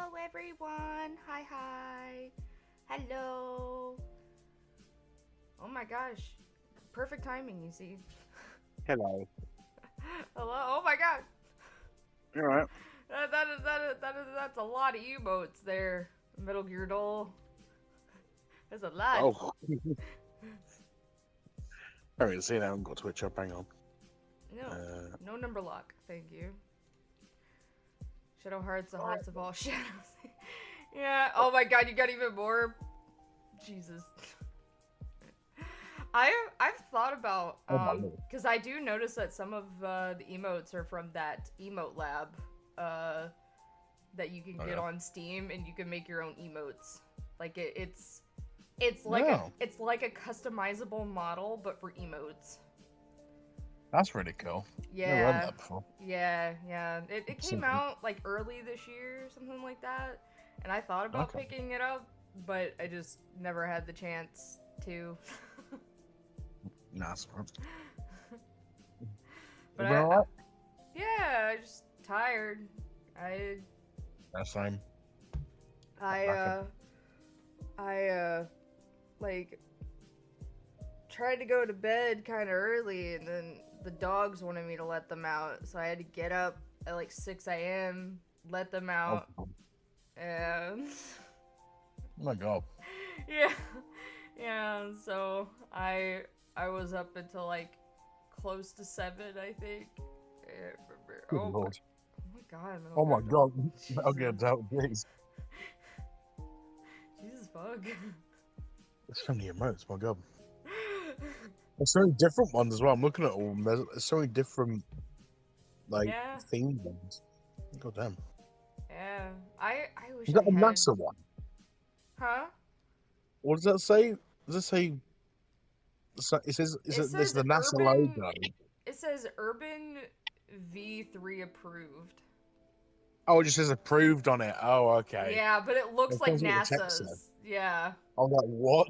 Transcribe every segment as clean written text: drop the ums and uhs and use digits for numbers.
Hello, everyone. Hi, hi. Hello. Oh my gosh. Perfect timing, you see. Hello. Hello. Oh my god. You alright? That's a lot of emotes there. Metal Gear Doll. That's a lot. Oh. Alright, see now, I haven't got Twitch up, hang on. No. No number lock. Thank you. Shadow Hearts, the hearts of all shadows. Yeah. Oh my god, you got even more. Jesus. I've thought about Oh my lord. because I do notice that some of the emotes are from that emote lab that you can get on Steam, and you can make your own emotes. Like it's like No. it's like a customizable model but for emotes. That's really cool. Never heard Yeah. that before. Yeah. It came out like early this year, something like that. And I thought about Okay. picking it up, but I just never had the chance to. Nah, that's alright. But You been alright? yeah, I just tired. I That's same. I like tried to go to bed kind of early, and then the dogs wanted me to let them out, so I had to get up at like 6 a.m., let them Oh, out, and my god. yeah, yeah. So I was up until like close to 7, I think. I remember. Good Oh lord. my god, Oh my god. I'll Jesus. get out, please. Jesus fuck. There's so many emotes, my god. There's so many different ones as well. I'm looking at all of them. There's so many different, like, Yeah, themed ones. God damn. yeah. I wish Is I that a had. NASA one? Huh? What does that say? Does it say. It says. It This is says the NASA urban. logo. It says urban V3 approved. Oh, it just says approved on it. Oh, okay. Yeah, but it looks Of like course, what the text said. NASA's. Yeah. I'm like, what?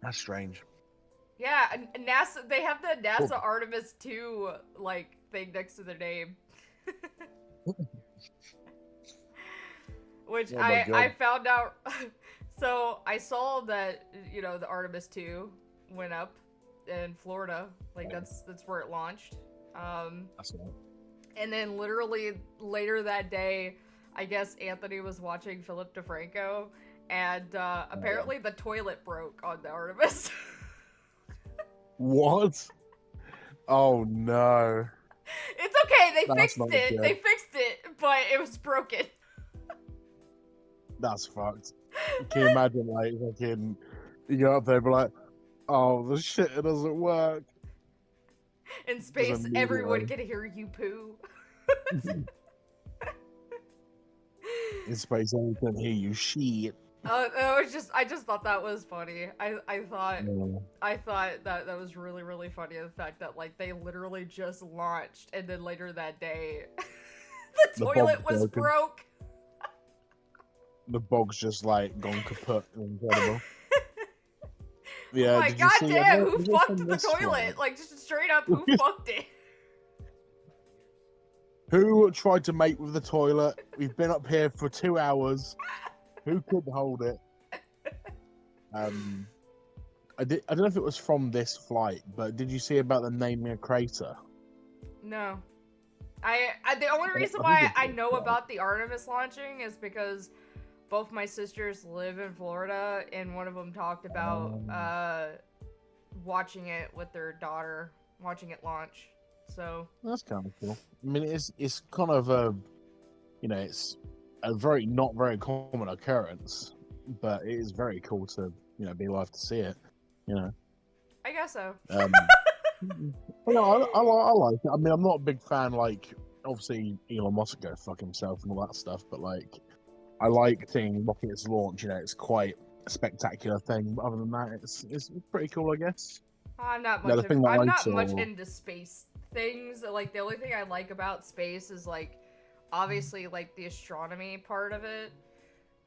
That's strange. Yeah, and NASA. They have the Cool. NASA Artemis 2 like thing next to their name. Which Oh my I god. found out. So I saw that the Artemis 2 went up in Florida. Like that's where it launched. That's right. And then literally later that day, I guess Anthony was watching Philip DeFranco, and apparently the toilet broke on the Artemis. What? Oh no. It's okay, they That's fixed not it. They good. fixed it, but it was broken. That's fucked. Can you imagine, like, fucking, you go up there and be like, oh, the shit, it doesn't work. In Just space, everyone immediately. can hear you poo. In space, everyone can hear you shit. I just thought that was funny. I thought Yeah. I thought that was really really funny. The fact that like they literally just launched, and then later that day, the The bog's toilet was broken. broke. The bog's just, like, gone kaput. Incredible. I'm Yeah, like, did you god see, I don't damn, know, who was it from fucked the this flight? toilet? Like just straight up, who fucked it? Who tried to mate with the toilet? We've been up here for 2 hours. Who could hold it? I don't know if it was from this flight, but did you see about them naming a crater? No. I the only reason I think why it's I this know flight. about the Artemis launching is because both my sisters live in Florida, and one of them talked about watching it with their daughter, watching it launch. So That's kind of cool. I mean, it's kind of a, it's a not very common occurrence, but it is very cool to be alive to see it. You know, I guess so. but no, I like it. I mean, I'm not a big fan. Like, obviously, Elon Musk go fuck himself and all that stuff, but like, I like seeing rockets launch. It's quite a spectacular thing. But other than that, it's pretty cool, I guess. No, the thing that I'm I not much saw. into space things. Like the only thing I like about space is like obviously like the astronomy part of it.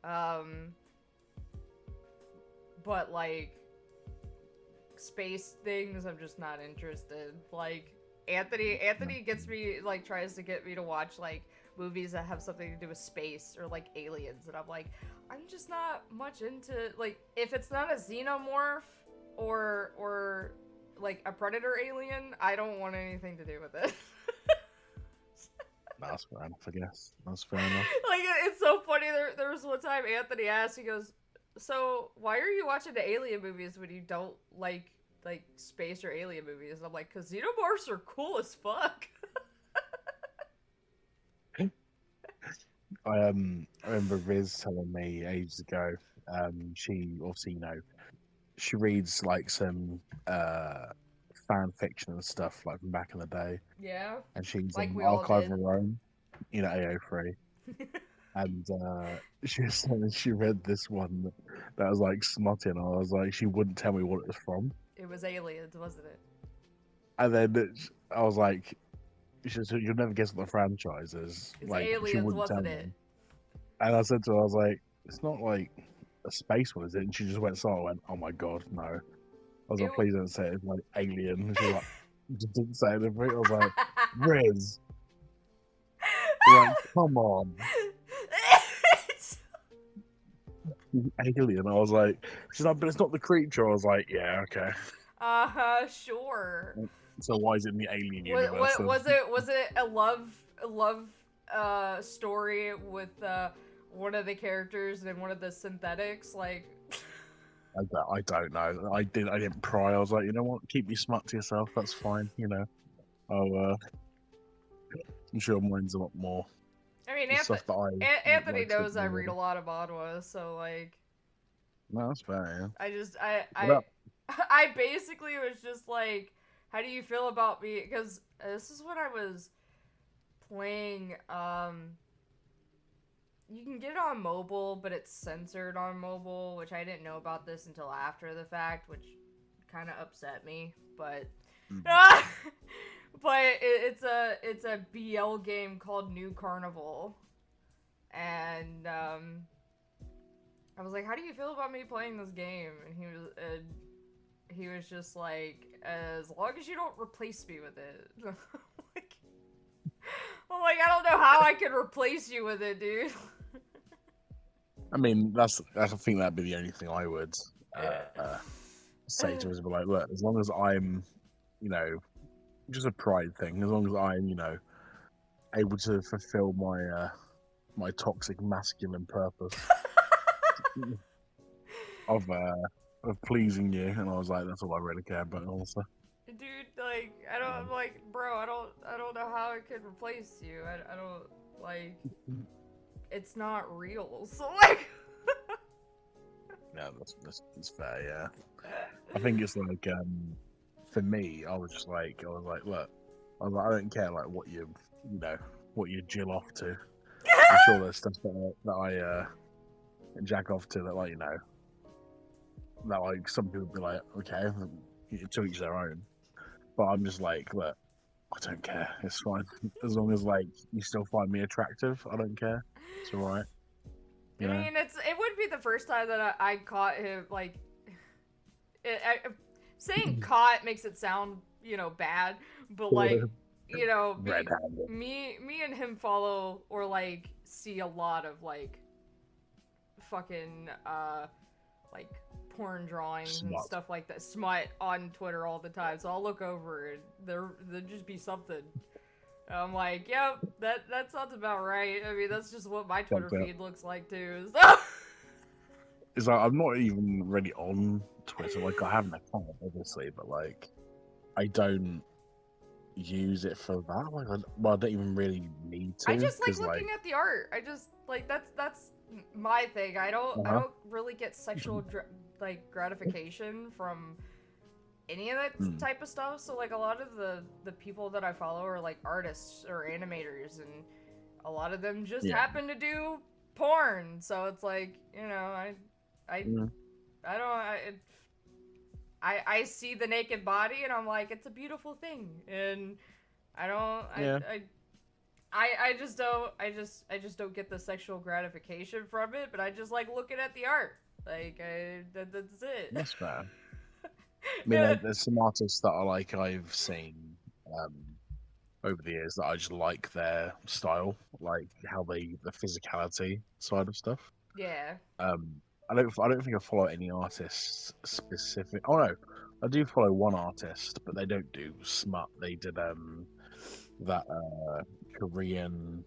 Um but like space things I'm just not interested. Like Anthony gets me like tries to get me to watch like movies that have something to do with space or like aliens, and I'm like, I'm just not much into, like, if it's not a xenomorph or like a predator alien, I don't want anything to do with it. That's fair enough, I guess. That's fair enough. Like, it's so funny. There was one time Anthony asked, he goes, so why are you watching the alien movies when you don't like space or alien movies? And I'm like, because xenomorphs are cool as fuck. I remember Riz telling me ages ago, she obviously, she reads like some fan fiction and stuff like from back in the day. Yeah. And she's Like an we all archive did. of her own, AO3. And she was saying she read this one that was like smutty, and I was like, she wouldn't tell me what it was from. It was aliens, wasn't it? And then I was like, you'll never guess what the franchise is. It's like, aliens, she wouldn't tell wasn't me. it? And I said to her, I was like, it's not like a space one, is it? And she just went silent. I went, oh my god, no. I was like, please don't say it's like alien. And she was like, just didn't say anything. I was like, Riz. Like, come on. Alien. I was like, she's like, but it's not the creature. I was like, yeah, okay. Sure. So why is it in the alien universe? Was it a love story with one of the characters and one of the synthetics? Like, I don't know. I didn't pry. I was like, you know what? Keep your smut to yourself. That's fine. I'm sure mine's a lot more. I mean, Anthony knows I read a lot of manhwa, so like. No, that's fair. Yeah. I basically was just like, how do you feel about me? Because this is when I was playing. You can get it on mobile, but it's censored on mobile, which I didn't know about this until after the fact, which kind of upset me. But but it's a BL game called New Carnival, and I was like, how do you feel about me playing this game? And he was just like, as long as you don't replace me with it. I'm like, I don't know how I can replace you with it, dude. I mean, I think that'd be the only thing I would say to us, but like, look, as long as I'm, just a pride thing, as long as I'm, able to fulfill my my toxic masculine purpose of pleasing you, and I was like, that's all I really care about, also. Dude, like, I'm like, bro, I don't know how I could replace you. I don't, like, it's not real, so like. No, that's fair, yeah. I think it's like, for me, I was like, look, I don't care like what you jill off to. I'm sure there's stuff that I jack off to that, like, that like some people be like, okay, to each their own. But I'm just like, look, I don't care. It's fine as long as like you still find me attractive. I don't care. It's alright. I mean, it would be the first time that I caught him, like, saying caught makes it sound, bad, but like, me and him follow or like see a lot of like fucking like porn drawings and stuff like that, smut on Twitter all the time. So I'll look over and there'll just be something. I'm like, yep, that sounds about right. I mean, that's just what my Twitter feed looks like too. So. It's like, I'm not even really on Twitter. Like, I have an account, obviously, but like, I don't use it for that. Like, I don't even really need to. I just like looking at the art. I just like that's my thing. I don't really get sexual gratification from any of that type of stuff. So like a lot of the people that I follow are like artists or animators, and a lot of them just happen to do porn. So it's like, I see the naked body and I'm like, it's a beautiful thing, and I just don't get the sexual gratification from it, but I just like looking at the art. Like, that's it. That's fair. I mean, there's some artists that I've seen over the years that I just like their style, like how the physicality side of stuff. Yeah. Um, I don't think I follow any artists specific. Oh no, I do follow one artist, but they don't do smut. They did that Korean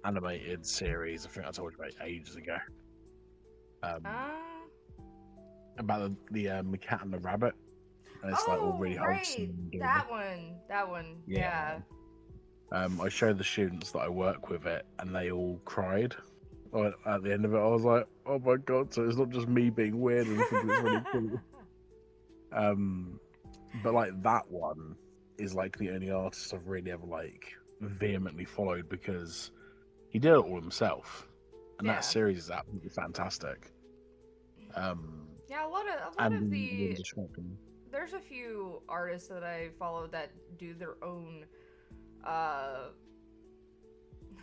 animated series. I think I told you about ages ago. Um, Uh, about the cat and the rabbit, and it's like all really oh, wholesome. right. And adorable. That one. That one. Yeah. Yeah. I showed the students that I work with it, and they all cried. At the end of it, I was like, "Oh my god!" So it's not just me being weird and thinking it's really cool. But like that one is like the only artist I've really ever like vehemently followed because he did it all himself, and Yeah. that series is absolutely fantastic. Yeah, a lot And of the the description. there's a few artists that I follow that do their own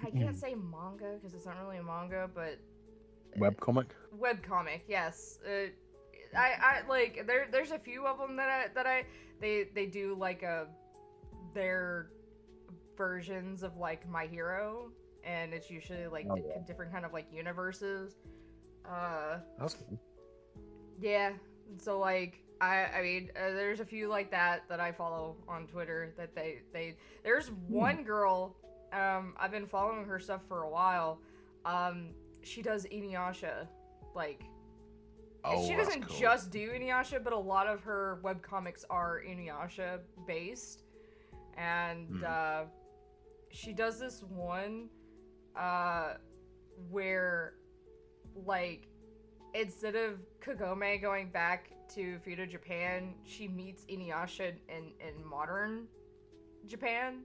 I can't say manga because it's not really a manga, but Webcomic. webcomic. Yes. I like there's a few of them they do like their versions of like My Hero, and it's usually like different kind of like universes. That's cool. Yeah. So like I mean there's a few like that I follow on Twitter that there's one girl I've been following her stuff for a while. She does Inuyasha, like she doesn't cool. just do Inuyasha, but a lot of her webcomics are Inuyasha based. And she does this one where like instead of Kagome going back to feudal Japan, she meets Inuyasha in modern Japan.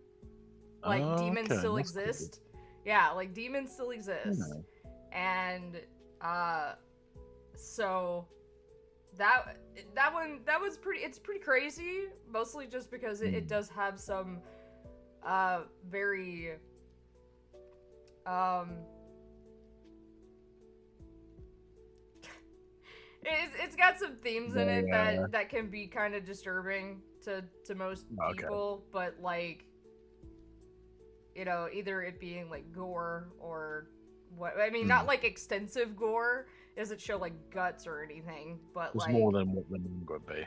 Like demons still exist. Cool. Yeah, like demons still exist. And so that was pretty crazy, mostly just because it does have some very it's got some themes in it that can be kind of disturbing to most people, but like, you know, either it being like gore or what, I mean, not like extensive gore, it doesn't show like guts or anything, but it's like more than what the manga would be.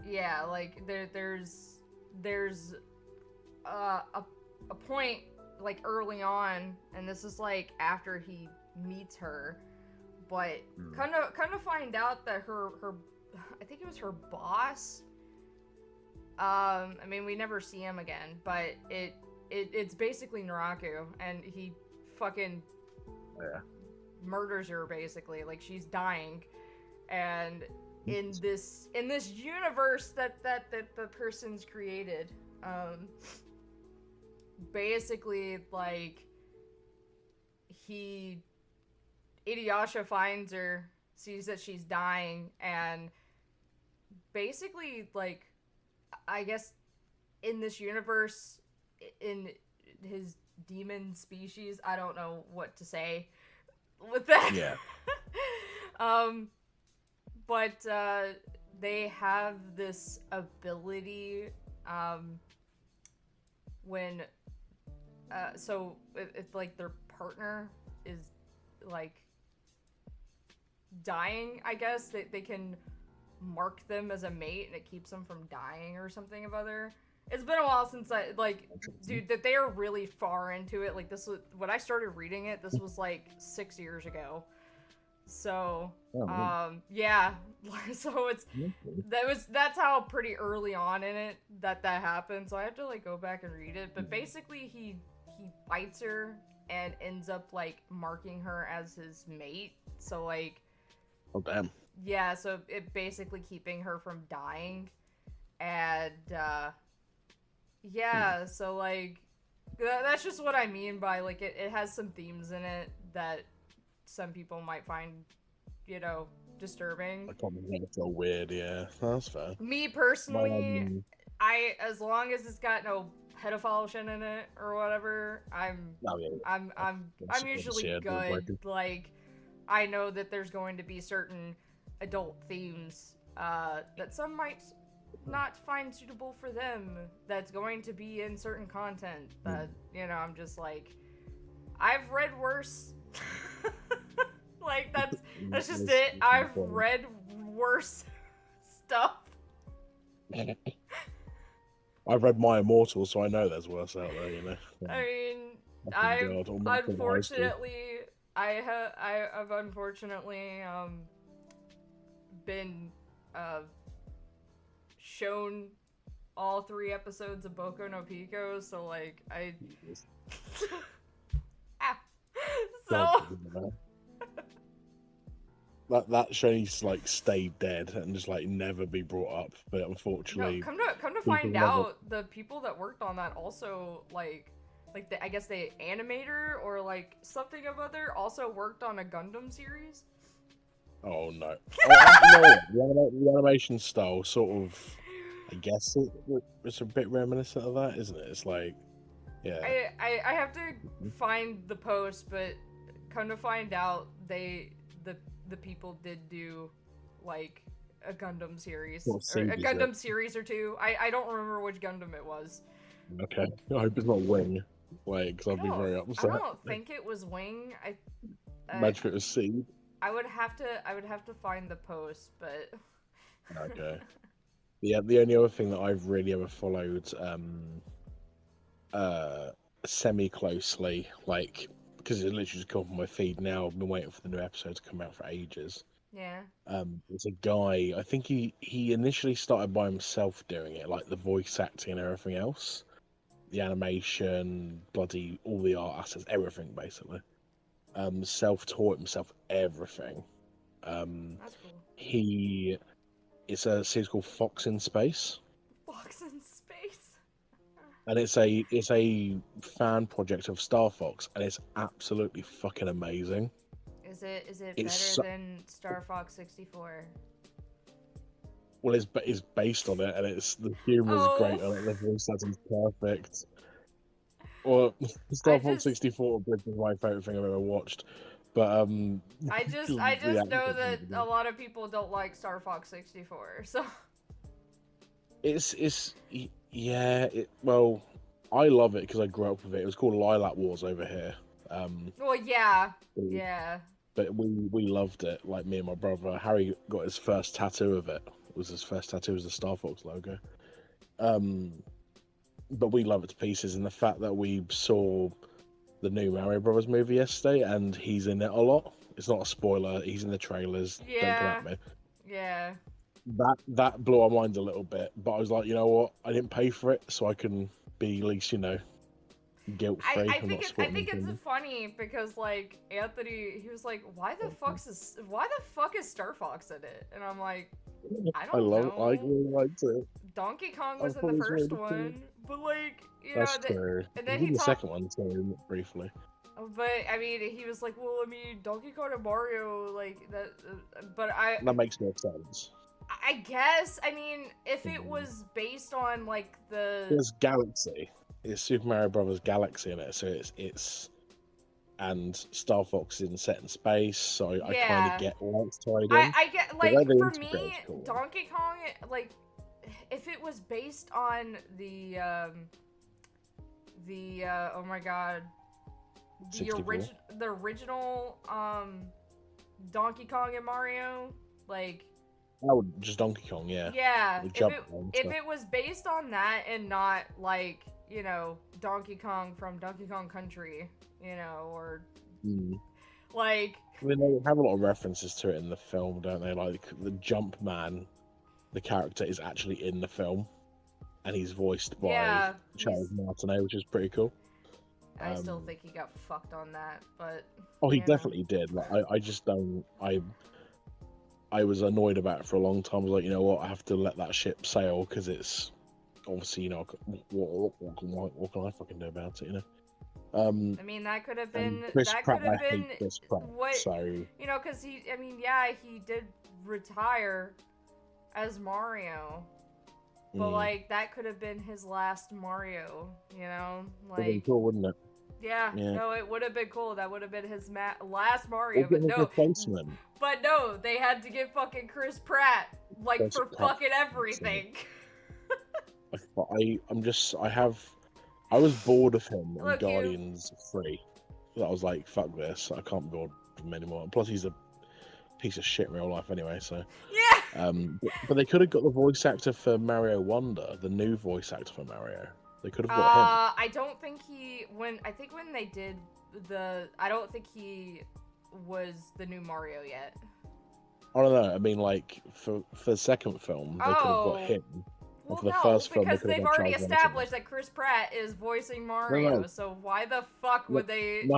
Yeah, like there's a point like early on, and this is like after he meets her, but kind of find out that her I think it was her boss. I mean, we never see him again, but it's basically Naraku, and he fucking murders her basically. Like, she's dying, and in this universe that the person's created, basically like Inuyasha finds her, sees that she's dying, and basically, like, I guess in this universe, in his demon species, I don't know what to say with that. Yeah. But they have this ability, when so if like their partner is like dying, I guess they can mark them as a mate, and it keeps them from dying or something of other. It's been a while since I, like, dude, that they are really far into it. Like, this was when I started reading it, this was like 6 years ago. So yeah, so that's how pretty early on in it that happened. So I have to like go back and read it, but basically he bites her and ends up like marking her as his mate. So like, oh damn. Yeah, so it basically keeping her from dying. And yeah, so like that's just what I mean by like it has some themes in it that some people might find, you know, disturbing. I probably think it's so weird, yeah. That's fair. Me personally, as long as it's got no pedophile shit in it or whatever, I'm usually good. Like, I know that there's going to be certain adult themes that some might not find suitable for them that's going to be in certain content that, you know, I'm just like, I've read worse. Like, that's just it. I've read worse stuff. I've read My Immortal, so I know there's worse out there, you know. I mean, God, almost in high school. I've unfortunately been shown all 3 episodes of Boku no Pico, so like so that show needs to like stay dead and just like never be brought up. But unfortunately, no, come to find out, the people that worked on that also like I guess the animator or like something of other also worked on a Gundam series. Oh no! The animation style sort of, I guess it's a bit reminiscent of that, isn't it? It's like, yeah. I have to find the post, but come to find out, the people did do like a Gundam series, or a Gundam series or 2. I don't remember which Gundam it was. Okay, I hope it's not Wing. Like, because I'd be very upset. I don't think it was Wing. Imagine it was Seed. I would have to find the post, but okay. Yeah, the only other thing that I've really ever followed semi closely, like, because it literally just come up on my feed now. I've been waiting for the new episode to come out for ages. Yeah. It's a guy, I think he initially started by himself doing it, like the voice acting and everything else. The animation, bloody all the art assets, everything basically. Self-taught himself everything. That's cool. It's a series called Fox in Space. Fox in Space. And it's a fan project of Star Fox, and it's absolutely fucking amazing. Is it better than Star Fox 64? Well, it's based on it, and the humor's great on it. The voice acting's perfect. Well, Star Fox 64 is my favorite thing I've ever watched, but I just know that a lot of people don't like Star Fox 64, so well, I love it because I grew up with it. It was called Lilac Wars over here. Well, yeah. But we loved it. Like me and my brother, Harry got his first tattoo of it. His first tattoo was the Star Fox logo. But we love it to pieces, and the fact that we saw the new Mario Brothers movie yesterday, and he's in it a lot. It's not a spoiler. He's in the trailers. Yeah. Don't come at me. Yeah. That blew our mind a little bit, but I was like, you know what? I didn't pay for it, so I can be at least, guilt free. I think it's funny because like Anthony, he was like, why the fuck is Star Fox in it? And I'm like, I don't know. I really liked it. Donkey Kong was in the first one, but like, that's true. And then he the second one too, briefly. But I mean, he was like, well, I mean, Donkey Kong and Mario, like that. But that makes no sense. I guess. I mean, if it was based on like there's Galaxy. It's Super Mario Brothers Galaxy in it, so it's and Star Fox is set in space, so I kind of get why it's tied in. I get, like, for me, cool. Donkey Kong, like, if it was based on the oh my god, the original Donkey Kong and Mario, like, oh, just Donkey Kong, yeah. Yeah, if it was based on that and not like, Donkey Kong from Donkey Kong Country, or like, I mean, they have a lot of references to it in the film, don't they? Like the Jumpman, the character is actually in the film, and he's voiced by Charles Martinet, which is pretty cool. I still think he got fucked on that, but he definitely did. Like, I just don't. I was annoyed about it for a long time. I was like, you know what, I have to let that ship sail because it's obviously, what can I fucking do about it, I mean, that could have been Chris Pratt, what, so because he did retire as Mario, but like that could have been his last Mario, like, that'd be cool, wouldn't it? Yeah, no, it would have been cool. That would have been his last Mario, but no, they had to get fucking Chris Pratt, like, for fucking everything. I was bored of him in Look, you. Guardians 3. I was like, fuck this, I can't be bored of him anymore. And plus, he's a piece of shit in real life anyway. So, Yeah. but they could have got the voice actor for Mario Wonder, the new voice actor for Mario. They could have got him. I don't think I think when they did I don't think he was the new Mario yet. I don't know. I mean, like for the second film, they could have got him. Well, for the no, first film, because they've already Charles established that Chris Pratt is voicing Mario. No. So why the fuck would they?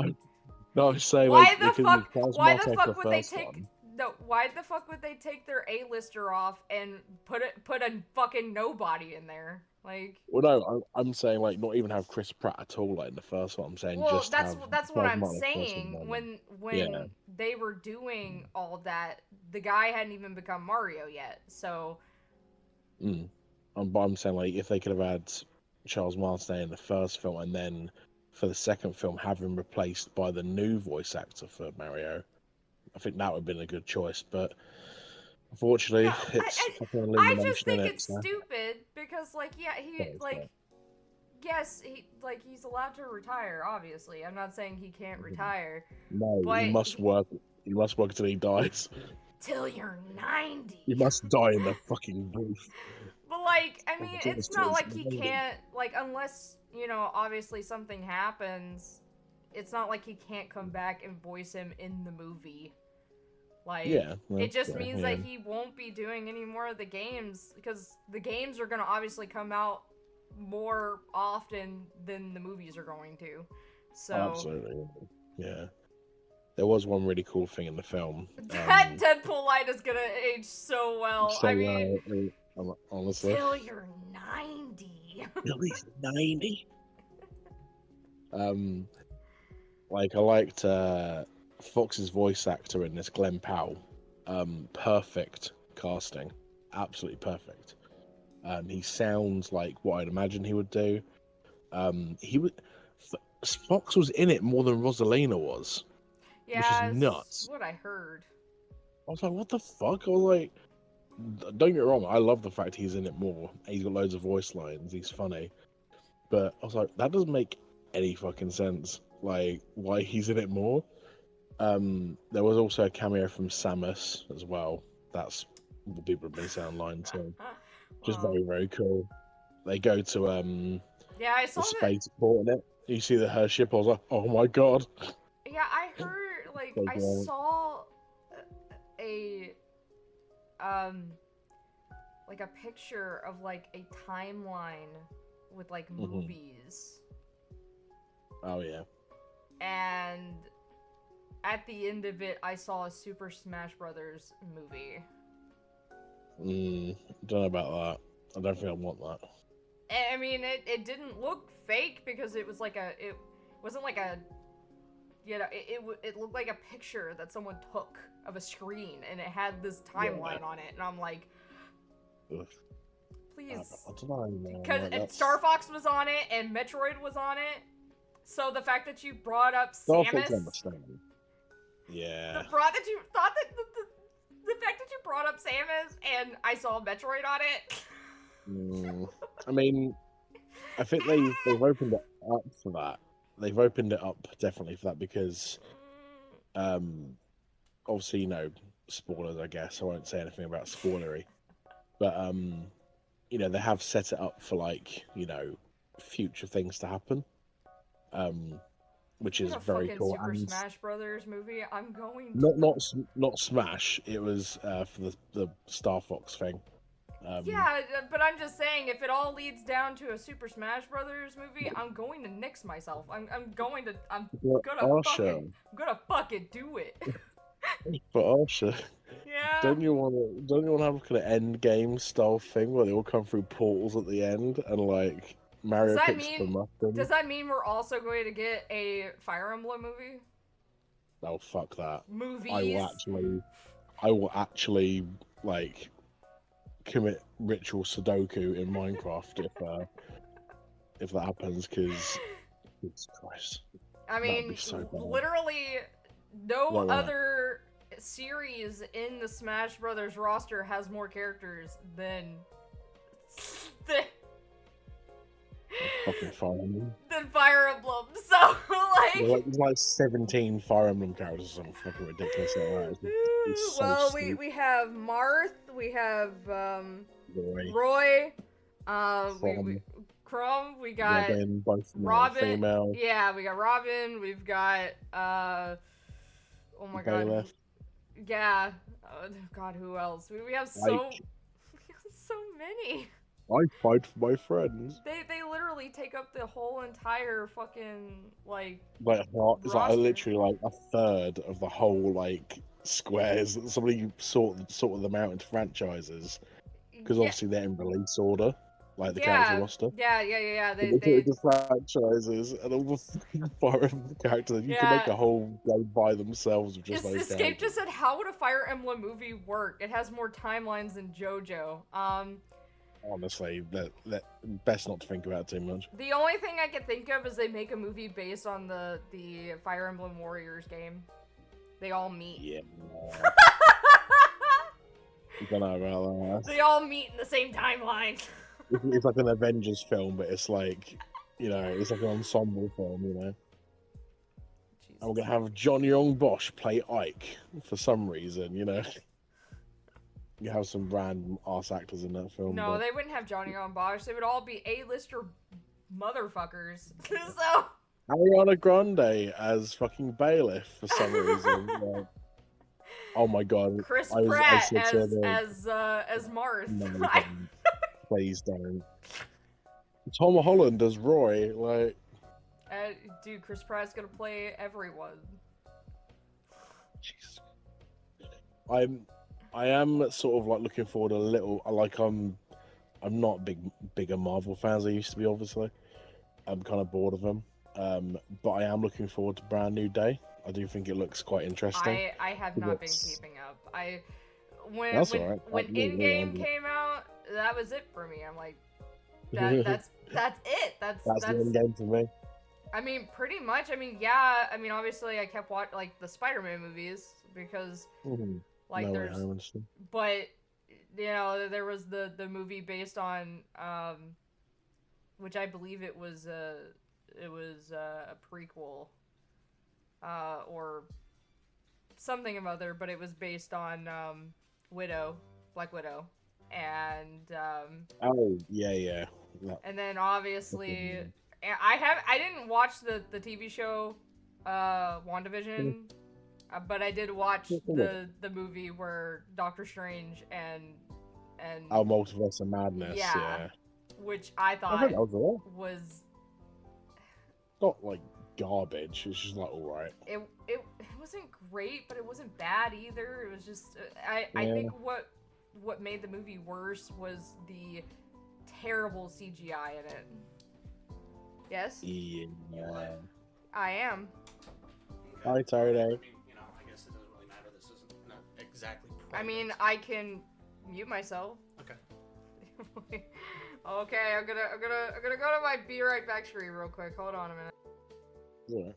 No, say why like the fuck? Why the fuck would they take? One. No, why the fuck would they take their A-lister off and put a fucking nobody in there? Like, well, no, I'm saying like not even have Chris Pratt at all like in the first one. I'm saying well, just that's what I'm Martin saying. When they were doing all that, the guy hadn't even become Mario yet. So, but I'm saying like if they could have had Charles Martinet in the first film and then for the second film have him replaced by the new voice actor for Mario, I think that would have been a good choice. But unfortunately, it's fucking Illumination. I just think it's stupid because, like, yeah, yes, he's allowed to retire. Obviously, I'm not saying he can't retire. No, but he must work. He must work till he dies. Till you're 90. He must die in the fucking booth. But like, I mean, it's not like he can't, like, unless, you know, obviously something happens. It's not like he can't come back and voice him in the movie. Like, it just means that he won't be doing any more of the games, because the games are going to obviously come out more often than the movies are going to. So absolutely, yeah. There was one really cool thing in the film. That Deadpool line is going to age so well. I mean, honestly, till you're 90. Till he's 90. Like I liked Fox's voice actor in this, Glenn Powell. Perfect casting, absolutely perfect. He sounds like what I'd imagine he would do. Fox was in it more than Rosalina was. Yeah, which is nuts. What I heard. I was like, what the fuck? I was like, don't get me wrong, I love the fact he's in it more. He's got loads of voice lines, he's funny. But I was like, that doesn't make any fucking sense. Like, why he's in it more? There was also a cameo from Samus as well. That's what people have been saying online too. Just very, very cool. They go to I saw the spaceport in it. You see her ship, I was like, oh my god. Yeah, I heard, like, I saw a like a picture of like a timeline with like movies. Oh yeah. And at the end of it, I saw a Super Smash Brothers movie. Don't know about that. I don't think I want that. I mean, it didn't look fake because it was like it wasn't like a, you know, it looked like a picture that someone took of a screen, and it had this timeline on it, and I'm like, please, I don't know, because Star Fox was on it and Metroid was on it, so the fact that you brought up Star Samus, yeah, the fact that you brought up Samus and I saw Metroid on it. I mean, I think they've opened it up for that. They've opened it up definitely for that because, obviously, you know, spoilers, I guess. I won't say anything about spoilery. But, you know, they have set it up for, like, you know, future things to happen. Which is very cool. Super Smash Brothers movie. I'm going to... Not Smash. It was for the Star Fox thing. Yeah, but I'm just saying, if it all leads down to a Super Smash Brothers movie, I'm going to nix myself. I'm gonna fucking do it. But Arsha, yeah. Don't you want to have like an end game style thing where they all come through portals at the end and like Mario picks them up? Does that mean we're also going to get a Fire Emblem movie? Oh fuck that! Movies. I will actually like commit ritual Sudoku in Minecraft if that happens, because Jesus Christ. I mean, so literally no other series in the Smash Brothers roster has more characters than Fucking Fire Emblem. than Fire Emblem. So like, There's like 17 Fire Emblem characters or something fucking ridiculous like that. It's so well, we stupid. we have Marth, we have Roy, Roy, we From, Crumb, we got Robin, both male and Robin. female. Yeah, we got Robin. We've got oh my god, Bailiff. yeah. God, who else? We have so Like, we have so many. I fight for my friends. They literally take up the whole entire fucking like Like, it's like roster. literally like a third of the whole like squares. Somebody sorted them out into franchises because yeah, obviously they're in release order, like the yeah, character roster. yeah. They put it into franchises and all the fucking Fire Emblem characters. You can make Yeah. a whole game by themselves with just those Escape characters. just said, "How would a Fire Emblem movie work? It has more timelines than JoJo." Honestly, that best not to think about it too much. The only thing I can think of is they make a movie based on the Fire Emblem Warriors game. They all meet. Yeah. I don't know about that. They all meet in the same timeline. It's like an Avengers film, but it's like, it's like an ensemble film, And we're gonna have John Young Bosch play Ike for some reason, You have some random ass actors in that film. No, but... they wouldn't have Johnny on Bosch. They would all be A-lister motherfuckers. So Ariana Grande as fucking bailiff for some reason. Like, oh my god! Chris I Pratt said to her, as Marth. no, don't. Please don't. Tom Holland as Roy, like. Dude, Chris Pratt's gonna play everyone. Jesus. I am sort of like looking forward a little. I'm not bigger Marvel fan as I used to be. Obviously, I'm kind of bored of them. But I am looking forward to Brand New Day. I do think it looks quite interesting. I have not been keeping up. When That's all right. When In-Game came out, that was it for me. I'm like, that's it. That's the In-Game for me. I mean, pretty much. I mean, yeah. I mean, obviously, I kept watching like the Spider-Man movies because like No there's, but there was the movie based on which I believe it was a prequel or something of other, but it was based on Black Widow, and oh yeah. and then obviously I didn't watch the TV show WandaVision, but I did watch the movie where Doctor Strange and Multiverse of Madness, yeah. Which I thought was not like garbage. It's just like alright. It wasn't great, but it wasn't bad either. It was just I think what made the movie worse was the terrible CGI in it. Yes? Yeah. I am. Hi, Tony. I mean, I guess it doesn't really matter. This isn't exactly private. I mean, I can mute myself. Okay. Okay, I'm gonna go to my be right back screen real quick. Hold on a minute. Yeah.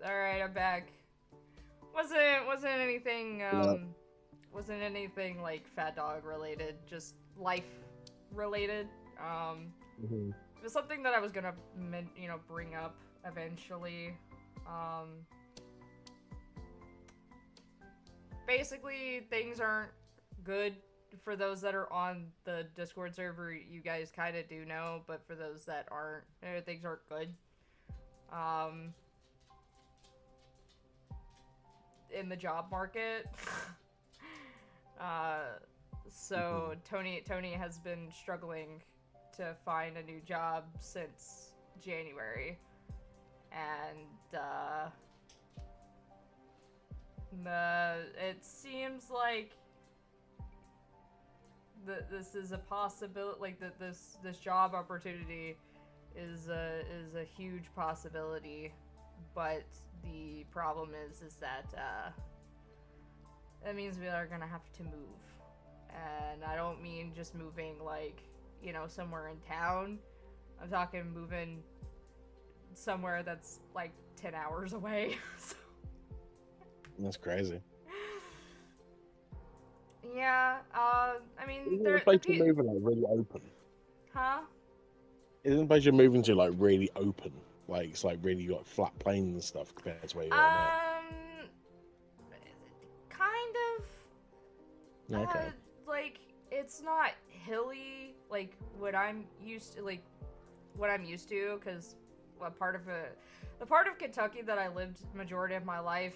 Alright, I'm back. Wasn't anything, wasn't anything, like, fat dog related, just life related. It was something that I was gonna, bring up eventually. Basically, things aren't good for those that are on the Discord server. You guys kind of do know, but for those that aren't, things aren't good. In the job market. So Tony has been struggling to find a new job since January, and it seems like this is a possibility. Like that this job opportunity is a huge possibility, but the problem is that that means we are gonna have to move, and I don't mean just moving like, somewhere in town. I'm talking moving somewhere that's like 10 hours away. So. That's crazy. Yeah, I mean, Isn't the place you're moving like really open? Huh? Isn't the place you're moving to like really open? Like it's like really got flat plains and stuff compared to where you are now. Kind of. Okay. Like it's not hilly like what I'm used to, because the part of Kentucky that I lived majority of my life,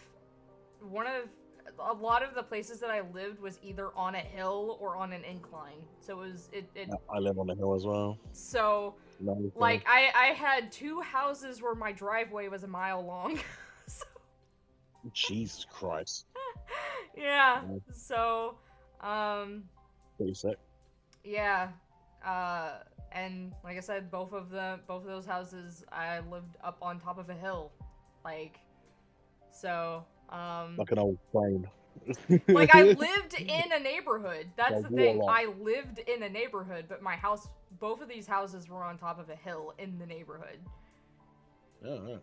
a lot of the places that I lived was either on a hill or on an incline. So I live on a hill as well. So like I had two houses where my driveway was a mile long. So... Jesus Christ. Yeah. So pretty sick. yeah. And like I said, both of those houses I lived up on top of a hill. Like so like an old plane. Like I lived in a neighborhood. That's like the thing. Warlock. I lived in a neighborhood, but my house, both of these houses were on top of a hill in the neighborhood. Oh, right.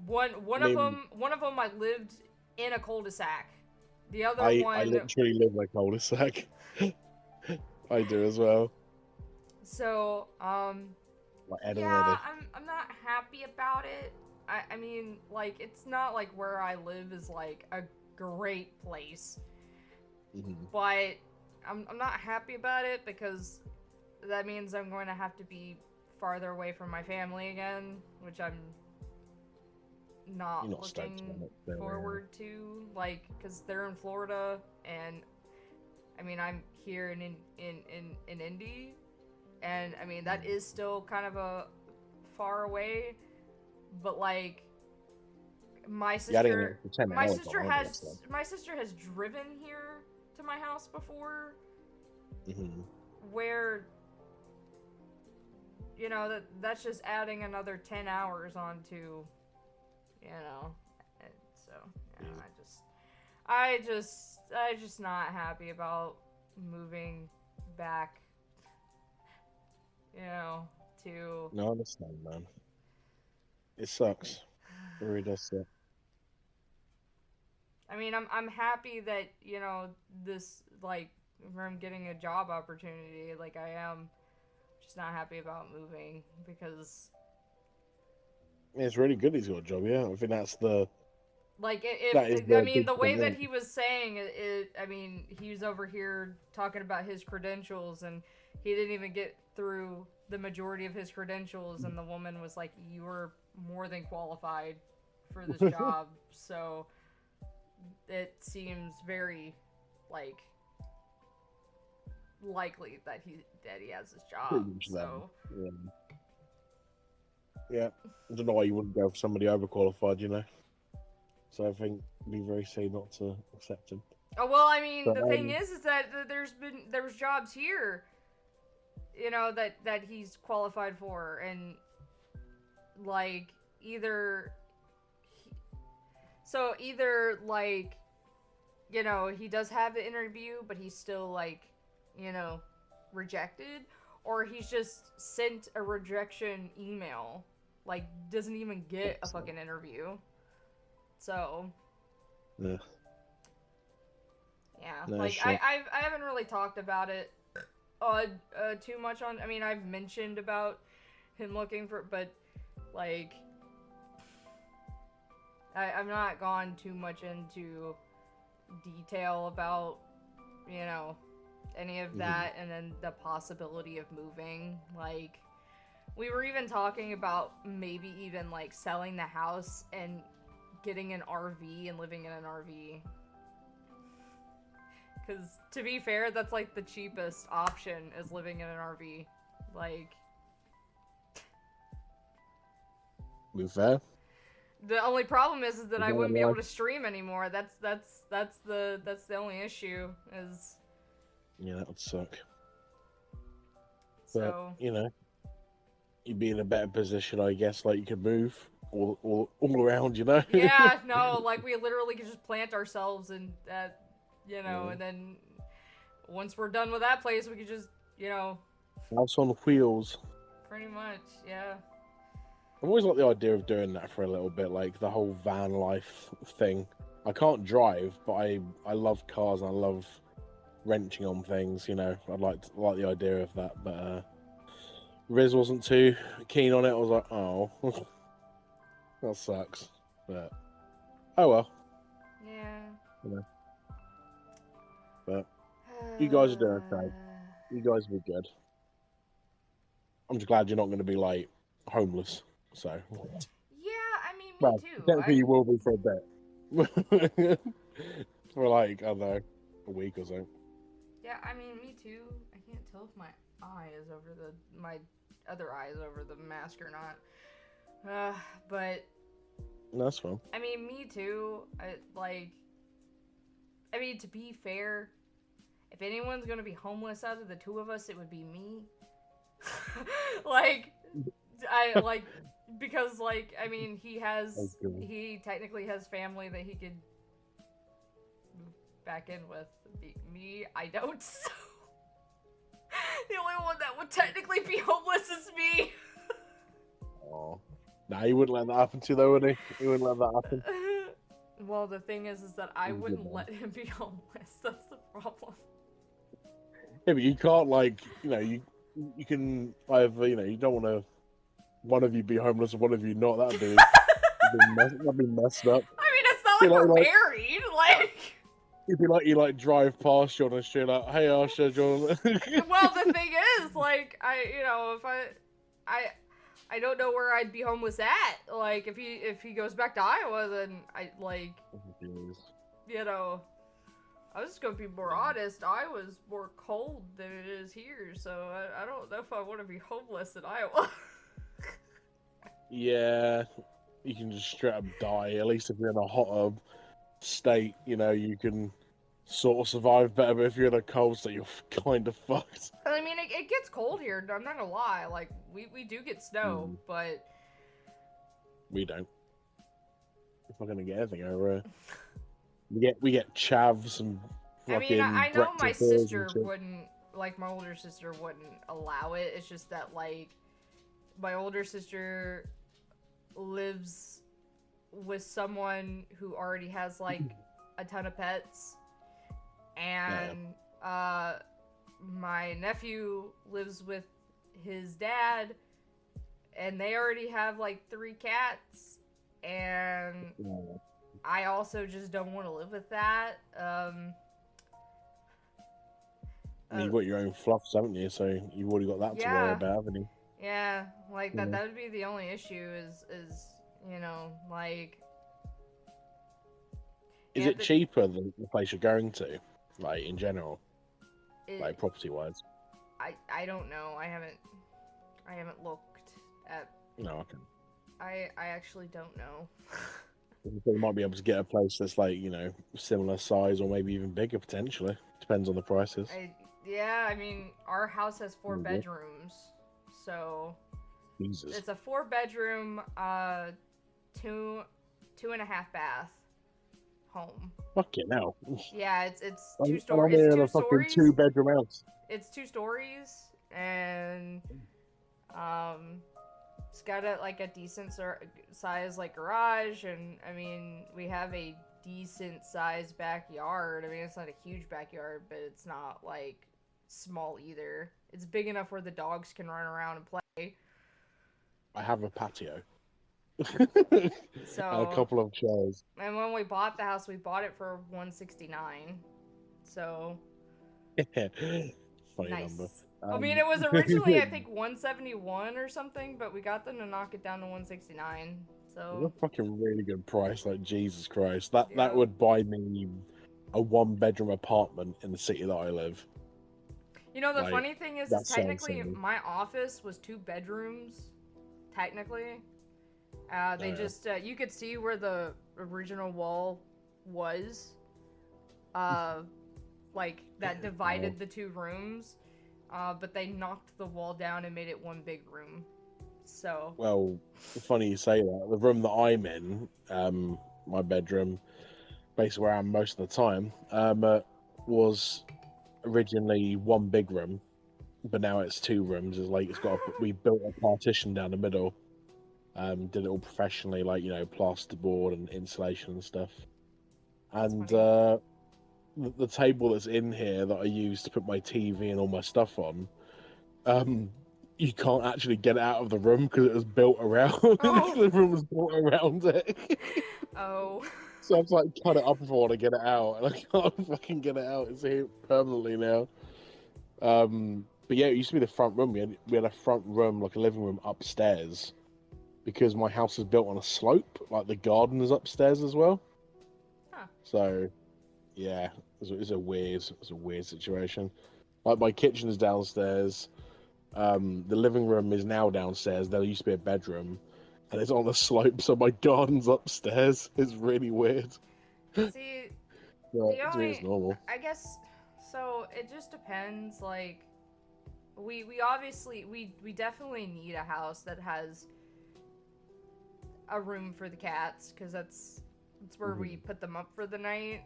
One of them I lived in a cul-de-sac. The other one I literally live in a cul-de-sac. I do as well. So, like Ed yeah, I'm not happy about it. I mean, like, it's not like where I live is like a great place, but I'm not happy about it because that means I'm going to have to be farther away from my family again, which I'm not looking forward to, like, because they're in Florida, and I mean I'm here in Indy, and I mean that is still kind of a far away, but like my sister has driven here to my house before, where that's just adding another 10 hours onto, and so I just not happy about moving back, to... No, I understand, man. It sucks. It really does suck. I mean, I'm happy that, this, like, I'm getting a job opportunity, like I am, just not happy about moving, because... It's really good he's got a job, yeah. I think that's the... Like, the way that he was saying it, I mean, he was over here talking about his credentials, and he didn't even get through the majority of his credentials, and the woman was like, you were more than qualified for this job, so it seems very, like, likely that he has this job, so... Yeah. I don't know why you wouldn't go for somebody overqualified, So I think it'd be very silly not to accept him. Oh, well, I mean, the thing is that there was jobs here, that he's qualified for, and, like, either, like, he does have the interview, but he's still, like, rejected, or he's just sent a rejection email, like doesn't even get a fucking interview. So Yeah. yeah, No, like sure. I haven't really talked about it too much on. I mean, I've mentioned about him looking for, but like I've not gone too much into detail about, you know, any of that, and then the possibility of moving. Like, we were even talking about maybe even like selling the house and getting an RV and living in an RV. Because to be fair, that's like the cheapest option is living in an RV. Like, Move there. the only problem is that I wouldn't be able to Life. stream anymore. That's the only issue is. Yeah, that would suck. But So you know, you'd be in a better position, I guess. Like you could move all around, you know. yeah, no, like we literally could just plant ourselves and you know, Yeah. and then once we're done with that place, we could just, you know, House on wheels. pretty much, yeah. I've always liked the idea of doing that for a little bit, like the whole van life thing. I can't drive, but I love cars and I love wrenching on things. You know, I'd like the idea of that, but Riz wasn't too keen on it. I was like, oh, that sucks. But oh well. Yeah. You know. But you guys are doing okay. You guys will be good. I'm just glad you're not going to be like homeless. So. Yeah, I mean, me Well, too. technically you will be for a bit. For like, I don't know, a week or so. Yeah, I mean, me too. I can't tell if my eye is over my other eye is over the mask or not. But No, that's fine. I mean, me too. I mean, to be fair, if anyone's gonna be homeless out of the two of us, it would be me. Like, because like, I mean, he technically has family that he could move back in with. Me, I don't. So the only one that would technically be homeless is me. Oh, nah, he wouldn't let that happen to you, though, would he? He wouldn't let that happen. Well, the thing is that I He's a good wouldn't man. let him be homeless. That's the problem. Yeah, but you can't, like, you know, you can either, you know, you don't want to one of you be homeless and one of you not. That'd be messed up. I mean, it's not like we're married. Like, it'd be like you like drive past you on the street, like, hey, Asha, John. well, the thing is, like, if I don't know where I'd be homeless at. Like, if he goes back to Iowa, then I like, you know, I was just gonna be more honest. Iowa's more cold than it is here, so I don't know if I want to be homeless in Iowa. Yeah, you can just straight up die. At least if you're in a hotter state, you know, you can sort of survive better. But if you're in a cold state, you're kind of fucked. I mean, it gets cold here. I'm not gonna lie. Like, we do get snow, but we don't. If we're gonna get anything over here, we get chavs and fucking. I know my Brexit beers sister and shit. wouldn't, like, my older sister wouldn't allow it. It's just that, like, my older sister lives with someone who already has, like, a ton of pets, and my nephew lives with his dad, and they already have like 3 cats, and I also just don't want to live with that. You've got your own fluffs, haven't you? So you've already got that to worry about, haven't you? Yeah, like that would be the only issue is you know, like, is it cheaper than the place you're going to, like, in general, like property wise? I don't know. I haven't looked at. No, okay. I actually don't know. You might be able to get a place that's like, you know, similar size or maybe even bigger potentially. Depends on the prices. Yeah, I mean, our house has 4 bedrooms, so Jesus. it's a 4-bedroom, 2.5 bath home. Fucking hell. Yeah, it's 2 I'm stories. here It's in 2 a fucking stories. 2-bedroom house. It's 2 stories, and It's got a decent size like garage, and I mean we have a decent sized backyard. I mean it's not a huge backyard, but it's not like small either. It's big enough where the dogs can run around and play. I have a patio. So And a couple of chairs. And when we bought the house, we bought it for $169. So Funny nice. number. I mean, it was originally I think $171 or something, but we got them to knock it down to $169. So It's a fucking really good price. Like Jesus Christ, that Yeah. would buy me a 1-bedroom apartment in the city that I live. you know the Like, funny thing is that sounds technically silly. my office was 2 bedrooms. Technically, they Yeah. just you could see where the original wall was. Like that divided the 2 rooms. But they knocked the wall down and made it one big room. So Well, funny you say that. The room that I'm in, my bedroom, basically where I am most of the time, was originally one big room, but now it's 2 rooms. It's like we built a partition down the middle. Did it all professionally, like plasterboard and insulation and stuff. And funny. the table that's in here that I use to put my TV and all my stuff on, you can't actually get it out of the room because it was built around. Oh. The room was built around it. Oh. So I've like cut it up if I want to get it out, and I can't fucking get it out. It's here permanently now. But yeah, it used to be the front room. We had a front room, like a living room upstairs, because my house is built on a slope. Like the garden is upstairs as well. Huh. So yeah, it's a weird situation. Like my kitchen is downstairs. The living room is now downstairs. There used to be a bedroom, and it's on the slope, so my garden's upstairs. It's really weird. See, But only it's normal. I guess so. It just depends. Like, we obviously we definitely need a house that has a room for the cats because that's where we put them up for the night.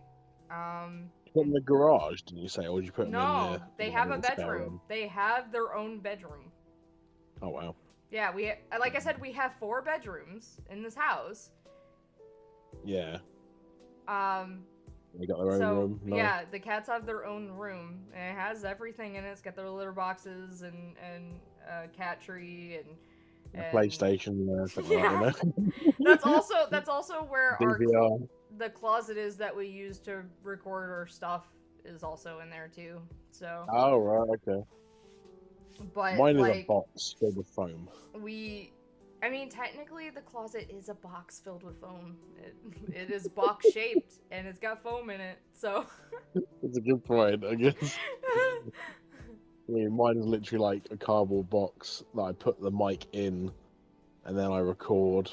Put in the garage, did you say, or did you put them in No, there? they have a bedroom. They have their own bedroom. Oh wow. Yeah, like I said, we have 4 bedrooms in this house. Yeah. They got their own So room. No. yeah, the cats have their own room, and it has everything in it. It's got their litter boxes and cat tree and PlayStation. Yeah. That's also where DVR. the closet is that we use to record our stuff is also in there too. So, Oh right, okay. but Mine is a like box filled with foam. I mean, technically the closet is a box filled with foam. It is box shaped and it's got foam in it. So, It's a good point, I guess. I mean, mine is literally like a cardboard box that I put the mic in, and then I record,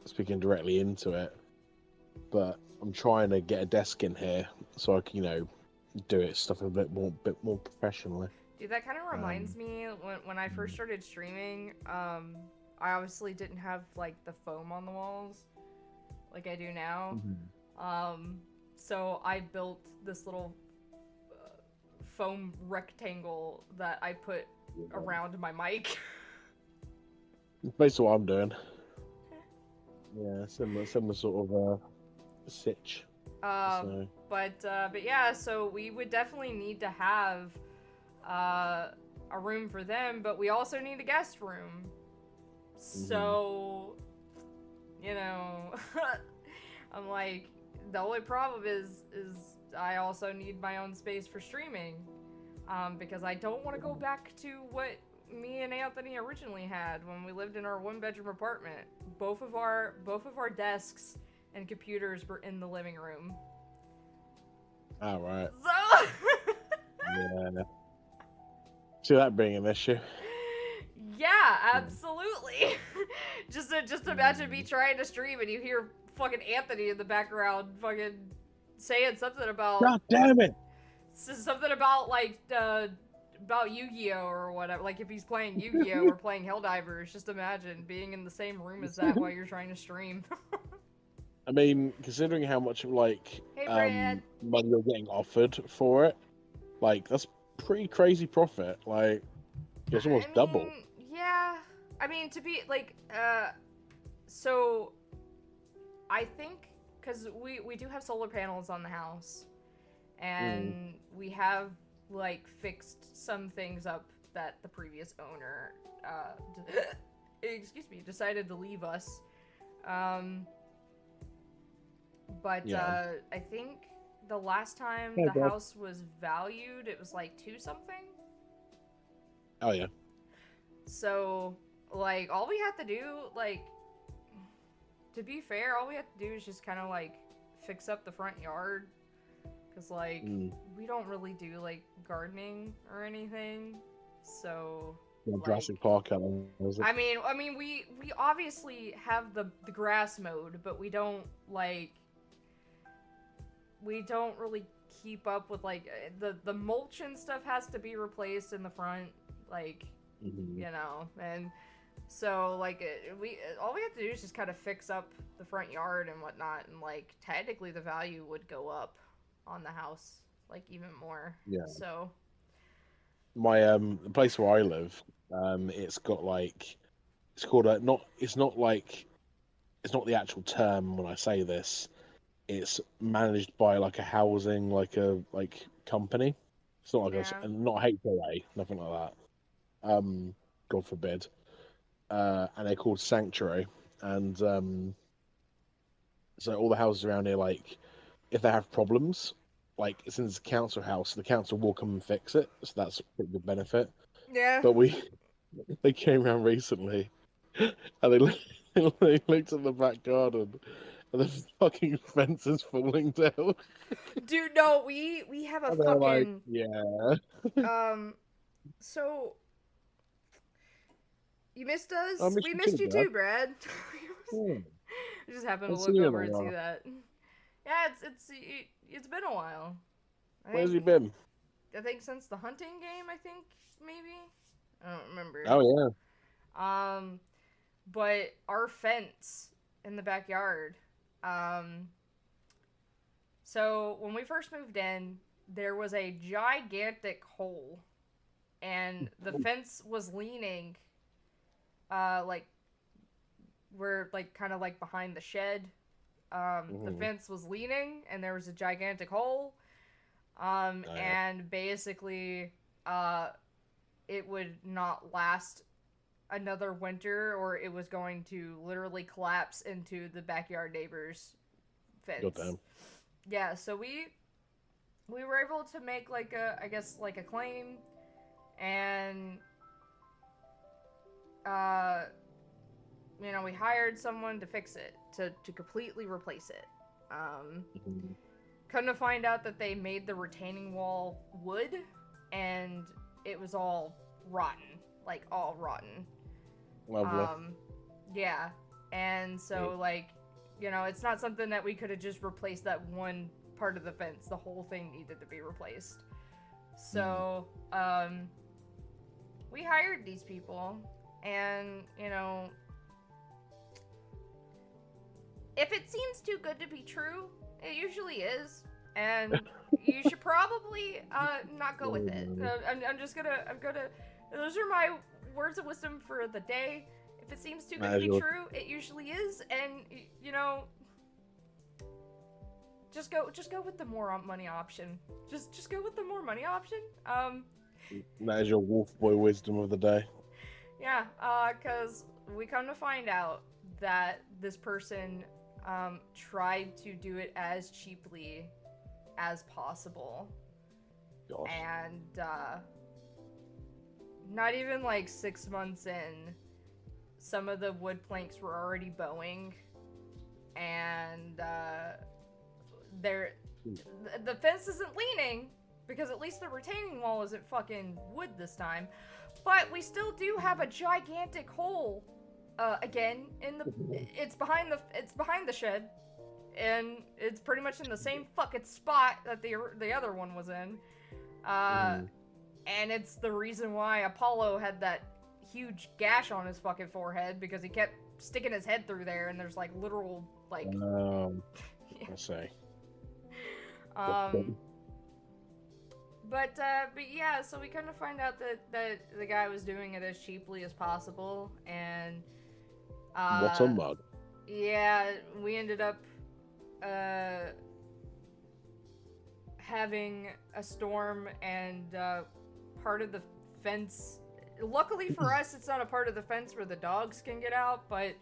speaking directly into it. But I'm trying to get a desk in here so I can, do it stuff a bit more professionally. dude, that kind of reminds me when I first started streaming. I obviously didn't have like the foam on the walls like I do now. So I built this little foam rectangle that I put around my mic. It's basically what I'm doing. Yeah, similar sort of sitch. So. But yeah, so we would definitely need to have a room for them, but we also need a guest room. So, I'm like, the only problem is I also need my own space for streaming, because I don't want to go back to what me and Anthony originally had when we lived in our 1-bedroom apartment. Both of our desks and computers were in the living room. Oh, right. So Yeah. See that being an issue. yeah, absolutely. just imagine me trying to stream and you hear fucking Anthony in the background fucking saying something about God damn it! something about like about Yu-Gi-Oh or whatever. Like if he's playing Yu-Gi-Oh or playing Helldivers, just imagine being in the same room as that while you're trying to stream. I mean, considering how much like Hey, Brad. money you're getting offered for it, like that's pretty crazy profit. Like it's almost double. Yeah, I mean, to be like, so I think because we do have solar panels on the house, and we have like fixed some things up that the previous owner, excuse me, decided to leave us. But Yeah. I think the last time Oh the god. house was valued, it was like 2 something. Oh yeah. So, like, all we have to do, like, to be fair, all we have to do is just kind of, like, fix up the front yard. Because, like, we don't really do, like, gardening or anything. So, Yeah, like, Jurassic Park, was it? I mean, we obviously have the grass mowed, but we don't, like, we don't really keep up with, like, the mulch and stuff has to be replaced in the front, like, you know, and so, like, all we have to do is just kind of fix up the front yard and whatnot, and, like, technically the value would go up on the house, like, even more. Yeah. So, My the place where I live, it's got like it's called a not. It's not like it's not the actual term when I say this. It's managed by like a housing like company. It's not like yeah. not HOA, nothing like that. God forbid. And they're called Sanctuary, and so all the houses around here, like if they have problems, like since it's a council house, the council will come and fix it. So that's a pretty good benefit. Yeah. But they came around recently, and they they looked at the back garden, and the fucking fence is falling down. Dude, no, we have a And they're like, fucking, yeah. um, so, you missed I us? miss We you missed too, you Brad. too, Brad. Hmm. I just happened to I've look seen you in a over and see while. that. Yeah, it's been a while. Where's he been? I think since the hunting game, I think, maybe? I don't remember. Oh But our fence in the backyard, um, so when we first moved in, there was a gigantic hole, and the fence was leaning, like, we're, like, kind of, like, behind the shed. The yeah. fence was leaning, and there was a gigantic hole, Oh, yeah. and basically, it would not last another winter, or it was going to literally collapse into the backyard neighbor's fence. Goddamn. Yeah, so we were able to make, like, a, I guess, like, a claim, and you know, we hired someone to fix it, to completely replace it. Come to find out that they made the retaining wall wood, and it was all rotten, like, all rotten. Lovely. Yeah, and so, like, you know, it's not something that we could have just replaced that one part of the fence. The whole thing needed to be replaced. So, we hired these people, and, you know, if it seems too good to be true, it usually is, and you should probably not go with it. I'm gonna. Those are my words of wisdom for the day. If it seems too good to be true, it usually is, and you know, just go with the more money option. Just go with the more money option. That is your wolf boy wisdom of the day. Yeah, because we come to find out that this person tried to do it as cheaply as possible. Gosh. And not even like 6 months in, some of the wood planks were already bowing, and the fence isn't leaning, because at least the retaining wall isn't fucking wood this time. But we still do have a gigantic hole, again, in the, it's behind the shed, and it's pretty much in the same fucking spot that the other one was in. And it's the reason why Apollo had that huge gash on his fucking forehead, because he kept sticking his head through there, and there's like literal, like, I see. But yeah, so we kind of find out that the guy was doing it as cheaply as possible, and What a mug. yeah, we ended up having a storm, and part of the fence. Luckily for us, it's not a part of the fence where the dogs can get out, but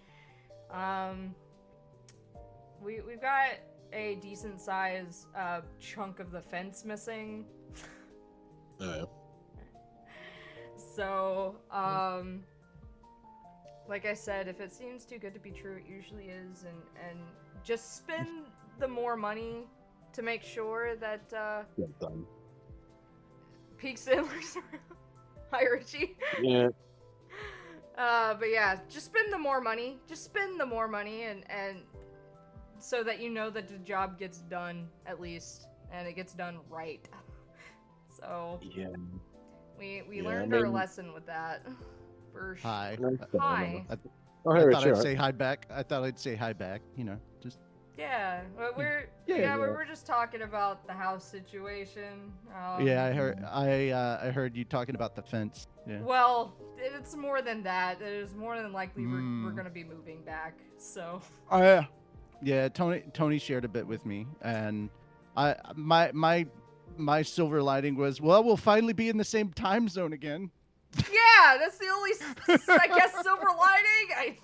we've got a decent size chunk of the fence missing. Yeah. So, like I said, if it seems too good to be true, it usually is, and just spend the more money to make sure that Get done. peak sailors hi Richie. Yeah. But yeah, just spend the more money. Just spend the more money, and so that you know that the job gets done at least, and it gets done right. So Yeah. we Yeah, learned I our mean- lesson with that. For Hi. Hi. Oh, I hey, thought Richard. I'd say hi back. I thought I'd say hi back. You know, just Yeah, but we're Yeah, we're just talking about the house situation. yeah. I heard you talking about the fence. Yeah. Well, it's more than that. It is more than likely we're Mm. gonna be moving back. So Yeah. Tony shared a bit with me, and my silver lining was, well, we'll finally be in the same time zone again. yeah, that's the only I guess silver lining.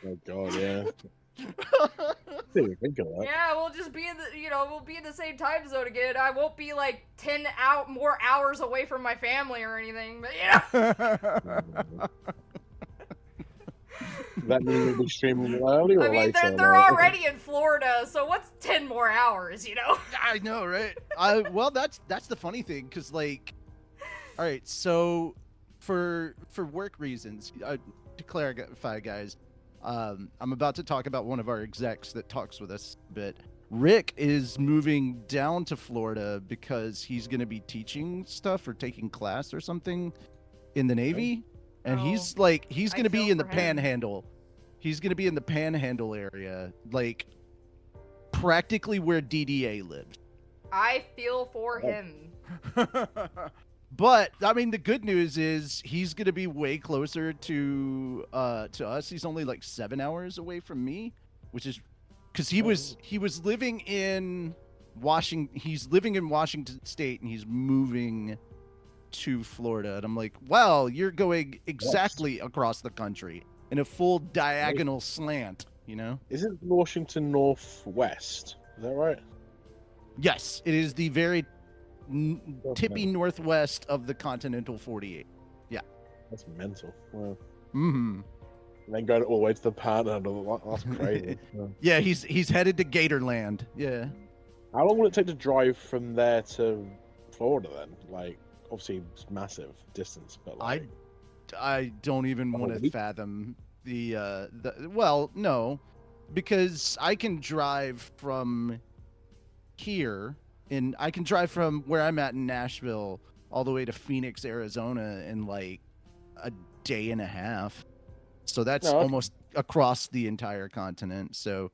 Oh god, yeah. Didn't even think of that. Yeah, we'll just be in the we'll be in the same time zone again. I won't be like 10 more hours away from my family or anything. But yeah. That means we'll be streaming early or I mean, later? they're like? already in Florida, so what's 10 more hours, you know? I know, right? Well, that's the funny thing, because like, all right, so for work reasons, to clarify, guys, I'm about to talk about one of our execs that talks with us a bit. Rick is moving down to Florida because he's going to be teaching stuff or taking class or something in the Navy, and Oh, he's I going to be feel in the for him. Panhandle. He's going to be in the Panhandle area, like practically where DDA lives. I feel for him. But I mean, the good news is he's gonna be way closer to us. He's only like 7 hours away from me, which is because he was living in Washington. He's living in Washington State, and he's moving to Florida. And I'm like, well, you're going exactly across the country in a full diagonal slant. You know? Isn't Washington northwest? Is that right? Yes, it is the very tippy northwest of the continental 48. That's mental. Wow. Mm-hmm. And then going all the way to the Panhandle. That's crazy. Yeah. Yeah, he's headed to Gatorland. Yeah. How long will it take to drive from there to Florida then? Like, obviously it's massive distance, but like, I don't even A want to week? fathom the well, no, because I can drive from here I can drive from where I'm at in Nashville all the way to Phoenix, Arizona in like a day and a half. So that's Oh, okay. almost across the entire continent. So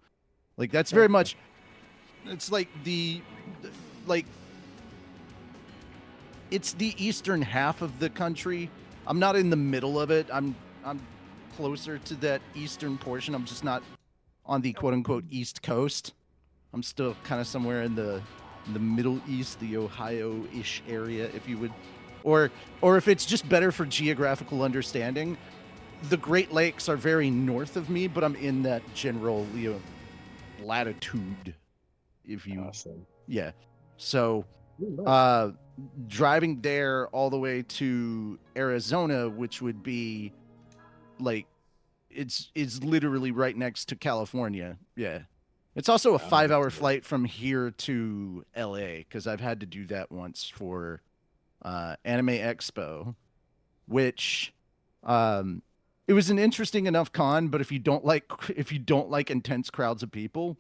like that's very much it's like like it's the eastern half of the country. I'm not in the middle of it. I'm closer to that eastern portion. I'm just not on the quote unquote east coast. I'm still kind of somewhere in the Middle East, the Ohio-ish area, if you would, or if it's just better for geographical understanding, the Great Lakes are very north of me, but I'm in that general latitude, if you, awesome. yeah. So, Ooh, nice. driving there all the way to Arizona, which would be like, it's literally right next to California. Yeah. It's also a 5-hour flight from here to LA, because I've had to do that once for Anime Expo, which it was an interesting enough con, but if you don't like intense crowds of people,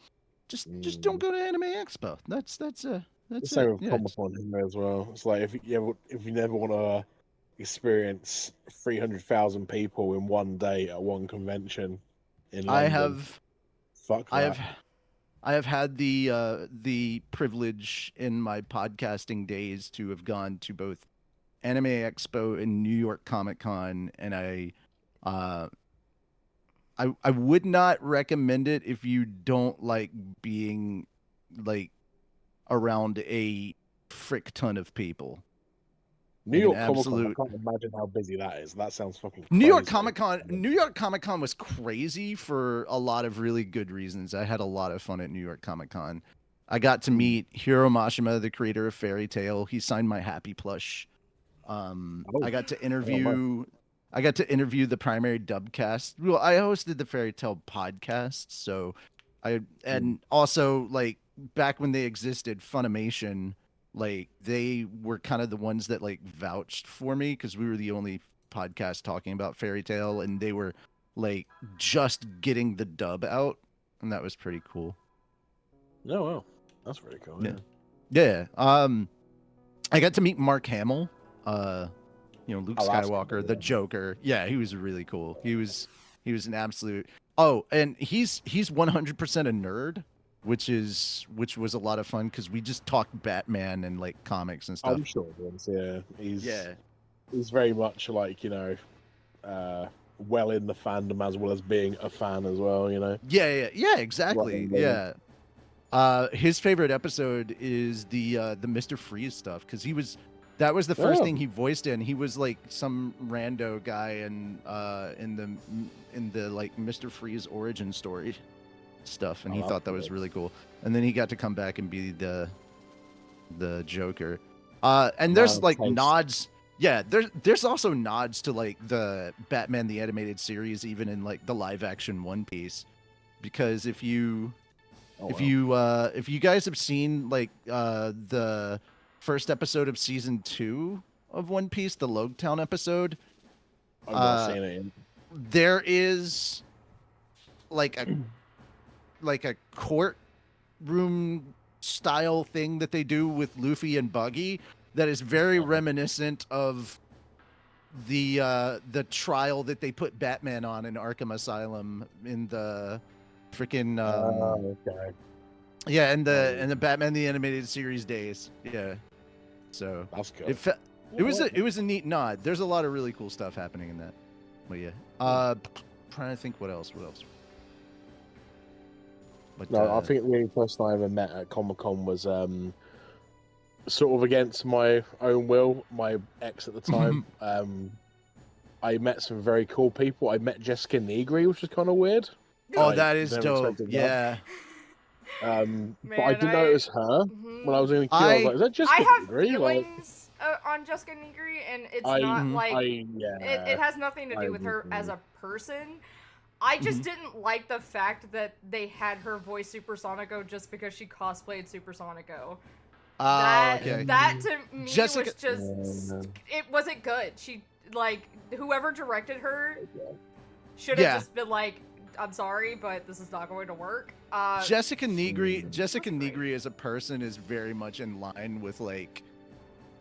just don't go to Anime Expo. That's The it. same with Yeah, Comic-Con here as well. It's like if you never want to experience 300,000 people in one day at one convention in London, fuck that. I have had the privilege in my podcasting days to have gone to both Anime Expo and New York Comic Con, and uh, I would not recommend it if you don't like being like around a frick ton of people. New Like an York Comic Con, I absolute can't imagine how busy that is. That sounds fucking crazy. New York Comic Con was crazy for a lot of really good reasons. I had a lot of fun at New York Comic Con. I got to meet Hiro Mashima, the creator of Fairy Tail. He signed my Happy plush. I got to interview the primary dub cast. Well, I hosted the Fairy Tail podcast, so and also like back when they existed, Funimation, like they were kind of the ones that like vouched for me because we were the only podcast talking about Fairy Tail, and they were like just getting the dub out, and that was pretty cool. Oh wow, that's pretty cool. Yeah. I got to meet Mark Hamill. Luke Skywalker, the Joker. Yeah, he was really cool. He was an absolute. Oh, and he's 100% a nerd, which was a lot of fun because we just talked Batman and like comics and stuff. I'm sure it is. Yeah, he's very much like well in the fandom as well as being a fan as well. Yeah, exactly. Yeah. His favorite episode is the Mr. Freeze stuff because that was the first thing he voiced in. He was like some rando guy in the like Mr. Freeze origin story stuff, and he thought that was really cool. And then he got to come back and be the Joker. And there's like nods. Yeah, there's also nods to like the Batman the Animated Series, even in like the live action One Piece, because if you guys have seen like the first episode of season 2 of One Piece, the Logtown episode, I've not seen it. There is like a courtroom style thing that they do with Luffy and Buggy that is very reminiscent of the trial that they put Batman on in Arkham Asylum in the freaking okay. Yeah, and the Batman the Animated Series days. Yeah. So that's good. It was a neat nod. There's a lot of really cool stuff happening in that. But yeah. Trying to think what else. But, I think the only person I ever met at Comic-Con was sort of against my own will, my ex at the time. I met some very cool people. I met Jessica Negri, which was kind of weird. Oh, that is dope. Yeah. But I didn't know it was her when I was in the queue. I was like, "Is that Jessica Negri?" I have feelings on Jessica Negri, and it's not like it has nothing to do with her as a person. I just didn't like the fact that they had her voice Supersonico just because she cosplayed Supersonico. That to me was just it wasn't good. She like whoever directed her should have just been like, I'm sorry, but this is not going to work. Jessica Negri as a person is very much in line with like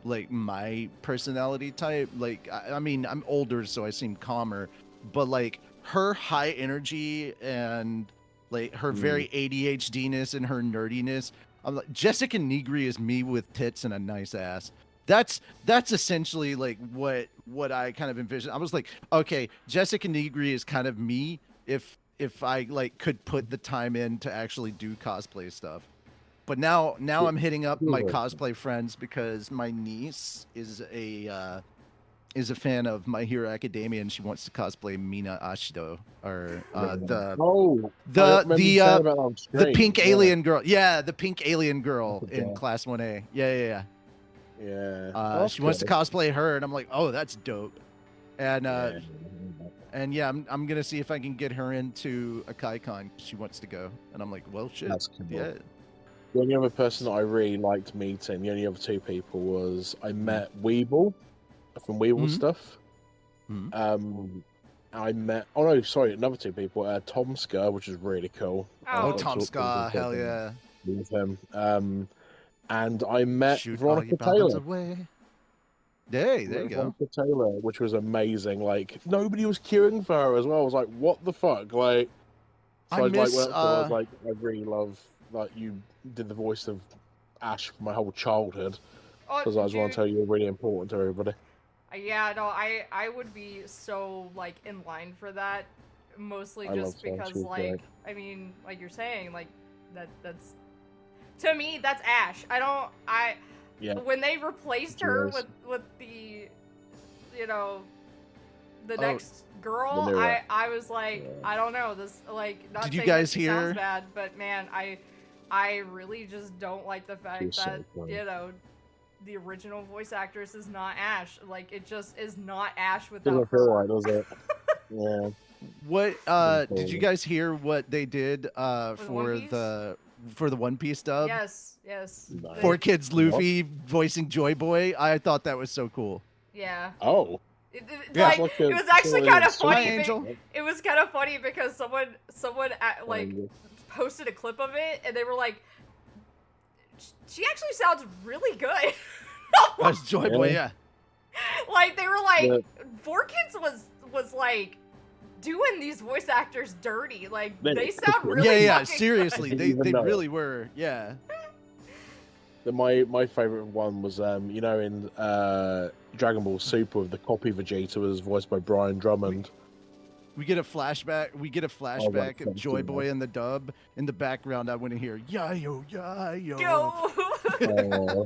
my personality type. Like I mean, I'm older, so I seem calmer, but like her high energy and like her very ADHD-ness and her nerdiness. I'm like, Jessica Negri is me with tits and a nice ass. That's essentially like what I kind of envisioned. I was like, okay, Jessica Negri is kind of me if I like could put the time in to actually do cosplay stuff. But now I'm hitting up my cosplay friends because my niece is a fan of My Hero Academia and she wants to cosplay Mina Ashido or the pink alien girl. Yeah, the pink alien girl in Class 1A. Yeah. She wants to cosplay her, and I'm like, oh, that's dope. And yeah, I'm gonna see if I can get her into a KaiCon. She wants to go, and I'm like, well, shit. That's cool. Yeah. The only other person that I really liked meeting, the only other two people was I met Weeble from Weeble stuff. I met another two people. Tom Skur, which is really cool. Oh, Tom Skur, hell yeah. With him. And I met Veronica Taylor. Hey, there you go. Veronica Taylor, which was amazing. Like nobody was queuing for her as well. I was like, what the fuck? Like, so I was like, I really love like you did the voice of Ash for my whole childhood, Oh, because I just want dude, to tell you you're really important to everybody. yeah, no, I would be so like in line for that, mostly I love just Sam, because she's like great. I mean, like you're saying, like that's to me that's Ash. Yeah, When they replaced She her is. with the you know the Oh, next girl, new one. I was like, Yeah. I don't know, this like not Did you saying guys that she sounds hear- bad, but man, I really just don't like the fact She's so that funny. the original voice actress is not Ash. Like it just is not Ash without Doesn't feel her. right, does it? Yeah. What Doesn't did feel you guys hear what they did the One Piece? for the One Piece dub? Yes. No. They- Four Kids What? Luffy voicing Joy Boy. I thought that was so cool. Yeah. Oh. Yeah. Like, It's like it was actually story kind of of funny. Hi, Angel. It was kind of funny because someone like posted a clip of it and they were like, she actually sounds really good. That's Joy Boy, Yeah. yeah. Like they were like, Yeah. Four Kids was like doing these voice actors dirty. Like They- they sound really Yeah, fucking seriously. good. They Even though- really were. Yeah. My favorite one was you know, in Dragon Ball Super, with the copy Vegeta was voiced by Brian Drummond. We get a flashback that's of Joy something, Boy in the dub. In the background, I want to hear yayo yayo. Yo. Oh,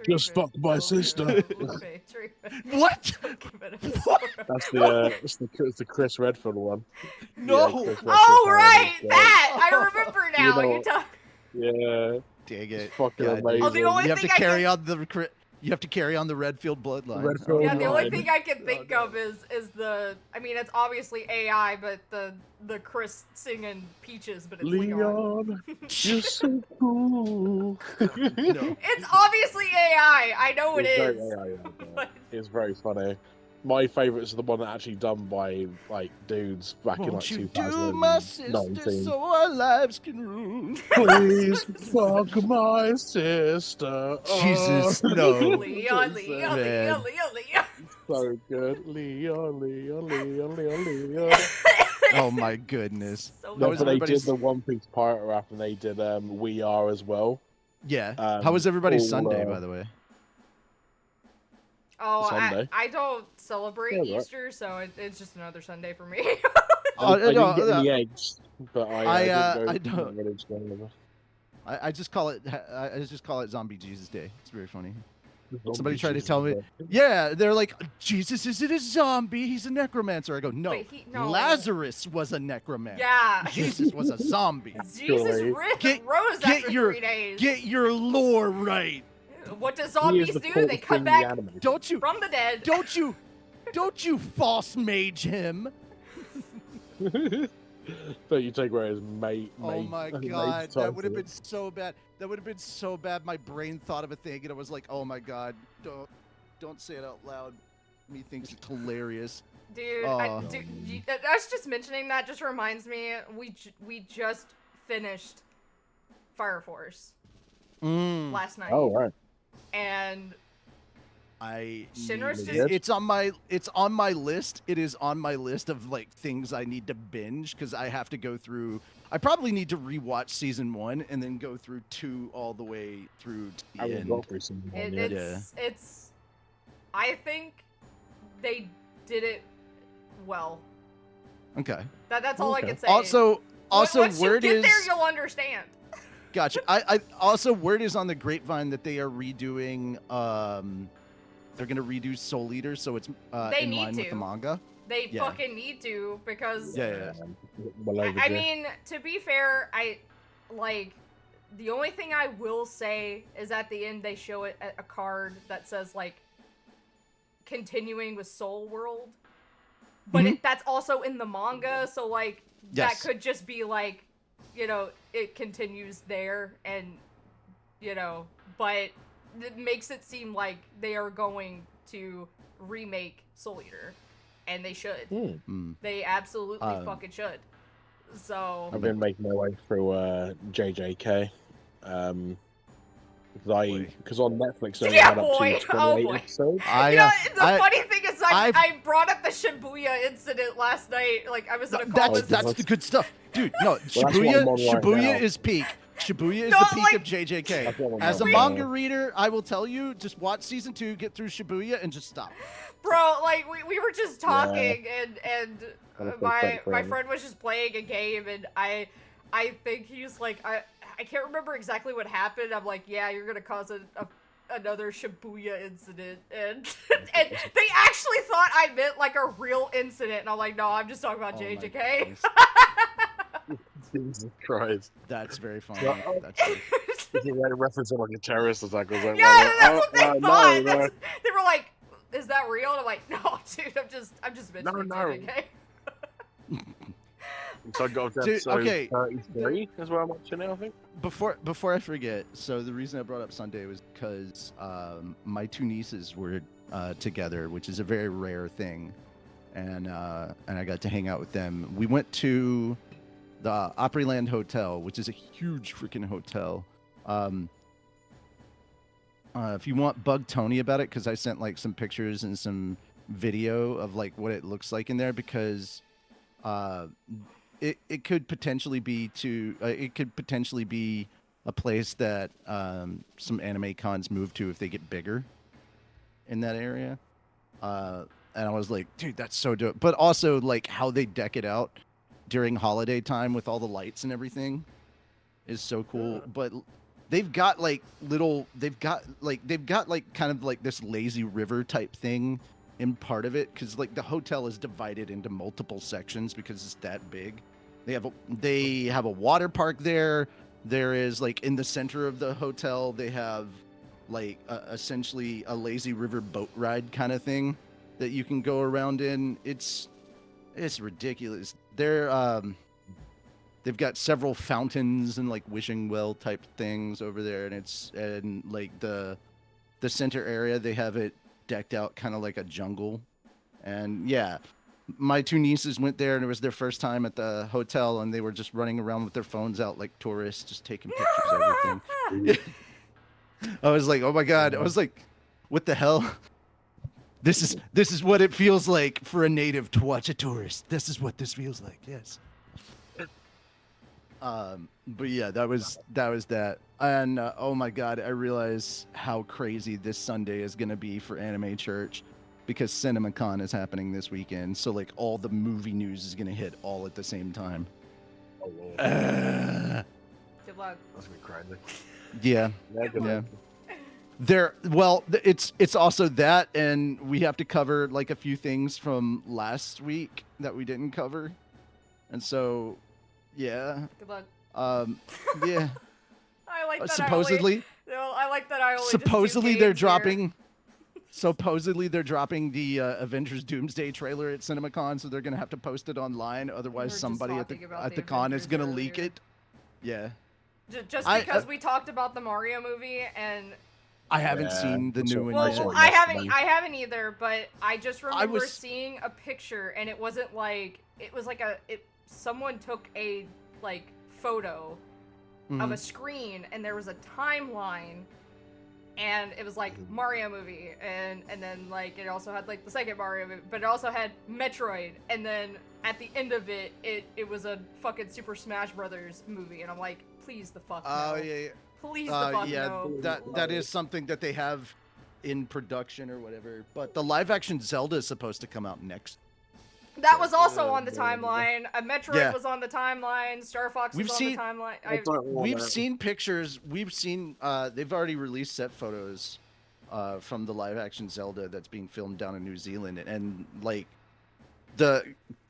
Just fuck my sister. What? that's the Chris Redfield one. No. Chris Redfield Oh parody, right, so- that I remember now. know- You're talking. Yeah, Dang it's it. fucking God, amazing. Oh, the only You have to thing I carry can- on the you have to carry on the Redfield bloodline. Redfield Yeah, the only Line. thing I can think no. of is the. I mean, it's obviously AI, but the Chris singing Peaches, but it's Leon. Leon, you're so cool. No. It's obviously AI. I know it It's very is. AI, yeah, But- it's very funny. My favourites are the one that actually done by like dudes back in like Won't you 2019. do my sister so our lives can rule? Please fuck my sister. Jesus, Oh, no. Leon, it's Leon, Man. Leon. so good. Leon. Oh my goodness. So No, was but they did everybody's- the One Piece pirate rap, and they did We Are as well. Yeah. Um, How was everybody's all, Sunday, by the way? Oh, Sunday. I don't celebrate Yeah, right. Easter, so it's just another Sunday for me. Oh, I didn't no, get no. any eggs, but I didn't go don't- to the village to go over. I just call it Zombie Jesus Day. It's very funny. Zombie Somebody tried to Jesus tell me- Day. Yeah, they're like, Jesus isn't a zombie. He's a necromancer. I go, no. But no. Lazarus was a necromancer. Yeah. Jesus was a zombie. Jesus Actually, rose get after your- 3 days. Get your lore right. What do He is zombies the do? coolest They thing come in back the anime. Don't you from the dead. don't you false mage him. Don't you take away his mate? Oh my his god, mate's that would have title. been so bad. That would have been so bad. My brain thought of a thing and it was like, oh my god, don't say it out loud. Me thinks it's hilarious. Dude, Oh. us just mentioning that just reminds me, we just finished Fire Force last night. Oh right. And Shinra's just- it's on my list. It is on my list of like things I need to binge because I have to go through. I probably need to rewatch season 1 and then go through 2 all the way through to the I end. got through some one, yeah. it's I think they did it well. Okay. That's all Okay. I can say. Also, Once you word get is there, you'll understand. gotcha. I also word is on the grapevine that they are redoing. They're gonna redo Soul Eater, so it's They in need line with to. the manga. They Yeah. fucking need to because Yeah. Well I overdue. mean, to be fair, the only thing I will say is at the end they show it a card that says like continuing with Soul World, but that's also in the manga, so like Yes. that could just be like, it continues there, and but it makes it seem like they are going to remake Soul Eater, and they should. Mm. They absolutely fucking should. So I've been making my way through JJK. because on Netflix they only Yeah, had up boy. to Oh, 28 boy. episodes. The funny thing is, I've- I brought up the Shibuya incident last night. Like, I was in a call with That's the good stuff, dude. No, that's what I'm on right Shibuya now. is peak. Shibuya is No, the peak like- of JJK. That's what I'm As a on manga now. reader, I will tell you, just watch season 2, get through Shibuya, and just stop. Bro, like, we were just talking, and That was my perfect for him. friend was just playing a game, and I think he's like, I can't remember exactly what happened. I'm like, yeah, you're gonna cause another Shibuya incident, and and they actually thought I meant like a real incident, and I'm like, no, I'm just talking about Oh my JJK. goodness. Jesus Christ. That's very funny. Yeah. That's very Is it like referencing like a terrorist attack or something? Yeah, that's what they thought. No, They were like, "Is that real?" And I'm like, "No, dude, I'm just mentioning No. JJK." So I got to Dude, episode okay. 33 is where I'm watching now, I think. Before I forget, so the reason I brought up Sunday was because my two nieces were together, which is a very rare thing, and I got to hang out with them. We went to the Opryland Hotel, which is a huge freaking hotel. If you want, bug Tony about it, because I sent like some pictures and some video of like what it looks like in there, because it could potentially be a place that some anime cons move to if they get bigger in that area. And I was like, dude, that's so dope. But also like how they deck it out during holiday time with all the lights and everything is so cool. But they've got like kind of like this lazy river type thing in part of it, because like the hotel is divided into multiple sections because it's that big. They have a water park there. There is like in the center of the hotel they have like essentially a lazy river boat ride kind of thing that you can go around in. It's ridiculous. They've got several fountains and like wishing well type things over there, and like the center area they have it decked out kind of like a jungle. And yeah, my two nieces went there and it was their first time at the hotel, and they were just running around with their phones out like tourists, just taking pictures of everything. I was like, oh my god. I was like, what the hell? This is what it feels like for a native to watch a tourist. This is what this feels like. Yes. But yeah, that was that. And oh my god, I realize how crazy this Sunday is gonna be for Anime Church, because CinemaCon is happening this weekend. So like all the movie news is gonna hit all at the same time. Oh, Lord. Good luck. That's gonna be crazy. Yeah. Good Yeah. luck. It's also that, and we have to cover like a few things from last week that we didn't cover, and so yeah. Good luck. Yeah. I like that. Supposedly I like that. I only. just do supposedly they're games here. dropping supposedly they're dropping the Avengers Doomsday trailer at CinemaCon, so they're gonna have to post it online, We otherwise were just somebody talking about at the the con is Avengers gonna leak earlier. it. Yeah. Just I- because we talked about the Mario movie, and I haven't Yeah, seen the that's new what one I yet. saw well, I yesterday. haven't either. But I just remember was- seeing a picture, and it wasn't like it was like someone took a like photo of Mhm. a screen, and there was a timeline, and it was like Mario movie, and then like it also had like the second Mario movie, but it also had Metroid, and then at the end of it was a fucking Super Smash Brothers movie, and I'm like, please the fuck no. Oh yeah. Please the fuck Yeah, no. that is something that they have in production or whatever. But the live action Zelda is supposed to come out next. That was also on the timeline. Metroid Yeah. was on the timeline. Star Fox We've was seen- on the timeline. I don't want We've that. seen pictures. We've seen. They've already released set photos from the live action Zelda that's being filmed down in New Zealand, and like the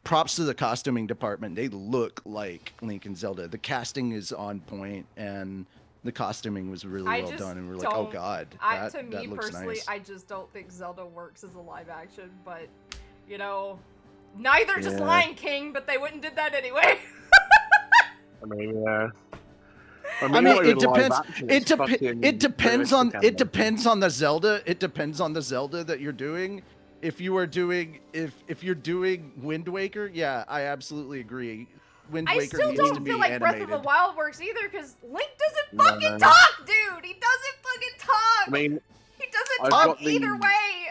props to the costuming department. They look like Link and Zelda. The casting is on point, and the costuming was really I well just done. And we're like, oh don't- god, to that me looks personally, nice. I just don't think Zelda works as a live action. But you know, neither does Yeah. Lion King. But they wouldn't did that anyway. I mean, yeah. I not mean, even it live depends. action, It it's depends. fucking It depends on. realistic It depends on the Zelda. It depends on the Zelda that you're doing. If you are doing, if you're doing Wind Waker, yeah, I absolutely agree. Wind I Waker still needs to don't be feel like Breath of animated. the Wild works either, because Link doesn't No. fucking talk, dude! He doesn't fucking talk! I mean, he doesn't I've talk got the- either way!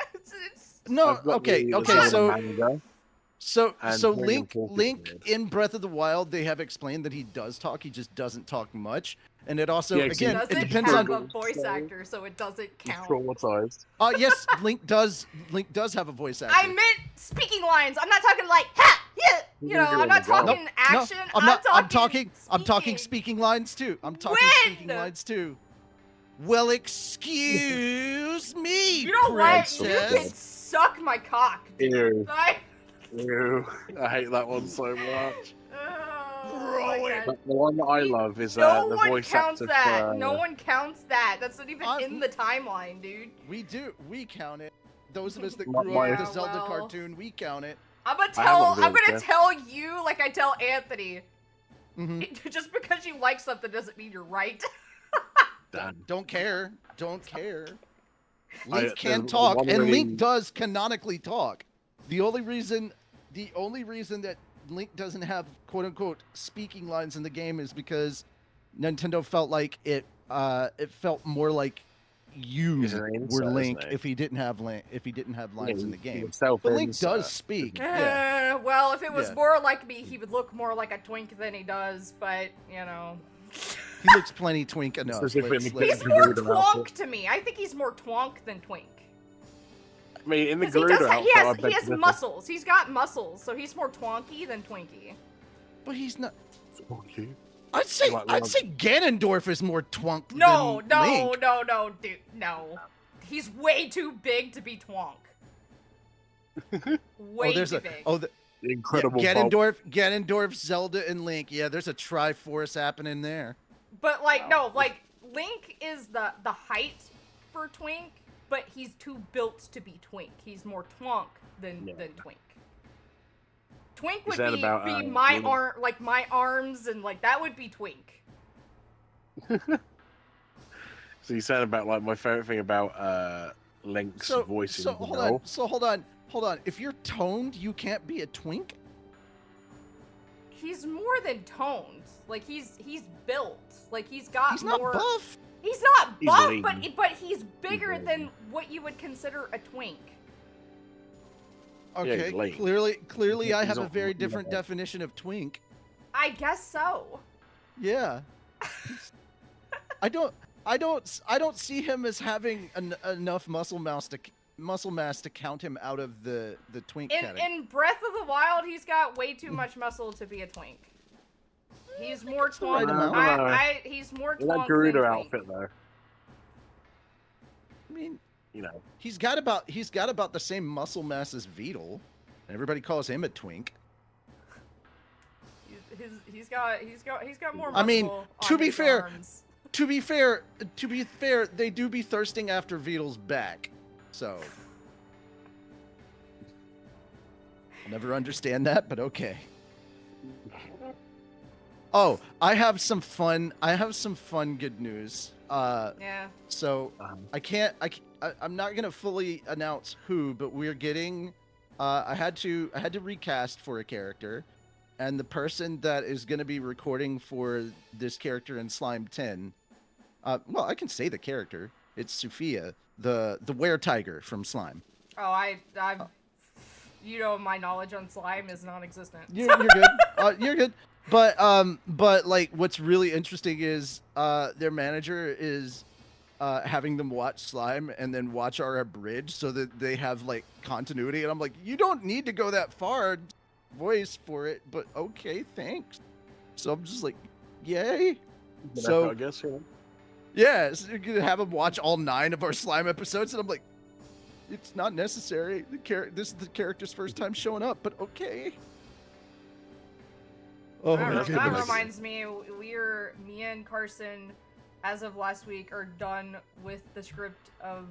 No, I've got okay, the okay, Zelda so manga, so and so Ring Link of Forces Link did. in Breath of the Wild, they have explained that he does talk, he just doesn't talk much. And it also Yeah, 'cause he again, it doesn't depends have on a voice so- actor, so it doesn't He's count. traumatized. yes, Link does have a voice actor. I meant speaking lines. I'm not talking like ha, yeah. You know, I'm not talking action. I'm talking speaking lines too. I'm talking When? speaking lines too. Well, excuse me, You know what? You princess. can suck my cock. Ew. I, Ew. I hate that one so much. oh my God. But the one that I love is No the one voice counts actor that. for... No one counts that. That's not even I'm- in the timeline, dude. We do. We count it. Those of us that My- grew up with Yeah, the Zelda well. cartoon, we count it. I'm gonna I have tell. one I'm gonna video, tell you like I tell Anthony. hmm Just because you like something doesn't mean you're right. Damn. Don't care. Don't care. I- Link can there's talk, one and really- Link does canonically talk. The only reason that Link doesn't have quote unquote speaking lines in the game is because Nintendo felt like it felt more like you He's an were insert, Link isn't he? if he didn't have lines in the game. Himself But Link insert. does speak. Yeah. Well, if it was Yeah. more like me, he would look more like a twink than he does. But you know, He looks plenty twink enough. Specifically he's the more Gerudo outfit. twonk to me. I think he's more twonk than twink. I mean, in the 'Cause he Gerudo does. outfit, I He beg has to differ. muscles. He's got muscles, so he's more twonky than twinky. But he's not. Okay. I'd say Like, I'd say Ganondorf is more twunk No, than no, Link. no, dude, no. He's way too big to be twonk. Way there's too a big. the Incredible yeah, bulk. Ganondorf, Zelda, and Link. Yeah, there's a Triforce happening there. But like, Wow. no, like Link is the height for twink, but he's too built to be twink. He's more twonk than twink. Twink Is would that be, about, be my Link? arm, like my arms, and like that would be twink. So you said about like my favorite thing about Link's voice in general. Hold on. If you're toned, you can't be a twink. He's more than toned. Like he's built. Like he's got He's not more. buff. He's not He's buff, lean. but he's bigger lean. than what you would consider a twink. Okay, he's lean. clearly, I He's have a not- very he's not different buff. definition of twink. I guess so. Yeah. I don't see him as having enough muscle mass to count him out of the twink category. In Breath of the Wild, he's got way too much muscle to be a twink. He's more the right twonk. amount. He's more In that twonk Gerudo than outfit, twink. though, I mean, you know, he's got about the same muscle mass as Beetle. Everybody calls him a twink. He's got more muscle. I mean, on to be his fair- arms. To be fair, they do be thirsting after Beetle's back. So I'll never understand that, but okay. Oh, I have some fun good news. Yeah. So I'm not gonna fully announce who, but we're getting. I had to recast for a character, and the person that is gonna be recording for this character in Slime 10. Well, I can say the character. It's Sophia, the were-tiger from Slime. Oh, I've. You know, my knowledge on slime is non-existent. You're good. You're good. But like, what's really interesting is their manager is having them watch Slime and then watch our abridge so that they have like continuity. And I'm like, you don't need to go that far, voice for it, but okay, thanks. So I'm just like, yay. So I guess, yeah. yeah, so you're gonna have them watch all 9 of our Slime episodes, and I'm like, it's not necessary. This is the character's first time showing up, but okay. Oh my That goodness. reminds me, me and Carson, as of last week, are done with the script of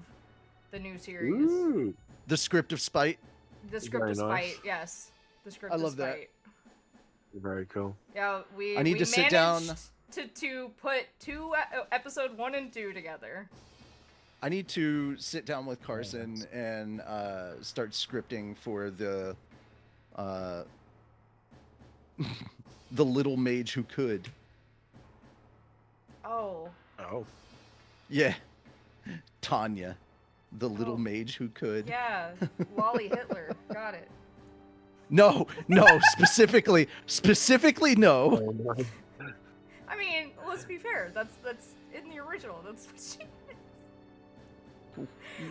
the new series. Ooh. The script of Spite. The script Very of nice. Spite, yes. The script I of love that. Spite. Very cool. Yeah, we. I need we to sit down. managed to put episode 1 and 2 together. I need to sit down with Carson and start scripting for the the little mage who could. Oh. Oh. Yeah. Tanya, the little Oh. mage who could. Yeah. Lolly Hitler. Got it. No, specifically no. Oh, no. I mean, let's be fair. That's in the original. That's what she.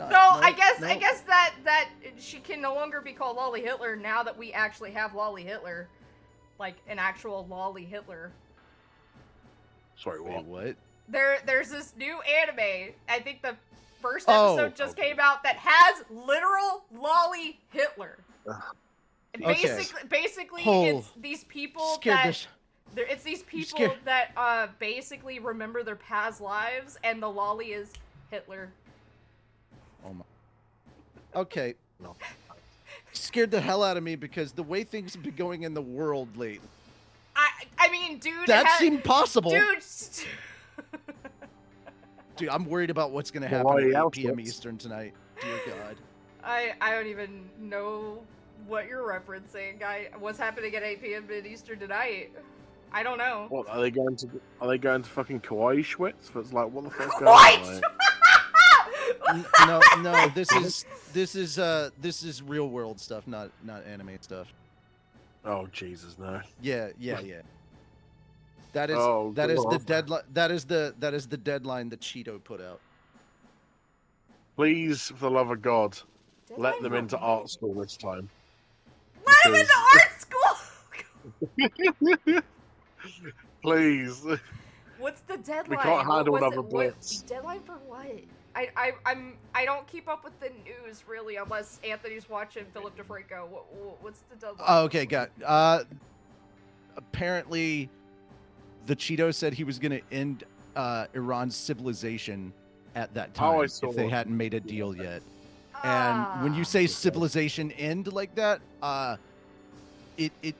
I guess that she can no longer be called Lolly Hitler now that we actually have Lolly Hitler, like an actual Lolly Hitler. Sorry, Wait, what? what? There's this new anime. I think the first episode just came out that has literal Lolly Hitler. And Okay. basically, Oh, it's these people it's these people that basically remember their past lives, and the Lolly is Hitler. Oh my. Okay. No. Scared the hell out of me because the way things have been going in the world lately. I mean, dude. That seemed possible. Dude, I'm worried about what's gonna happen Why at 8 else? p.m. Eastern tonight. Dear God. I don't even know what you're referencing. What's happening at 8 p.m. in Eastern tonight? I don't know. What are they going to fucking Kawaii Schwitz? It's like, what the fuck's going What? on? Like, No. This is real world stuff, not anime stuff. oh Jesus, no! Yeah. That is Oh, that is the God. deadline. That is the deadline that Cheeto put out. Please, for the love of God, Did let I them not- into art school this time. Let him into art school! Please. What's the deadline? can't handle What was another it? What blitz. deadline for what? I don't keep up with the news really unless Anthony's watching Philip DeFranco. What's the deadline? Oh, okay, got. Apparently, the Cheeto said he was gonna end Iran's civilization at that time I saw if they it. hadn't made a deal yet. And when you say civilization end like that, it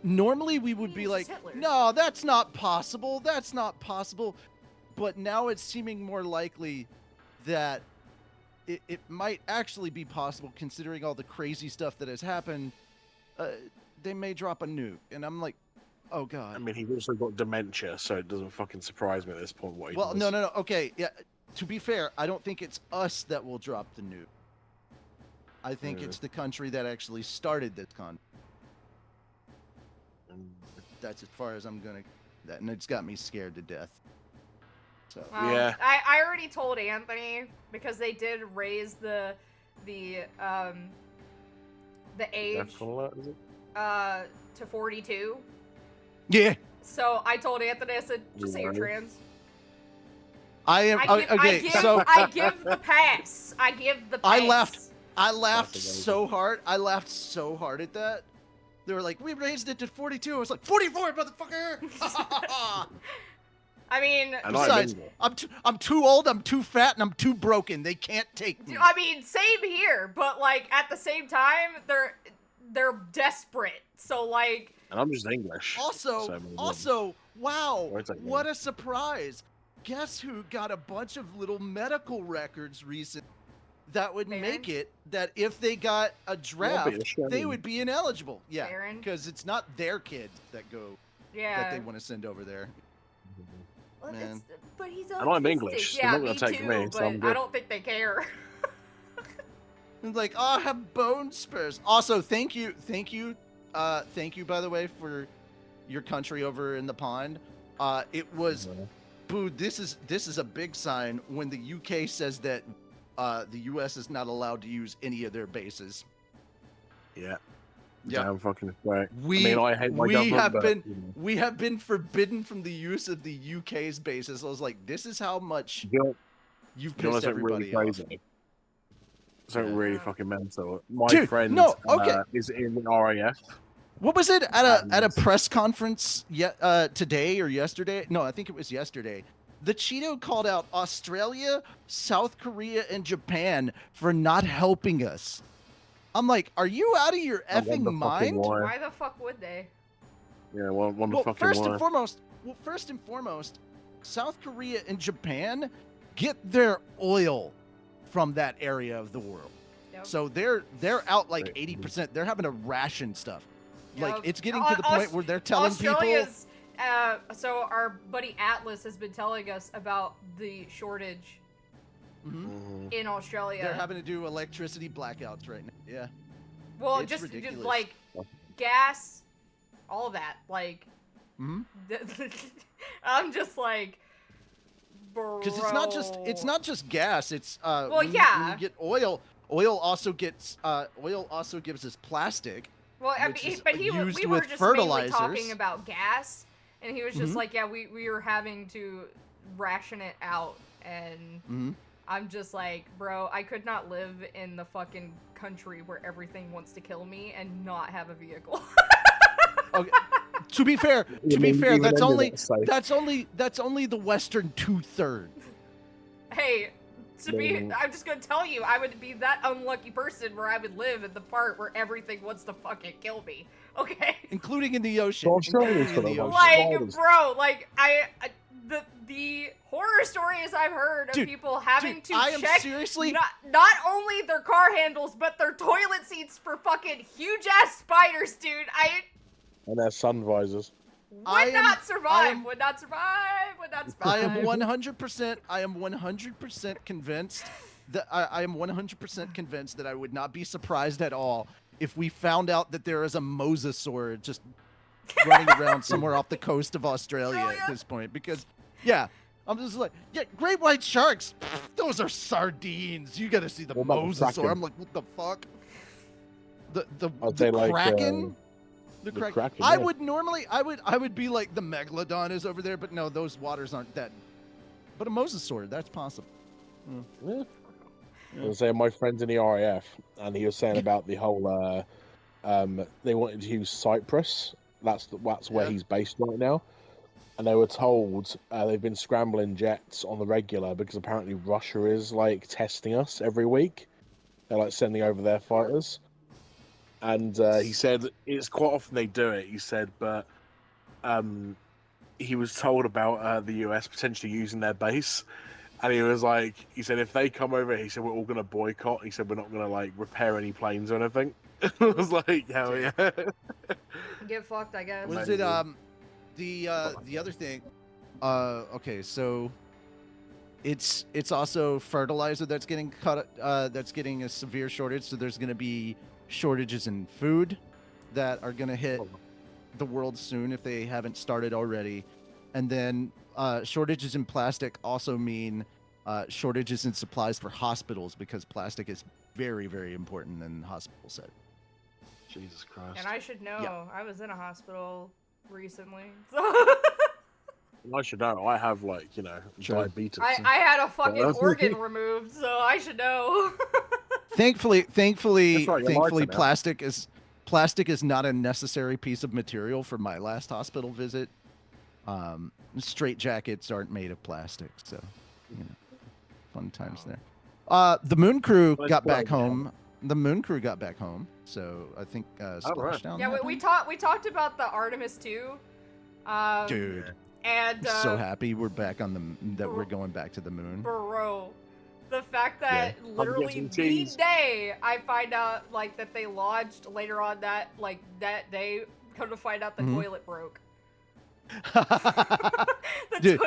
normally we would be He's like, Hitler. no, that's not possible. That's not possible. But now it's seeming more likely that it might actually be possible, considering all the crazy stuff that has happened. They may drop a nuke, and I'm like, oh god. I mean, he's also got dementia, so it doesn't fucking surprise me at this point. What he Well, does. no. Okay, yeah. To be fair, I don't think it's us that will drop the nuke. I think Yeah. it's the country that actually started this con. Mm. That's as far as I'm gonna. That, and it's got me scared to death. So Well, Yeah. I already told Anthony because they did raise the age Death alert, is it? to 42. yeah, So I told Anthony, I said, just say you're Right. trans. I am. Okay, so I give the pass. I give the pass. I laughed. I laughed That's amazing. so hard. I laughed so hard at that. They were like, "We raised it to 42." I was like, "44, motherfucker!" I mean, And Besides, I'm I'm too old. I'm too fat, and I'm too broken. They can't take me. same here, but like at the same time, they're desperate. So like, and I'm just English. Also, wow, Where's that what a surprise! Guess who got a bunch of little medical records recently that would Baron? make it that if they got a draft, they would be ineligible. Yeah, Baron? because it's not their kids that go yeah. that they want to send over there. Well, man. but he's And I'm autistic. English, so Yeah, they're not me gonna take too, me, so but I'm I good. don't think they care. And like, oh, I have bone spurs. Also, thank you, by the way, for your country over in the pond. It was, boo. This is a big sign when the UK says that the US is not allowed to use any of their bases. Yeah. Yeah. Damn fucking right. We I mean, I hate my we government, have but, been you know. we have been forbidden from the use of the UK's bases. I was like, this is how much You know, you've you know pissed what's really everybody off. crazy? Something Yeah. really fucking mental. My Dude, friend no, okay. is in the RAF. What was it at a And- press conference today or yesterday? No, I think it was yesterday. The Cheeto called out Australia, South Korea, and Japan for not helping us. I'm like, are you out of your I wonder effing fucking mind? why. Why the fuck would they? Yeah, one Well, fucking first why. and foremost, South Korea and Japan get their oil from that area of the world. Yep. So they're out like Right. 80%. They're having to ration stuff. Like, Yep. it's getting to the point where they're telling people. Australia's, so our buddy Atlas has been telling us about the shortage Mhm. in Australia. They're having to do electricity blackouts right now. Yeah. well, it's just ridiculous. like gas, all that. Like, Mhm. I'm just like, bro. Because it's not just gas. It's Well, when yeah. you get oil. Oil also gives us plastic. Well, I which mean, is but we used were with just mainly fertilizers. talking about gas, and he was just Mhm. like, yeah, we were having to ration it out, and Mhm. I'm just like, bro, I could not live in the fucking country where everything wants to kill me and not have a vehicle. Okay. To be fair, that's only the western 2/3. Hey, I'm just gonna tell you, I would be that unlucky person where I would live in the part where everything wants to fucking kill me. Okay? Including in the ocean. Well, Australia's Including in the full of ocean. Like, spiders. bro, like, the horror stories I've heard of Dude, people having to I am check seriously- not only their car handles, but their toilet seats for fucking huge ass spiders, dude. I And their sun visors. would not survive. Would not survive. I am 100% convinced that I am 100% convinced that I would not be surprised at all if we found out that there is a mosasaur just running around somewhere off the coast of Australia at this point. Because, yeah, I'm just like, yeah, great white sharks, pfft, those are sardines. You got to see the What about the mosasaur. kraken? I'm like, what the fuck? I'd say, like, kraken. The Kraken, kraken. I yeah. would normally, I would be like the megalodon is over there, but no, those waters aren't that. But a mosasaur, that's possible. Yeah. I was saying my friend's in the RAF, and he was saying about the whole. They wanted to use Cyprus. That's where Yeah. he's based right now, and they were told they've been scrambling jets on the regular because apparently Russia is like testing us every week. They're like sending over their fighters. And he said it's quite often they do it. He said, but he was told about the US potentially using their base, and he was like, he said if they come over, he said we're all going to boycott. He said we're not going to like repair any planes or anything. I was like, hell yeah. get fucked, I guess. Was it the other thing? Okay, so it's also fertilizer that's getting cut. That's getting a severe shortage. So there's going to be shortages in food that are going to hit the world soon if they haven't started already. And then shortages in plastic also mean shortages in supplies for hospitals because plastic is very, very important in the hospital set. Jesus Christ. And I should know. Yeah. I was in a hospital recently. I should know. I have like Sure. diabetes. I had a fucking organ removed, so I should know. Thankfully, That's right, you're lighter now. plastic is not a necessary piece of material for my last hospital visit. Straight jackets aren't made of plastic, so fun times there. The moon crew Let's got blow back it down. home. The moon crew got back home, so I think Splashdown. Yeah, we talked about the Artemis 2. Dude, And I'm so happy we're back on that we're going back to the moon. bro, the fact that literally some the cheese. day I find out like that they launched later on that day, come to find out the Mhm. toilet broke. Dude,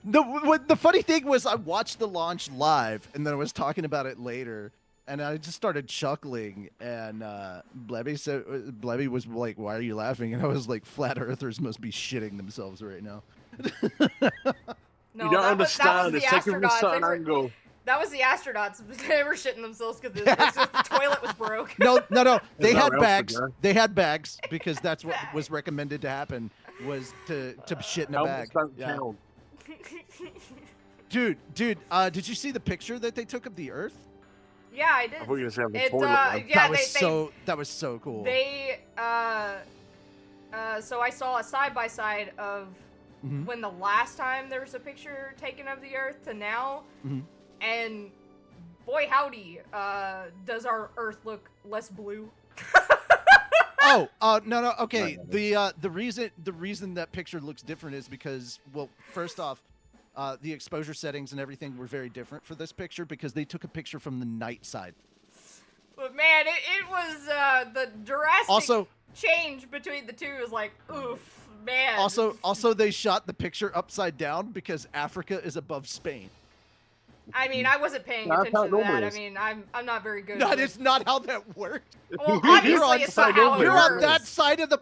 the funny thing was I watched the launch live and then I was talking about it later and I just started chuckling and Blebby was like, "Why are you laughing?" And I was like, "Flat earthers must be shitting themselves right now." No, You don't understand. the It's taken from a astronauts. certain angle. That was the astronauts. They were shitting themselves because the toilet was broke. No. They There's had nowhere else to bags. go. They had bags because that's what was recommended to happen was to shit in a bag. Helmets don't Yeah. count. Dude, did you see the picture that they took of the Earth? Yeah, I did. I thought you were going to say the It, toilet. Man. yeah, That was so cool. They so I saw a side by side of Mhm. when the last time there was a picture taken of the Earth to now, Mhm. and boy howdy, does our Earth look less blue? No, okay. Right. The reason that picture looks different is because, well, first off, the exposure settings and everything were very different for this picture because they took a picture from the night side. But man, it was the Jurassic. change between the two is like, oof, man. Also, they shot the picture upside down because Africa is above Spain. I mean, I wasn't paying That's attention how to that. normal I is. mean, I'm not very good. That with... is not how that works. Well, obviously, it's not how it You're works. on that side of the.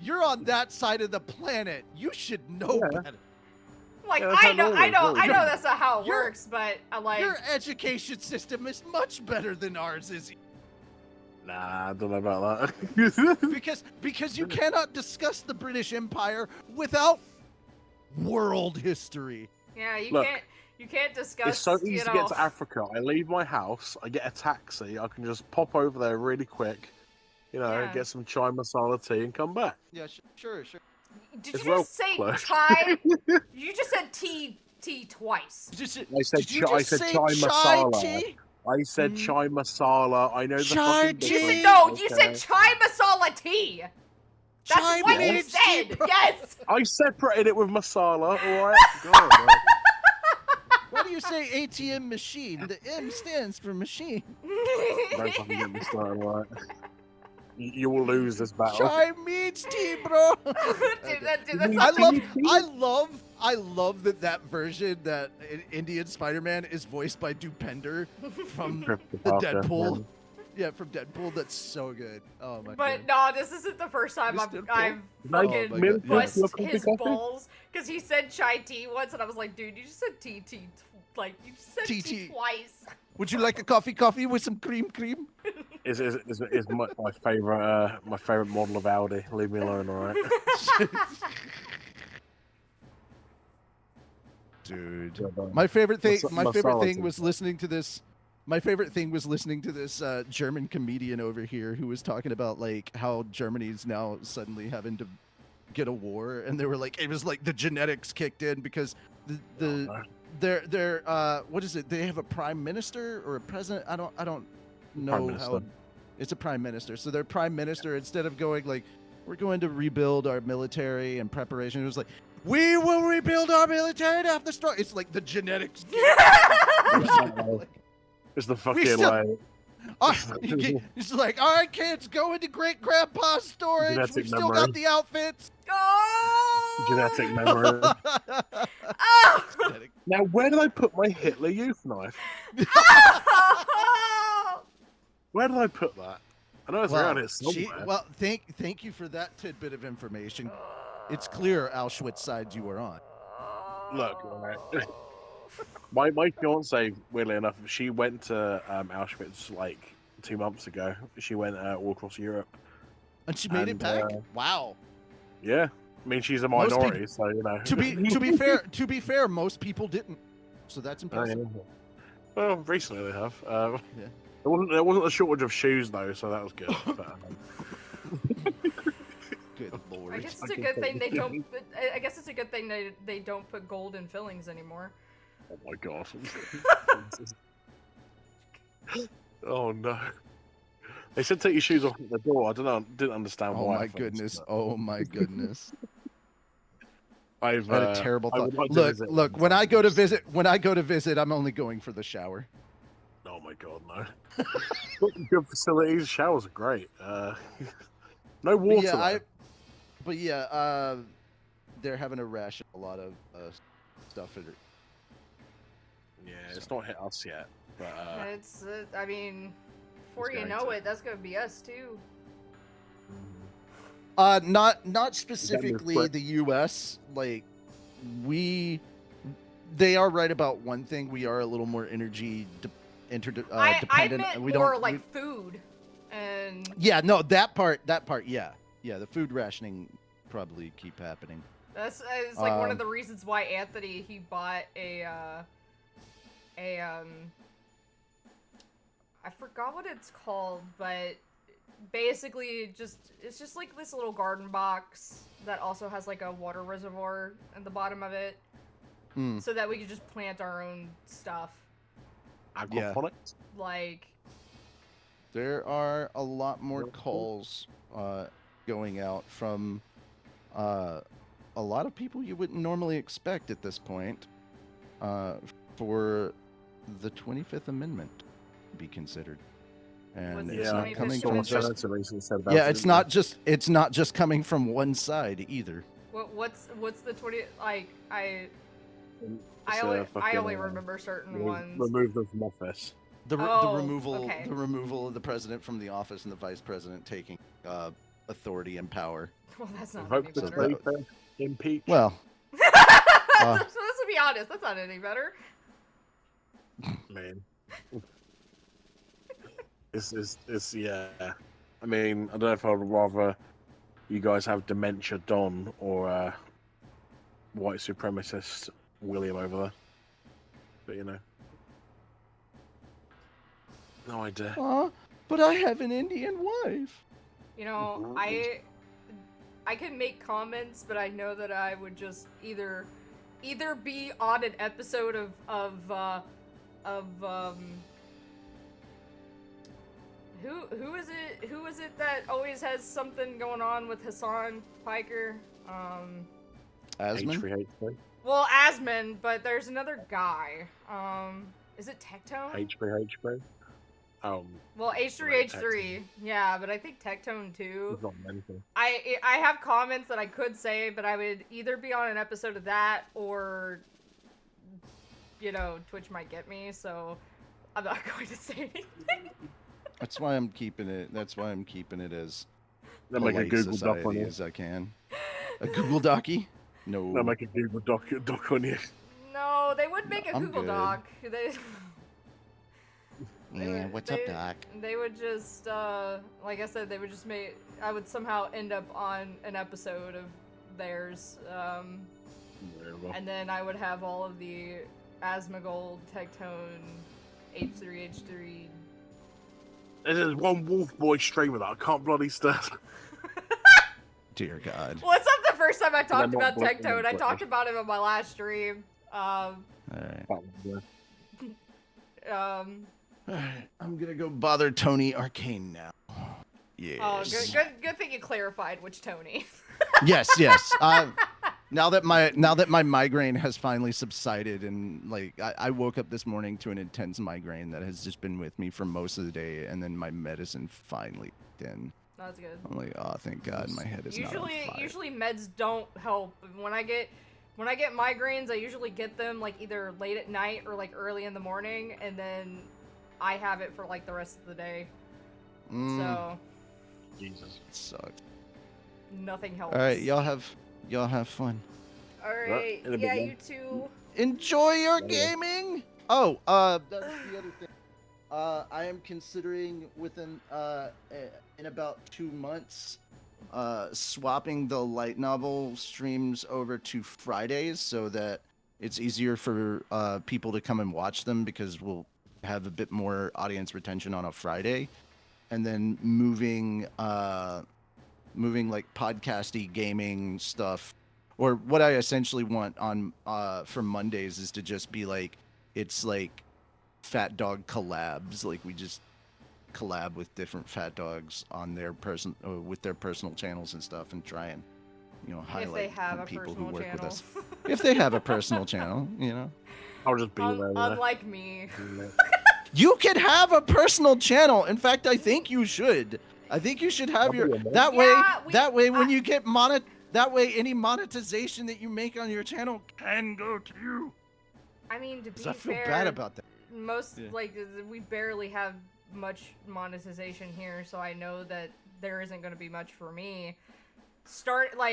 You're on that side of the planet. You should know Yeah. better. Like, Yeah, that's I how know, normal I is, know, really. I know that's not how it You're- works, but I like. Your education system is much better than ours is. Nah, I don't know about that. Because you cannot discuss the British Empire without world history. Yeah, you Look, can't discuss. It's so easy you to know, get to Africa. I leave my house, I get a taxi, I can just pop over there really quick, Yeah. get some chai masala tea and come back. Yeah, sure. Did It's you well just say close. chai? You just said tea twice. I said Did you I just said say chai masala. tea? I said chai masala. I know the Chai fucking tea? You said difference, no. You okay? said chai masala tea. That's Chai what you means tea, said. bro. Yes. I separated it with masala, alright? God, man. Why do you say ATM machine? The M stands for machine. Don't fucking get me started, alright? You will lose this battle. Chai means tea, bro. Dude, that's I love that version that Indian Spider-Man is voiced by Dupender from the Deadpool. Yeah, from Deadpool. That's so good. Oh my god. But no, this isn't the first time Mr. I've Like, fucking Oh my God, bust yeah. his Coffee? balls because he said chai tea once, and I was like, dude, you just said tea, like you just said Tea, tea tea. twice. Would you like a coffee with some cream? Is my favorite model of Audi. Leave me alone, alright? Dude. Yeah, My favorite thing Masala was listening to this. My favorite thing was listening to this German comedian over here who was talking about like how Germany's now suddenly having to get a war, and they were like, it was like the genetics kicked in because their what is it? They have a prime minister or a president. I don't know how. It's a prime minister. So their prime minister, instead of going like, we're going to rebuild our military and preparation, it was like, we will rebuild our military to have the strong. It's like the genetics. It's the fucking still- like. It's like, all right, kids, go into great grandpa's storage. Genetic We've still memory. got the outfits. Oh! Genetic memory. Oh! Now, where did I put my Hitler Youth knife? Oh! Where did I put that? I know it's around here somewhere. Thank you for that tidbit of information. It's clear Auschwitz side you were on. Look, alright. my fiance, weirdly enough, she went to Auschwitz like 2 months ago. She went all across Europe. And she made it And, back. Wow. Yeah, I mean she's a Most minority, so you know. To be fair, most people didn't. So that's Oh, impressive. yeah. Well, recently they have. Yeah. There wasn't a shortage of shoes though, so that was good. But, Good lord. I guess it's a good thing they don't. I guess it's a good thing they don't put gold in fillings anymore. oh my god. Oh no. They said take your shoes off at the door. I didn't understand Oh why. my at first, goodness. but Oh my goodness. I've I had a terrible I thought. would like to Look, visit look. When I go to visit, I'm only going for the shower. Oh my god, no. Good facilities, showers are great. No water. But yeah, they're having to ration a lot of stuff. Yeah, it's not hit us yet. But It's. I mean, before It's you going know to. it, that's gonna be us too. Not specifically quick. the U.S. Like they are right about one thing. We are a little more energy I dependent. meant We more don't like food, and Yeah, no, that part, yeah. The food rationing probably keep happening. that's it's like one of the reasons why Anthony he bought I forgot what it's called, but basically it's just like this little garden box that also has like a water reservoir at the bottom of it, so that we could just plant our own stuff. aquaponics. Like, There are a lot more calls going out from a lot of people you wouldn't normally expect at this point for the 25th Amendment to be considered. and What's it's the not 25th coming Someone from Senator just. recently said about Yeah, it, it's didn't not just coming from one side either. what's the 20 like they? I It's, only fucking, remember certain ones. remove them from office. The Oh, removal okay. the removal of the president from the office and the vice president taking authority and power. Well, that's not Vote any for better. 25th. Impeach. Well, So let's be honest, that's not any better. Man. It's yeah. I mean, I don't know if I'd rather you guys have dementia Don or white supremacist William over there. But you know. No idea. but I have an Indian wife. You know, I can make comments, but I know that I would just either be on an episode of who is it that always has something going on with Hassan Piker? Asman? H3H3. Well, Asman, but there's another guy. Is it Tectone? H3H3. Well, H3H3, yeah, but I think Tectone too. He's not mental. I have comments that I could say, but I would either be on an episode of that or, you know, Twitch might get me, so I'm not going to say anything. That's why I'm keeping it. That's why I'm keeping it as They'll make a polite Google Doc on society you. as I can. A Google Docky? No. They'll make a Google Doc on you. No, they would make a I'm Google good. Doc. Yeah, what's up, Doc? They would just, like I said, they would just make. I would somehow end up on an episode of theirs, and then I would have all of the Asmongold, Tectone, H3H3. There's one Wolf Boy streamer that I can't bloody stand. Dear God. Well, it's not the first time I talked not about blatantly Tectone. I British. talked about him on my last stream. All right, I'm gonna go bother Tony Arcane now. Yes. Oh, good thing you clarified which Tony. Yes. Now that my migraine has finally subsided, and like I woke up this morning to an intense migraine that has just been with me for most of the day, and then my medicine finally kicked in. That's good. I'm like, oh, thank God, my head is not on fire. Usually meds don't help. When I get migraines, I usually get them like either late at night or like early in the morning, and then I have it for like the rest of the day. So Jesus. It sucks. nothing helps. All right, y'all have fun. All right, in a bit, yeah, yeah. you too. Enjoy your Yeah. gaming. Oh, that's the other thing. I am considering in about 2 months, swapping the light novel streams over to Fridays so that it's easier for people to come and watch them, because we'll have a bit more audience retention on a Friday, and then moving like podcasty gaming stuff, or what I essentially want on for Mondays is to just be like, it's like Fat Dog collabs, like we just collab with different fat dogs on their with their personal channels and stuff, and try and, you know, highlight If they have the a people who personal work channel. with us. If they have a personal channel, you know. I'll just be there. Unlike me. You can have a personal channel. In fact, I think you should. I think you should have your that way when you get that way any monetization that you make on your channel can go to you. I mean, to be 'Cause I feel fair, bad about that. most Yeah. like we barely have much monetization here, so I know that there isn't going to be much for me. Starting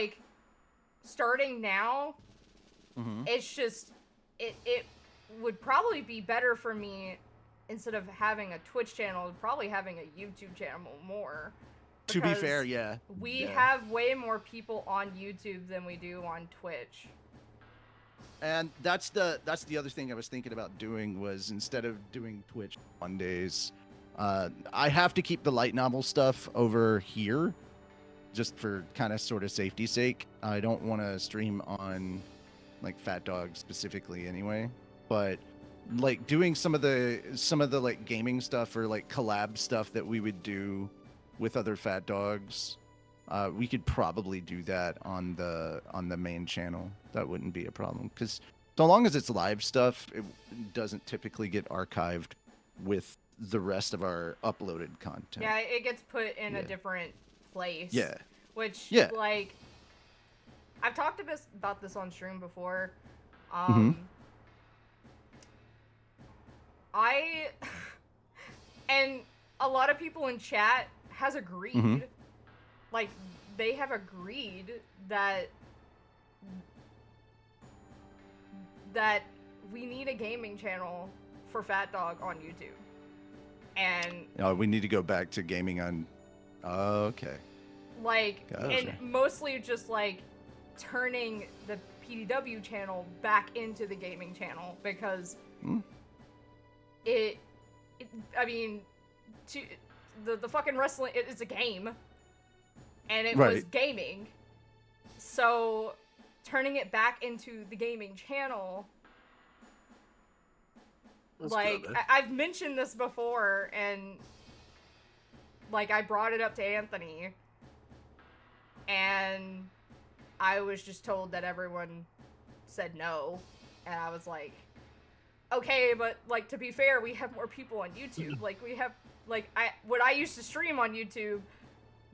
now, it's just it would probably be better for me, instead of having a Twitch channel, probably having a YouTube channel more. To be Because fair, yeah. we Yeah. have way more people on YouTube than we do on Twitch. And that's the other thing I was thinking about doing, was instead of doing Twitch Mondays, I have to keep the light novel stuff over here, just for kind of sort of safety's sake. I don't want to stream on like Fat Dog specifically anyway, but like doing some of the like gaming stuff or like collab stuff that we would do with other Fat Dogs, we could probably do that on the main channel. That wouldn't be a problem, because so long as it's live stuff, it doesn't typically get archived with the rest of our uploaded content. Yeah, it gets put in a Yeah. different place. Yeah. Which, Yeah. like, I've talked about this on stream before. Mhm. I and a lot of people in chat has agreed. Mhm. Like, they have agreed that we need a gaming channel for Fat Dog on YouTube. And We need to go back to gaming on. Okay. like, Gotcha. and mostly just like turning the PDW channel back into the gaming channel because I mean, the fucking wrestling, it's a game, and it was Right. gaming, so turning it back into the gaming channel, That's like, good, I've mentioned this before, and like, I brought it up to Anthony, and I was just told that everyone said no, and I was like, okay, but like, to be fair, we have more people on YouTube. Like, we have, like, when I used to stream on YouTube,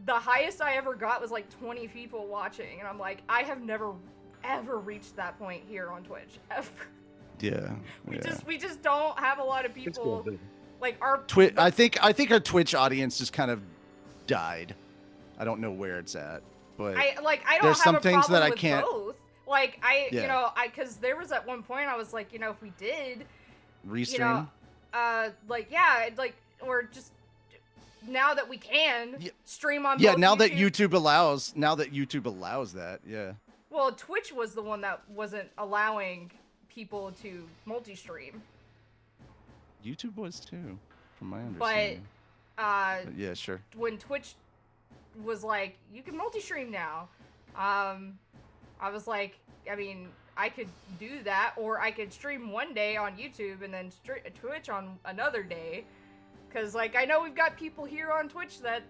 the highest I ever got was like 20 people watching, and I'm like, I have never ever reached that point here on Twitch ever. Yeah. We just don't have a lot of It's people. good. Like, our I think our Twitch audience just kind of died. I don't know where it's at, but I don't there's have some a things problem that I with can't- both. Like, you Yeah. know, because there was at one point I was like, you know, if we did, restream. you know, like, yeah, like, or just now that we can Yeah. stream on Yeah, both now that YouTube allows that, yeah. Well, Twitch was the one that wasn't allowing people to multi-stream. YouTube was too, from my understanding. But yeah, sure. When Twitch was like, you can multi-stream now, I was like, I mean, I could do that, or I could stream one day on YouTube and then Twitch on another day. Because, like, I know we've got people here on Twitch that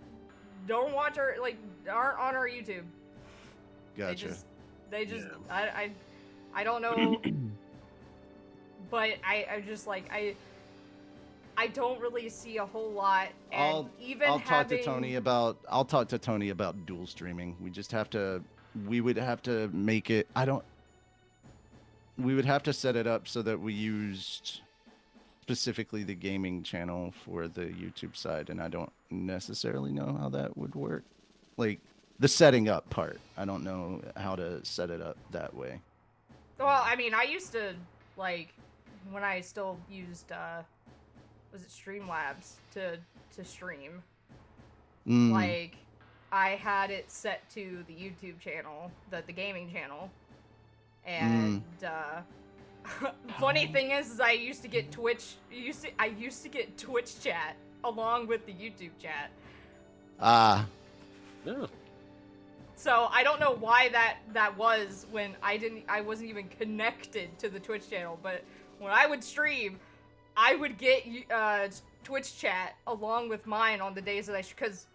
don't watch our, like, aren't on our YouTube. Gotcha. They just, Yeah. I don't know. But I just, like, I don't really see a whole lot. And I'll talk to Tony about dual streaming. We would have to make it. We would have to set it up so that we used specifically the gaming channel for the YouTube side, and I don't necessarily know how that would work. Like the setting up part, I don't know how to set it up that way. Well, I mean, I used to, like, when I still used, was it Streamlabs to stream? Like, I had it set to the YouTube channel, the gaming channel, and funny thing is I used to get I used to get Twitch chat along with the YouTube chat. Yeah. So I don't know why that was when I wasn't even connected to the Twitch channel, but when I would stream, I would get Twitch chat along with mine on the days that because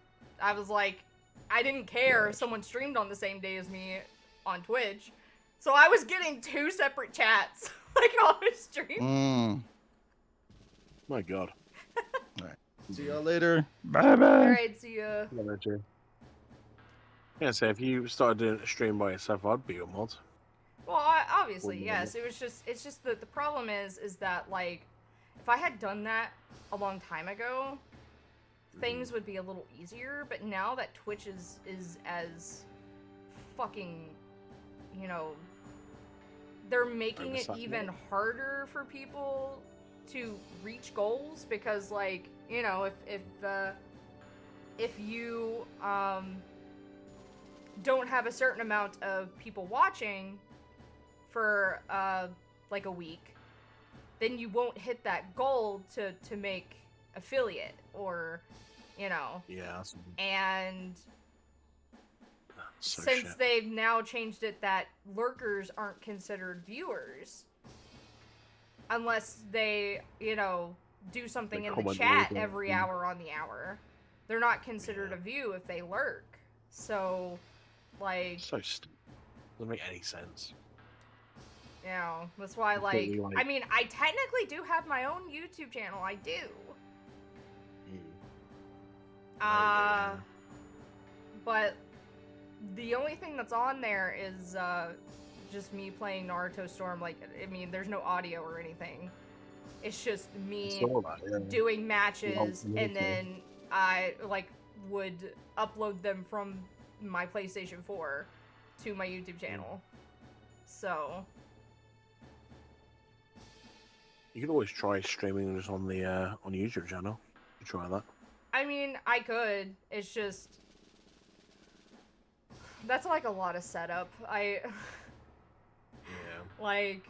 I was like, I didn't care if someone streamed on the same day as me on Twitch. So I was getting 2 separate chats, like, on my stream. My God. All right. See y'all later. Bye bye. Alright, see ya. Yeah, so if you started doing a stream by yourself, I'd be your mod. Well, obviously, yes. It's just that the problem is that, like, if I had done that a long time ago, things would be a little easier. But now that Twitch is as fucking, you know, they're making it even harder for people to reach goals because, like, you know, if you don't have a certain amount of people watching for like a week, then you won't hit that goal to make affiliate, or, you know. Yeah. And So since shit. they've now changed it that lurkers aren't considered viewers unless they, you know, do something They in the comment chat later. every hour on the hour. They're not considered a view if they lurk. So, like, So stupid. Doesn't make any sense. you know, that's why, like, Completely, like- I mean, I technically do have my own YouTube channel. I do. But the only thing that's on there is just me playing Naruto Storm. Like, I mean, there's no audio or anything. It's just me doing matches, and then I like would upload them from my PlayStation 4 to my YouTube channel. So you can always try streaming just on the on the YouTube channel. You try that. I mean, I could. It's just that's like a lot of setup. Yeah. Like,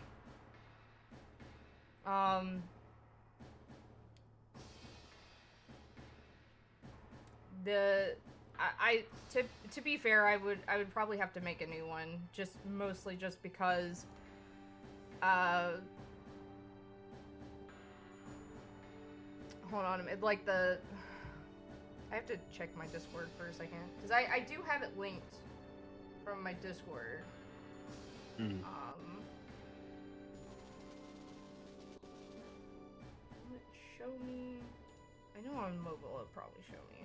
to be fair, I would probably have to make a new one, just mostly just because hold on a minute, like I have to check my Discord for a second, because I do have it linked from my Discord. Mm. Will it show me? I know on mobile it'll probably show me.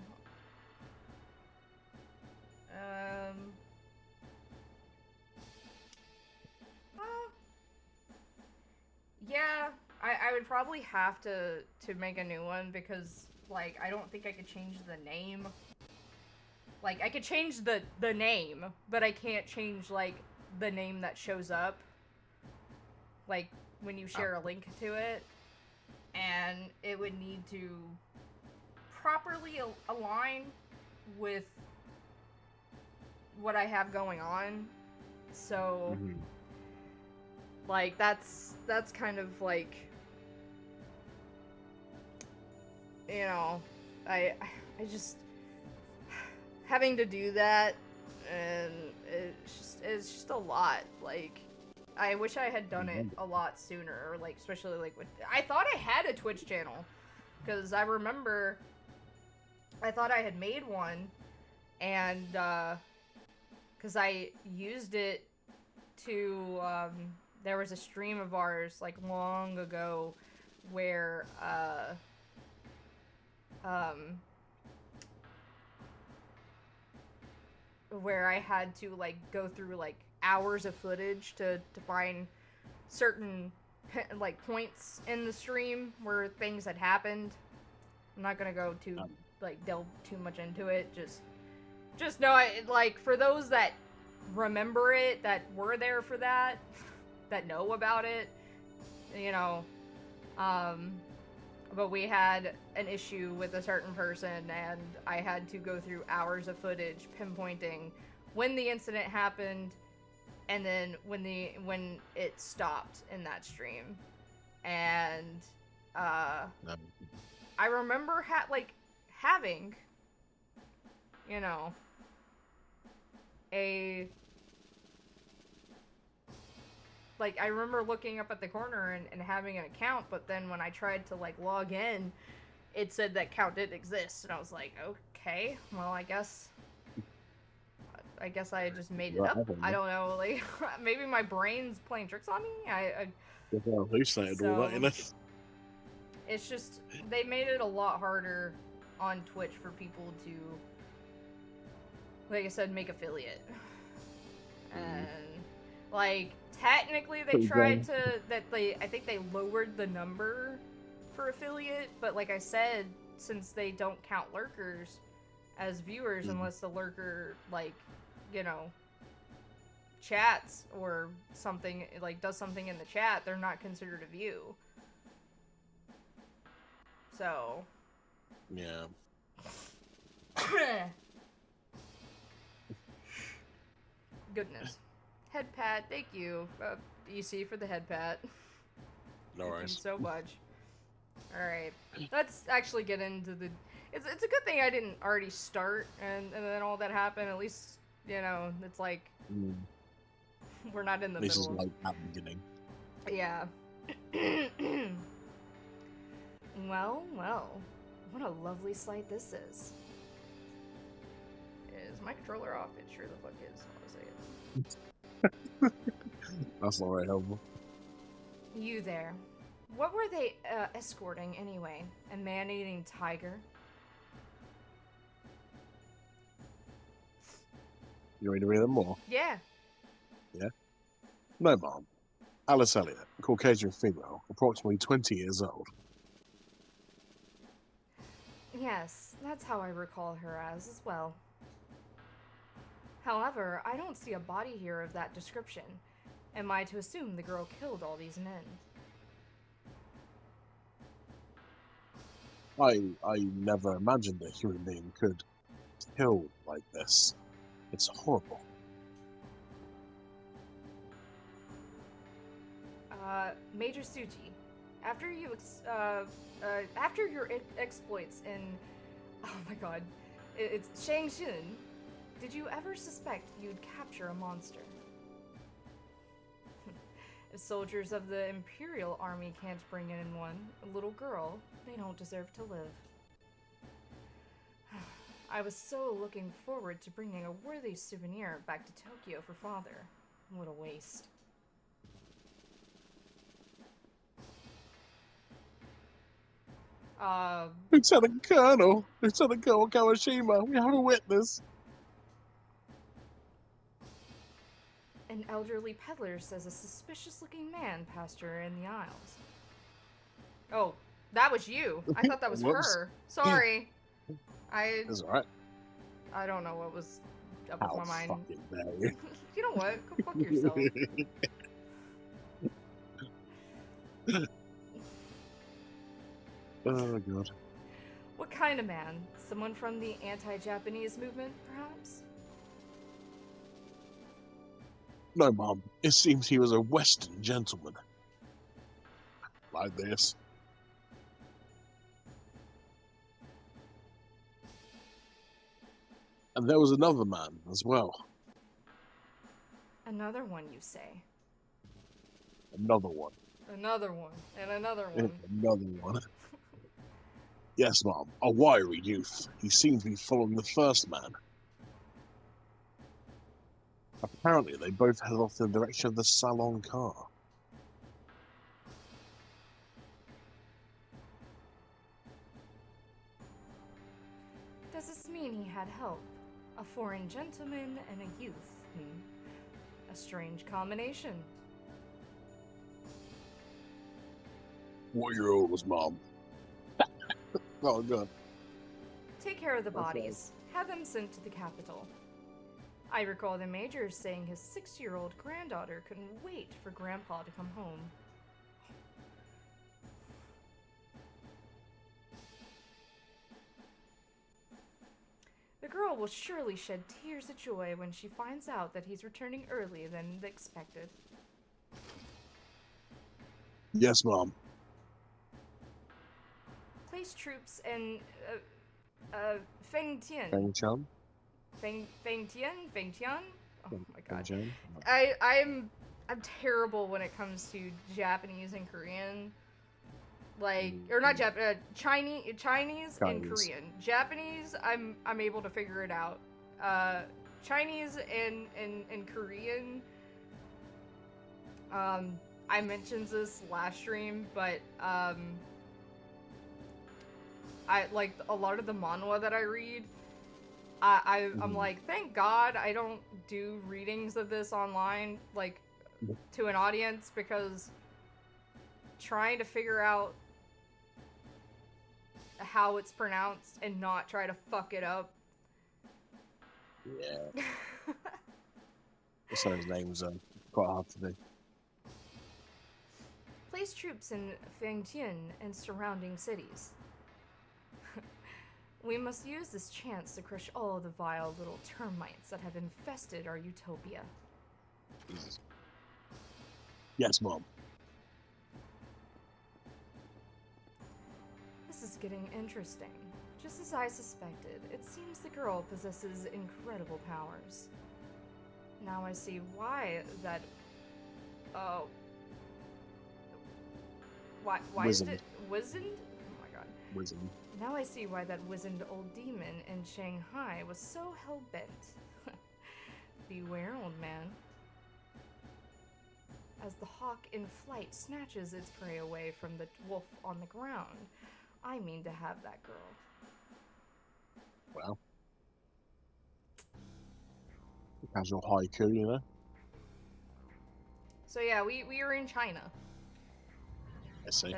Yeah, I would probably have to make a new one, because like I don't think I could change the name. Like, I could change the name, but I can't change like the name that shows up, like when you share a link to it, and it would need to properly align with what I have going on. So like that's kind of like, you know, I just having to do that, and it's just a lot. Like, I wish I had done it a lot sooner, or like especially like with, I thought I had a Twitch channel, because I remember I thought I had made one, and because I used it to there was a stream of ours like long ago where where I had to like go through like hours of footage to find certain like points in the stream where things had happened. I'm not gonna go too like delve too much into it. Just know like for those that remember it, that were there for that, that know about it, you know. But we had an issue with a certain person, and I had to go through hours of footage pinpointing when the incident happened, and then when it stopped in that stream. And I remember having, you know, I remember looking up at the corner and having an account, but then when I tried to like log in, it said that account didn't exist, and I was like, okay, well, I guess I just made it up. I don't know, like maybe my brain's playing tricks on me. Hallucinated all that, you know? It's just they made it a lot harder on Twitch for people to, like I said, make affiliate. And like technically they tried to I think they lowered the number for affiliate, but like I said, since they don't count lurkers as viewers unless the lurker, like, you know, chats or something, like does something in the chat, they're not considered a view. So yeah. Goodness. Head pat, thank you, EC, for the head pat. No worries. Thank you so much. Alright, let's actually get into the... It's a good thing I didn't already start, and then all that happened. At least, you know, it's like... We're not in the this middle. This is like at the beginning. Yeah. Well, what a lovely sight this is. Is my controller off? It sure the fuck is. I'll say it. That's not very helpful. You there. What were they escorting anyway? A man-eating tiger? You ready to read them more? Yeah. No, Mom. Alice Elliott, Caucasian female, approximately 20 years old. Yes, that's how I recall her as well. However, I don't see a body here of that description. Am I to assume the girl killed all these men? I never imagined a human being could kill like this. It's horrible. Major Suji, after your exploits in, oh my god, it's Shangxun, did you ever suspect you'd capture a monster? If soldiers of the Imperial Army can't bring in one, a little girl, they don't deserve to live. I was so looking forward to bringing a worthy souvenir back to Tokyo for Father. What a waste. Lieutenant Colonel Kawashima, we have a witness. An elderly peddler says a suspicious-looking man passed her in the aisles. Oh, that was you. I thought that was Whoops. her. Sorry. It's alright. I don't know what was up with How my mind. fucking dare you. You know what? Go fuck yourself. Oh, God. What kind of man? Someone from the anti-Japanese movement, perhaps? No, Mom. It seems he was a Western gentleman. Like this. And there was another man as well. Another one, you say? Another one. Another one, and another one. Another one. Yes, Mom. A wiry youth. He seemed to be following the first man. Apparently, they both headed off in the direction of the salon car. Does this mean he had help? A foreign gentleman and a youth, A strange combination. What are your orders, Mom? Oh, God. Take care of the Okay. bodies. Have them sent to the capital. I recall the Major saying his 6-year-old granddaughter couldn't wait for Grandpa to come home. The girl will surely shed tears of joy when she finds out that he's returning earlier than expected. Yes, Mom. Place troops in Fengtian. Feng Chan? Fengtian? Oh my god. Feng Chan? I'm terrible when it comes to Japanese and Korean. Like, or not Chinese and Korean. Japanese, I'm able to figure it out. Chinese and Korean, I mentioned this last stream, but I like a lot of the manhwa that I read. I'm like, thank God I don't do readings of this online, like, to an audience, because trying to figure out how it's pronounced and not try to fuck it up. Yeah. So his name's quite hard to do. Place troops in Fengtian and surrounding cities. We must use this chance to crush all the vile little termites that have infested our utopia. Jesus. Yes, Mom. This is getting interesting. Just as I suspected, it seems the girl possesses incredible powers. Now I see why that... why is Wizened. it... Wizened? Oh my god. Wizened. Now I see why that wizened old demon in Shanghai was so hell-bent. Beware, old man. As the hawk in flight snatches its prey away from the wolf on the ground, I mean to have that girl. Well. casual haiku, you know. So yeah, we were in China. I see.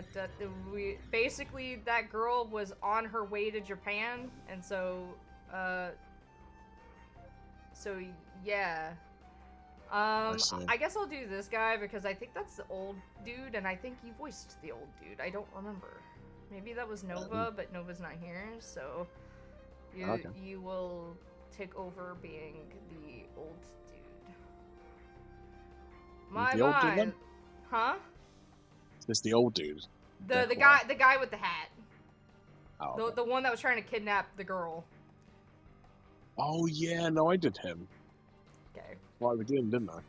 We basically, that girl was on her way to Japan, and so yeah. see. I guess I'll do this guy because I think that's the old dude, and I think you voiced the old dude. I don't remember. Maybe that was Nova, but Nova's not here, so you will take over being the old dude. My The old dude, then? Huh? It's the old dude. The guy with the hat. Oh, okay. The one that was trying to kidnap the girl. Oh yeah, no, I did him. Okay. Well, I did, didn't I?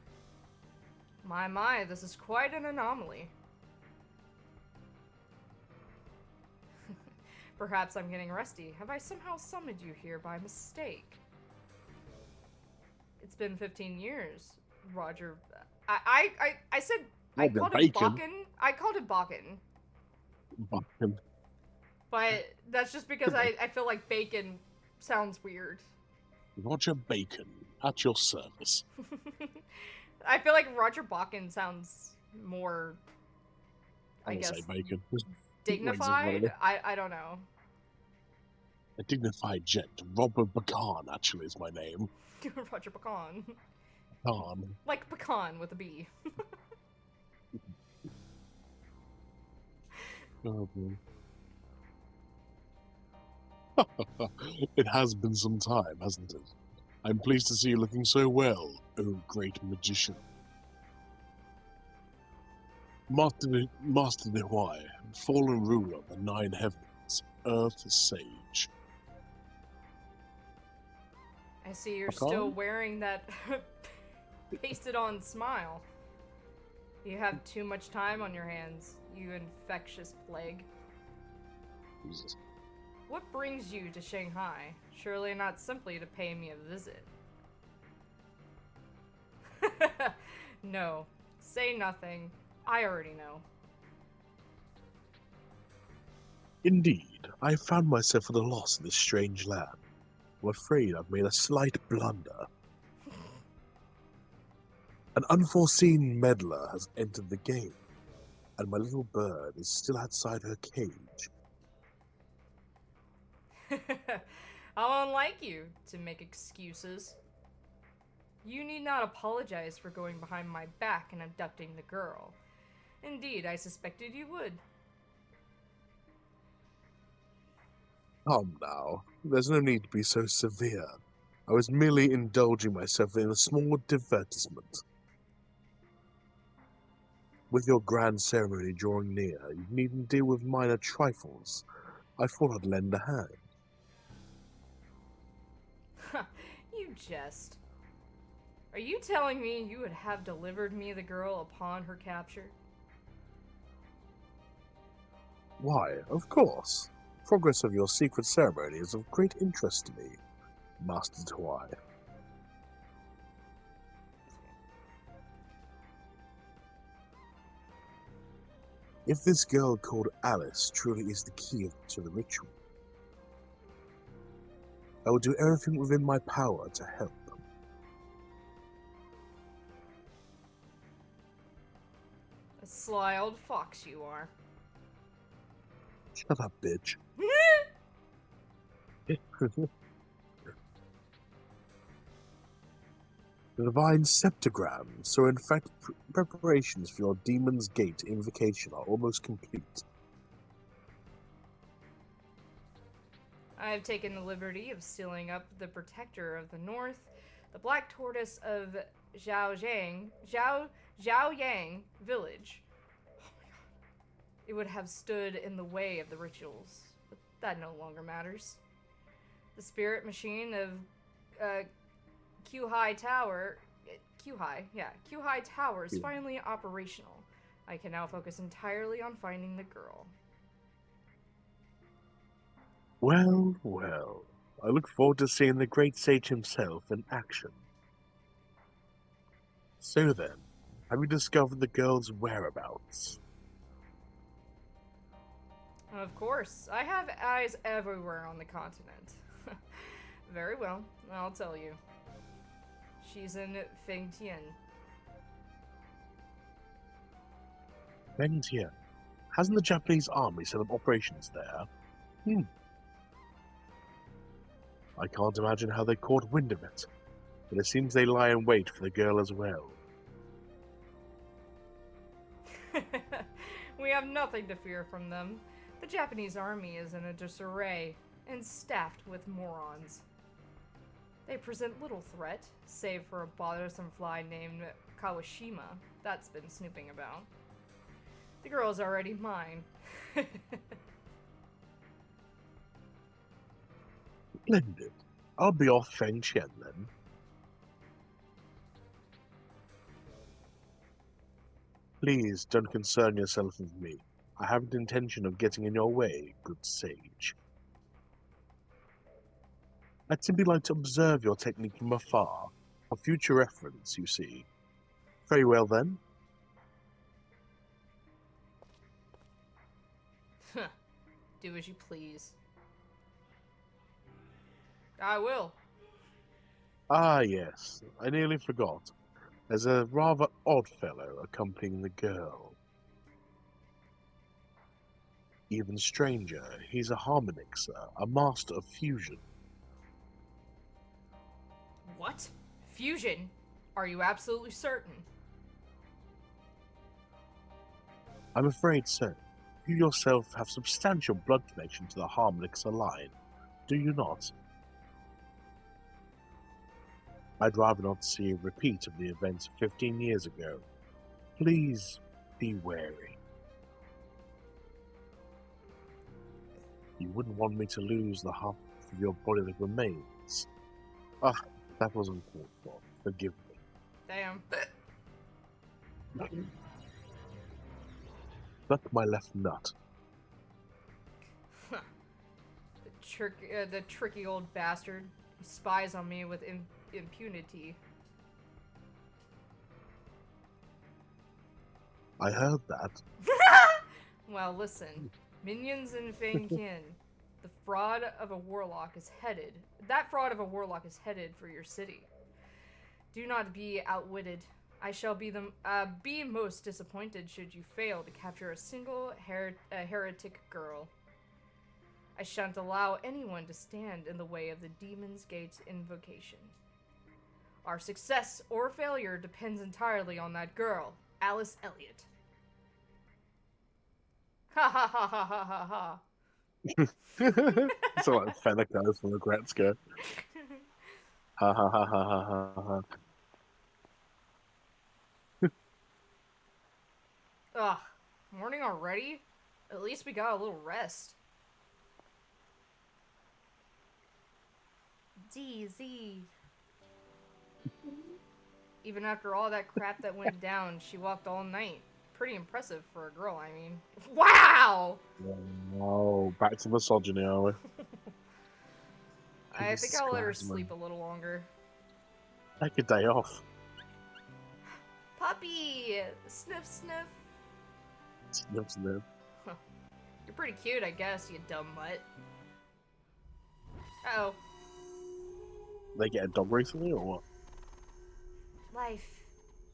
My, this is quite an anomaly. Perhaps I'm getting rusty. Have I somehow summoned you here by mistake? It's been 15 years, Roger. I said I called him Bakken. I called him Bakken. Bakken. But that's just because I feel like bacon sounds weird. Roger Bacon, at your service. I feel like Roger Bakken sounds more, I guess, say bacon. dignified? I don't know. A dignified gent. Robert Bacon, actually, is my name. Roger Pecan. Bacon. Like pecan with a B. Oh, boy. It has been some time, hasn't it? I'm pleased to see you looking so well, oh great magician. Master Nihwai, fallen ruler of the nine heavens, earth sage. I see you're Pecan? still wearing that pasted on smile. You have too much time on your hands, you infectious plague. Jesus. What brings you to Shanghai? Surely not simply to pay me a visit. No. Say nothing. I already know. Indeed, I found myself at a loss in this strange land. I'm afraid I've made a slight blunder. An unforeseen meddler has entered the game, and my little bird is still outside her cage. How unlike you to make excuses. You need not apologize for going behind my back and abducting the girl. Indeed, I suspected you would. Come now, there's no need to be so severe. I was merely indulging myself in a small divertisement. With your grand ceremony drawing near, you needn't deal with minor trifles. I thought I'd lend a hand. You jest. Are you telling me you would have delivered me the girl upon her capture? Why, of course. Progress of your secret ceremony is of great interest to me, Master Tawai. If this girl called Alice truly is the key to the ritual, I will do everything within my power to help. A sly old fox you are. Shut up, bitch. The divine septogram, so in fact preparations for your Demon's Gate invocation are almost complete. I have taken the liberty of sealing up the protector of the north, the black tortoise of Zhaoyang village. Oh my god. It would have stood in the way of the rituals, but that no longer matters. The spirit machine of Q-High Tower is finally operational. I can now focus entirely on finding the girl. Well, well. I look forward to seeing the great sage himself in action. So then, have you discovered the girl's whereabouts? Of course, I have eyes everywhere on the continent. Very well, I'll tell you. She's in Fengtian. Vtuber. Hasn't the Japanese army set up operations there? I can't imagine how they caught wind of it, but it seems they lie in wait for the girl as well. We have nothing to fear from them. The Japanese army is in a disarray and staffed with morons. They present little threat, save for a bothersome fly named Kawashima that's been snooping about. The girl is already mine. Splendid. I'll be off Fengtian then. Please don't concern yourself with me. I haven't intention of getting in your way, good sage. I'd simply like to observe your technique from afar, for future reference, you see. Very well then. Do as you please. I will. Ah, yes. I nearly forgot. There's a rather odd fellow accompanying the girl. Even stranger, he's a harmonixer, a master of fusion. What? Fusion? Are you absolutely certain? I'm afraid so. You yourself have substantial blood connection to the harmonixer line, do you not? I'd rather not see a repeat of the events 15 years ago. Please be wary. You wouldn't want me to lose the half of your body that remains. Ah, that was uncalled for. Forgive me. Damn. Pluck my left nut. The tricky old bastard. He spies on me with impunity. I heard that. Well, listen. Minions in Fengtian. The fraud of a warlock is headed. That fraud of a warlock is headed for your city. Do not be outwitted. I shall be most disappointed should you fail to capture a single heretic girl. I shan't allow anyone to stand in the way of the Demon's Gate invocation. Our success or failure depends entirely on that girl, Alice Elliott. Ha ha ha ha ha ha ha. It's like Fenneco from Regretska. Ha ha ha ha ha ha ha. Ugh, morning already? At least we got a little rest. DZ. Even after all that crap that went down, she walked all night. Pretty impressive for a girl, I mean. Wow! Oh, back to misogyny, are we? I think I'll let her Jesus Christ, sleep a little longer. Take a day off. Puppy! Sniff, sniff. Sniff, sniff. You're pretty cute, I guess, you dumb mutt. Uh-oh. They get a dog recently, or what? Life.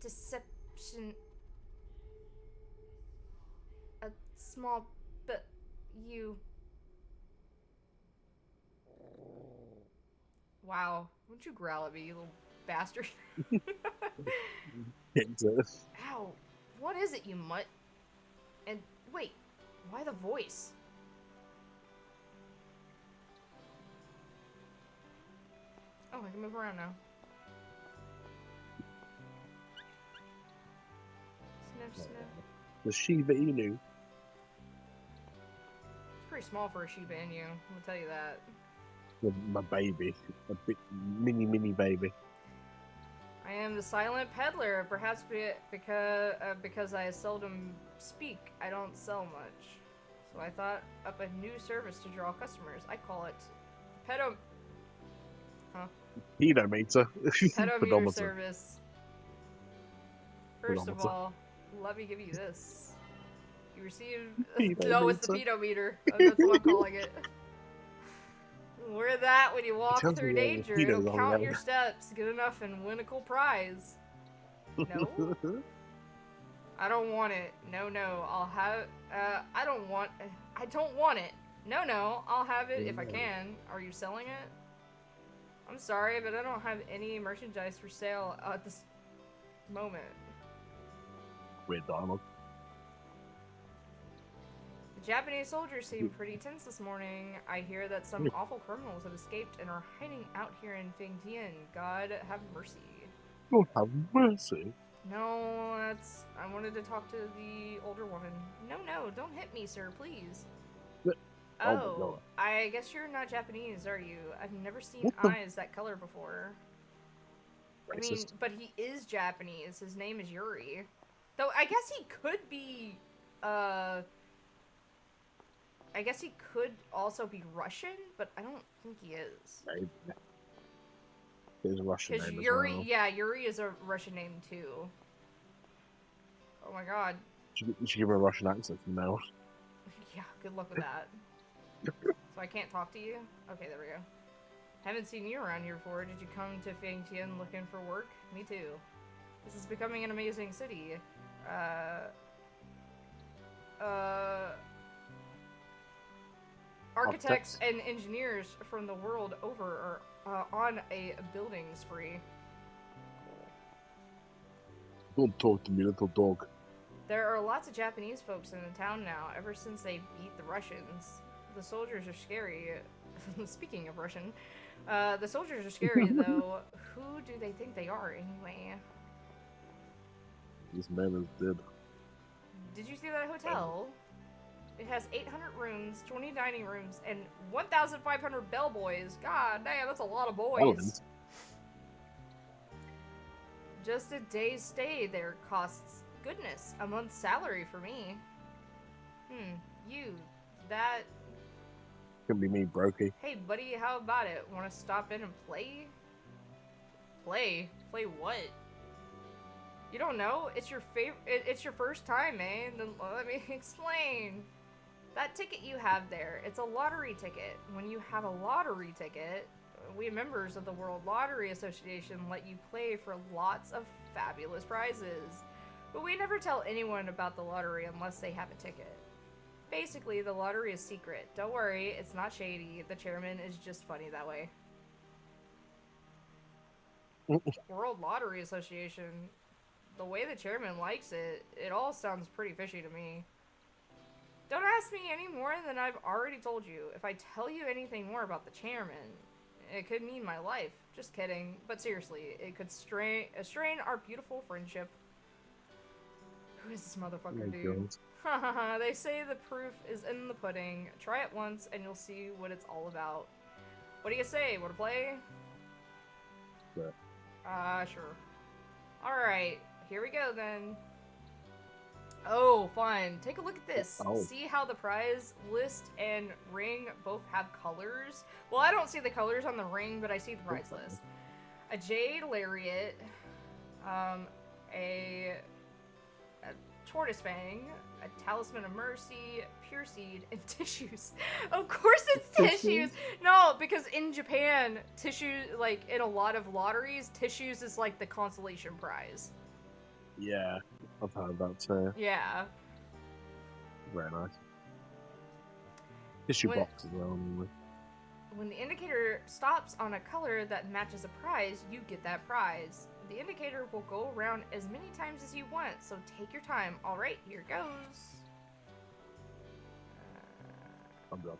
Deception. A small but you. Wow. Wouldn't you growl at me, you little bastard? Ow. What is it, you mutt? And wait, why the voice? Oh, I can move around now. Sniff, sniff. The Shiba Inu. It's pretty small for a Shiba Inu, I'll tell you that. My baby. A big, mini baby. I am the silent peddler, perhaps because I seldom speak, I don't sell much. So I thought up a new service to draw customers. I call it Pedometer. pedometer service. First of all, let me give you this. You receive... No, it's the pedometer. That's what I'm calling it. Wear that when you walk tells through me all the danger. pedos It'll on count the your steps. Good enough and win a cool prize. No? I don't want it. No, no. I'll have. I don't want. I don't want it. No, no. I'll have it if I can. Are you selling it? I'm sorry, but I don't have any merchandise for sale at this moment. Weird dialogue. The Japanese soldiers seem pretty tense this morning. I hear that some awful criminals have escaped and are hiding out here in Fingtian. God have mercy. Lord have mercy. No, that's... I wanted to talk to the older woman. No, no, don't hit me, sir, please. Oh my Oh, God. I guess you're not Japanese, are you? I've never seen What the- eyes that color before. I mean, Racist. but he is Japanese. His name is Yuri. Though, I guess he could be, I guess he could also be Russian, but I don't think he is. Maybe. There's a Russian Because name Yuri, as well. yeah, Yuri is a Russian name too. Oh my god. You should give her a Russian accent from now on. Yeah, good luck with that. So I can't talk to you? Okay, there we go. Haven't seen you around here before. Did you come to Fangtian looking for work? Me too. This is becoming an amazing city. Architects and engineers from the world over are on a building spree. Don't talk to me, little dog. There are lots of Japanese folks in the town now, ever since they beat the Russians. The soldiers are scary. Speaking of Russian, the soldiers are scary, though. Who do they think they are, anyway? This man is dead. Did you see that hotel? It has 800 rooms, 20 dining rooms, and 1,500 bellboys. God damn, that's a lot of boys. Paladins. Just a day's stay there costs, goodness, a month's salary for me. That... Could be me, Brokey. Hey, buddy, how about it? Want to stop in and play? Play? Play what? You don't know? It's your it's your first time, eh? Then let me explain. That ticket you have there, it's a lottery ticket. When you have a lottery ticket, we members of the World Lottery Association let you play for lots of fabulous prizes. But we never tell anyone about the lottery unless they have a ticket. Basically, the lottery is secret. Don't worry, it's not shady. The chairman is just funny that way. World Lottery Association. The way the chairman likes it, it all sounds pretty fishy to me. Don't ask me any more than I've already told you. If I tell you anything more about the chairman, it could mean my life. Just kidding. But seriously, it could strain our beautiful friendship. Who is this motherfucker, dude? Hahaha, they say the proof is in the pudding. Try it once and you'll see what it's all about. What do you say? Wanna play? Yeah. Sure. Alright, here we go then. Oh, fun. Take a look at this. Oh. See how the prize list and ring both have colors? Well, I don't see the colors on the ring, but I see the prize list. A jade lariat, a tortoise fang, a talisman of mercy, pure seed, and tissues. Of course it's tissues! No, because in Japan, tissue, like, in a lot of lotteries, tissues is like the consolation prize. Yeah, I've heard that too. Yeah. Very nice. Tissue When- box as well. Anyway. When the indicator stops on a color that matches a prize, you get that prize. The indicator will go around as many times as you want, so take your time. Alright, here goes. I'm done.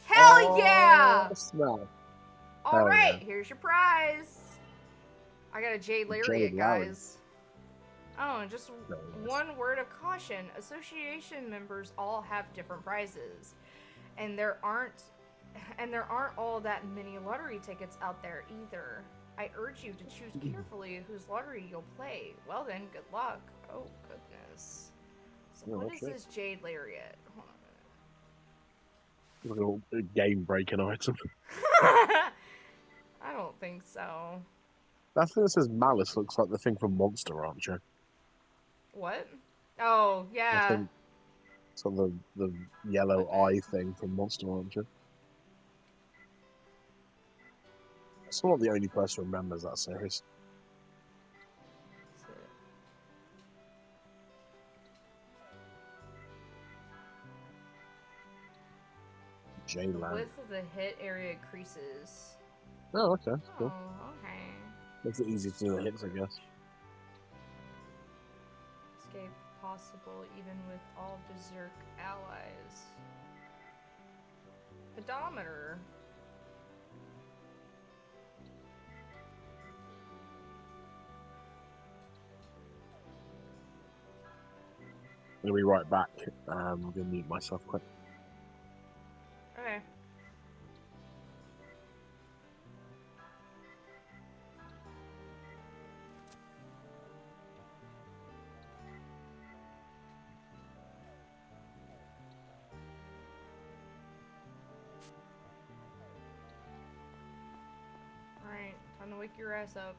Hell yeah! Smell. Alright, yeah. here's your prize. I got a jade lariat, Jade lariat. guys. Oh, and just Very nice. one word of caution. Association members all have different prizes. And there aren't all that many lottery tickets out there either. I urge you to choose carefully whose lottery you'll play. Well then, good luck. Oh, goodness. So Yeah, what that's is it. this jade lariat? Hold on a Like a little game-breaking item. minute. I don't think so. That thing that says Malice looks like the thing from Monster Rancher. What? Oh, I yeah. think So the yellow Okay. eye thing from Monster Launcher. I'm still not the only person who remembers that series. That's it. The J-Land. width of the hit area increases. Oh, okay, cool. Oh, okay. Makes it easy to do the hits, I guess. Escape possible even with all Berserk allies. Pedometer. I'm gonna be right back. I'm gonna mute myself quick. Okay. Alright, time to wake your ass up.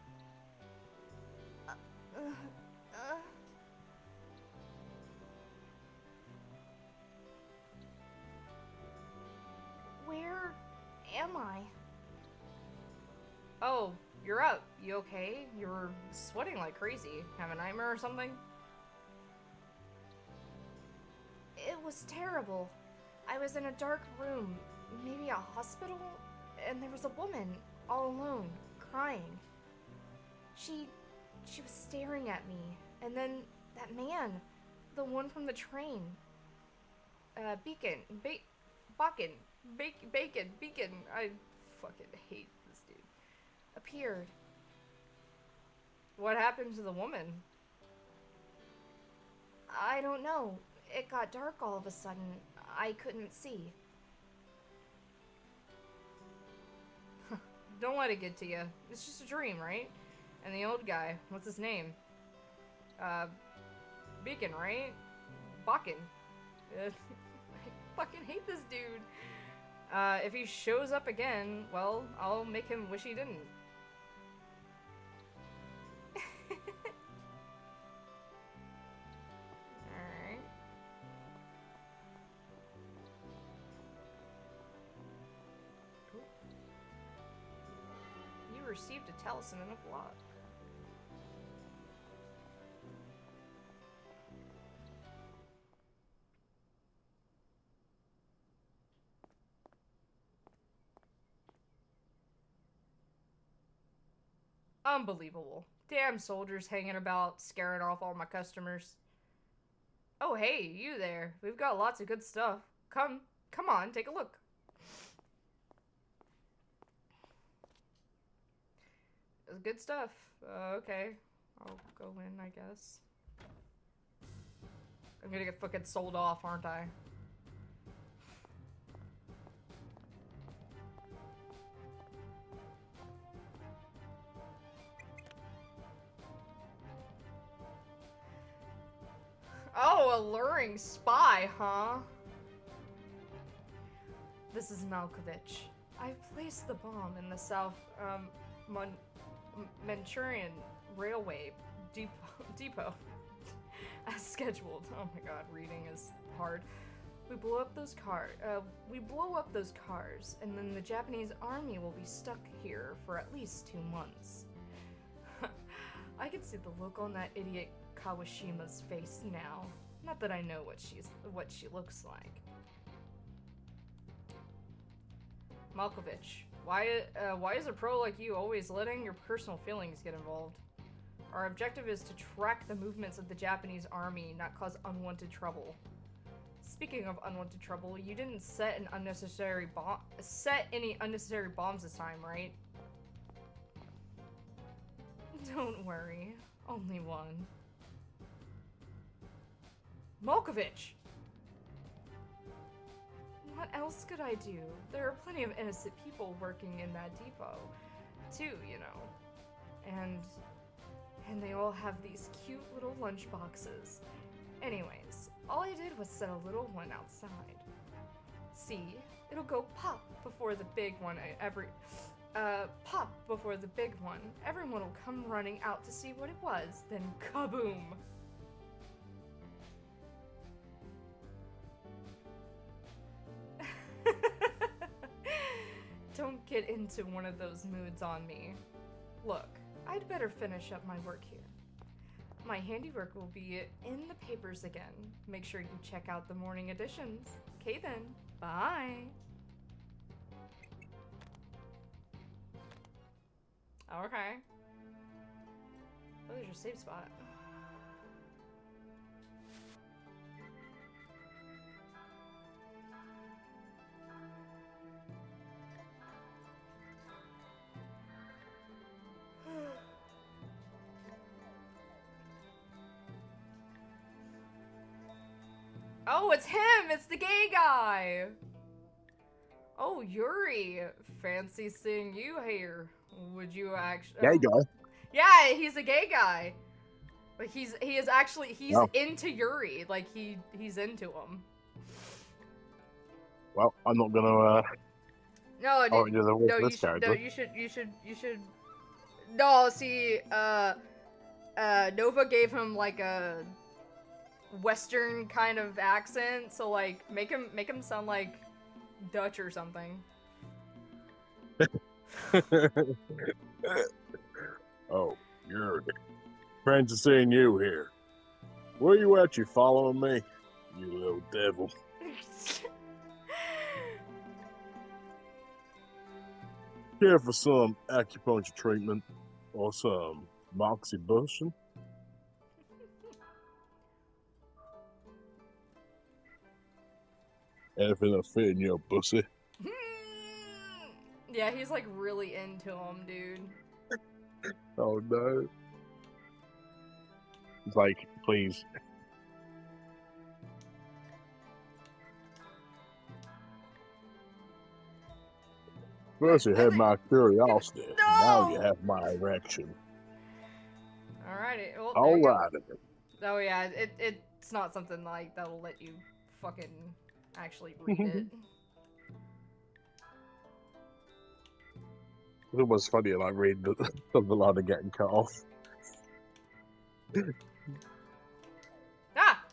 Where am I? Oh, you're up. You okay? You're sweating like crazy. Have a nightmare or something? It was terrible. I was in a dark room, maybe a hospital, and there was a woman all alone, crying. She was staring at me, and then that man, the one from the train, Beacon, Beacon, I fucking hate this dude, appeared. What happened to the woman? I don't know. It got dark all of a sudden. I couldn't see. Don't let it get to you. It's just a dream, right? And the old guy, what's his name? Beacon, right? Bakken. I fucking hate this dude. If he shows up again, well, I'll make him wish he didn't. Alright. Cool. You received a talisman and a block. Unbelievable. Damn soldiers hanging about, scaring off all my customers. Oh, hey, you there. We've got lots of good stuff. Come on, take a look. It's good stuff. Okay. I'll go in, I guess. I'm gonna get fucking sold off, aren't I? Oh, alluring spy, huh? This is Malkovich. I've placed the bomb in the South Manchurian Railway depot as scheduled. Oh my god, reading is hard. We blow up those cars, and then the Japanese army will be stuck here for at least 2 months. I can see the look on that idiot Kawashima's face now. Not that I know what she looks like. Malkovich, why is a pro like you always letting your personal feelings get involved? Our objective is to track the movements of the Japanese army, not cause unwanted trouble. Speaking of unwanted trouble, you didn't set any unnecessary bombs this time, right? Don't worry, only one. Malkovich! What else could I do? There are plenty of innocent people working in that depot, too, you know. And they all have these cute little lunch boxes. Anyways, all I did was set a little one outside. See? It'll go pop before the big one pop before the big one. Everyone will come running out to see what it was, then kaboom! get into one of those moods on me. Look, I'd better finish up my work here. My handiwork will be in the papers again. Make sure you check out the morning editions. Okay then, bye. Okay. Oh, there's your save spot. Oh, it's him! It's the gay guy! Oh, Yuri. Fancy seeing you here. Would you actually... Gay guy. Yeah, he's a gay guy. Like, he's Oh. into Yuri. Like, he's into him. Well, I'm not gonna No, argue the with no, this character. no, you should. No, see, Nova gave him like a Western kind of accent, so like make him sound like Dutch or something. Oh, you're friends of seeing you here. Where you at? You following me? You little devil. Care for some acupuncture treatment or some moxibustion? Anything to fit in your pussy? Yeah, he's like really into him, dude. Oh no. It's like, please. First you had my curiosity, now you have my erection. Alrighty, well, there you go. Alright. Oh yeah, it's not something like that'll let you fucking actually read it. It was funny, like reading the line and getting cut off. Ah!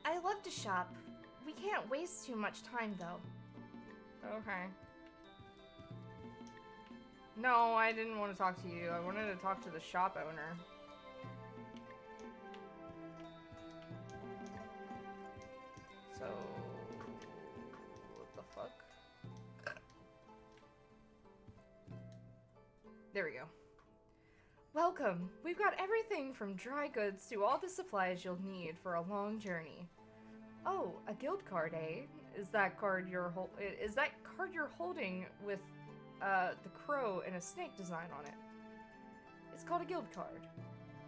I love to shop. We can't waste too much time, though. Okay. No, I didn't want to talk to you. I wanted to talk to the shop owner. So... what the fuck? There we go. Welcome! We've got everything from dry goods to all the supplies you'll need for a long journey. Oh, a guild card, eh? Is that card you're holding with the crow and a snake design on it? It's called a guild card.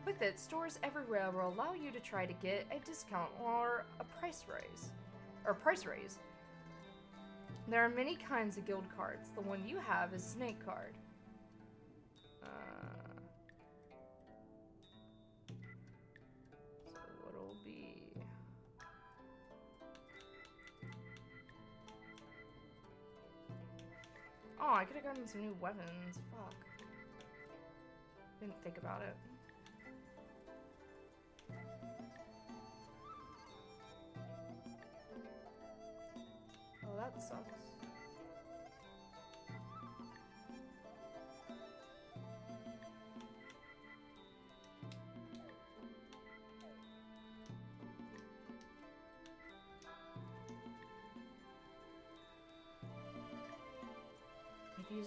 With it, stores everywhere will allow you to try to get a discount or a price raise. There are many kinds of guild cards. The one you have is snake card. So what'll be? Oh, I could have gotten some new weapons. Fuck. Didn't think about it. Oh, that sucks. If you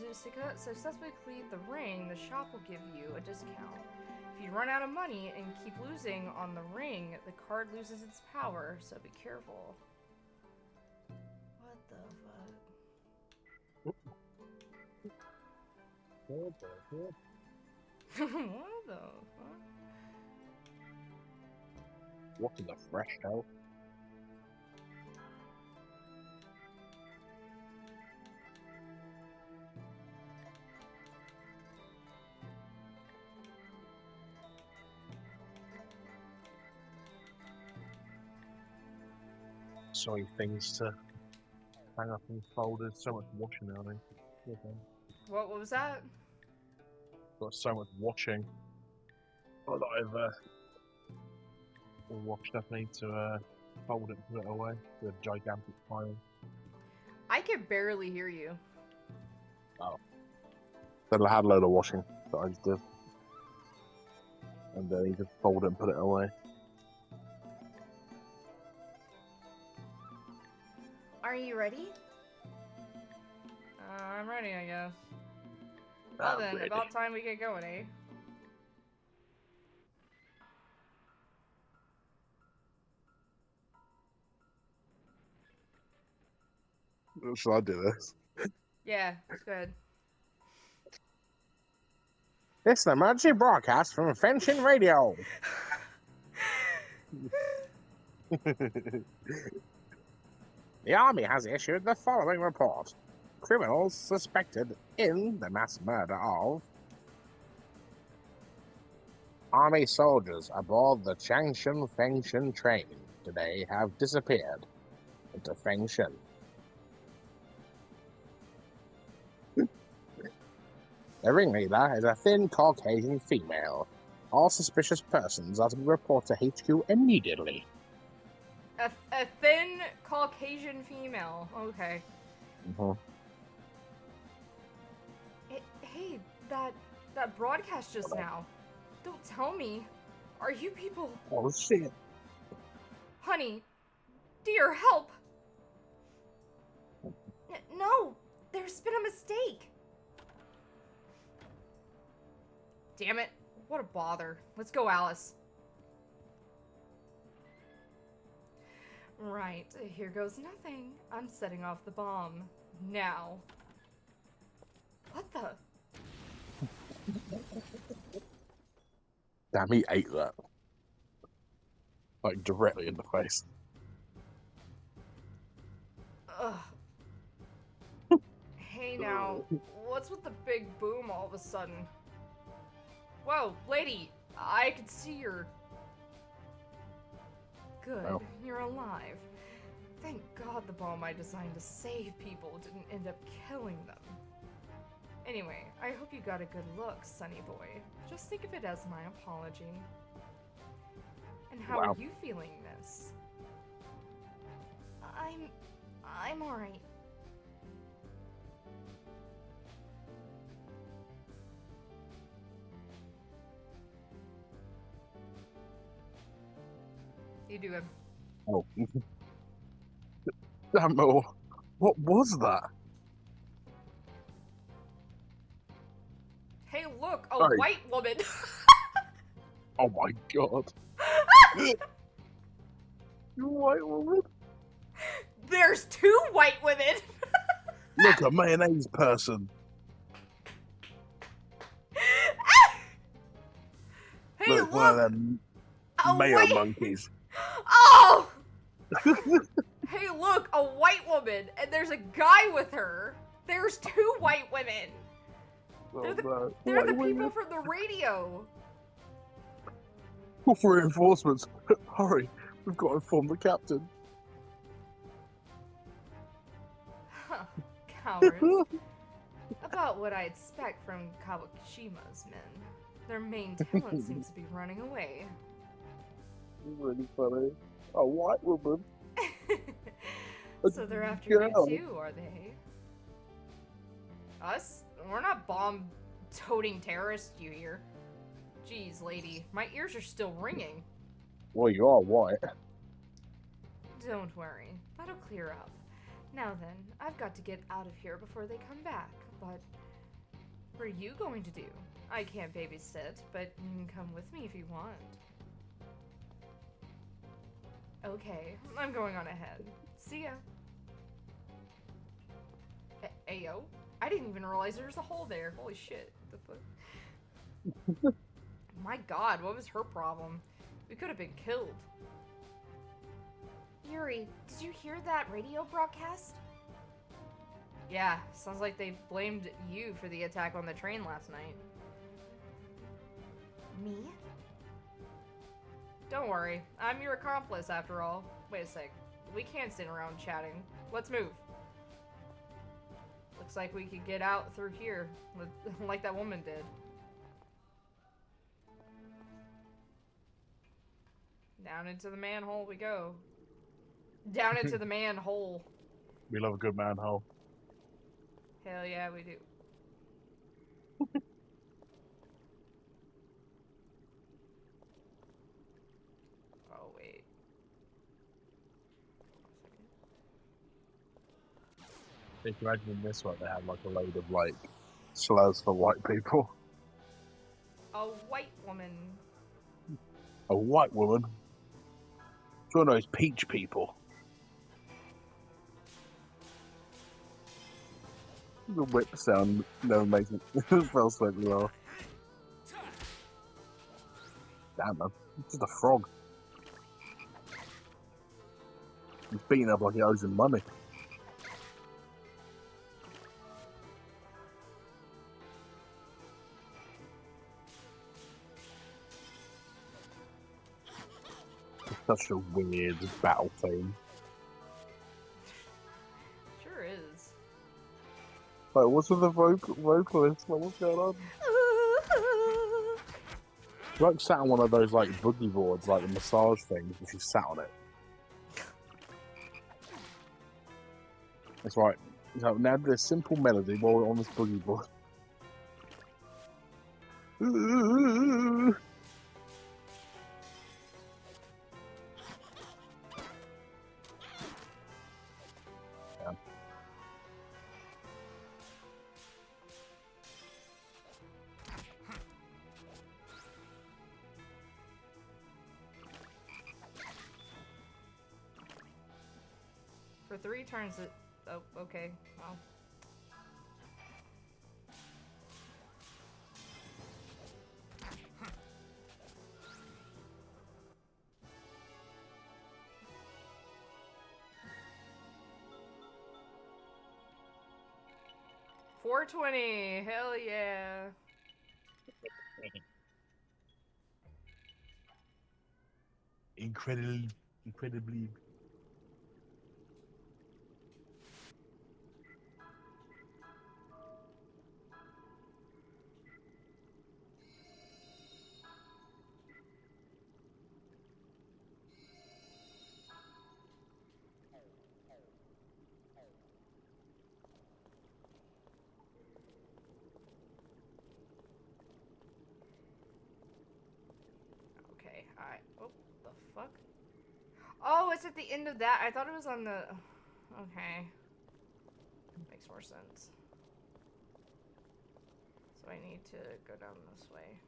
successfully complete the ring, the shop will give you a discount. If you run out of money and keep losing on the ring, the card loses its power, so be careful. What the fuck? What the fuck? What in the fresh hell? So many things to hang up and folded, so much washing out. Okay. What was that? Got so much washing. Not that I've all washed up. I need to fold it and put it away. The gigantic pile. I can barely hear you. Then I had a load of washing that I just did. And then you just fold it and put it away. Are you ready? I'm ready, I guess. Well then, Ready. about time we get going, eh? Shall I do this? Yeah, it's good. This is an emergency broadcast from Fencing Radio. The Army has issued the following report. Criminals suspected in the mass murder of Army soldiers aboard the Changshan Fengshan train today have disappeared into Fengshan. The ringleader is a thin Caucasian female. All suspicious persons are to be reported to HQ immediately. A thin Caucasian female. Okay. Hey, that broadcast just now. Don't tell me. Are you people... Oh shit. Honey. Dear, help! No! There's been a mistake! Damn it. What a bother. Let's go, Alice. Right. Here goes nothing. I'm setting off the bomb. Now. What the... Damn, he ate that. Like, directly in the face. Ugh. Hey now, what's with the big boom all of a sudden? Whoa, lady, I can see your... Good, Oh. you're alive. Thank God the bomb I designed to save people didn't end up killing them. Anyway, I hope you got a good look, Sonny boy. Just think of it as my apology. And how Wow. are you feeling, miss? I'm alright. You do him. Oh. Damn, what was that? Hey, look, a Sorry. white woman. Oh my god. You white woman? There's two white women. Look, a mayonnaise person. Hey, Look, one of look, them a mayo white... monkeys. Oh! Hey, look, a white woman, and there's a guy with her. There's two white women. They're the White people women. from the radio. Call for reinforcements. Hurry, we've got to inform the captain. Huh, cowards. About what I expect from Kawashima's men. Their main talent seems to be running away. Really funny. A white woman. So they're after Girl. you too, are they? Us? We're not bomb-toting terrorists, you hear? Jeez, lady, my ears are still ringing. Well, you are white. Don't worry, that'll clear up. Now then, I've got to get out of here before they come back, but what are you going to do? I can't babysit, but you can come with me if you want. Okay, I'm going on ahead. See ya. Ayo? I didn't even realize there was a hole there. Holy shit. What the fuck? My god, what was her problem? We could have been killed. Yuri, did you hear that radio broadcast? Yeah, sounds like they blamed you for the attack on the train last night. Me? Don't worry, I'm your accomplice after all. Wait a sec, we can't sit around chatting. Let's move. Looks looks like we could get out through here, with, like that woman did. Down into the manhole we go. Down into the manhole. We love a good manhole. Hell yeah, we do. Oh, wait. If you imagine in this one, they had like a load of like slurs for white people. A white woman. A white woman. It's one of those peach people. The whip sound never makes it. It feels like me laugh. Damn man, it's just a frog. He's beating up like he owes him money. It's such a weird battle theme. Sure is. Like, what's with the vocalist? Like, what's going on? She like sat on one of those like boogie boards, like the massage things, and she sat on it. That's right. So now do a simple melody while we're on this boogie board. Ooh. Yeah. For 3 turns it... Oh, okay. Well. $4.20. Hell yeah. Incredibly. Okay, alright. Oh, the fuck? Oh, it's at the end of that. I thought it was on the... Okay. Makes more sense. So I need to go down this way.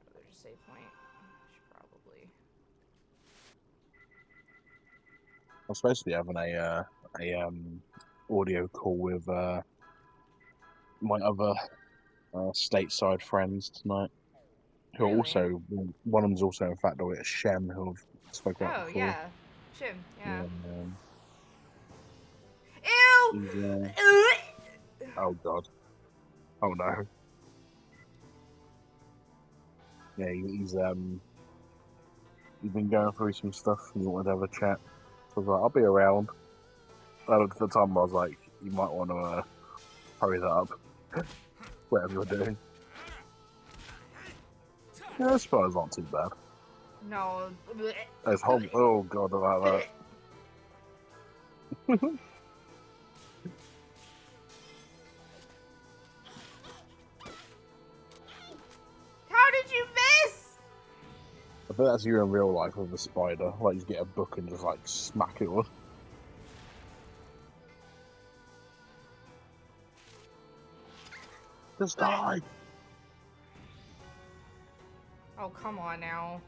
Oh, there's a save point. I should probably... I'm supposed to be having a audio call with my other stateside friends tonight. Who are Really? also one of them's also in fact a Shem who I've spoken about Oh, before. yeah. Chim, yeah. He's, Ew! oh god. Oh no. Yeah, he's been going through some stuff and he wanted to have a chat. So I was like, I'll be around. I looked at the time, I was like, you might want to hurry that up. Whatever you're doing. Yeah, I suppose not too bad. No. There's whole, oh god, about that. How did you miss? I bet that's you in real life with a spider. Like, you get a book and just, like, smack it on. Just die! Oh, come on now.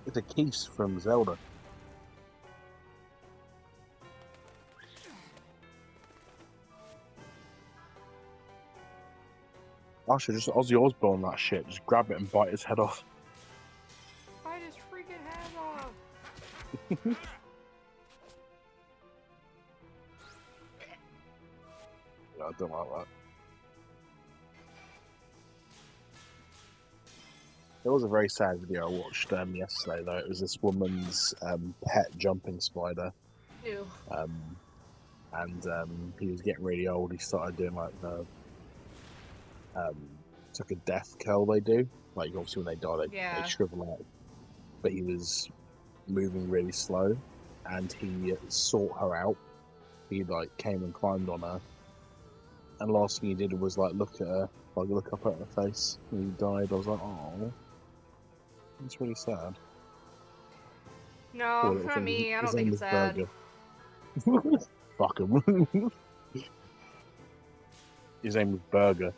It's a Keese from Zelda. I should just Ozzy Osbourne that shit. Just grab it and bite his head off. Bite his freaking head off. Yeah, I don't like that. There was a very sad video I watched yesterday, though. It was this woman's pet jumping spider. Ew. And he was getting really old. He started doing like the it's like a death curl they do. Like obviously when they die, Yeah. they shrivel out. But he was moving really slow, and he sought her out. He like came and climbed on her, and the last thing he did was like look at her, like look up at her face. And he died. I was like, oh, it's really sad. No, Poor little not thing. me. I His don't think name it's was sad. Burger. Fuck him. His name was Burger.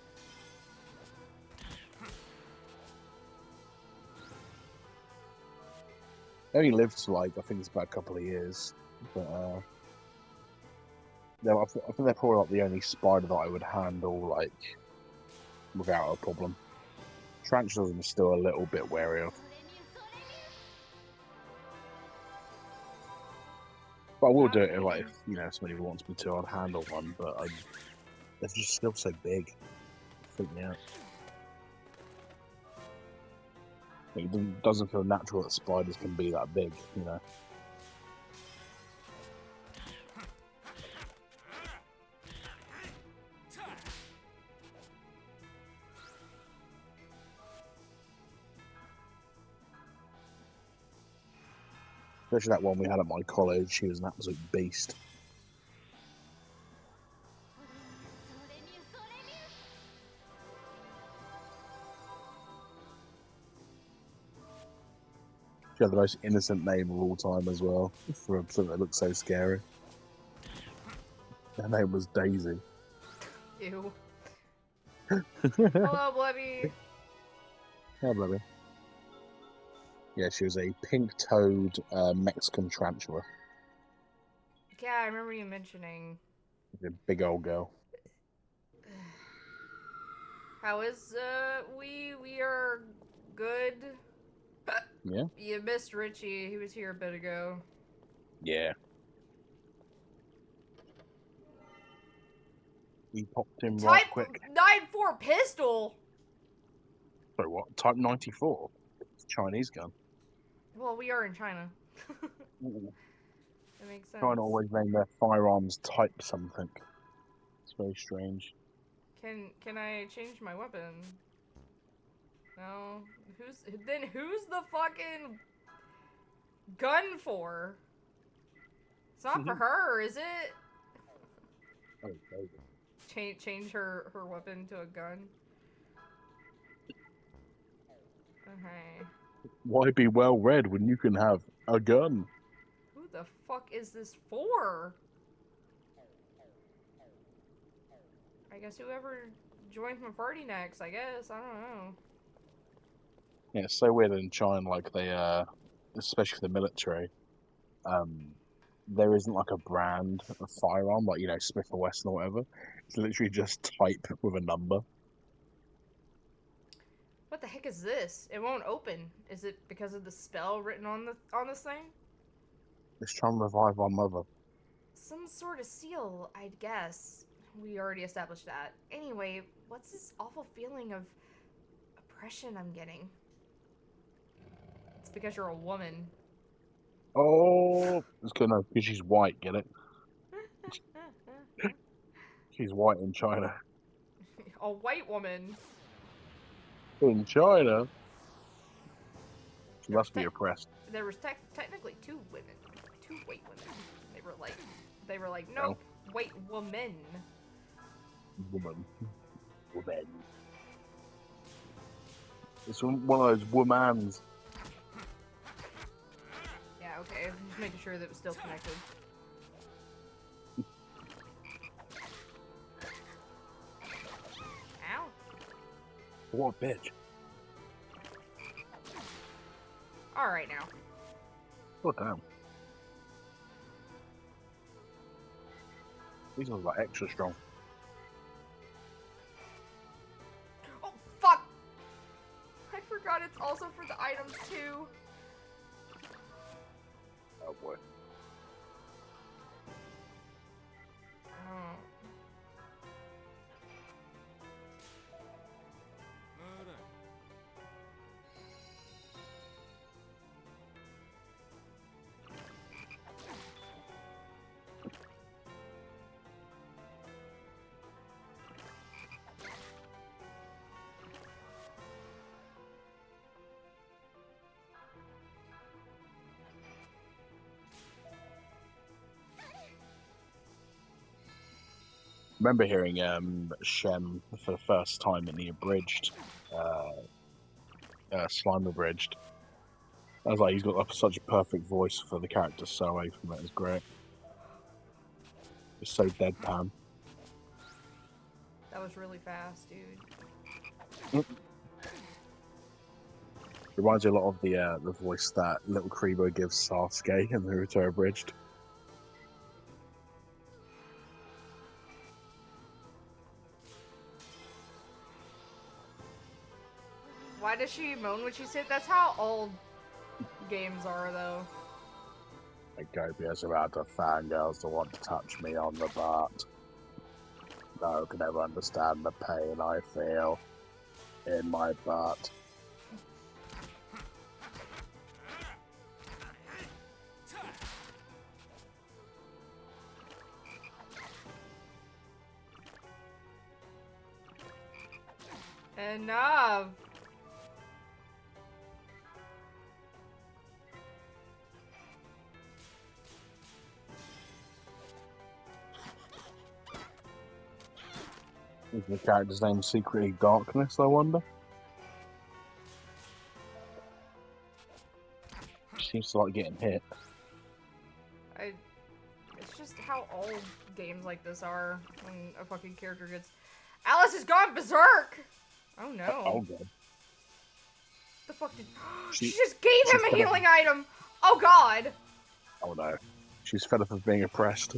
He only lived to like I think it's about a couple of years, but yeah, I think they're probably like the only spider that I would handle like without a problem. Tarantulas I'm still a little bit wary of, but I will do it if like if, you know, somebody wants me to. I'd handle one, but they're just still so big. Freak me out. It doesn't feel natural that spiders can be that big, you know. Especially that one we had at my college. She was an absolute beast. She had the most innocent name of all time as well, for something that looked so scary. Her name was Daisy. Ew. Hello, Blebby. Yeah, baby. Yeah, she was a pink-toed Mexican tarantula. Yeah, I remember you mentioning. A big old girl. How is we are good. Yeah? You missed Richie. He was here a bit ago. Yeah. He popped in right Type quick. 9.4 pistol. Sorry, what? Type 94? It's a Chinese gun. Well, we are in China. Ooh. That makes sense. China always name their firearms type something. It's very strange. Can I change my weapon? No. Who's the fucking gun for? It's not for her, is it? Oh, baby. Change her weapon to a gun. Okay. Why be well read when you can have a gun? Who the fuck is this for? I guess whoever joins my party next, I guess. I don't know. Yeah, it's so weird in China, like they, especially for the military, there isn't like a brand of firearm, like, you know, Smith & Wesson or whatever. It's literally just type with a number. What the heck is this? It won't open. Is it because of the spell written on this thing? It's trying to revive our mother. Some sort of seal, I'd guess. We already established that. Anyway, what's this awful feeling of oppression I'm getting? It's because you're a woman. Oh, it's good enough because she's white, get it? She's white in China. A white woman. In China? She must be oppressed. There was technically two women. Two white women. They were like, nope, white woman. Woman. It's one of those womans. Yeah, okay. Just making sure that it was still connected. Ow. What a bitch. Alright now. Oh, damn. These ones are like extra strong. Oh, fuck! I forgot it's also for the items too. Oh boy. Oh. remember hearing Shem for the first time in the abridged, Slime abridged. I was like, he's got such a perfect voice for the character so away from it. It's great. It's so deadpan. That was really fast, dude. Reminds me a lot of the voice that Little Kribo gives Sasuke in Naruto abridged. Why does she moan when she sits? That's how old games are, though. Like Gobia's about to fangirls to want to touch me on the butt. No one can ever understand the pain I feel in my butt. Enough! Is the character's name secretly Darkness, I wonder? Seems to like getting hit. It's just how old games like this are when a fucking character gets... Alice has gone berserk! Oh no. Oh god. The fuck did... She- she just gave him a fed up. healing item! Oh god! Oh no. She's fed up of being oppressed.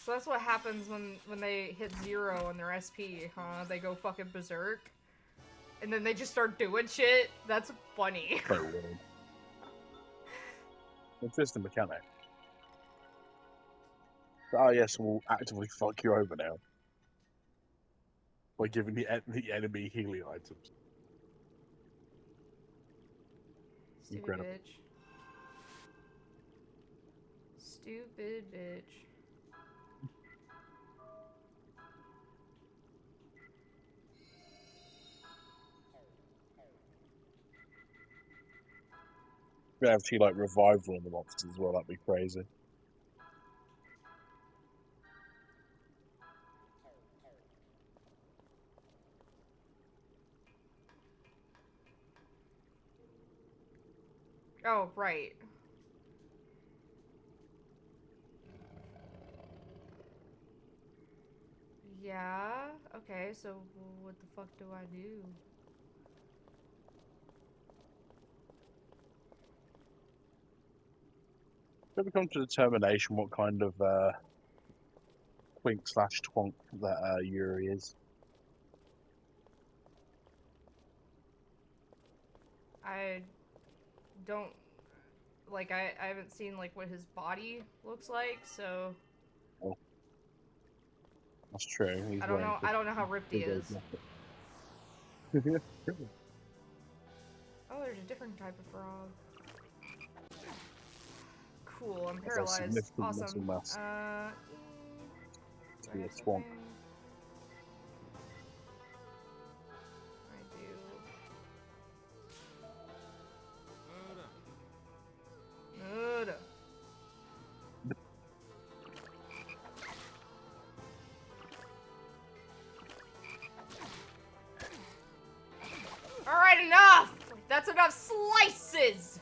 So that's what happens when they hit 0 on their SP, huh? They go fucking berserk. And then they just start doing shit. That's funny. So weird. Interesting mechanic. Oh yes, we'll actively fuck you over now. By giving the enemy healing items. Stupid Incredible. bitch. Stupid bitch. We have to like revive one of the monsters as well, that'd be crazy. Oh, right. Yeah, okay, so what the fuck do I do? Should we come to determination what kind of twink slash twonk that Yuri is? I don't... Like, I haven't seen, like, what his body looks like, so... That's true. He's I don't wearing know, I don't know how ripped he big is. old jacket. Oh, there's a different type of frog. Cool, I'm That's a paralyzed. significant muscle Awesome. mass. Do be I a have swamp. something? I do. Good. Alright, enough! That's enough slices!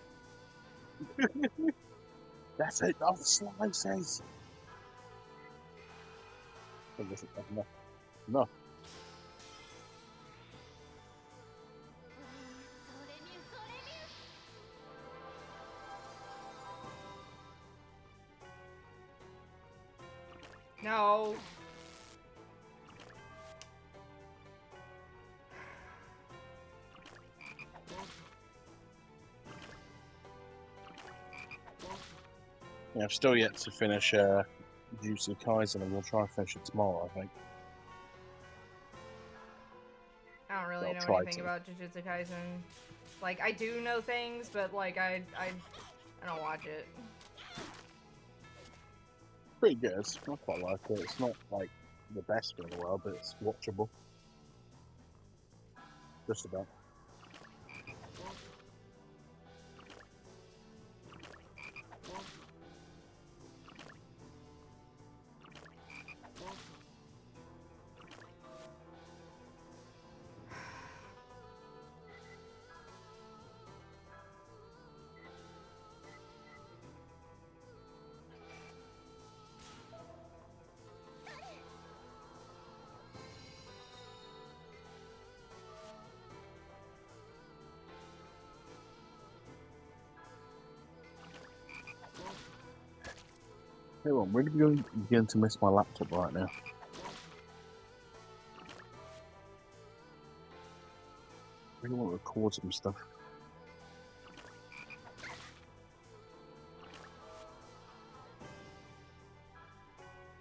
That's enough slices! I guess it's enough. Enough. No. Yeah, I've still yet to finish Juicy Kaisen, and we'll try and finish it tomorrow, I think. I don't really I'll know try anything to. about Jujutsu Kaisen. Like, I do know things, but like I don't watch it. pretty good. I quite like it. It's not like the best thing in the world, but it's watchable. Just about. Hey, I'm really beginning to miss my laptop right now. I really want to record some stuff.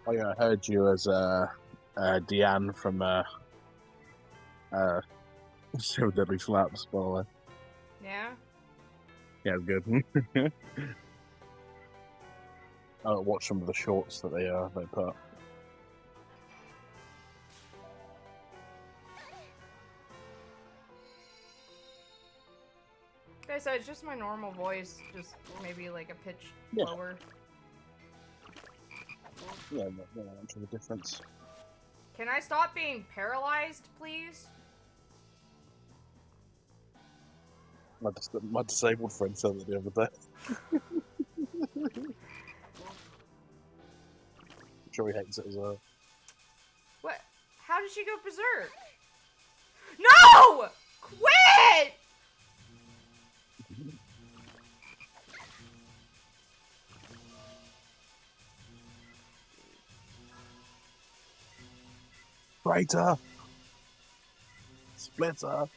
Oh yeah, I heard you as Deanne from So Deadly Slaps, by the way. Yeah? Yeah, good. I watched some of the shorts that they put. Like I said, it's just my normal voice, just maybe like a pitch Yeah. lower. Yeah, not much of a difference. Can I stop being paralyzed, please? My disabled friend said that the other day. I'm sure he hates it as well. What? How did she go berserk? No! Quit! Traitor! Splitter!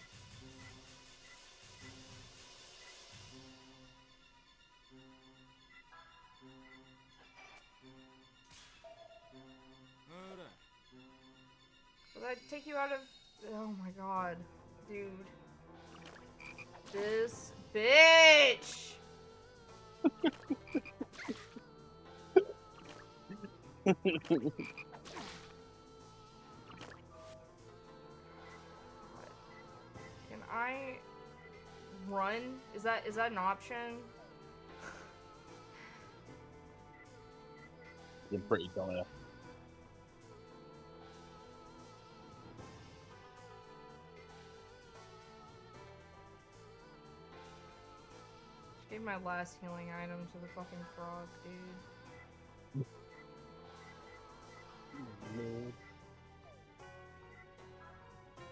Will that take you out of... Oh my god. Dude. This bitch! Can I run? Is that an option? You're pretty dire. Just gave my last healing item to the fucking frog, dude.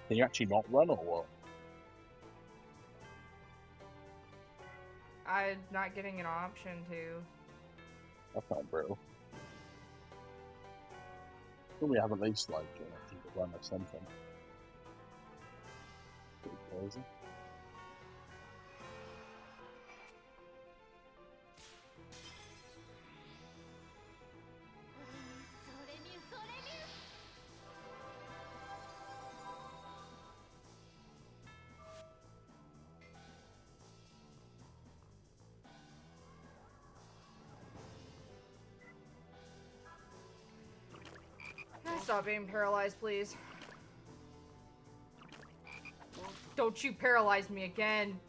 Can you actually not run or what? I'm not getting an option to. That's not brutal. We have at least like a run or something. Pretty crazy. Can I stop being paralyzed, please? Don't you paralyze me again.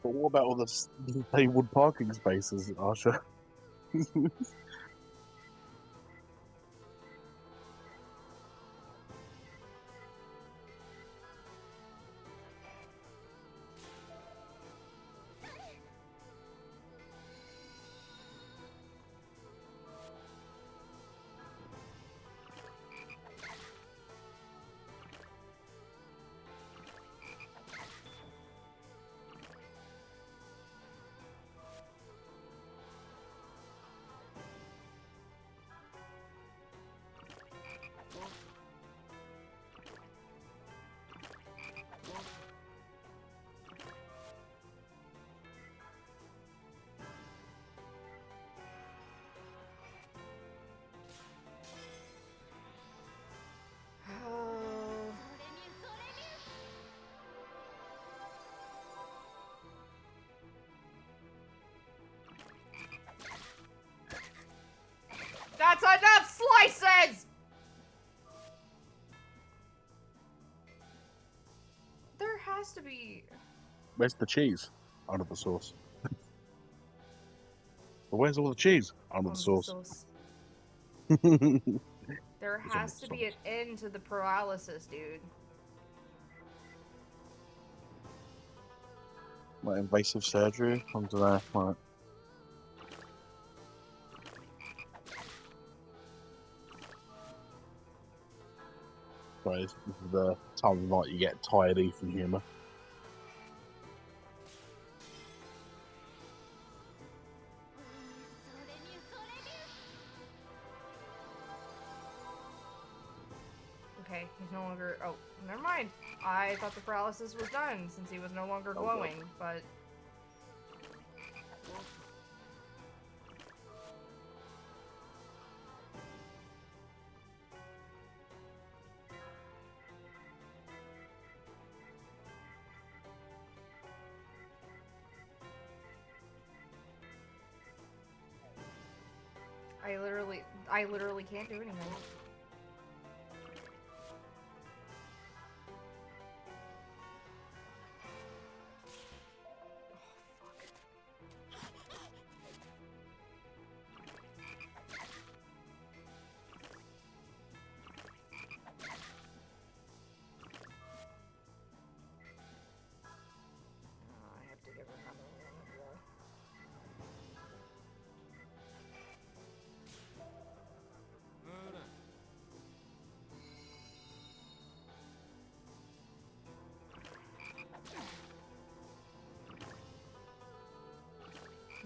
But what about all the disabled parking spaces, Arsha? is! There has to be. Where's the cheese? Under the sauce. But where's all the cheese? Under the sauce. There It's on has the to be an sauce. end to the paralysis, dude. Like invasive surgery? I don't know. Like, right, this is the time of night you get tired Ethan humour. Okay, he's no longer. Oh, never mind. I thought the paralysis was done since he was no longer Oh, God. glowing, but. I literally can't do anything. I have to give her another one of the.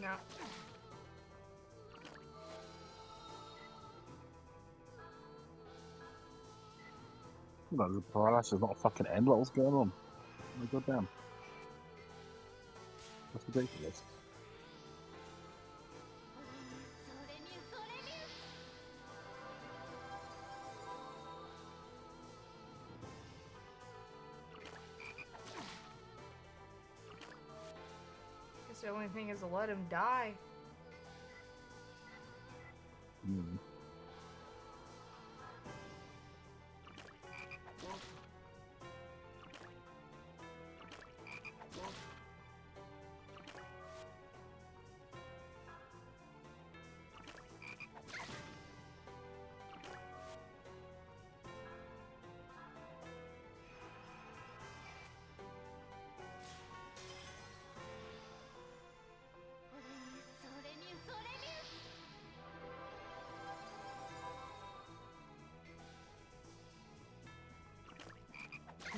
No. No, the paralysis is not a fucking end. What's going on? Oh my god damn. That's ridiculous. Guess the only thing is to let him die. Hmm.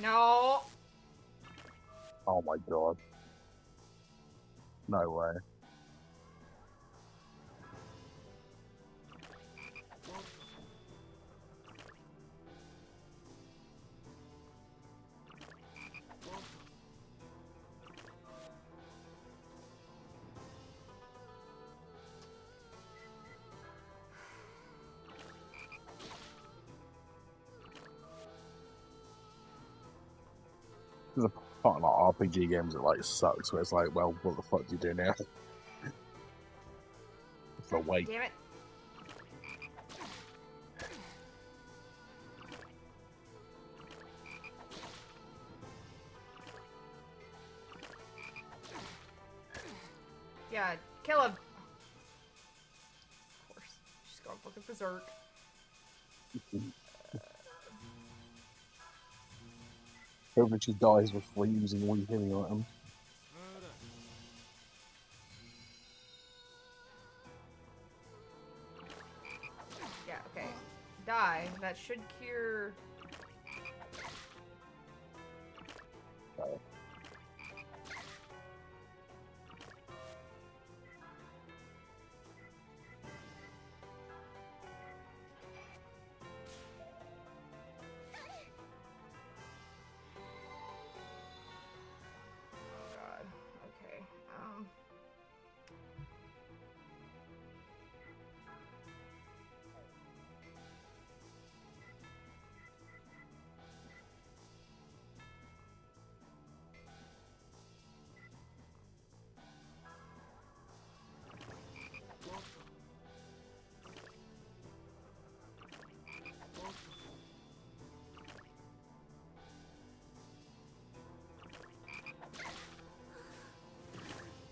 No. Oh my god. No way. There's a part of like RPG games that like sucks where it's like, well, what the fuck do you do now? It's a wait. Damn it. Yeah, kill him. Of course. She's gone fucking berserk. Hopefully she dies before using one healing item. Yeah, okay. Die. That should cure. Okay. Oh god. Okay.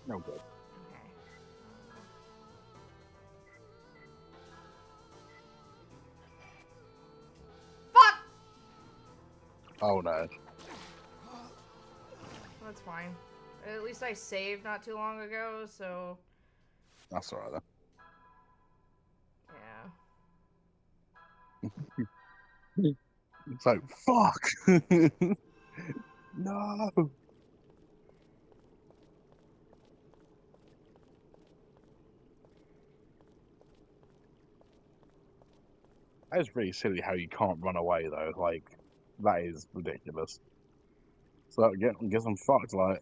No good. Okay. Fuck! Oh no. That's fine. At least I saved not too long ago, so That's alright then. yeah. It's like, fuck! No! That is really silly how you can't run away though. Like, that is ridiculous. So I guess I'm fucked. Like,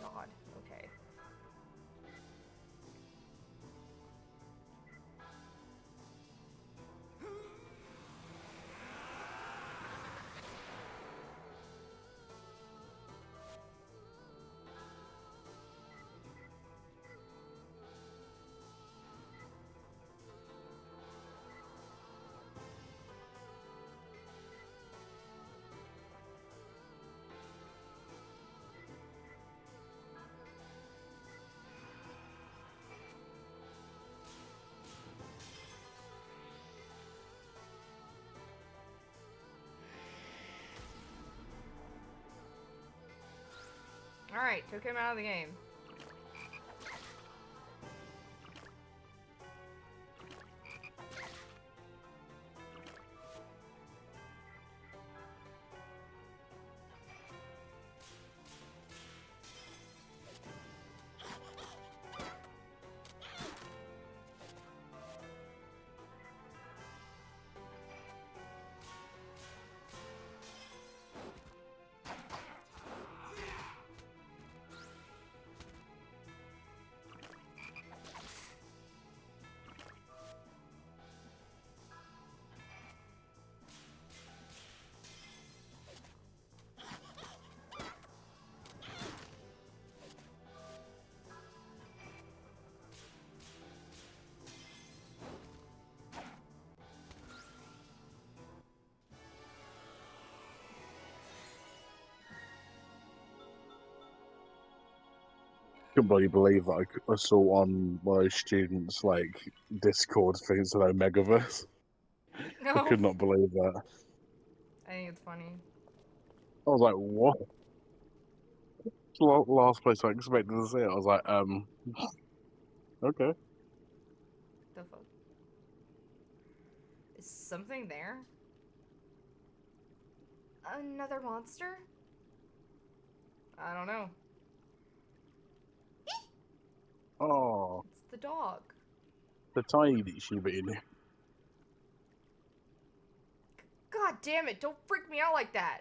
God. Okay. Alright, took him out of the game. couldn't really believe that I saw on one of those students' like Discord things to know Megaverse. I No. could not believe that. I think it's funny. I was like, what? Last place I expected to see it. I was like, okay. The fuck? Is something there? Another monster? I don't know. Oh, It's the dog. the tiny Shiba-Inu. God damn it, don't freak me out like that.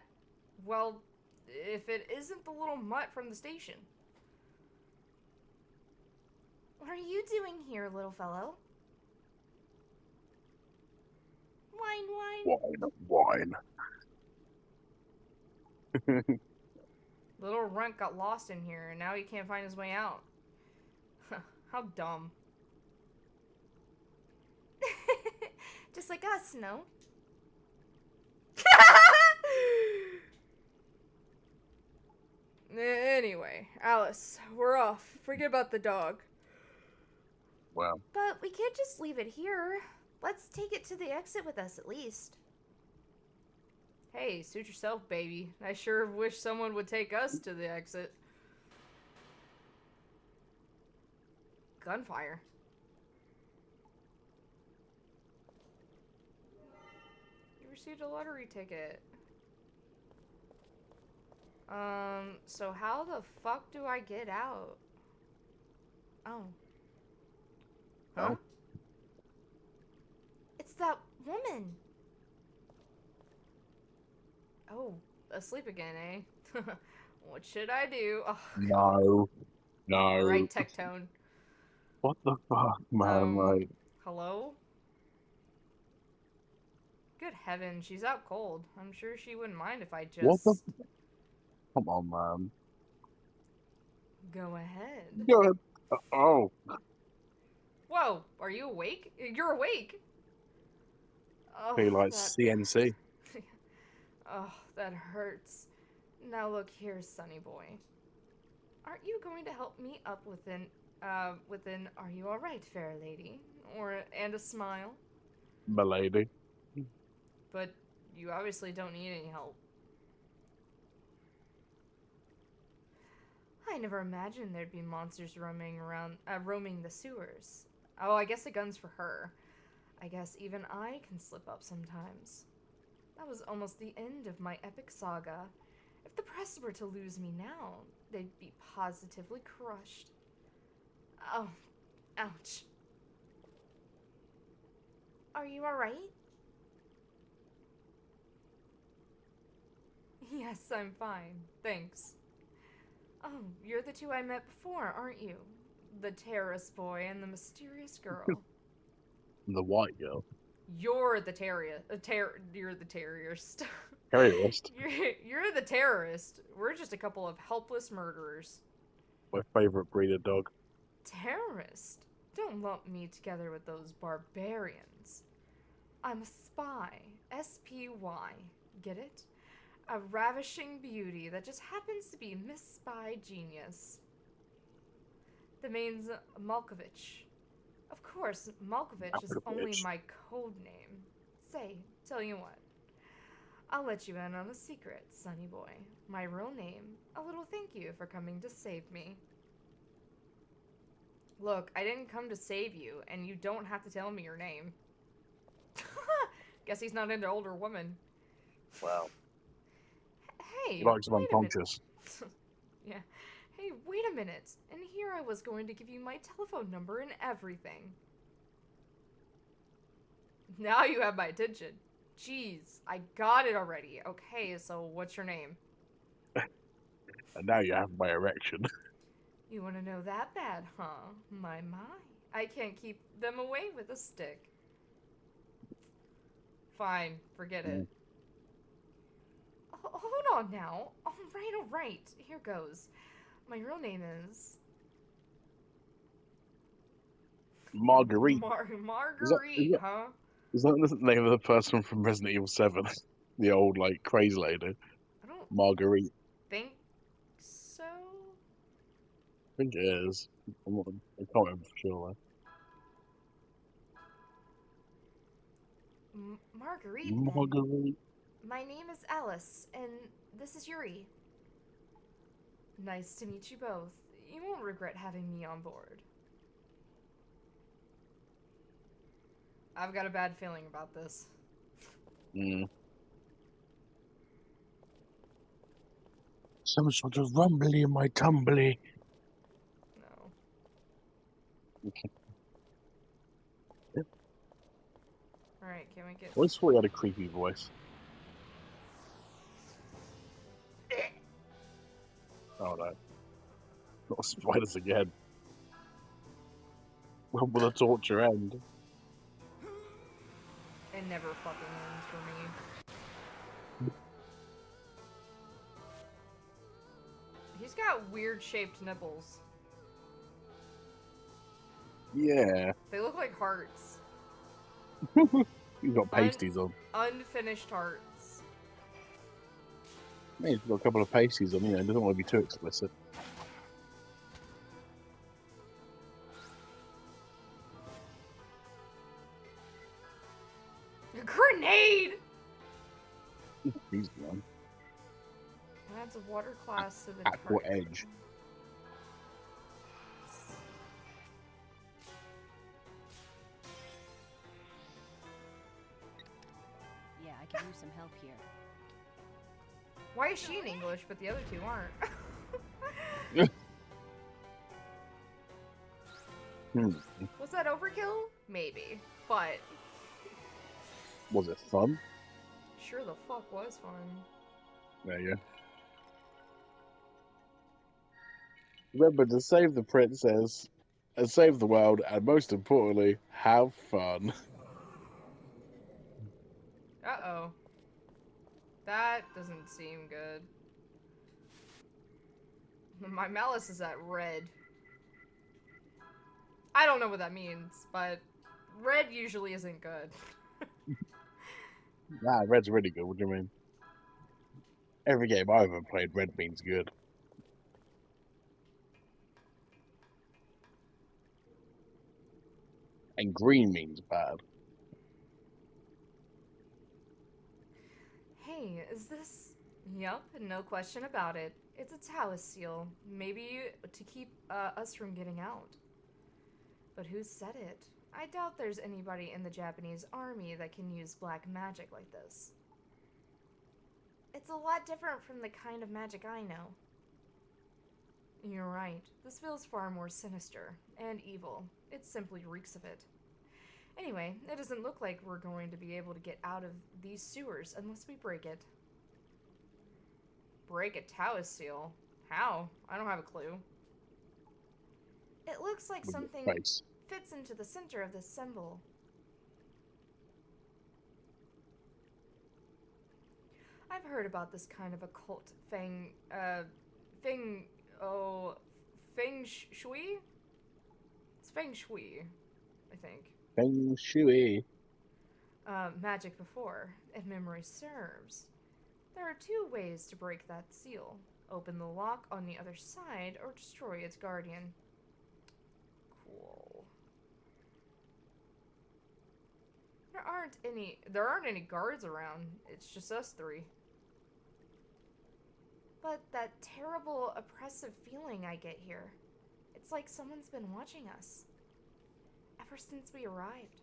Well, if it isn't the little mutt from the station. What are you doing here, little fellow? Wine, Wine. Little runt got lost in here, and now he can't find his way out. How dumb. Just like us, no? Anyway, Alice, we're off. Forget about the dog. Wow. But we can't just leave it here. Let's take it to the exit with us, at least. Hey, suit yourself, baby. I sure wish someone would take us to the exit. Gunfire. You received a lottery ticket. So how the fuck do I get out? Oh. Huh? Oh. It's that woman. Oh, asleep again, eh? What should I do? Oh, No. alright, Tectone. What the fuck, man? Like, Hello? Good heavens, she's out cold. I'm sure she wouldn't mind if I What the? just... Come on, man. Go ahead. Good. Oh, Whoa, are you awake? You're awake! Oh, he likes that... CNC. Oh, that hurts. Now look here, Sonny boy. Aren't you going to help me up with an "Are you all right, fair lady?" and a smile? Milady. But you obviously don't need any help. I never imagined there'd be monsters roaming the sewers. Oh, I guess a gun's for her. I guess even I can slip up sometimes. That was almost the end of my epic saga. If the press were to lose me now, they'd be positively crushed. Oh, ouch. Are you alright? Yes, I'm fine. Thanks. Oh, you're the two I met before, aren't you? The terrorist boy and the mysterious girl. The white girl. You're the you're the terrorist. Terrorist. You're the terrorist. We're just a couple of helpless murderers. My favorite breed of dog. Terrorist? Don't lump me together with those barbarians. I'm a spy. S-P-Y. Get it? A ravishing beauty that just happens to be Miss Spy Genius. The name's Malkovich. Of course, Malkovich is only my code name. Say, tell you what. I'll let you in on a secret, Sonny boy. My real name, a little thank you for coming to save me. Look, I didn't come to save you, and you don't have to tell me your name. Guess he's not into older women. Wow. Hey, He likes them wait a minute. unconscious. Yeah. Hey, wait a minute. And here I was going to give you my telephone number and everything. Now you have my attention. Jeez, I got it already. Okay, so what's your name? And now you have my erection. You want to know that bad, huh? My. I can't keep them away with a stick. Fine, forget it. Hold on now. All right. Here goes. My real name is... Marguerite. Marguerite, huh? Is that the name of the person from Resident Evil 7? The old, like, crazy lady. I don't Marguerite. think so. I think it is. I can't remember for sure. Marguerite, then. Marguerite. My name is Alice, and this is Yuri. Nice to meet you both. You won't regret having me on board. I've got a bad feeling about this. Some sort of rumbly in my tumbly. No. Alright, can we get... I always thought he had a creepy voice. Oh no. Not spiders again. When will the torture end? It never fucking ends for me. He's got weird shaped nipples. Yeah. They look like hearts. He's got pasties on. Unfinished hearts. Yeah, he's got a couple of pasties on, he doesn't want to be too explicit. A grenade! He's gone. Adds a water class to the Aqua target. Edge. Yeah, I can use some help here. Why is she in English, but the other two aren't? Was that overkill? Maybe. But... Was it fun? Sure the fuck was fun. There you go. Remember to save the princess, and save the world, and most importantly, have fun. Uh-oh. That doesn't seem good. My malice is at red. I don't know what that means, but red usually isn't good. Nah, red's really good. What do you mean? Every game I've ever played, red means good. And green means bad. Hey, is this... Yup, no question about it. It's a Taoist seal. Maybe to keep us from getting out. But who said it? I doubt there's anybody in the Japanese army that can use black magic like this. It's a lot different from the kind of magic I know. You're right. This feels far more sinister and evil. It simply reeks of it. Anyway, it doesn't look like we're going to be able to get out of these sewers unless we break it. Break a Taoist seal? How? I don't have a clue. It looks like With your something face. fits into the center of this symbol. I've heard about this kind of occult feng shui? It's feng shui, I think. Feng Shui. Magic before, if memory serves. There are two ways to break that seal. Open the lock on the other side, or destroy its guardian. Cool. There aren't any guards around. It's just us three. But that terrible, oppressive feeling I get here. It's like someone's been watching us. Ever since we arrived.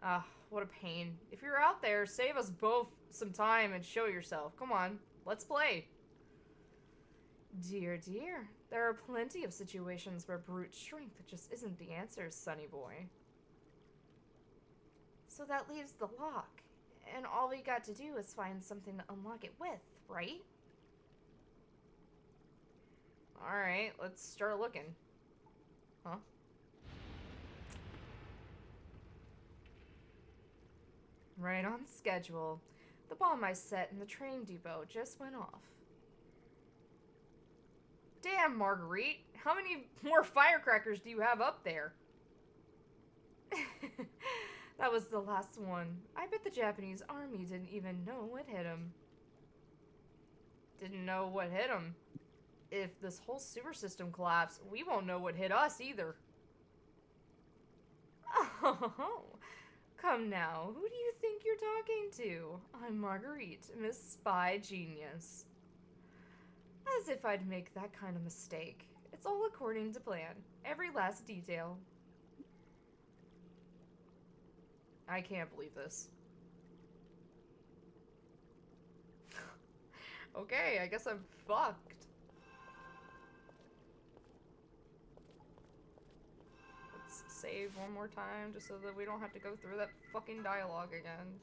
Ah, what a pain. If you're out there, save us both some time and show yourself. Come on, let's play. Dear, dear. There are plenty of situations where brute strength just isn't the answer, sonny boy. So that leaves the lock. And all we got to do is find something to unlock it with, right? Alright, let's start looking. Huh? Right on schedule. The bomb I set in the train depot just went off. Damn, Marguerite! How many more firecrackers do you have up there? That was the last one. I bet the Japanese army didn't even know what hit him. Didn't know what hit him. If this whole sewer system collapsed, we won't know what hit us either. Oh, come now. Who do you think you're talking to? I'm Marguerite, Miss Spy Genius. As if I'd make that kind of mistake. It's all according to plan. Every last detail. I can't believe this. Okay, I guess I'm fucked. Let's save one more time just so that we don't have to go through that fucking dialogue again.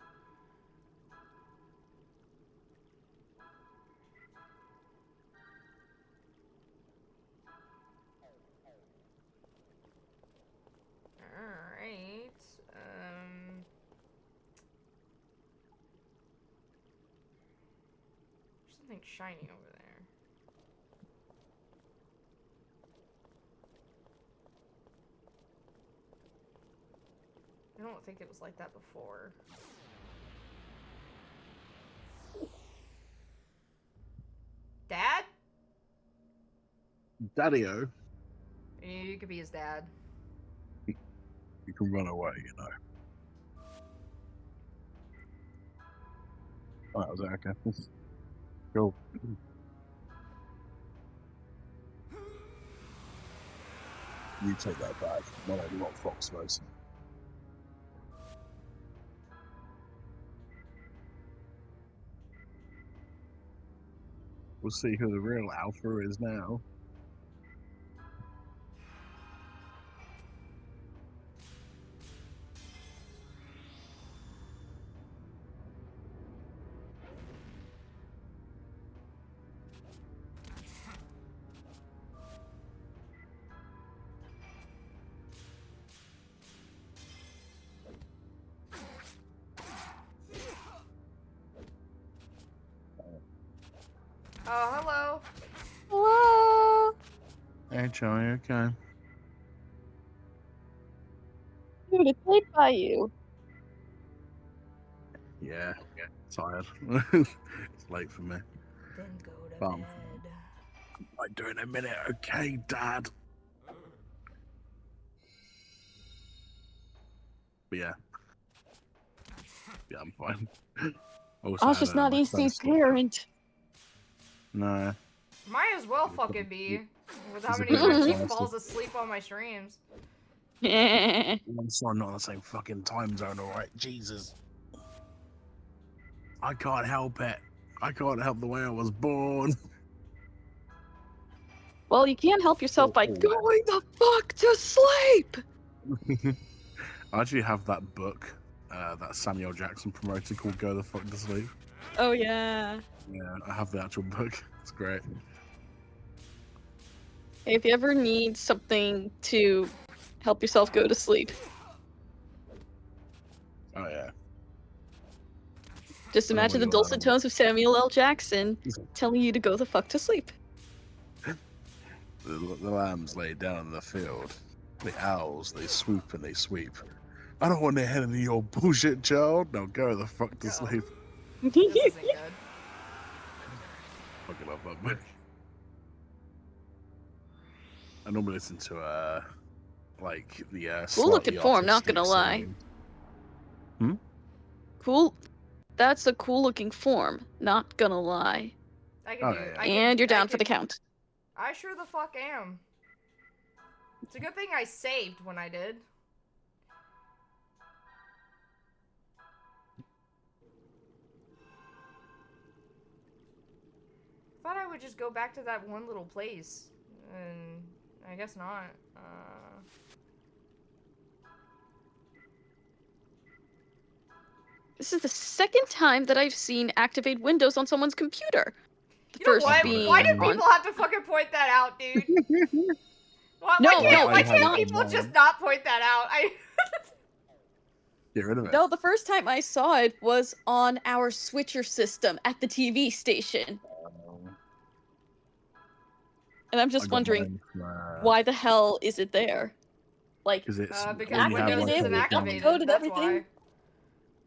Alright, there's something shiny over there. I don't think it was like that before. Dad? Daddy-o, You could be his dad. you can run away, you know. Oh, that was it, okay. Cool. You take that back. No, you want Fox face. We'll see who the real alpha is now. Oh, hello. Hello. Hey, Joey, okay. Dude, it's late by you. Yeah, tired. It's late for me. Then go to Bum. bed. I do in a minute, okay, Dad? But yeah. Yeah, I'm fine. Also I was had, just not my EC's first- parent. No. Might as well fucking be. With how He's a many bit times he exhausted. falls asleep on my streams. Yeah. I'm sorry, not on the same fucking time zone, alright? Jesus. I can't help it. I can't help the way I was born. Well, you can't help yourself by Oh, going the fuck to sleep. I actually have that book that Samuel Jackson promoted called Go the Fuck to Sleep. Oh yeah. Yeah, I have the actual book. It's great. Hey, if you ever need something to help yourself go to sleep, Oh, yeah. just I know imagine what the you're dulcet on. tones of Samuel L. Jackson telling you to go the fuck to sleep. The lambs lay down in the field. The owls, they swoop and they sweep. I don't want to head into your bullshit, child. Now go the fuck to Go. sleep. This isn't good. Fucking love that book. I normally listen to like the Cool looking slightly form, not gonna artistic lie. singing. Cool. That's a cool looking form, not gonna lie. I can Oh, do. yeah. And you're down I for the can- count. I sure the fuck am. It's a good thing I saved when I did. Thought I would just go back to that one little place, and I guess not. This is the second time that I've seen activate Windows on someone's computer. The You know first what? being Why do on- people have to fucking point that out, dude? Why, No, why it's can't not. people just not point that out? Get rid of it. No, the first time I saw it was on our switcher system at the TV station. And I'm I just got wondering, mine from, why the hell is it there? Like, Because it's Because when you have Windows like isn't a- activated. Uploaded That's everything. why.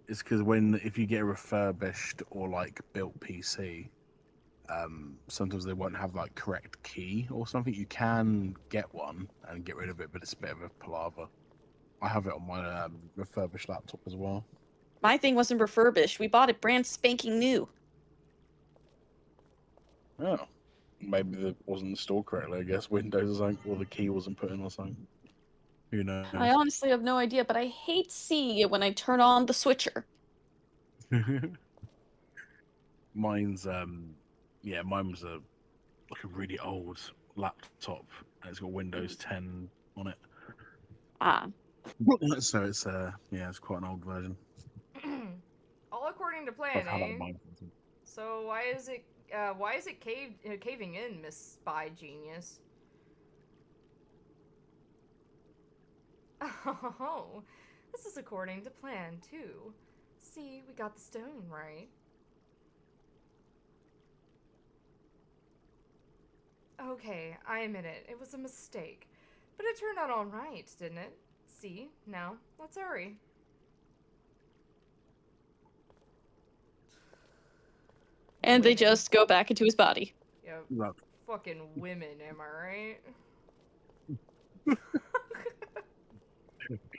It's because if you get a refurbished or like built PC, sometimes they won't have like correct key or something. You can get one and get rid of it, but it's a bit of a palaver. I have it on my refurbished laptop as well. my thing wasn't refurbished. We bought it brand spanking new. Oh, maybe it wasn't installed correctly. I guess Windows or something, or the key wasn't put in or something. Who knows? I honestly have no idea, but I hate seeing it when I turn on the switcher. Mine's mine was a really old laptop and it's got Windows 10 on it. Ah. So it's it's quite an old version. All according to plan, I've had that eh? on mine. So why is it caving in, Miss Spy Genius? Oh, this is according to plan too. See, we got the stone right. Okay, I admit it. It was a mistake. But it turned out alright, didn't it? See, now, let's hurry. And they Women. just go back into his body. Yep. Right. Fucking women, am I right?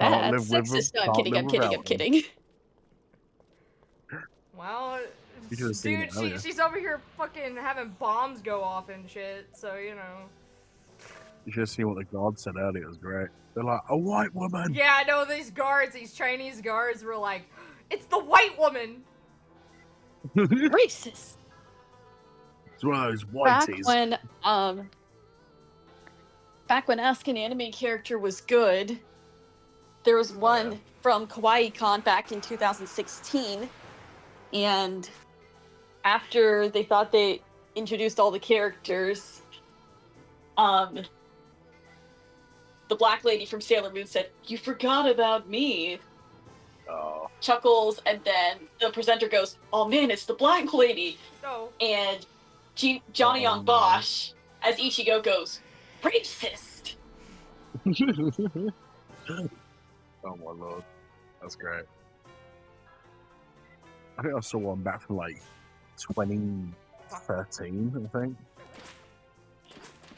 Can't That's live with sexist. them, No, I'm can't kidding, live I'm kidding, I'm without them. kidding. Well, You should've seen dude, it earlier. she's over here fucking having bombs go off and shit, so, you know. You should have seen what the guard said earlier. It was great. They're like, a white woman. Yeah, I know these Chinese guards were like, it's the white woman! Racist. It's one of those Back whiteies. when Ask an Anime Character was good, there was one from Kawaii Con back in 2016, and after they thought they introduced all the characters, the black lady from Sailor Moon said, "You forgot about me." Oh, Chuckles, and then the presenter goes, "Oh man, it's the black lady," So, and Johnny Oh, on Bosch as Ichigo goes, racist! Oh my lord, that's great. I think I saw one back from like 2013, I think.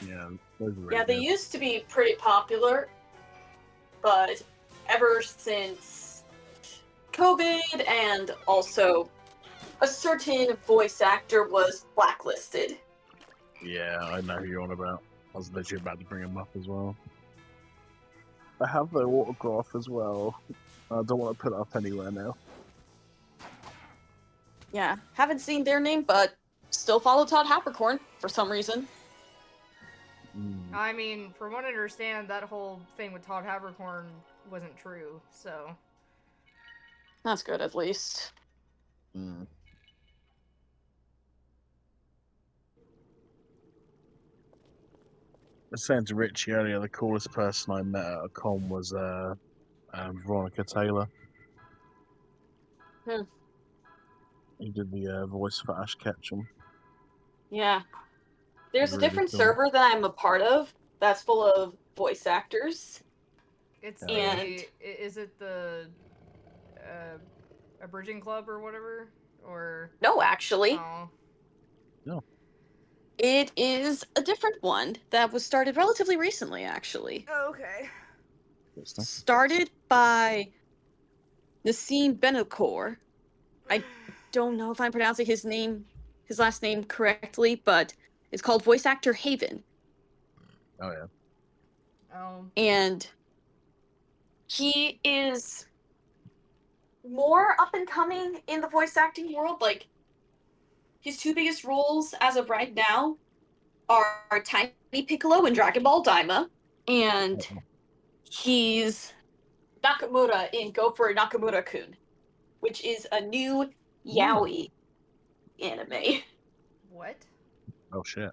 Yeah, those are really Yeah, they good. used to be pretty popular, but ever since COVID and also a certain voice actor was blacklisted. Yeah, I know who you're on about. I was literally about to bring him up as well. I have their autograph as well. I don't want to put it up anywhere now. Yeah, haven't seen their name, but still follow Todd Habercorn for some reason. I mean, from what I understand, that whole thing with Todd Habercorn wasn't true, so. That's good, at least. Mm. I was saying to Richie earlier, the coolest person I met at a con was Veronica Taylor. Hmm. He did the voice for Ash Ketchum. Yeah. There's a Really different cool. server that I'm a part of that's full of voice actors. It's Oh, yeah. And is it the Abridging Club or whatever? Or no, actually, oh, it is a different one that was started relatively recently, actually. okay. Good stuff. Started by Nassim Benokor. I don't know if I'm pronouncing his last name correctly, but it's called Voice Actor Haven. Oh yeah. Oh, And he is more up and coming in the voice acting world. Like, his two biggest roles as of right now are Tiny Piccolo in Dragon Ball Daima, and he's Nakamura in Go for Nakamura-kun, which is a new yaoi anime. what? Oh shit.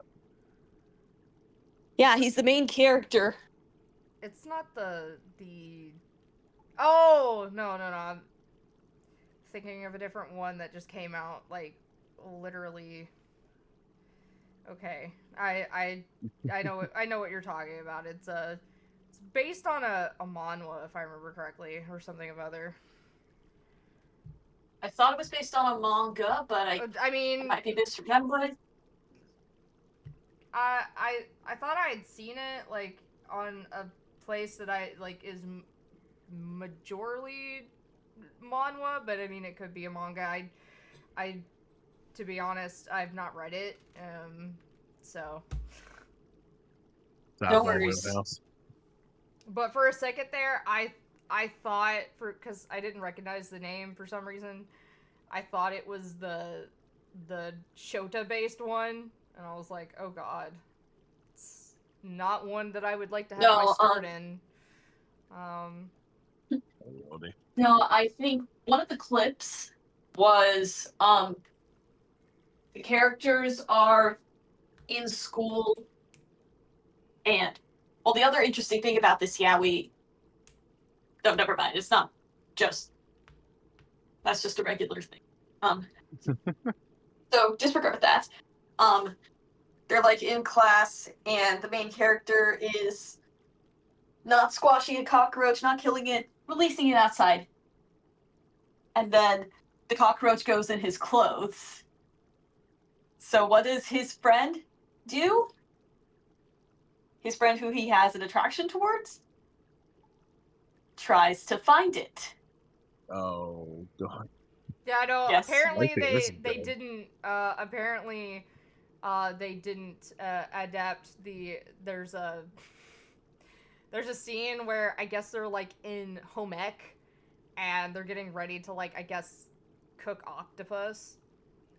Yeah, he's the main character. It's not the. Oh no. I'm thinking of a different one that just came out like literally. Okay, I know what you're talking about. It's based on a manhwa, if I remember correctly, or something of other. I thought it was based on a manga, but I mean, might be misremembered. I thought I had seen it like on a place that I like is majorly manhwa, but I mean it could be a manga. I to be honest, I've not read it, so. That's No my worries. wheelhouse. But for a second there, I thought because I didn't recognize the name for some reason, I thought it was the Shota based one, and I was like, oh god, it's not one that I would like to have my start in. No, I think one of the clips was the characters are in school, and well, the other interesting thing about this yaoi, no, never mind, it's not just, that's just a regular thing. So disregard that. They're like in class, and the main character is not squashing a cockroach, not killing it, releasing it outside. And then the cockroach goes in his clothes. So what does his friend do? His friend who he has an attraction towards tries to find it. Oh god. Yeah, no. Yes. Apparently I think this is they good. didn't. Apparently, they didn't adapt the. There's a scene where I guess they're like in home ec, and they're getting ready to like I guess cook octopus,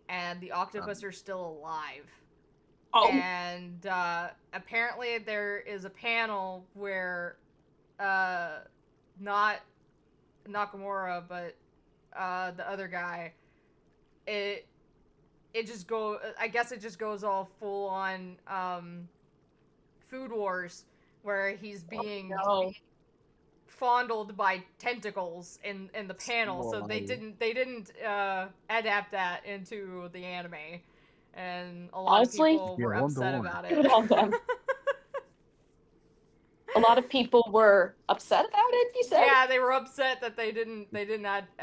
and the octopus are still alive. Oh. And apparently there is a panel where not Nakamura but the other guy, it just I guess it just goes all full on Food Wars, where he's being fondled by tentacles in the panel. So they didn't adapt that into the anime, and a lot Honestly, of people Yeah, were Wonder upset Woman. about Good it. on them. A lot of people were upset about it. You said? Yeah, they were upset that they didn't adapt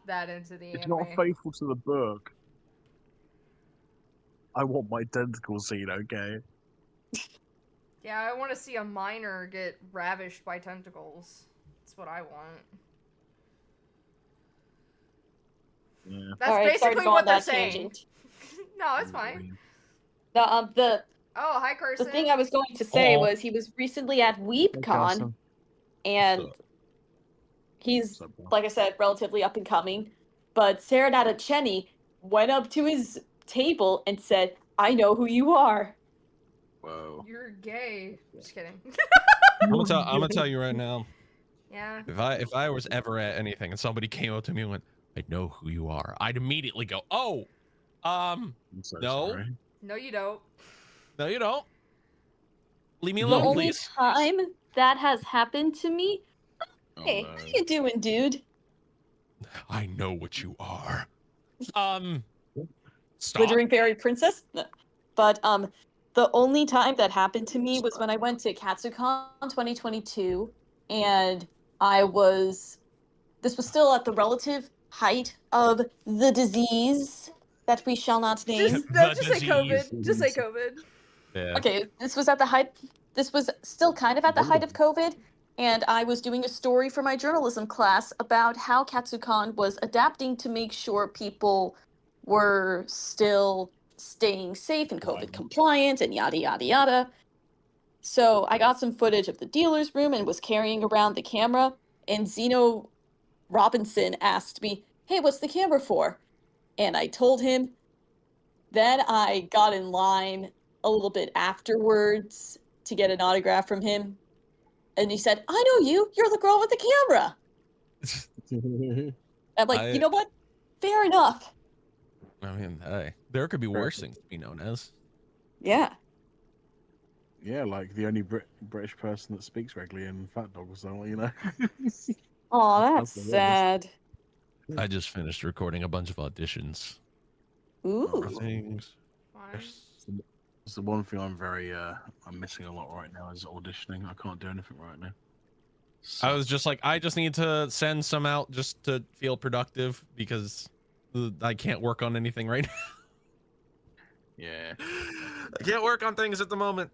that into the It's anime. not faithful to the book. I want my tentacle scene, okay? Yeah, I want to see a miner get ravished by tentacles. That's what I want. Yeah. That's All right, sorry to basically go what on they're that saying. tangent. No, it's fine. The Oh, hi, the Carson. thing I was going to say Aw. was he was recently at WeebCon, and What's he's, What's up, bro? like I said, relatively up and coming. But Serenata Chenny went up to his table and said, "I know who you are." Whoa. You're gay. Just kidding. I'm gonna tell you right now. Yeah. If I was ever at anything and somebody came up to me and went, "I know who you are," I'd immediately go, "Oh, I'm so no, sorry. No, you don't. no, you don't. Leave me The alone, only please." time that has happened to me, Oh, hey, no. how you doing, dude? I know what you are. Stop. Glittering fairy princess? No. But the only time that happened to me was when I went to KatsuCon 2022, and this was still at the relative height of the disease that we shall not name. Just say disease. COVID. Just say COVID. Yeah. Okay, this was at the height. This was still kind of at the height of COVID, and I was doing a story for my journalism class about how KatsuCon was adapting to make sure people were still staying safe and COVID compliant and yada yada yada. So I got some footage of the dealer's room and was carrying around the camera, and Zeno Robinson asked me, "Hey, what's the camera for?" And I told him. Then I got in line a little bit afterwards to get an autograph from him. And he said, "I know you. You're the girl with the camera." I'm like, you know what? Fair enough. I mean, hey, there could be worse things to be known as. Yeah. Yeah, like the only British person that speaks regularly in Fat Dog or something, you know? Oh, that's That's what it is. sad. I just finished recording a bunch of auditions for Ooh. things. Fine. Yes. It's the one thing I'm missing a lot right now is auditioning. I can't do anything right now. I was just like, I just need to send some out just to feel productive because I can't work on anything right now. Yeah. I can't work on things at the moment.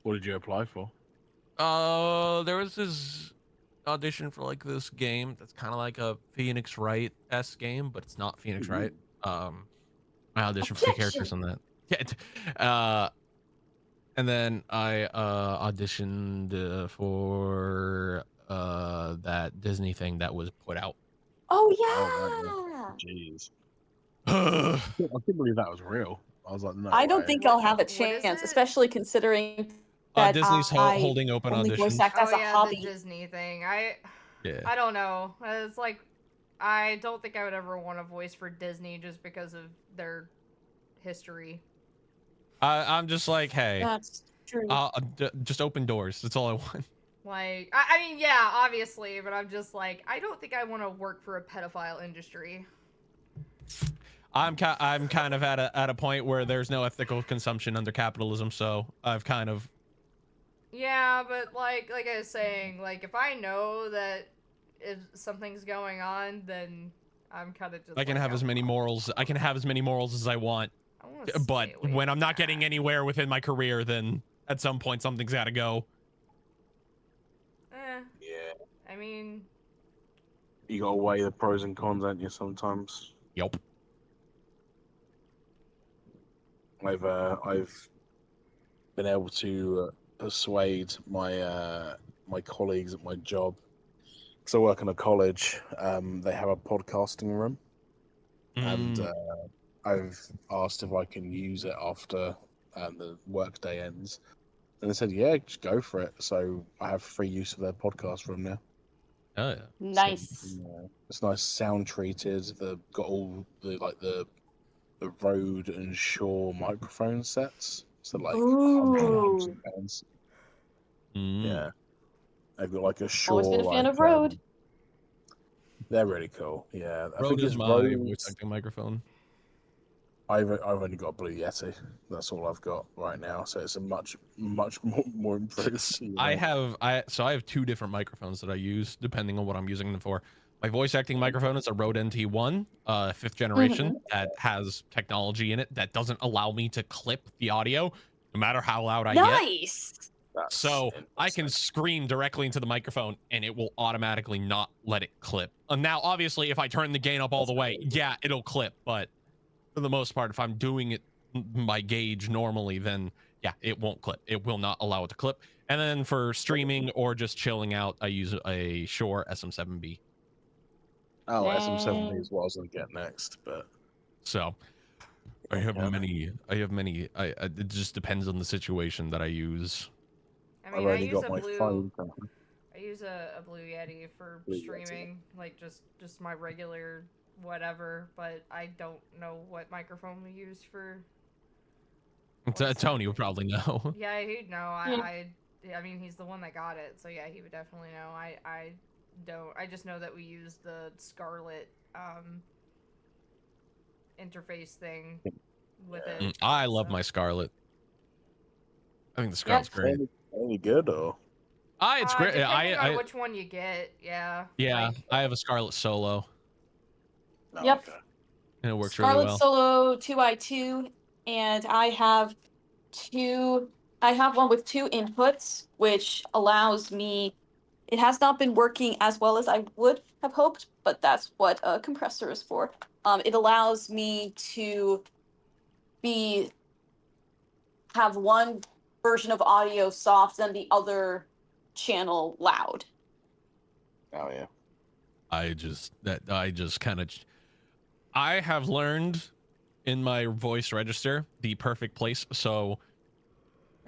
What did you apply for? There was this audition for like this game that's kind of like a Phoenix Wright-esque game, but it's not Phoenix Wright. I auditioned for the characters on that. Yeah. And then I auditioned for that Disney thing that was put out. Oh, Oh, yeah. Jeez. Ugh. I couldn't believe that was real. I was like, no I don't way. think I'll have a What is chance, it? especially considering that Disney's I holding open only voice auditions. act as Oh a yeah, hobby. the Disney thing. Yeah. I don't know. It's like I don't think I would ever want to voice for Disney just because of their history. I'm just like, hey, That's true. just open doors. That's all I want. Like, I mean, yeah, obviously, but I'm just like, I don't think I want to work for a pedophile industry. I'm kind of at a point where there's no ethical consumption under capitalism, so I've kind of. Yeah, but like I was saying, like if I know that if something's going on, then I'm kind of just. I can like, have as many morals. I can have as many morals as I want, I wanna but stay away when I'm from not that. getting anywhere within my career, then at some point something's got to go. Yeah. I mean, You gotta weigh the pros and cons, don't you, sometimes? Yup. I've been able to persuade my colleagues at my job, because I work in a college. They have a podcasting room, and I've asked if I can use it after the workday ends, and they said, "Yeah, just go for it." So I have free use of their podcast room now. Oh yeah. Nice. Yeah, it's nice, sound treated. They've got all the Rode and Shaw microphone sets. So like Ooh. £100. Mm. Yeah. They've got like a Shaw. Always been a fan of Rode. They're really cool. Yeah. I Rode think is it's my Rode. voice acting microphone. I've only got a Blue Yeti. That's all I've got right now. So it's a much more improved. You I know? have two different microphones that I use depending on what I'm using them for. My voice acting microphone is a Rode NT1, 5th generation, that has technology in it that doesn't allow me to clip the audio, no matter how loud I get. Nice. That's So I can interesting. scream directly into the microphone and it will automatically not let it clip. Now, obviously, if I turn the gain up all the way, yeah, it'll clip. But for the most part, if I'm doing it by gauge normally, then yeah, it won't clip. It will not allow it to clip. And then for streaming or just chilling out, I use a Shure SM7B. Oh, SM7B Dang. is what I was going to get next, but So I have yeah. many. It just depends on the situation that I use. I I've mean, I only use got a my blue. phone currently. I use a Blue Yeti for Blue Yeti. streaming, like just my regular whatever. But I don't know what microphone we use for. Tony would probably know. Yeah, he'd know. Yeah. I mean, he's the one that got it, so yeah, he would definitely know. I don't. I just know that we use the Scarlet interface thing with it. I love so. my Scarlet. I think the Scarlet's great. Any good or? It's great. Depending on which one you get, yeah. Yeah, Like, I have a Scarlet Solo. No, Yep. okay. And it works Scarlet really well. Solo 2i2, and I have one with 2 inputs, which allows me. It has not been working as well as I would have hoped, but that's what a compressor is for. It allows me to have one version of audio soft and the other channel loud. Oh yeah. I have learned in my voice register the perfect place. So,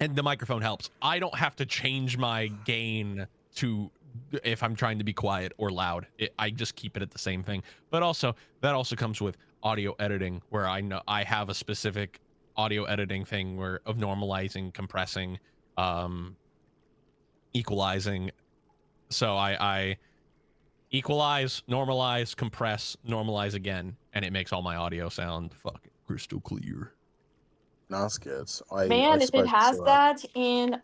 and the microphone helps. I don't have to change my gain to if I'm trying to be quiet or loud. I just keep it at the same thing. But also that also comes with audio editing, where I know I have a specific audio editing thing where of normalizing, compressing, equalizing. So I equalize, normalize, compress, normalize again, and it makes all my audio sound fucking crystal clear. No, that's good. Man, if it has that in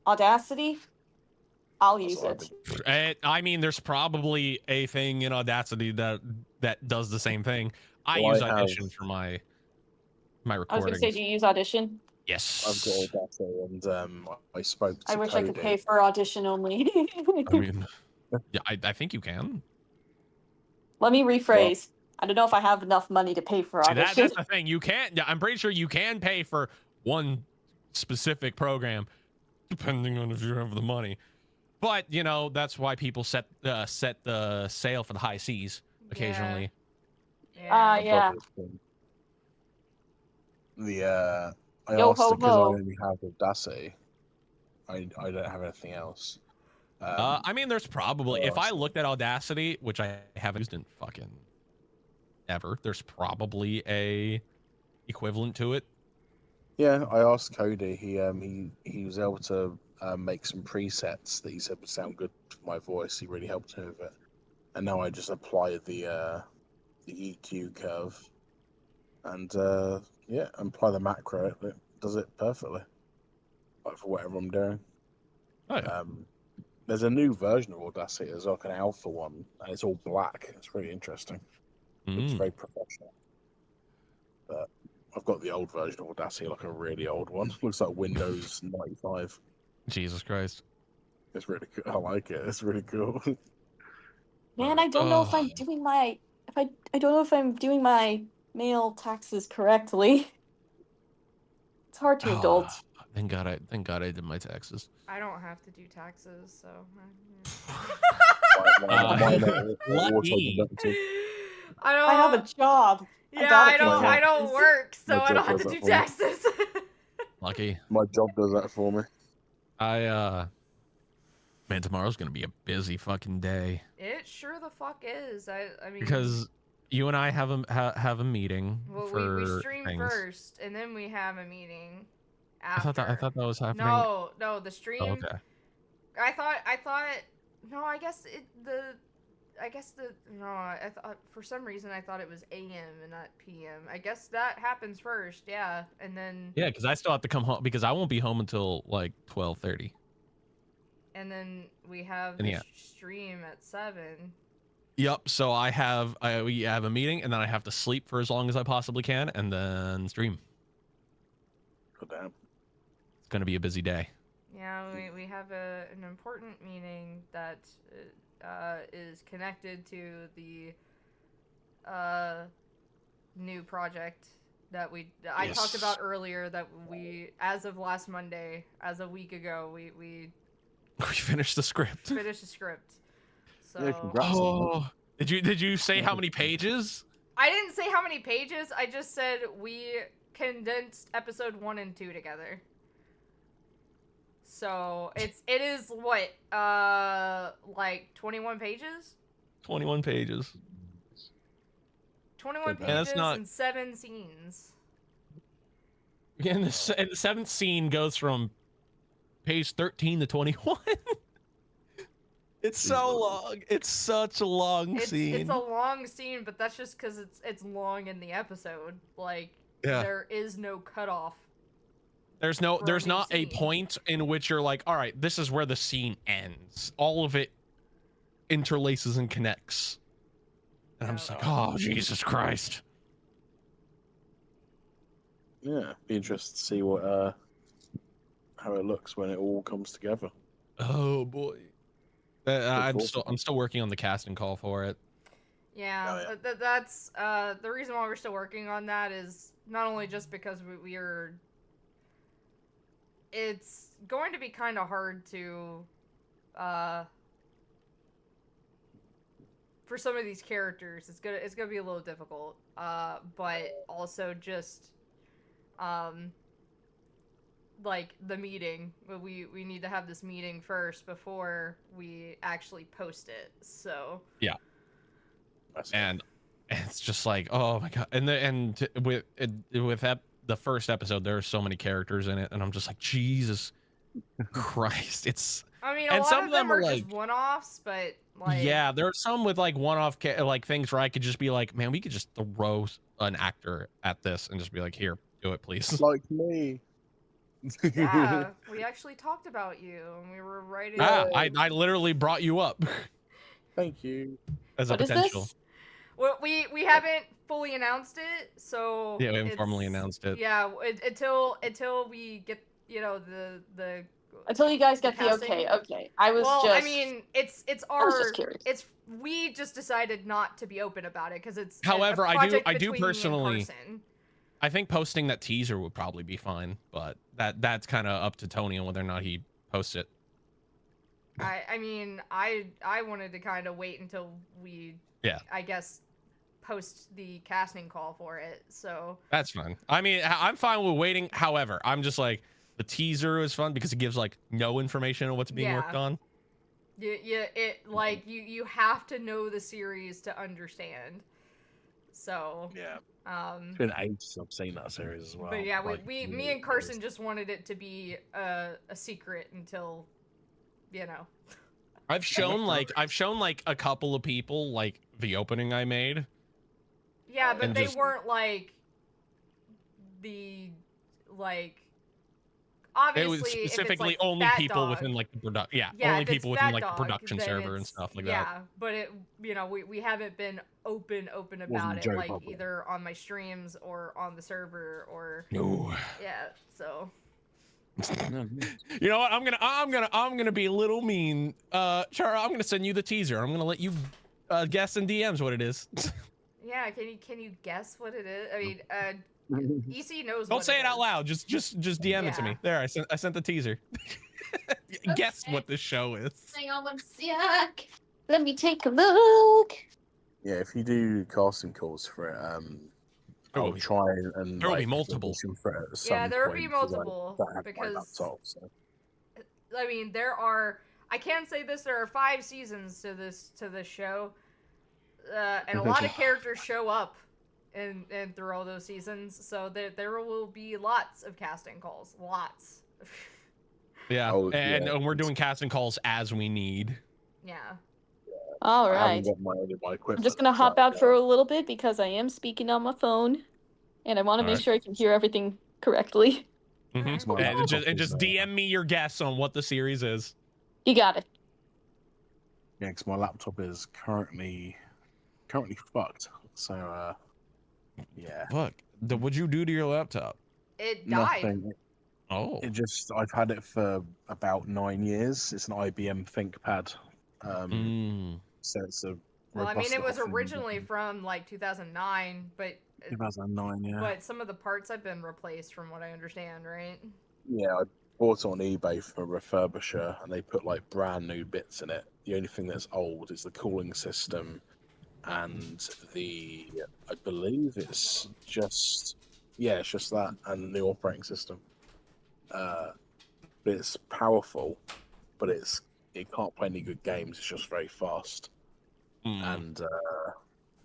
Audacity, I'll use it. I mean, there's probably a thing in Audacity that does the same thing. I Well, use I have- Audition for my I was recordings. gonna say, do you use Audition? Yes. I've got Audacity, and I spoke to I wish I could Cody. pay for Audition only. I mean, yeah, I think you can. Let me rephrase. I don't know if I have enough money to pay for See, Audition. that's the thing. You can't. I'm pretty sure you can pay for one specific program, depending on if you have the money. But you know, that's why people set the sail for the high seas occasionally. Yeah. I Yo, asked ho, because I ho. only have Audacity. I don't have anything else. I mean, there's probably, if I looked at Audacity, which I haven't used in fucking ever, there's probably a equivalent to it. Yeah, I asked Cody. He was able to make some presets that he said would sound good for my voice. He really helped me with it. And now I just apply the EQ curve, and yeah, apply the macro. It does it perfectly, like for whatever I'm doing. Oh, yeah. There's a new version of Audacity. There's like an alpha one, and it's all black. It's really interesting. It's very professional. But I've got the old version of Audacity, like a really old one. Looks like Windows 95. Jesus Christ. It's really cool. I like it. It's really cool. Man, I don't know if I'm doing my I don't know if I'm doing my mail taxes correctly. It's hard to adult. Thank God I did my taxes. I don't have to do taxes, so. Lucky. I have a job. Yeah, I don't work, so I don't have to do taxes. Lucky. My job does that for me. Man, tomorrow's gonna be a busy fucking day. It sure the fuck is. I mean, because you and I have a meeting. Well, for we stream things. first, and then we have a meeting. After. I thought that was happening. No, the stream. Oh, okay. I thought. No, I guess I guess no. I thought for some reason I thought it was AM and not PM. I guess that happens first, yeah, and then Yeah, because I still have to come home because I won't be home until like 12:30. and then we have And the yeah. stream at 7. Yep. So we have a meeting, and then I have to sleep for as long as I possibly can, and then stream. God damn. It's gonna be a busy day. Yeah, we have an important meeting that is connected to the new project that I talked about earlier, that we, as of last Monday, as a week ago, we We finished the script. finished the script. So Yeah, congrats on that. Did you say how many pages? I didn't say how many pages. I just said we condensed episode 1 and 2 together. So it is what like 21 pages. 21 pages. 21 Yeah, pages that's not- and 7 scenes. And the seventh scene goes from page 13 to 21. It's so long. It's such a long scene. It's a long scene, but that's just because it's long in the episode. Like Yeah. there is no cutoff. There's for a not new a scene. point in which you're like, all right, this is where the scene ends. All of it interlaces and connects. And I'm just like, oh, Jesus Christ. Yeah, be interested to see what how it looks when it all comes together. Oh boy. I'm still working on the casting call for it. Yeah, Oh, that's the reason why we're still working on that is not only just because we're. It's going to be kind of hard to, for some of these characters, it's gonna be a little difficult. But also just, like the meeting. We need to have this meeting first before we actually post it. So. Yeah. And it's just like, oh my god. And with the first episode, there are so many characters in it, and I'm just like, Jesus Christ. It's I mean, and a lot some of them are like just one-offs, but like. yeah, there are some with like one-off like things where I could just be like, man, we could just throw an actor at this and just be like, here, do it, please. Like me. Yeah, we actually talked about you, and we were writing. I literally brought you up Thank you. as What a is potential. this? Well, we haven't fully announced it, so Yeah, we haven't it's- formally announced it. Yeah, until we get the. Until you guys get the casting. okay. Okay, I was Well, just. I mean, it's I was our. just curious. It's we just decided not to be open about it because it's. However, a I do project I do between me and personally. Carson. I think posting that teaser would probably be fine, but that's kind of up to Tony on whether or not he posts it. I mean, I wanted to kind of wait until we. Yeah. I guess. Post the casting call for it, so That's fine. I mean, I'm fine with waiting. However, I'm just like, the teaser is fun because it gives like no information on what's being worked on. you have to know the series to understand. So Yeah. um It's been ages since I've seen that series as well. but yeah, Like, me and Carson just wanted it to be a secret until I've shown like a couple of people like the opening I made. yeah, but And they just- weren't like the like It obviously was if it's, specifically like, only Fat people Dog, within like the production. Yeah, yeah, only if it's people within Fat like the Dog, production then server and it's- stuff like yeah, that. but it we haven't been open Wasn't about it Joe like Bubble. either on my streams or on the server or No. yeah, so You know what? I'm gonna be a little mean. Chara, I'm gonna send you the teaser. I'm gonna let you guess in DMs what it is. yeah, can you guess what it is? I mean, EC knows. Don't what say it out is. loud. Just DM it to me. Yeah. There, I sent the teaser. Guess what this show is. Hang on one sec. Let me take a look. Yeah, if you do casting calls for it, There will I'll be- try and there will be like, multiple. audition for it at Yeah, some there will be point, 'cause I multiple, don't have my because- laptop, so. I mean, there are. I can say this: there are 5 seasons to this show, and a lot of characters show up, and through all those seasons. So there will be lots of casting calls, lots. Yeah, Oh, and yeah. we're doing casting calls as we need. Yeah. All I haven't right. got my equipment. I'm just gonna hop so, out for a little bit because I am speaking on my phone, and I want to make Alright. sure I can hear everything correctly. It's my And laptop just is, DM me your guess on what the series is. You got it. Yeah, because my laptop is currently fucked. So yeah, Fuck. What'd you do to your laptop? It died. nothing. Oh. It just I've had it for about 9 years. It's an IBM ThinkPad. So it's a Well, I mean, robust it was little thing. originally from like 2009, but 2009, yeah. but some of the parts have been replaced, from what I understand, right? Yeah, I bought it on eBay from a refurbisher, and they put like brand new bits in it. The only thing that's old is the cooling system, and I believe it's just that and the new operating system. But it's powerful, but it can't play any good games. It's just very fast, and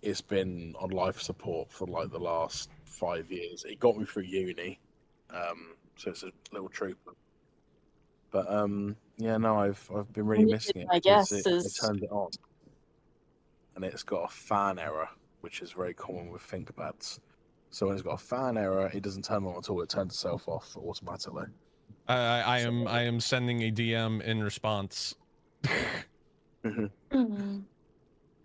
it's been on life support for like the last 5 years. It got me through uni, so it's a little trooper. But yeah, no, I've been really missing it I because guess I is turned it on, and it's got a fan error, which is very common with ThinkPads. So when it's got a fan error, it doesn't turn on at all. It turns itself off automatically. I am sending a DM in response.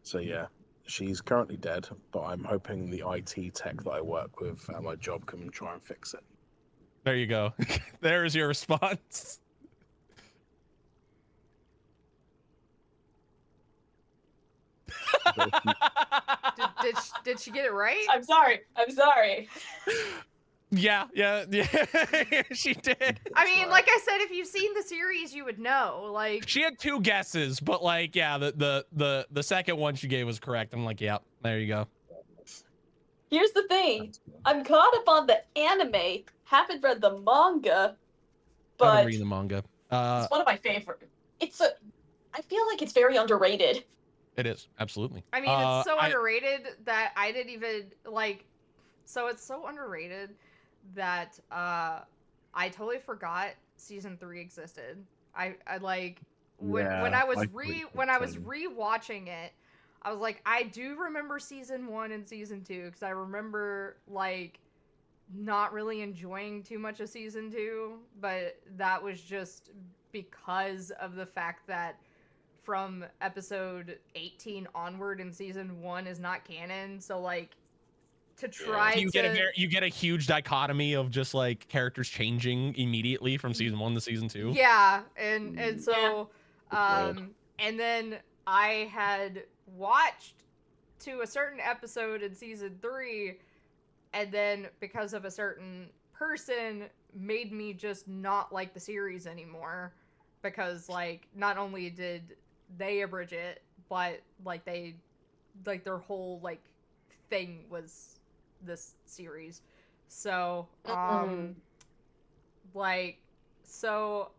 So yeah, she's currently dead, but I'm hoping the IT tech that I work with at my job can try and fix it. There you go. There's your response. Did she get it right? I'm sorry. Yeah. She did. I mean, like I said, if you've seen the series, you would know. Like, She had 2 guesses, but like, yeah, the second one she gave was correct. I'm like, yeah, there you go. Here's the thing. I'm caught up on the anime. Haven't read the manga, I've but been reading the manga. it's one of my favorite. I feel like it's very underrated. It is absolutely. I mean, it's so underrated that I didn't even like. So it's so underrated that I totally forgot season 3 existed. I like when I was rewatching it, I was like, I do remember season 1 and season 2 because I remember like not really enjoying too much of season 2, but that was just because of the fact that from episode 18 onward in season 1 is not canon. So like to try you get a huge dichotomy of just like characters changing immediately from season 1 to season 2. Yeah, and so and then I had watched to a certain episode in season 3, and then because of a certain person made me just not like the series anymore, because like not only did they abridge it, but like they their whole like thing was this series. So like so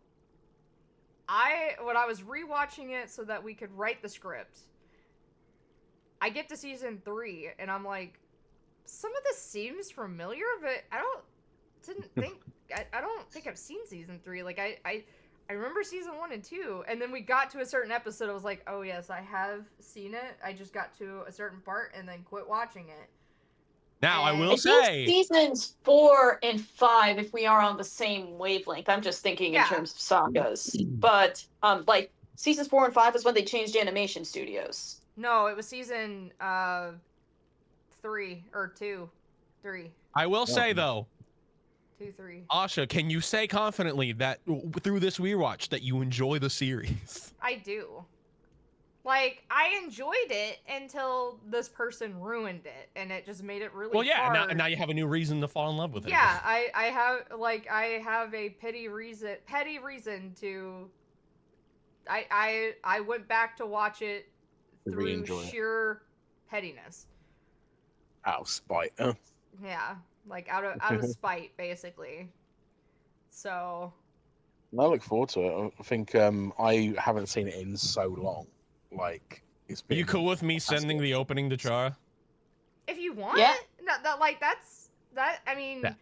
when I was rewatching it so that we could write the script, I get to season 3 and I'm like, some of this seems familiar, but I don't think I've seen season 3. Like I remember season 1 and 2, and then we got to a certain episode. I was like, oh yes, I have seen it. I just got to a certain part and then quit watching it. Now, And I will say seasons 4 and 5, if we are on the same wavelength, I'm just thinking in terms of sagas. But like seasons 4 and 5 is when they changed animation studios. No, it was season 3 or 2, 3. I will say though, 2, 3. Asha, can you say confidently that through this rewatch that you enjoy the series? I do. Like, I enjoyed it until this person ruined it, and it just made it really hard. Now you have a new reason to fall in love with it. Yeah, I have a petty reason to. I went back to watch it through sheer pettiness. Out of spite. Yeah, like out of spite, basically. So. I look forward to it. I think I haven't seen it in so long. Like, it's been. Are you cool with me sending the opening to Chara? If you want, yeah. I mean, yeah.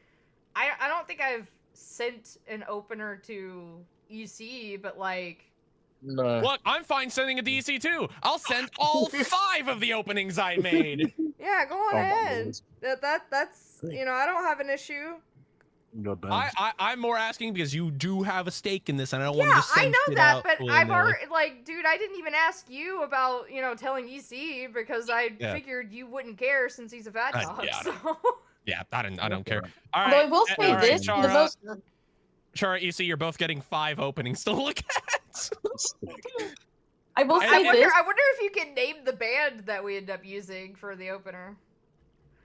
I don't think I've sent an opener to EC, but like, No. Look, I'm fine sending a DC too. I'll send all 5 of the openings I made. Yeah, go on Oh, my ahead. Lord. That's I don't have an issue. God damn. I'm more asking because you do have a stake in this, and I don't Yeah, want to just I send know shit that, out but willy-nilly. I've already like, dude, I didn't even ask you about telling EC because I figured you wouldn't care since he's a fat dog. yeah, So. Yeah, I don't care. All Although right. I will say all right, this: the Chara, most Chara, EC, you're both getting 5 openings to look at. I will I say wonder. this. I wonder if you can name the band that we end up using for the opener.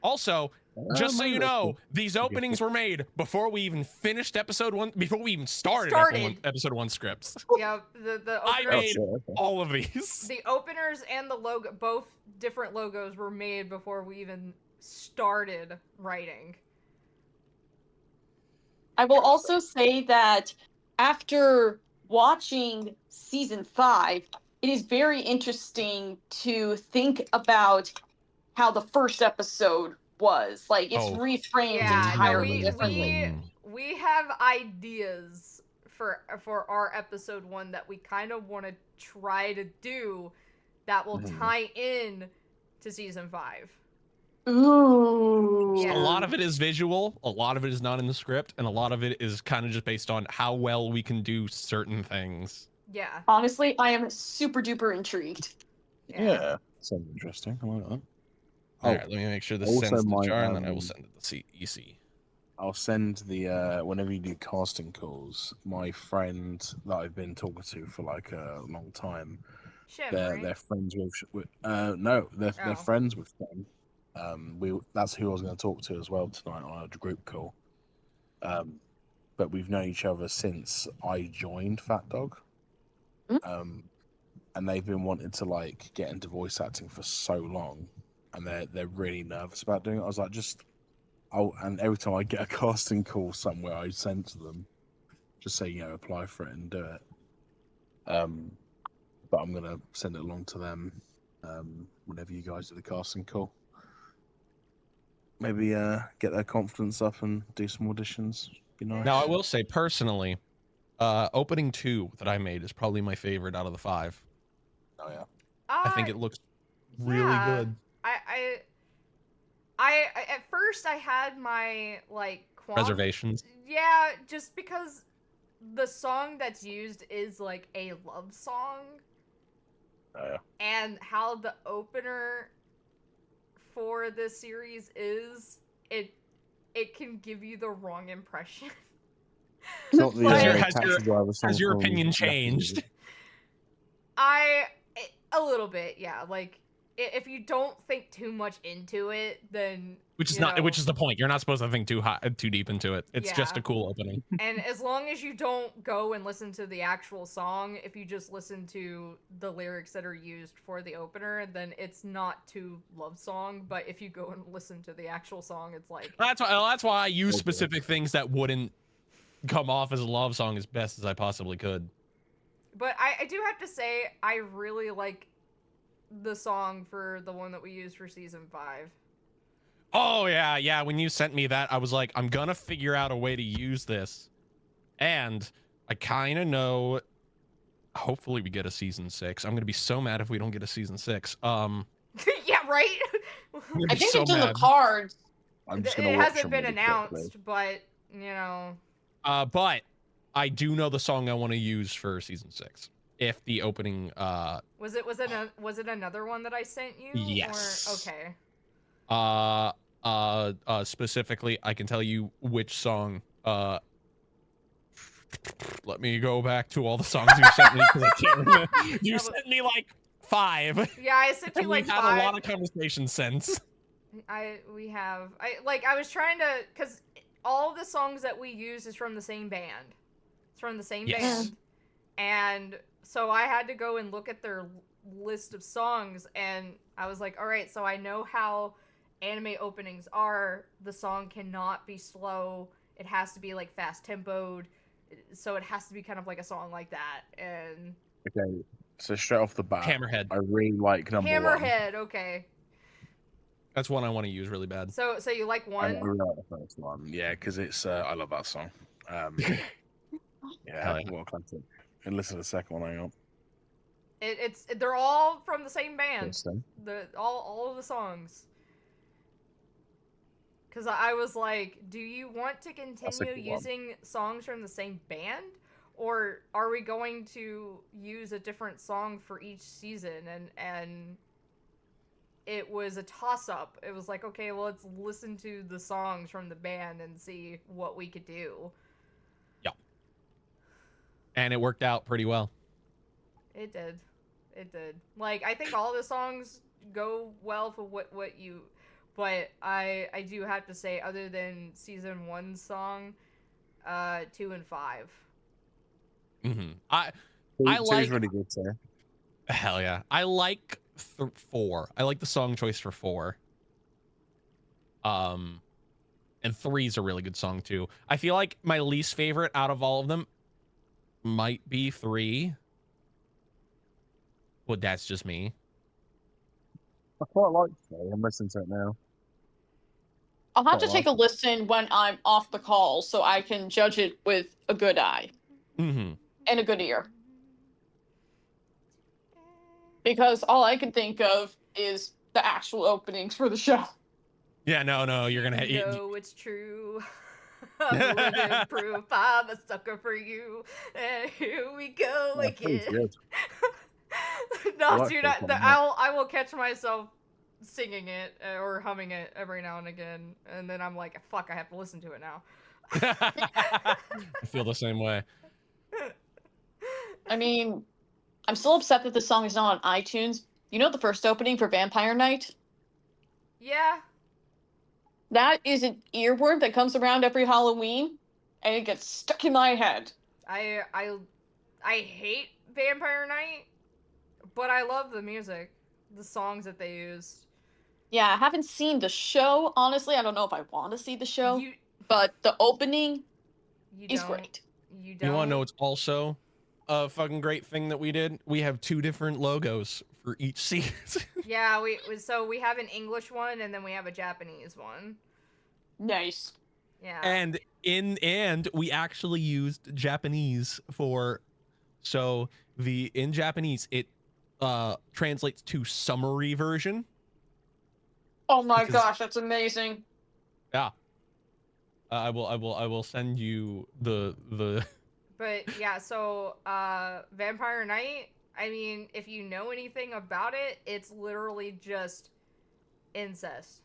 Also, just so you maybe. know, these openings were made before we even finished episode 1, before we even started. Episode 1 scripts. Yeah, the I openers, made all of these. the openers and the logo, both different logos were made before we even started writing. I will also say that after watching season 5, it is very interesting to think about how the first episode was. Like, it's reframed entirely differently. We have ideas for our episode 1 that we kind of want to try to do that will tie in to season 5. Ooh. Yeah. A lot of it is visual, a lot of it is not in the script, and a lot of it is kind of just based on how well we can do certain things. Yeah. Honestly, I am super duper intrigued. Yeah. Sounds interesting. I like that. All right, let me make sure this also sends to my, Jar, and then I will send it to EC. I'll send the whenever you do casting calls, my friend that I've been talking to for like a long time. Shim, they're right? friends with no, they're friends with them. That's who I was going to talk to as well tonight on a group call. But we've known each other since I joined Fat Dog. And they've been wanting to like get into voice acting for so long, and they're really nervous about doing it. I was like, and every time I get a casting call somewhere, I send to them, just say, apply for it and do it. But I'm gonna send it along to them whenever you guys do the casting call. Maybe get their confidence up and do some auditions. Be nice. Now, I will say personally, opening 2 that I made is probably my favorite out of the 5. Oh yeah. I think it looks really good. I at first I had my like Reservations. Yeah, just because the song that's used is like a love song. Oh yeah. And how the opener for this series is, it can give you the wrong impression. Has your opinion changed? A little bit, yeah. Like, if you don't think too much into it, then which is the point. You're not supposed to think too deep into it. It's just Yeah. a cool opening. And as long as you don't go and listen to the actual song, if you just listen to the lyrics that are used for the opener, then it's not too love song. But if you go and listen to the actual song, it's like That's why I use specific things that wouldn't come off as a love song as best as I possibly could. But I do have to say, I really like the song for the one that we used for season 5. Oh, yeah. When you sent me that, I was like, I'm gonna figure out a way to use this. And I kind of know, hopefully we get a season 6. I'm gonna be so mad if we don't get a season 6. Yeah, right? I think it's in the cards. It hasn't been announced, but, But I do know the song I want to use for season 6. If the opening was it another one that I sent you? Yes. Or, okay. Specifically, I can tell you which song. Let me go back to all the songs you sent me because I can't remember. You sent me like 5. Yeah, I sent you like 5. We've had a lot of conversations since. I was trying to, because all of the songs that we use is from the same band. It's from the same band. And so I had to go and look at their list of songs, and I was like, all right, so I know how anime openings are. The song cannot be slow. It has to be like fast tempoed. So it has to be kind of like a song like that. And okay, so straight off the bat, Hammerhead. I really like number Hammerhead, 1. okay. That's one I want to use really bad. So you like 1? I really like the first one. Yeah, because it's I love that song. Yeah, what a classic. And listen to the second one, hang on. They're all from the same band. Interesting. All of the songs. Because I was like, do you want to a continue good one. using songs from the same band? Or are we going to use a different song for each season? And it was a toss-up. It was like, okay, well, let's listen to the songs from the band and see what we could do. Yeah. And it worked out pretty well. It did. It did. Like, I think all the songs go well for what you... But I do have to say, other than season 1's song, 2 and 5. Mm-hmm. I Two's like... really good, sir. Hell yeah. I like 4. I like the song choice for 4. And 3's a really good song too. I feel like my least favorite out of all of them might be 3. Well, that's just me. I quite like it. I'm listening to it now. I'll have to Quite take a like it. listen when I'm off the call so I can judge it with a good eye Mm-hmm. and a good ear. Because all I can think of is the actual openings for the show. Yeah, no, you're gonna. No, it's true. I'm living proof. I'm a sucker for you. And here we go Yeah, Three's again. good. No, I like dude, this one, yeah. I will catch myself singing it or humming it every now and again, and then I'm like, fuck, I have to listen to it now. I feel the same way. I mean, I'm still upset that this song is not on iTunes. You know the first opening for Vampire Night? Yeah, That is an earworm that comes around every Halloween, and it gets stuck in my head. I hate Vampire Night, but I love the music, the songs that they used. Yeah, I haven't seen the show, honestly. I don't know if I want to see the show, but the opening is great. You don't. You want to know what's also a fucking great thing that we did? We have 2 different logos for each season. Yeah, we have an English one and then we have a Japanese one. Nice. Yeah. And we actually used Japanese for, so in Japanese it translates to summary version. Oh my gosh, that's amazing. Yeah. I will send you the But yeah, so Vampire Night, I mean, if you know anything about it, it's literally just incest.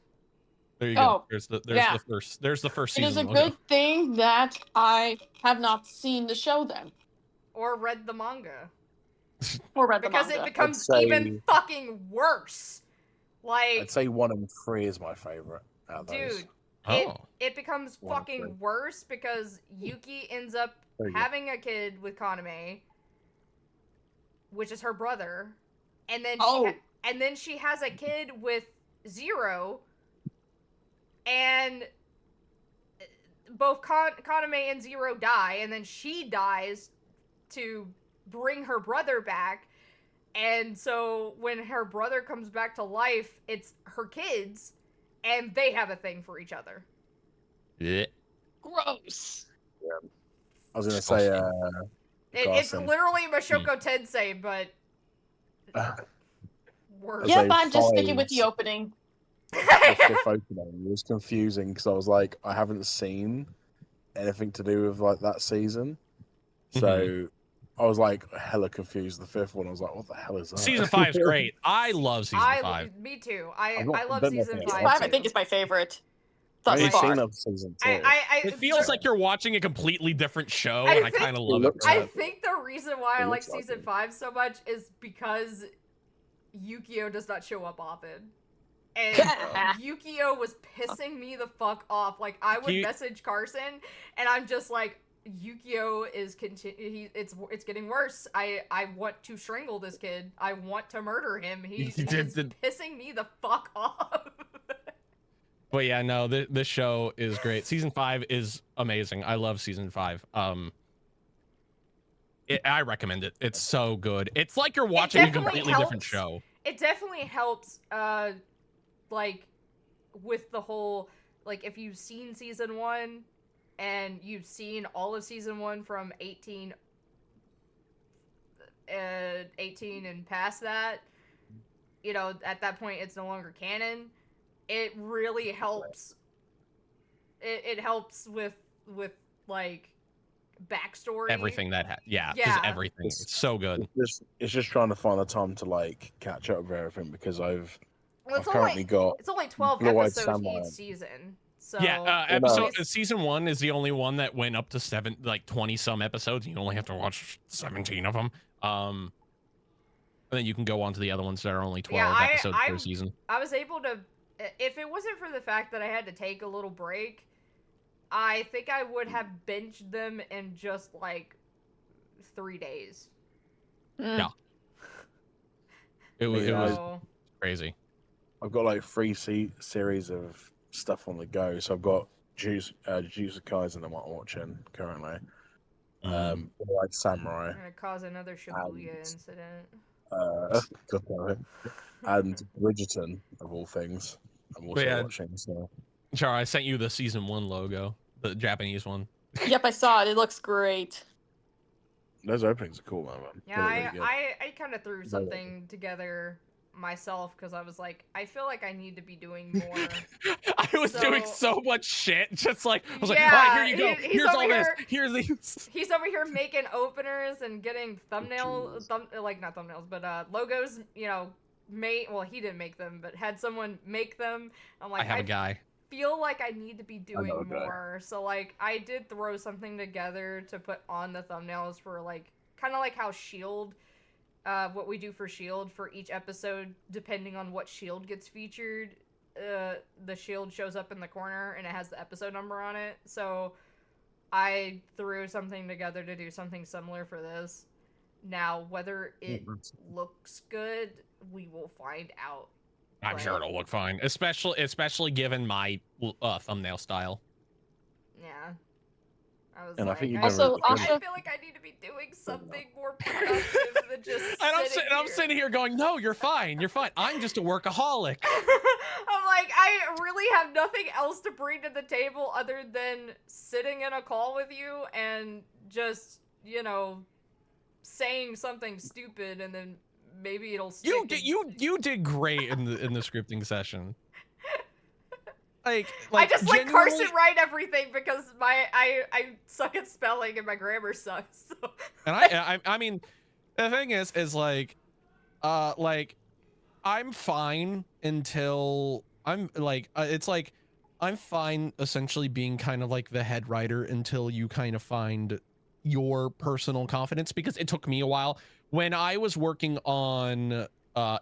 There you go. Oh, There's the first It season is a logo. good thing that I have not seen the show then. Or read the manga. Or read the Because manga. it becomes I'd say- even fucking worse. Like, I'd say 1 and 3 is my favorite out of those. dude, Oh. it becomes One of fucking them. worse because Yuki ends up There you go. having a kid with Kaname, which is her brother, and then she has a kid with Zero, and both Kaname and Zero die, and then she dies to bring her brother back. And so when her brother comes back to life, it's her kids, and they have a thing for each other. Yeah. Gross. Yeah. I was gonna say, It's Gossip. literally Mashoko Tensei, but worse. Yeah. Yep, I'm just sticking with the Fives. opening. the 5th opening was confusing because I was like, I haven't seen anything to do with like that season, so I was like hella confused. The 5th one, I was like, what the hell is that? Season 5 is great. I love season 5. Me too. I I've not love done season nothing 5. else. 5, I think, is my favorite. Thus I've far. seen up season 2. It feels like you're watching a completely different show, I and I think- kind of love it. I think the reason why I It like looks like season it. 5 so much is because Yukio does not show up often. And Yukio was pissing me the fuck off. Like, I would message Carson, and I'm just like, Yukio is it's getting worse. I want to strangle this kid. I want to murder him. He's pissing me the fuck off. But yeah, no, this show is great. Season 5 is amazing. I love season 5. I recommend it. It's so good. It's like you're watching a completely different show. It definitely helps, like, with the whole, like, if you've seen season 1 and you've seen all of season 1 from 18 and past that, you know, at that point it's no longer canon. It really helps. It helps with like backstory. Everything that Yeah. just everything. It's so good. It's just trying to find the time to like catch up with everything because Well, I've currently got it's only 12 Blue-Eyed episodes Samurai. each season. So Season 1 is the only one that went up to 20 some episodes. You only have to watch 17 of them. And then you can go on to the other ones that are only 12 episodes per season. I was able to, if it wasn't for the fact that I had to take a little break, I think I would have binged them in just like 3 days. Yeah. It was crazy. I've got like 3 series of stuff on the go. So I've got Jujutsu Kaisen I'm watching currently. Like Samurai. I'm gonna cause another Shibuya incident. And Bridgerton, of all things. I'm also watching. So. Char, I sent you the season 1 logo, the Japanese one. Yep, I saw it. It looks great. Those openings are cool, man. Yeah, really I kind of threw something together myself because I was like, I feel like I need to be doing more. I was doing so much shit, just like I was like, all Yeah, right, here you go. he's Here's over all this. here- Here's these. He's over here making openers and getting not thumbnails, but logos. You know, well, he didn't make them, but had someone make them. I'm like, I have a guy. Feel like I need to be doing more. So like, I did throw something together to put on the thumbnails for like, kind of like how Shield. What we do for Shield for each episode, depending on what Shield gets featured, the Shield shows up in the corner and it has the episode number on it. So I threw something together to do something similar for this. Now, whether it looks good, we will find out. I'm sure it'll look fine, especially given my thumbnail style. Yeah. I was And like, I think you I feel also- like I need to be doing something more productive than just I'm sitting here going, no, you're fine. You're fine. I'm just a workaholic. I'm like, I really have nothing else to bring to the table other than sitting in a call with you and just, you know, saying something stupid and then maybe it'll stick. You did great in the scripting session. Like I just like genuinely... Carson write everything because I suck at spelling and my grammar sucks. So. And I mean, the thing is like I'm fine until I'm like it's like I'm fine essentially being kind of like the head writer until you kind of find your personal confidence, because it took me a while when I was working on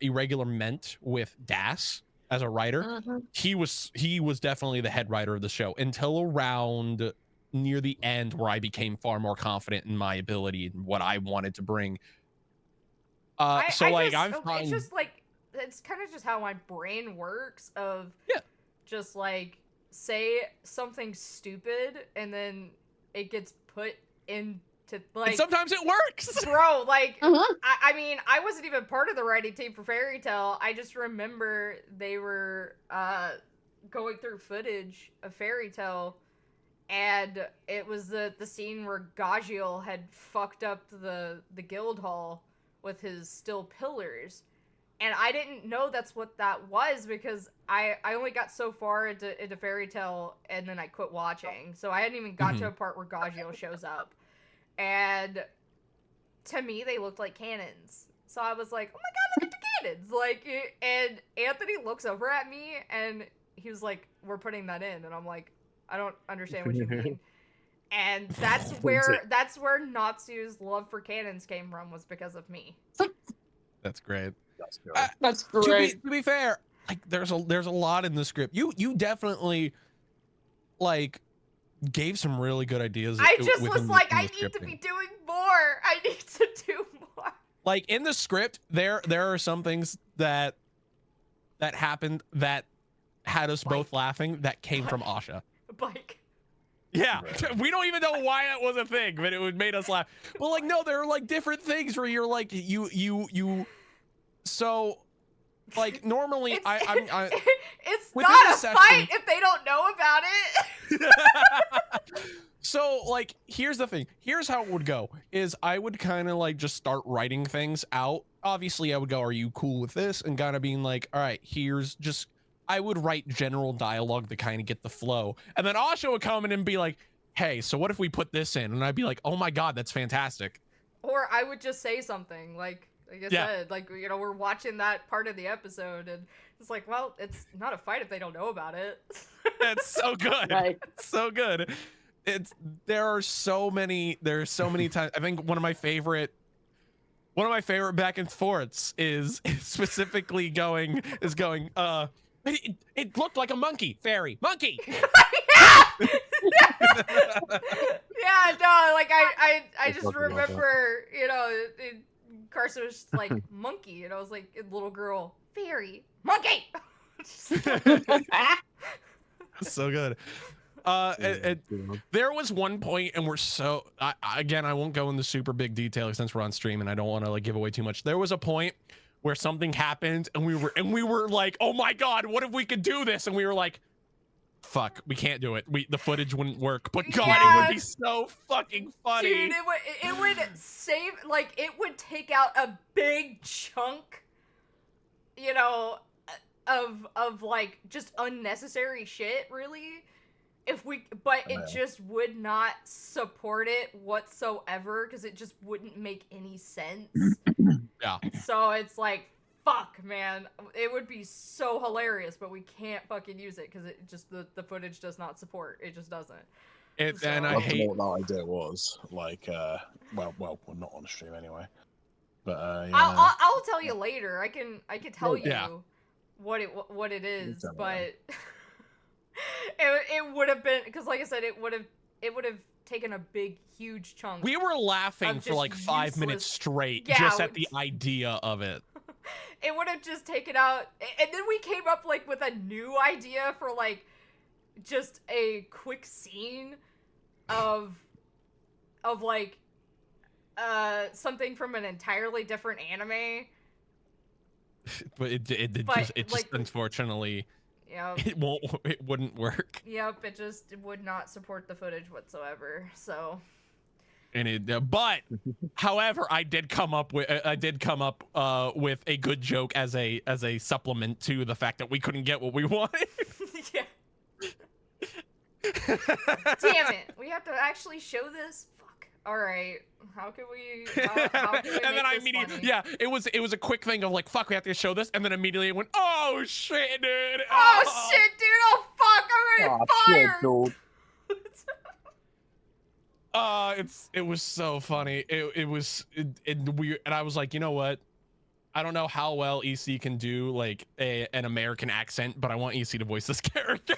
Irregular Ment with Das. As a writer, he was definitely the head writer of the show until around near the end, where I became far more confident in my ability and what I wanted to bring. I'm fine. It's just like, it's kind of just how my brain works. Of just like say something stupid and then it gets put into like. And sometimes it works, bro. Like I mean, I wasn't even part of the writing team for Fairy Tail. I just remember they were going through footage of Fairy Tail, and it was the scene where Gajiel had fucked up the guild hall with his steel pillars, and I didn't know that's what that was because I only got so far into Fairy Tail and then I quit watching, so I hadn't even got to a part where Gajiel shows up. And to me, they looked like cannons. So I was like, oh my god, look at the cannons! Like, and Anthony looks over at me and he was like, we're putting that in. And I'm like, I don't understand what you mean. And that's where Natsu's love for cannons came from, was because of me. That's great. That's great. To be fair, like there's a lot in the script. You definitely like gave some really good ideas. I just was like, I need to be doing more. I need to do more. Like in the script, there are some things that happened that had us both laughing that came from Asha. Bike. Yeah, we don't even know why that was a thing, but it made us laugh. But like, no, there are like different things where you're like, you. So, like normally, It's not a session, fight if they don't know about it. So, like, here's the thing. Here's how it would go, is I would kind of, like, just start writing things out. Obviously, I would go, are you cool with this? And kind of being like, all right, here's just... I would write general dialogue to kind of get the flow. And then Asha would come in and be like, hey, so what if we put this in? And I'd be like, oh my god, that's fantastic. Or I would just say something, like I said, like, you know, we're watching that part of the episode, and it's like, well, it's not a fight if they don't know about it. That's so good. Right. So good. There's so many times. I think one of my favorite back and forths is specifically going, it looked like a monkey, fairy, monkey. Yeah, no, like I just remember, you know, Carson was just like monkey, and I was like, little girl, fairy, monkey. So good. There was one point, and again, I won't go into super big detail since we're on stream, and I don't want to like give away too much. There was a point where something happened, and we were like, oh my god, what if we could do this? And we were like, fuck, we can't do it. The footage wouldn't work. But god, it would be so fucking funny. Dude, it would save, like, it would take out a big chunk, you know, of like just unnecessary shit, really. But it just would not support it whatsoever, because it just wouldn't make any sense. Yeah. So it's like, fuck, man. It would be so hilarious, but we can't fucking use it, because it just, the footage does not support. It just doesn't. And I hate what that idea was. Like, well, we're not on the stream anyway. But I'll tell you later. I can tell you Yeah. what it is, but it would have been, because like I said, it would have taken a big, huge chunk. We were laughing for like 5 minutes straight just at the idea of it. It would have just taken out, and then we came up like with a new idea for like just a quick scene of like something from an entirely different anime. But it just like, unfortunately, yep. it wouldn't work. Yep, it just would not support the footage whatsoever. So. And but however, I did come up with with a good joke as a supplement to the fact that we couldn't get what we wanted. Yeah. Damn it! We have to actually show this. Fuck. All right. How can we? How can we and then I immediately, it was a quick thing of like, fuck, we have to show this, and then immediately it went, oh shit, dude. Oh shit, dude. Oh fuck, I'm gonna fire. Dude. It was so funny. It was weird, and I was like, you know what? I don't know how well EC can do like an American accent, but I want EC to voice this character.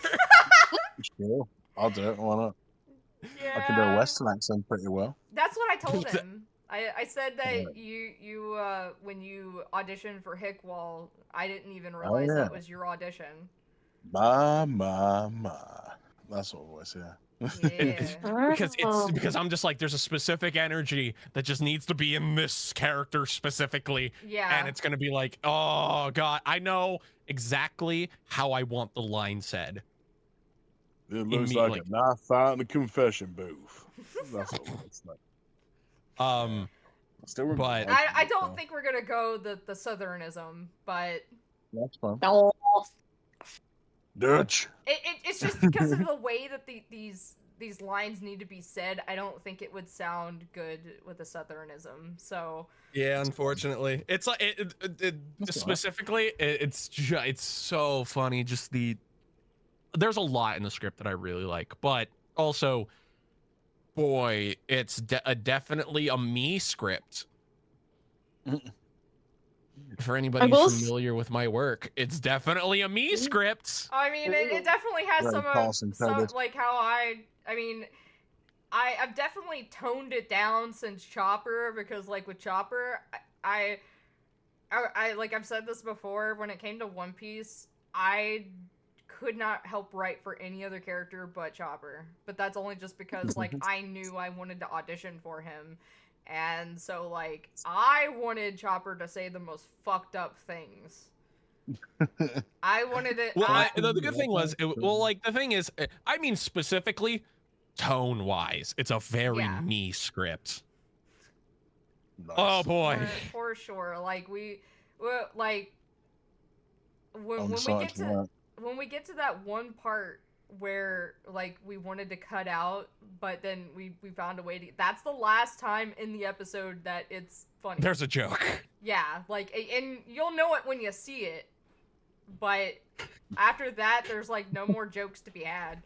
Sure, I'll do it. Why not? Yeah. I can do a Western accent pretty well. That's what I told him. I said that you when you auditioned for Hickwall, I didn't even realize that was your audition. Ma. That's what voice, yeah. Yeah. because I'm just like, there's a specific energy that just needs to be in this character specifically. Yeah. And it's gonna be like, oh god, I know exactly how I want the line said. It looks like a knife fight in a confession booth. That's what it's like. But I don't think we're gonna go the southernism, but that's fine. No. Dutch. It's just because of the way that these lines need to be said. I don't think it would sound good with a southernism. So yeah, unfortunately, it's like specifically, it's so funny. Just there's a lot in the script that I really like, but also, boy, it's definitely a me script. For anybody familiar with my work, it's definitely a me script. I mean, it definitely has some like how I mean, I've definitely toned it down since Chopper, because like with Chopper, I like I've said this before, when it came to One Piece, I could not help write for any other character but Chopper. But that's only just because like I knew I wanted to audition for him. And so, like, I wanted Chopper to say the most fucked up things. I wanted it. Well, the good thing was, the thing is, I mean, specifically, tone wise, it's a very Yeah. me script. Nice. Oh boy. For sure. Like like I'm when we excited get for to that. when we get to that one part where like we wanted to cut out, but then we found a way to. That's the last time in the episode that it's funny. There's a joke. Yeah, like, and you'll know it when you see it, but after that, there's like no more jokes to be had.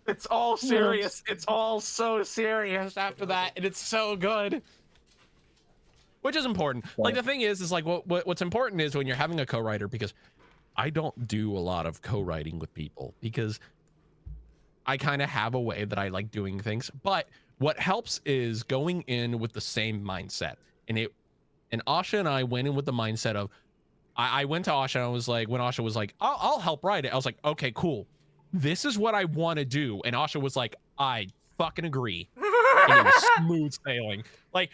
It's all serious. It's all so serious after that, and it's so good. Which is important. Like the thing is like what's important is when you're having a co-writer, because I don't do a lot of co-writing with people because I kind of have a way that I like doing things. But what helps is going in with the same mindset. And Asha and I went in with the mindset of, I went to Asha and I was like, when Asha was like, I'll help write it. I was like, okay, cool. This is what I want to do. And Asha was like, I fucking agree. And it was smooth sailing. Like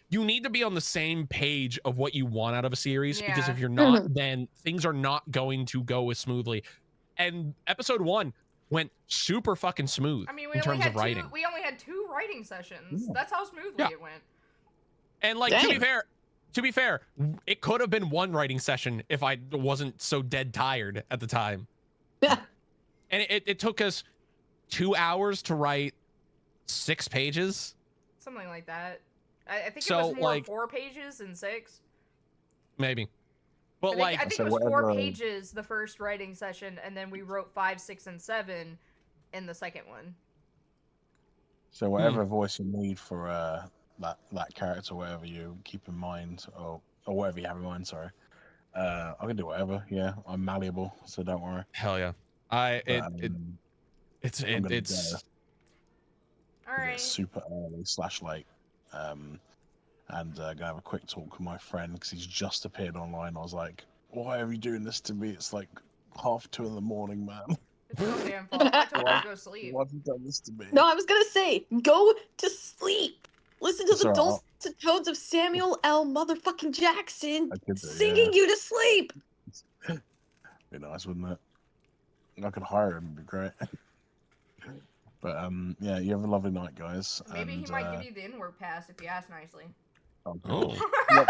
you need to be on the same page of what you want out of a series, because if you're not, then things are not going to go as smoothly. And episode 1 went super fucking smooth. I mean, in terms of writing. We only had 2 writing sessions. That's how smoothly it went. And like to be fair, it could have been 1 writing session if I wasn't so dead tired at the time. Yeah. And it took us 2 hours to write 6 pages. Something like that. I think So, it was more like, 4 pages than 6. Maybe. But I think So it was 4 whatever- pages the first writing session, and then we wrote 5, 6, and 7 in the second one. So whatever voice you need for that character, whatever you keep in mind, or whatever you have in mind, sorry. I can do whatever. Yeah, I'm malleable, so don't worry. Hell yeah. It's I'm gonna go. All right. It's super early / late. And gonna have a quick talk with my friend because he's just appeared online. I was like, "Why are you doing this to me? It's like 1:30 in the morning, man. It's your damn fault. I told you to go sleep. Why have you done this to me?" No, I was gonna say, go to sleep. Listen to the Sorry, dulcet tones of Samuel L. motherfucking Jackson I could do, singing you to sleep. Be nice, wouldn't it? I could hire him. It'd be great. But yeah, you have a lovely night, guys. Maybe and, he might give you the N-word pass if you ask nicely. Oh. Look,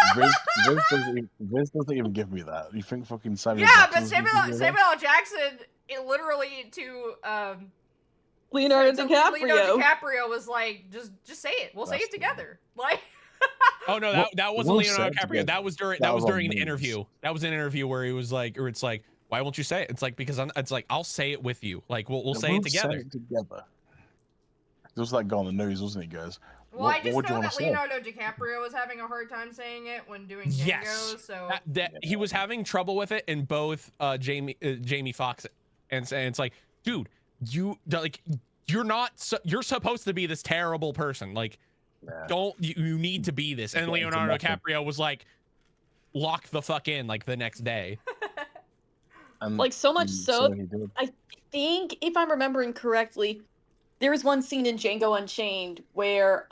Viz doesn't even give me that. You think fucking Samuel? Yeah, Jackson but doesn't give you that? Samuel L. Jackson, it literally to Leonardo to DiCaprio. Leonardo DiCaprio was like, just say it. We'll say That's it together. Like. Oh no, that wasn't we'll Leonardo say it DiCaprio. together. That was That was on during an memes. interview. That was an interview where he was like, or it's like, why won't you say it? It's like, because it's like, I'll say it with you. Like we'll say it together. It was that guy on the news, wasn't he? Goes. Well, I just what do you know want that to say? Leonardo DiCaprio was having a hard time saying it when doing Django, Yes. so That he was having trouble with it in both Jamie Foxx, and it's like, dude, you're not you're supposed to be this terrible person. Like, Yeah. you need to be this. And Get into Leonardo nothing. DiCaprio was like, lock the fuck in, like the next day. And Like, so much so, he did. I think, if I'm remembering correctly, there was one scene in Django Unchained where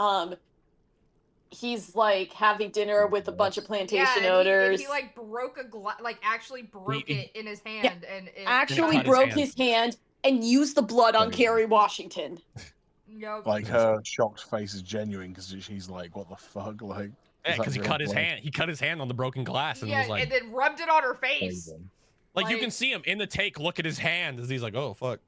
he's like having dinner with a bunch of plantation and owners. he like broke a actually broke it in his hand, and it Actually cut his broke hand. his hand and used the blood on Crazy. Kerry Washington. Yup. Like her shocked face is genuine because she's like, "What the fuck?" Like, Yeah, is that because he real cut his blood? hand. He cut his hand on the broken glass and yeah, was like, and then rubbed it on her face. Crazy. like you like- can see him in the take. Look at his hand as he's like, oh fuck.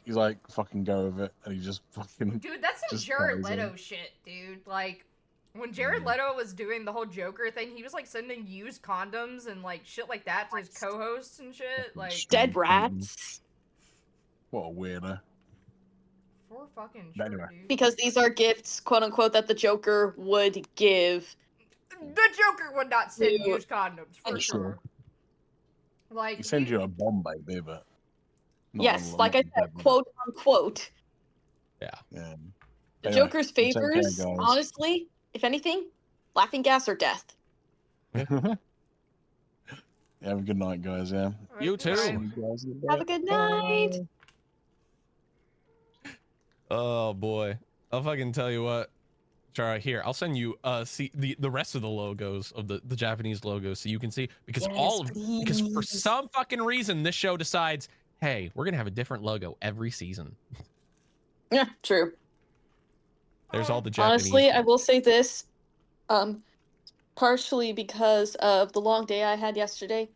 He's like, fucking go with it, and he just fucking. Dude, that's some Just Jared crazy. Leto shit, dude. Like, when Jared Leto was doing the whole Joker thing, he was like sending used condoms and like shit like that to his co-hosts and shit. Like, Dead rats. What a weirdo. for fucking But sure, anyway. dude. Because these are gifts, quote unquote, that the Joker would give. The Joker would not send Dude. used condoms for I'm sure. Like, He sends you a bomb, baby, but. not Yes, a- like I not said, deadly. quote unquote. Yeah. The Anyway, Joker's you take care, favors, guys. honestly, if anything, laughing gas or death. Yeah, have a good night, guys. Yeah. You too. See you guys in Have a bit. good night. Bye. Oh boy, I'll fucking tell you what. Try here. I'll send you see the rest of the logos of the Japanese logos so you can see, because Yes, all of because for please. some fucking reason this show decides, hey, we're gonna have a different logo every season. Yeah, true. There's all the Japanese. Honestly, I will say this. Partially because of the long day I had yesterday,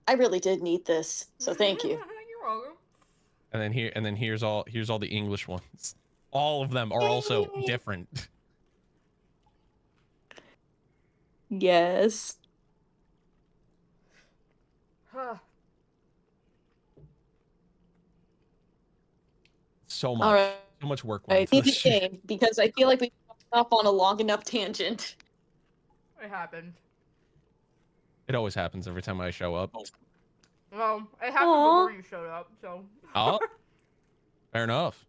I really did need this. So thank you. You're welcome. And then here's all the English ones. All of them are also different. Yes. So much. All right. So much work went into Need this the shit. game because I feel like we've gone off on a long enough tangent. It happened. It always happens every time I show up. Well, it happened before you showed up, so. Oh, fair enough.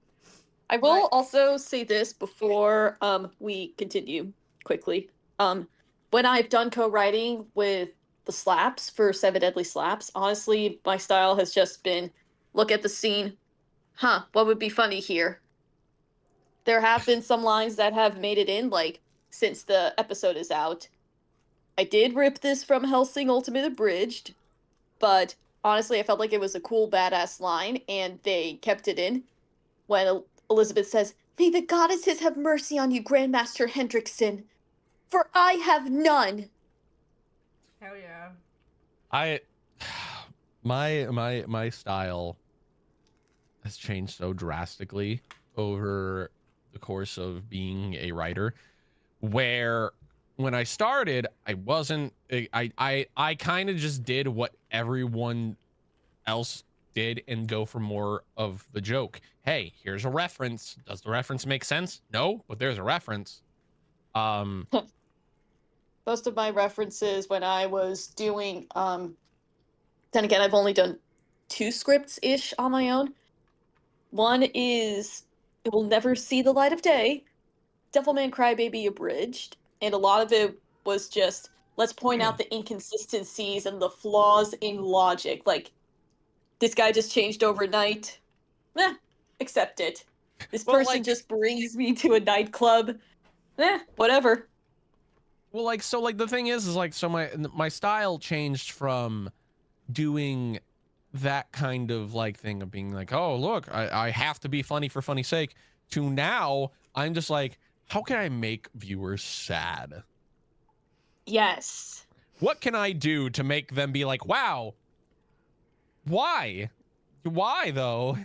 I will also say this before we continue quickly. When I've done co-writing with the slaps for Seven Deadly Slaps, honestly, my style has just been look at the scene. Huh, what would be funny here? There have been some lines that have made it in, like, since the episode is out. I did rip this from Hellsing Ultimate Abridged, but honestly, I felt like it was a cool, badass line, and they kept it in. When Elizabeth says, "May the goddesses have mercy on you, Grandmaster Hendrickson, for I have none." Hell yeah. My style has changed so drastically over the course of being a writer, where when I started, I wasn't I kind of just did what everyone else did and go for more of the joke. Hey, here's a reference. Does the reference make sense? No, but there's a reference. Most of my references when I was doing then again, I've only done 2 scripts ish on my own. One is it will never see the light of day, Devilman Crybaby Abridged, and a lot of it was just let's point out the inconsistencies and the flaws in logic. Like, this guy just changed overnight. Accept it. This Well, person like, just brings me to a nightclub. Whatever. well, like, so, like, the thing is like, so my style changed from doing that kind of like thing of being like, oh, look, I have to be funny for funny's sake, to now I'm just like, how can I make viewers sad? Yes. What can I do to make them be like, wow, why though?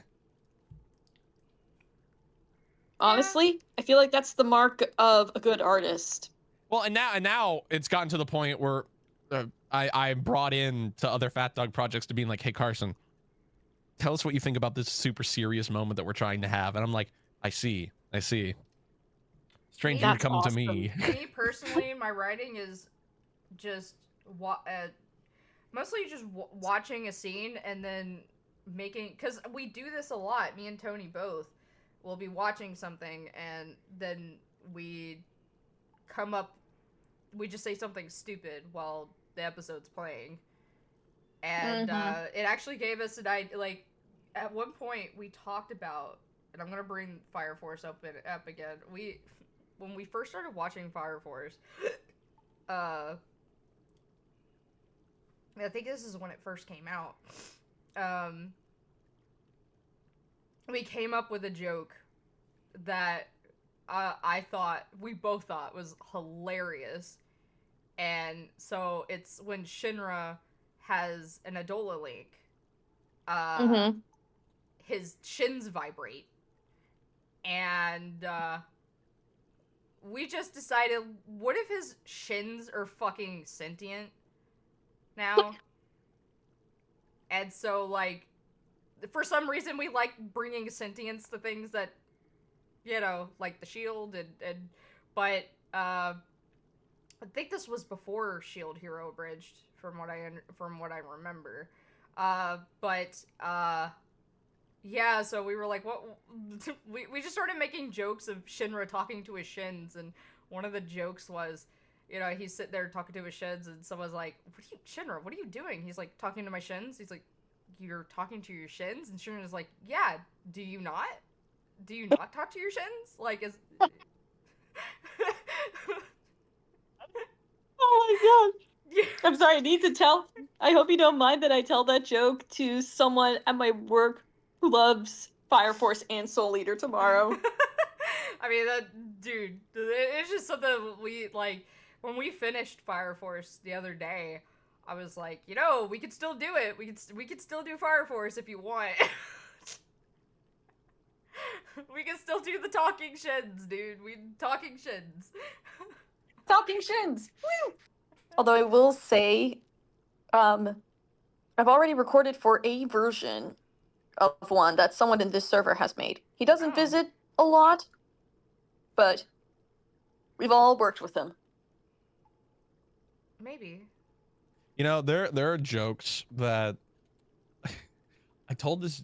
Honestly, I feel like that's the mark of a good artist. Well, and now it's gotten to the point where I brought in to other Fat Dog projects to being like, hey, Carson, tell us what you think about this super serious moment that we're trying to have. And I'm like, I see. Stranger That's come awesome. to me. Me personally, my writing is just mostly just watching a scene and then making, because we do this a lot, me and Tony both. We'll be watching something and then we just say something stupid while the episode's playing. And it actually gave us an idea. Like, at one point we talked about, and I'm gonna bring Fire Force up again. When we first started watching Fire Force, I think this is when it first came out. We came up with a joke that we both thought was hilarious. And so it's when Shinra has an Adola link, his shins vibrate. And we just decided, what if his shins are fucking sentient now? And so, like, for some reason we like bringing sentience to things that, you know, like the shield but I think this was before Shield Hero Abridged, from what I remember. Yeah, so we were like, what? we just started making jokes of Shinra talking to his shins, and one of the jokes was, you know, he's sitting there talking to his shins, and someone's like, Shinra, what are you doing? He's like, talking to my shins. He's like, you're talking to your shins? And Shinra's like, yeah, do you not? Do you not talk to your shins? Like, is... Oh my god. Yeah. I'm sorry, I need to I hope you don't mind that I tell that joke to someone at my work who loves Fire Force and Soul Eater tomorrow. I mean, dude, it's just something we, like, when we finished Fire Force the other day, I was like, you know, we could still do it. We could still do Fire Force if you want. We can still do the talking shins, dude. Talking shins. Talking shins. Woo! Although I will say, I've already recorded for a version of one that someone in this server has made. He doesn't Oh. visit a lot, but we've all worked with him. Maybe. You know, there are jokes that I told this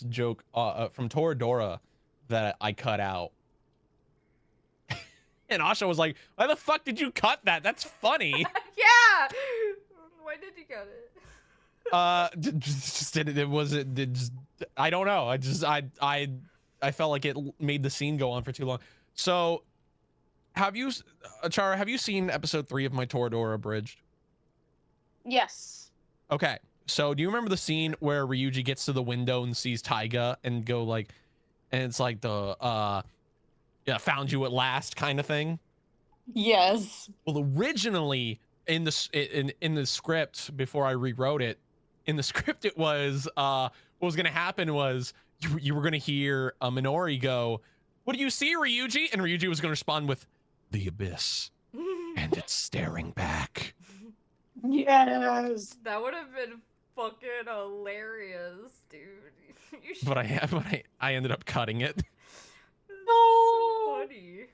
joke from Toradora that I cut out. And Asha was like, "Why the fuck did you cut that? That's funny." Yeah. Why did you cut it? I don't know. I felt like it made the scene go on for too long. So, have you, Chara? Have you seen episode 3 of my Toradora Abridged? Yes. Okay. So, do you remember the scene where Ryuji gets to the window and sees Taiga and go like, and it's like the yeah, found you at last kind of thing? Yes. Well, originally in the script, before I rewrote it, in the script it was what was gonna happen was you were gonna hear Minori go, "What do you see, Ryuji?" And Ryuji was gonna respond with, "The abyss, and it's staring back." Yes. That would have been fucking hilarious, dude. You should. But I ended up cutting it. That's so funny.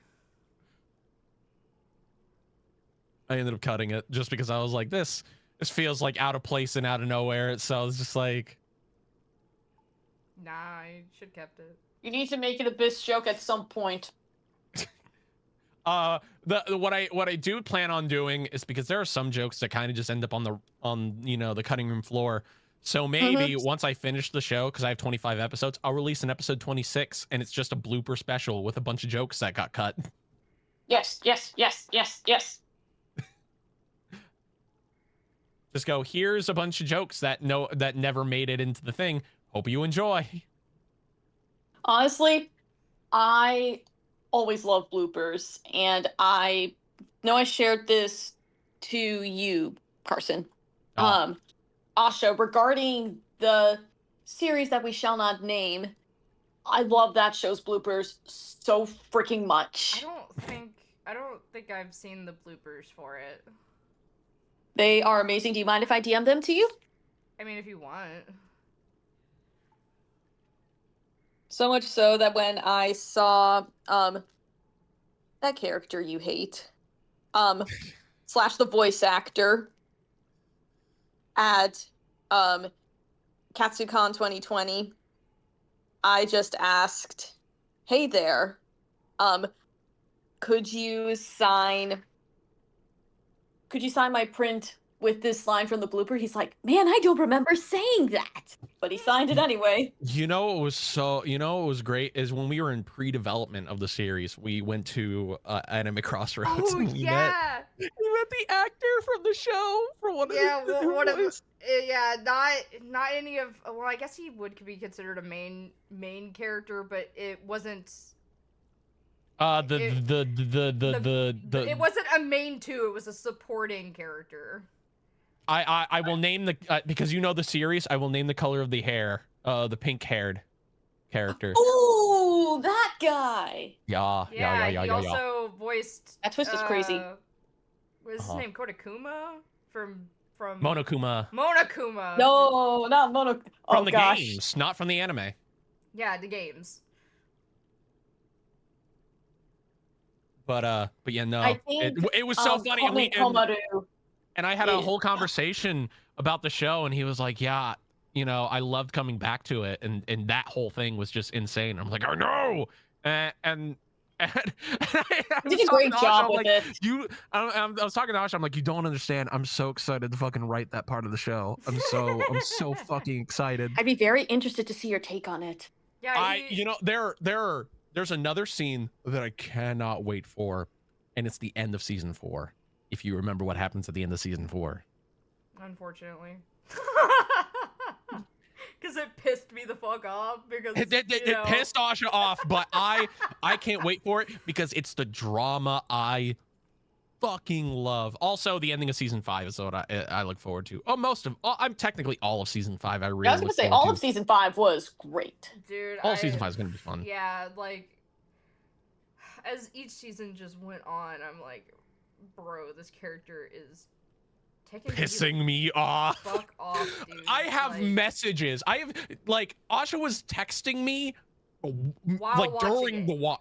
I ended up cutting it just because I was like, this feels like out of place and out of nowhere. So I was just like, Nah, I should kept it. You need to make an abyss joke at some point. what I do plan on doing is, because there are some jokes that kind of just end up on you know, the cutting room floor. So maybe once I finish the show, because I have 25 episodes, I'll release an episode 26, and it's just a blooper special with a bunch of jokes that got cut. Yes, yes, yes, yes, yes. Just go, here's a bunch of jokes that never made it into the thing. Hope you enjoy. Honestly, I always love bloopers, and I know I shared this to you, Carson. Oh. Asha, regarding the series that we shall not name, I love that show's bloopers so freaking much. I don't think I've seen the bloopers for it. They are amazing. Do you mind if I DM them to you? I mean, if you want. So much so that when I saw that character you hate, slash the voice actor at KatsuCon 2020, I just asked, "Hey there, could you sign my print with this line from the blooper?" He's like, "Man, I don't remember saying that," but he signed it anyway. You know what was great is when we were in pre-development of the series, we went to Anime Crossroads. Oh and we yeah. met the actor from the show, for one of not any of. Well, I guess he would be considered a main character, but it wasn't. It wasn't a main 2. It was a supporting character. I will name the because you know the series. I will name the color of the hair. The pink-haired character. Oh, that guy. Yeah. He also voiced. That twist is crazy. What is his name? Kotakuma from Monokuma. Monokuma. No, not Mono. From the games, not from the anime. Yeah, the games. But yeah, no. I think, it was so funny. And I had a is- whole conversation about the show, and he was like, "Yeah, you know, I loved coming back to it, and that whole thing was just insane." I'm like, "Oh no!" And I did a great job with it. I was talking to Asha. I'm like, "You don't understand. I'm so excited to fucking write that part of the show. I'm so fucking excited." I'd be very interested to see your take on it. Yeah, you know, there's another scene that I cannot wait for, and it's the end of season 4. If you remember what happens at the end of season 4. Unfortunately. because it pissed me the fuck off. Because It pissed Asha off, but I can't wait for it because it's the drama I fucking love. Also, the ending of season 5 is what I look forward to. I'm technically all of season 5. I really. I was gonna say all of season 5 was great. Dude, all of season 5 is gonna be fun. Yeah, like as each season just went on, I'm like, bro, this character is pissing me off. Fuck off, dude. I have messages. Asha was texting me while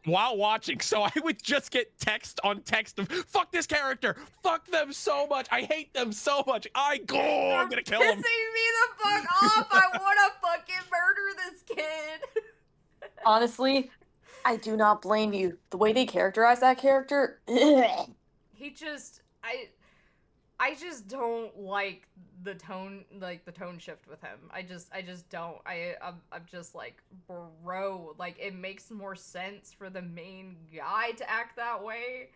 watching, so I would just get text on text of fuck this character, fuck them so much, I hate them so much, I'm gonna kill them. Pissing me the fuck off. I wanna fucking murder this kid. Honestly, I do not blame you. The way they characterize that character, he just I just don't like the tone shift with him. I just don't. I'm just like, bro, like it makes more sense for the main guy to act that way.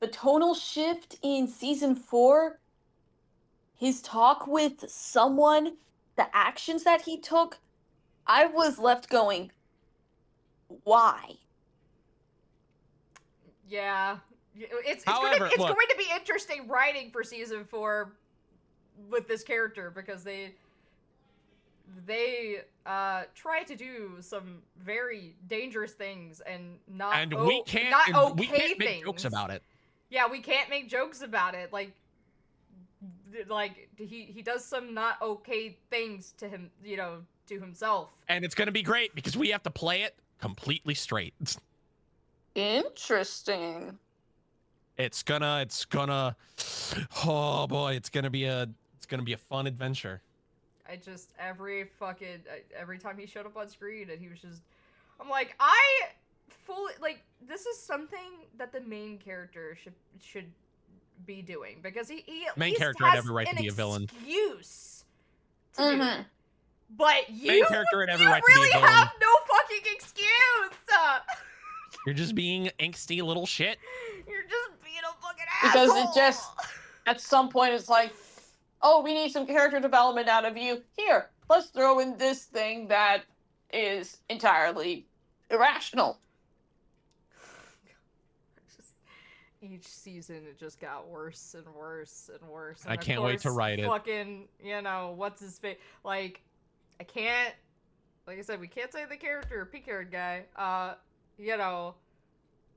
The tonal shift in season 4, his talk with someone, the actions that he took, I was left going, why? Yeah. It's However, going to be interesting writing for season 4 with this character because they try to do some very dangerous things and we can't make jokes about it. Yeah, we can't make jokes about it. Like he does some not okay things to him, to himself. And it's gonna be great because we have to play it completely straight. Interesting. It's gonna oh boy, it's gonna be a fun adventure. I just every time he showed up on screen and he was just, I'm like, I fully like, this is something that the main character should be doing because he main at character least had every right to be a villain. Excuse to do it. But main character had every right to be a villain. really have no fucking excuse. You're just being angsty little shit. You're just being a fucking because asshole. It just, at some point, it's like, oh, we need some character development out of you. Here, let's throw in this thing that is entirely irrational. Each season, it just got worse and worse and worse. And I can't wait to write it. Fucking, what's his face? Like, I can't. Like I said, we can't say the character, P-Card guy.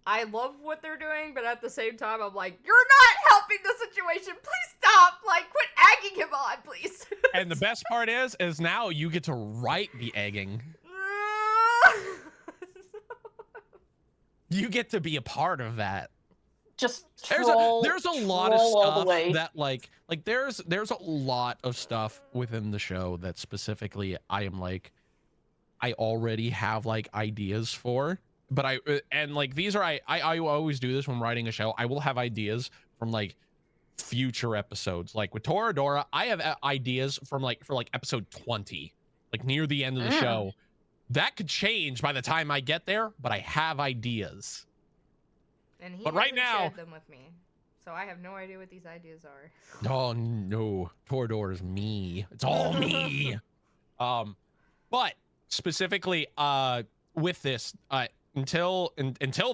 I love what they're doing, but at the same time, I'm like, you're not helping the situation. Please stop. Like, quit egging him on, please. And the best part is now you get to write the egging. You get to be a part of that. Just there's a lot of stuff that like there's a lot of stuff within the show that specifically I am like, I already have like ideas for. But I always do this when writing a show. I will have ideas from like future episodes. Like with Toradora, I have ideas from for episode 20, like near the end of the show. That could change by the time I get there, but I have ideas. And he but right now, shared them with me, so I have no idea what these ideas are. Oh no, Toradora's me. It's all me. But specifically, with this, until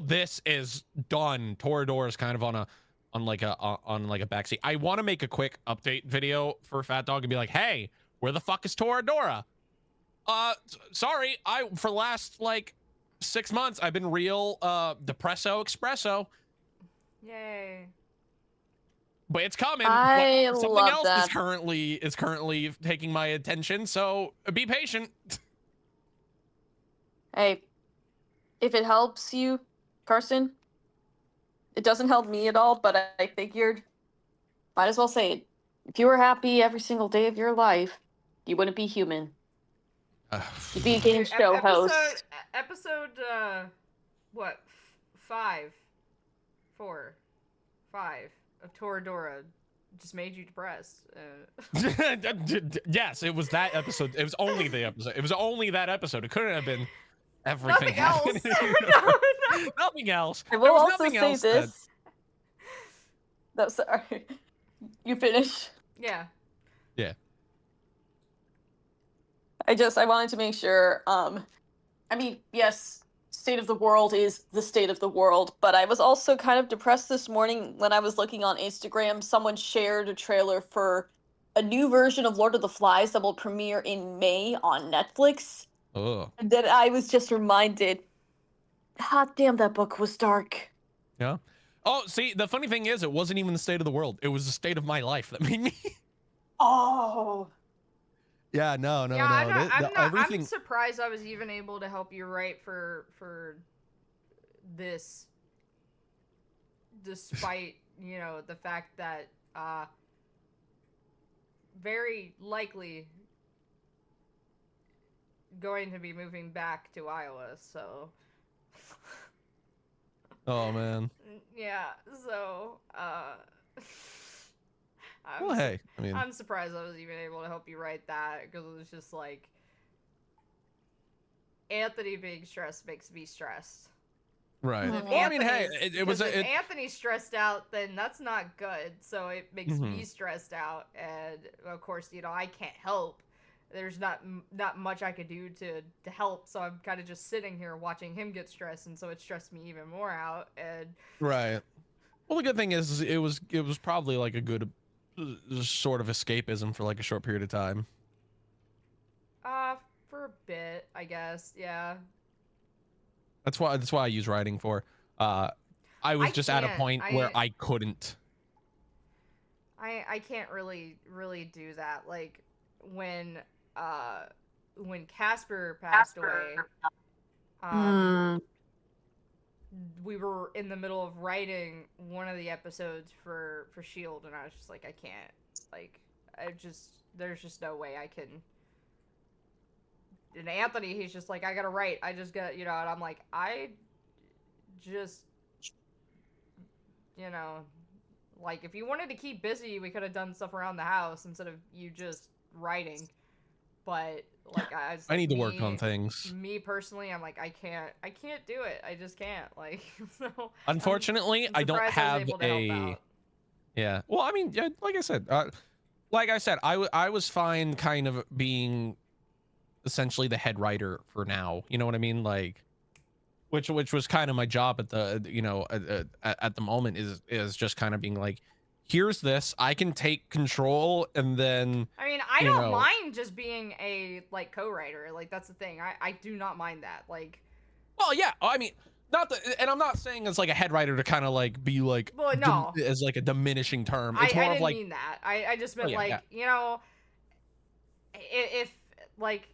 this is done, Toradora is kind of on a backseat. I want to make a quick update video for Fat Dog and be like, hey, where the fuck is Toradora? Sorry, for the last 6 months I've been real depresso espresso. Yay. But it's coming. Something love else that. is currently taking my attention, so be patient. Hey, if it helps you, person, it doesn't help me at all, but I figured, might as well say it. If you were happy every single day of your life, you wouldn't be human. You'd be a game show host. Episode, what? 5 of Toradora just made you depressed. Yes, it was that episode. It was only the episode. It was only that episode. It couldn't have been everything. Nothing else. No. Nothing else. I will also say this. No, sorry. You finish. Yeah. Yeah. I wanted to make sure. I mean, yes, state of the world is the state of the world, but I was also kind of depressed this morning when I was looking on Instagram. Someone shared a trailer for a new version of Lord of the Flies that will premiere in May on Netflix. Oh. And then I was just reminded, hot damn, that book was dark. Yeah. Oh, see, the funny thing is, it wasn't even the state of the world. It was the state of my life that made me. Oh. Yeah, no. I'm surprised I was even able to help you write for this, despite the fact that very likely going to be moving back to Iowa. So. Oh man. Yeah. So. Well, hey, I mean, I'm surprised I was even able to help you write that, because it was just like, Anthony being stressed makes me stressed. Right. Well, I mean, hey, if Anthony's stressed out, then that's not good. So it makes me stressed out, and of course, I can't help. There's not much I could do to help, so I'm kind of just sitting here watching him get stressed, and so it stressed me even more out. And right. Well, the good thing is, it was probably like a good sort of escapism for like a short period of time. For a bit, I guess. Yeah. That's why I use writing for. I was just at a point where I couldn't. I can't really do that. Like when Casper passed away, we were in the middle of writing one of the episodes for Shield, and I was just like, I can't. Like, there's just no way I can. And Anthony, he's just like, I gotta write. I just got, and I'm like, I just, like, if you wanted to keep busy, we could have done stuff around the house instead of you just writing. But like, I need to work on things. Me personally, I'm like, I can't do it. I just can't. Like, so. Unfortunately, I don't have a. Yeah. Well, I mean, yeah, like I said, I was fine kind of being essentially the head writer for now. You know what I mean? Like, which was kind of my job at the at the moment is just kind of being like, here's this, I can take control, and then I mean, I don't mind just being a like co-writer. Like, that's the thing. I do not mind that. Like, well, yeah, I mean, and I'm not saying as like a head writer to kind of like be like, well, no, as like a diminishing term. It's more I of didn't like, mean that. I just meant if like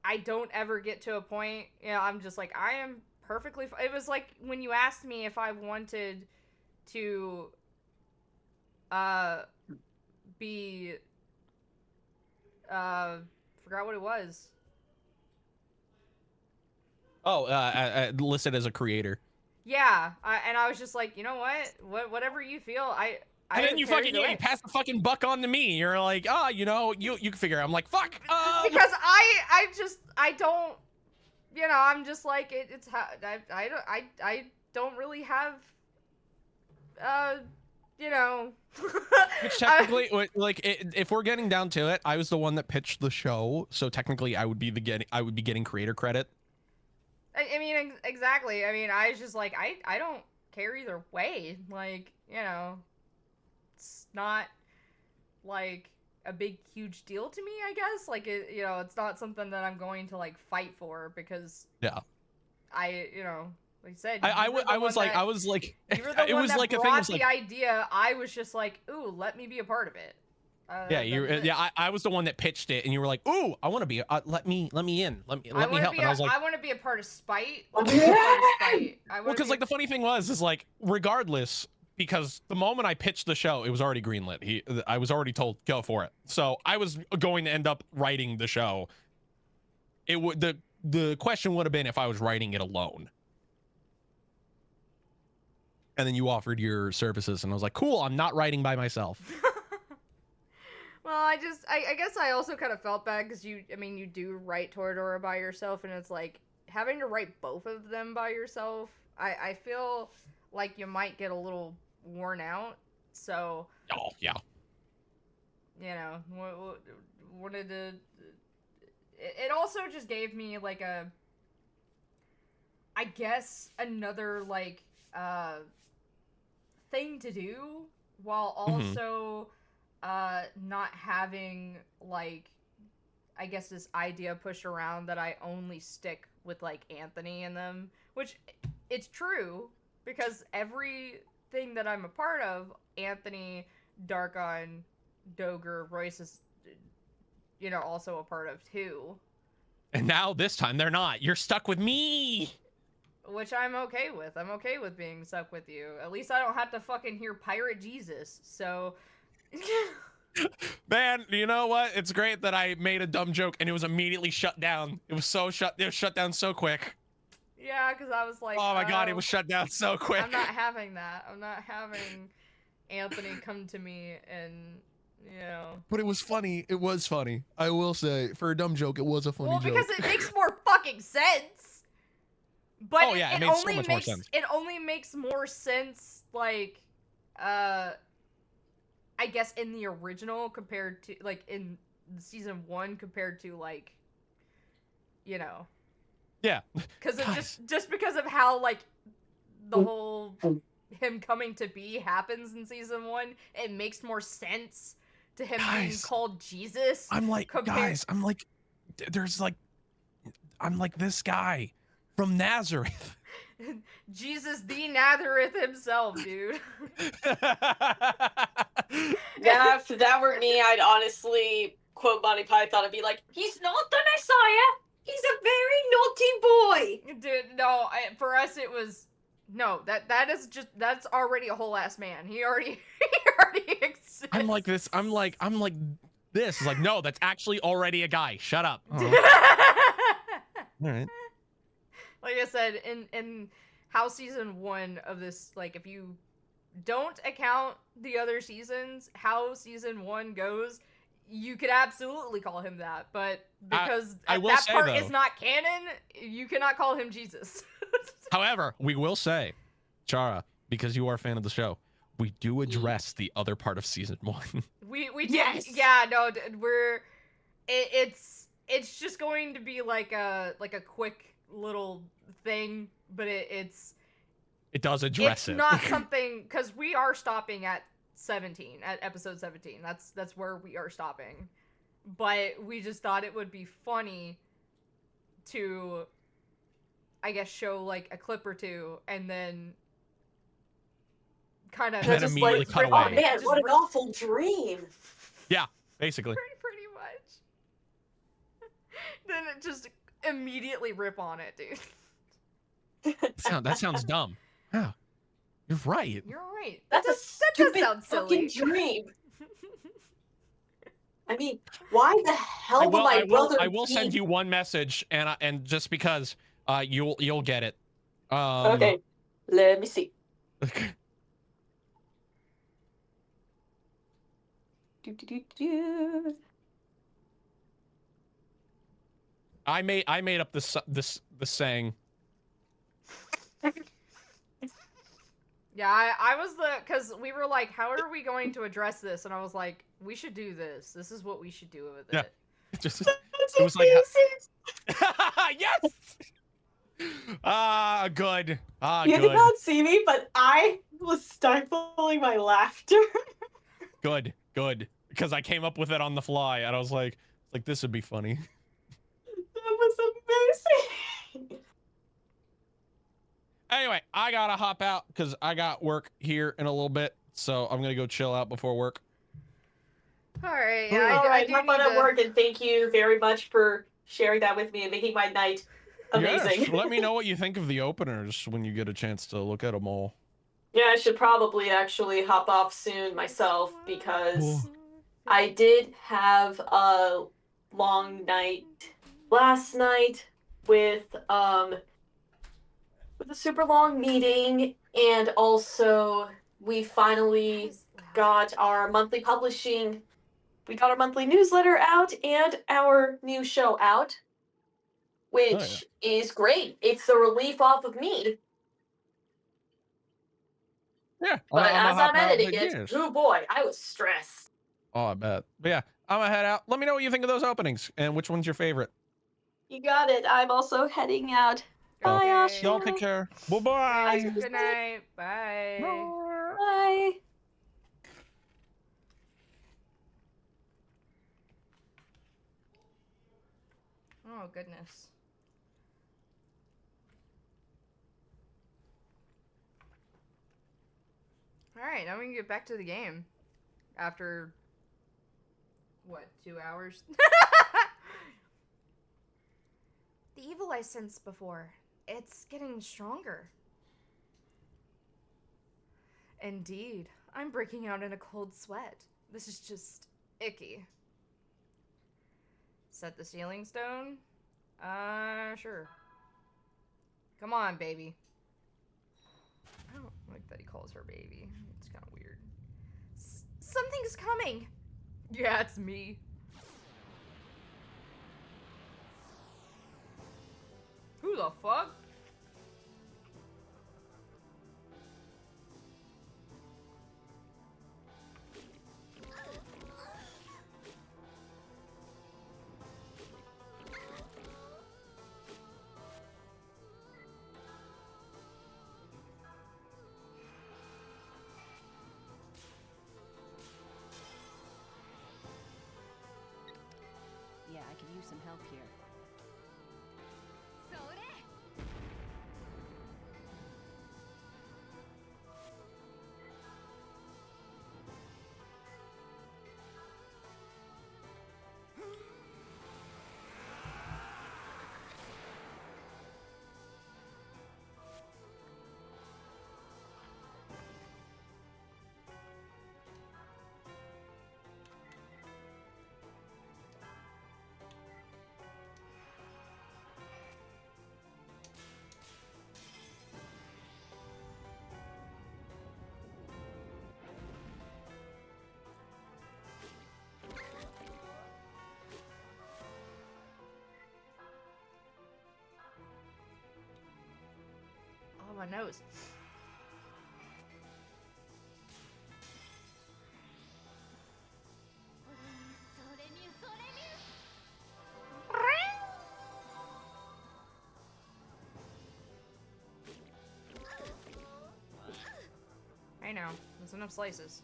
I don't ever get to a point, I'm just like, I am perfectly. It was like when you asked me if I wanted to be forgot what it was. Oh, listed as a creator. Yeah, and I was just like, you know what? Whatever you feel, and then you fucking you pass the fucking buck on to me. You're like, you can figure it. I'm like, fuck. Because I don't, I'm just like it's how I don't really have, Which technically, like, if we're getting down to it, I was the one that pitched the show, so technically, I would be getting creator credit. I mean, exactly. I mean, I was just like, I don't care either way. Like, it's not like a big, huge deal to me, I guess. Like, it's not something that I'm going to like fight for, because like I said, I was like, you were the one that brought the idea. I was just like, ooh, let me be a part of it. I was the one that pitched it, and you were like, "Ooh, I want to be. Let me in. Let me help." And I was like, "I want to be a part of Spite." Well, because like the funny thing is like, regardless, because the moment I pitched the show, it was already greenlit. I was already told go for it. So I was going to end up writing the show. It would the question would have been if I was writing it alone. And then you offered your services, and I was like, "Cool, I'm not writing by myself." Well, I guess I also kind of felt bad because you do write Toradora by yourself, and it's like having to write both of them by yourself. I feel like you might get a little worn out. So. Oh yeah. Wanted to it also just gave me like I guess another like thing to do while also not having like I guess this idea pushed around that I only stick with like Anthony in them, which it's true because everything that I'm a part of, Anthony, Darkon, Doger, Royce is, you know, also a part of too. And now this time they're not. You're stuck with me. Which I'm okay with. I'm okay with being stuck with you. At least I don't have to fucking hear Pirate Jesus. So. Man, you know what? It's great that I made a dumb joke and it was immediately shut down. It was shut down so quick. Yeah, because I was like, oh my god, it was shut down so quick. I'm not having that. I'm not having Anthony come to me and, you know. But it was funny. It was funny. I will say, for a dumb joke, it was a funny joke. Well, because it makes more fucking sense. But oh yeah, it made so much more sense. It only makes more sense, like, I guess in the original compared to, like, in season 1 compared to, like, you know. Yeah. Because of just because of how, like, the whole him coming to be happens in season 1, it makes more sense to him being called Jesus. I'm like, guys, I'm like, there's like, I'm like this guy from Nazareth. Jesus the Nazareth himself, dude. Yeah, if that were me, I'd honestly quote Monty Python and be like, he's not the Messiah. He's a very naughty boy. Dude, no, for us it was no. That's already a whole ass man. He already exists. I'm like this. I'm like this. It's like, no, that's actually already a guy. Shut up. All right. Like I said, in how season 1 of this, like, if you don't account the other seasons, how season 1 goes, you could absolutely call him that, but because that part is not canon, you cannot call him Jesus. However, we will say, Chara, because you are a fan of the show, we do address the other part of season 1. We do, yes. Yeah, no, it's just going to be like a quick little thing, but it does address it. It's not something, because we are stopping at 17, at episode 17. That's where we are stopping. But we just thought it would be funny to, I guess, show like a clip or two and then kind of just immediately like, cut away. Oh man, what an awful dream. Yeah, basically. Pretty much. Then it just immediately rip on it, dude. That sounds dumb. Yeah, you're right. You're right. That's a stupid fucking dream. I mean, why the hell would my brother? I will send you one message, and just because you'll get it. Okay, let me see. I made up this saying. Yeah, I was because we were like, how are we going to address this? And I was like, we should do this. This is what we should do with it. It was like, yes. Good. You did not see me, but I was stifling my laughter. Good, because I came up with it on the fly, and I was like, this would be funny. That was amazing. Anyway, I gotta hop out because I got work here in a little bit, so I'm gonna go chill out before work. All right. All right, have fun at work, and thank you very much for sharing that with me and making my night amazing. Yes, let me know what you think of the openers when you get a chance to look at them all. Yeah, I should probably actually hop off soon myself because I did have a long night last night with a super long meeting, and also we finally got our monthly publishing. We got our monthly newsletter out and our new show out, which is great. It's the relief off of me. Yeah. But as I'm editing it, oh boy, I was stressed. Oh, I bet. But yeah, I'm gonna head out. Let me know what you think of those openings and which one's your favorite. You got it. I'm also heading out. Bye, Okay. Asha. Y'all take care. Bye Guys, bye. good night. Bye. Bye. Oh, goodness. Alright, now we can get back to the game. After... what, 2 hours? The evil I sensed before. It's getting stronger. Indeed. I'm breaking out in a cold sweat. This is just icky. Set the sealing stone? Sure. Come on, baby. I don't like that he calls her baby. It's kind of weird. Something's coming! Yeah, it's me. Who the fuck? Yeah, I can use some help here. Oh, my nose. I know. There's enough slices.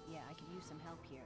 Yeah, I can use some help here.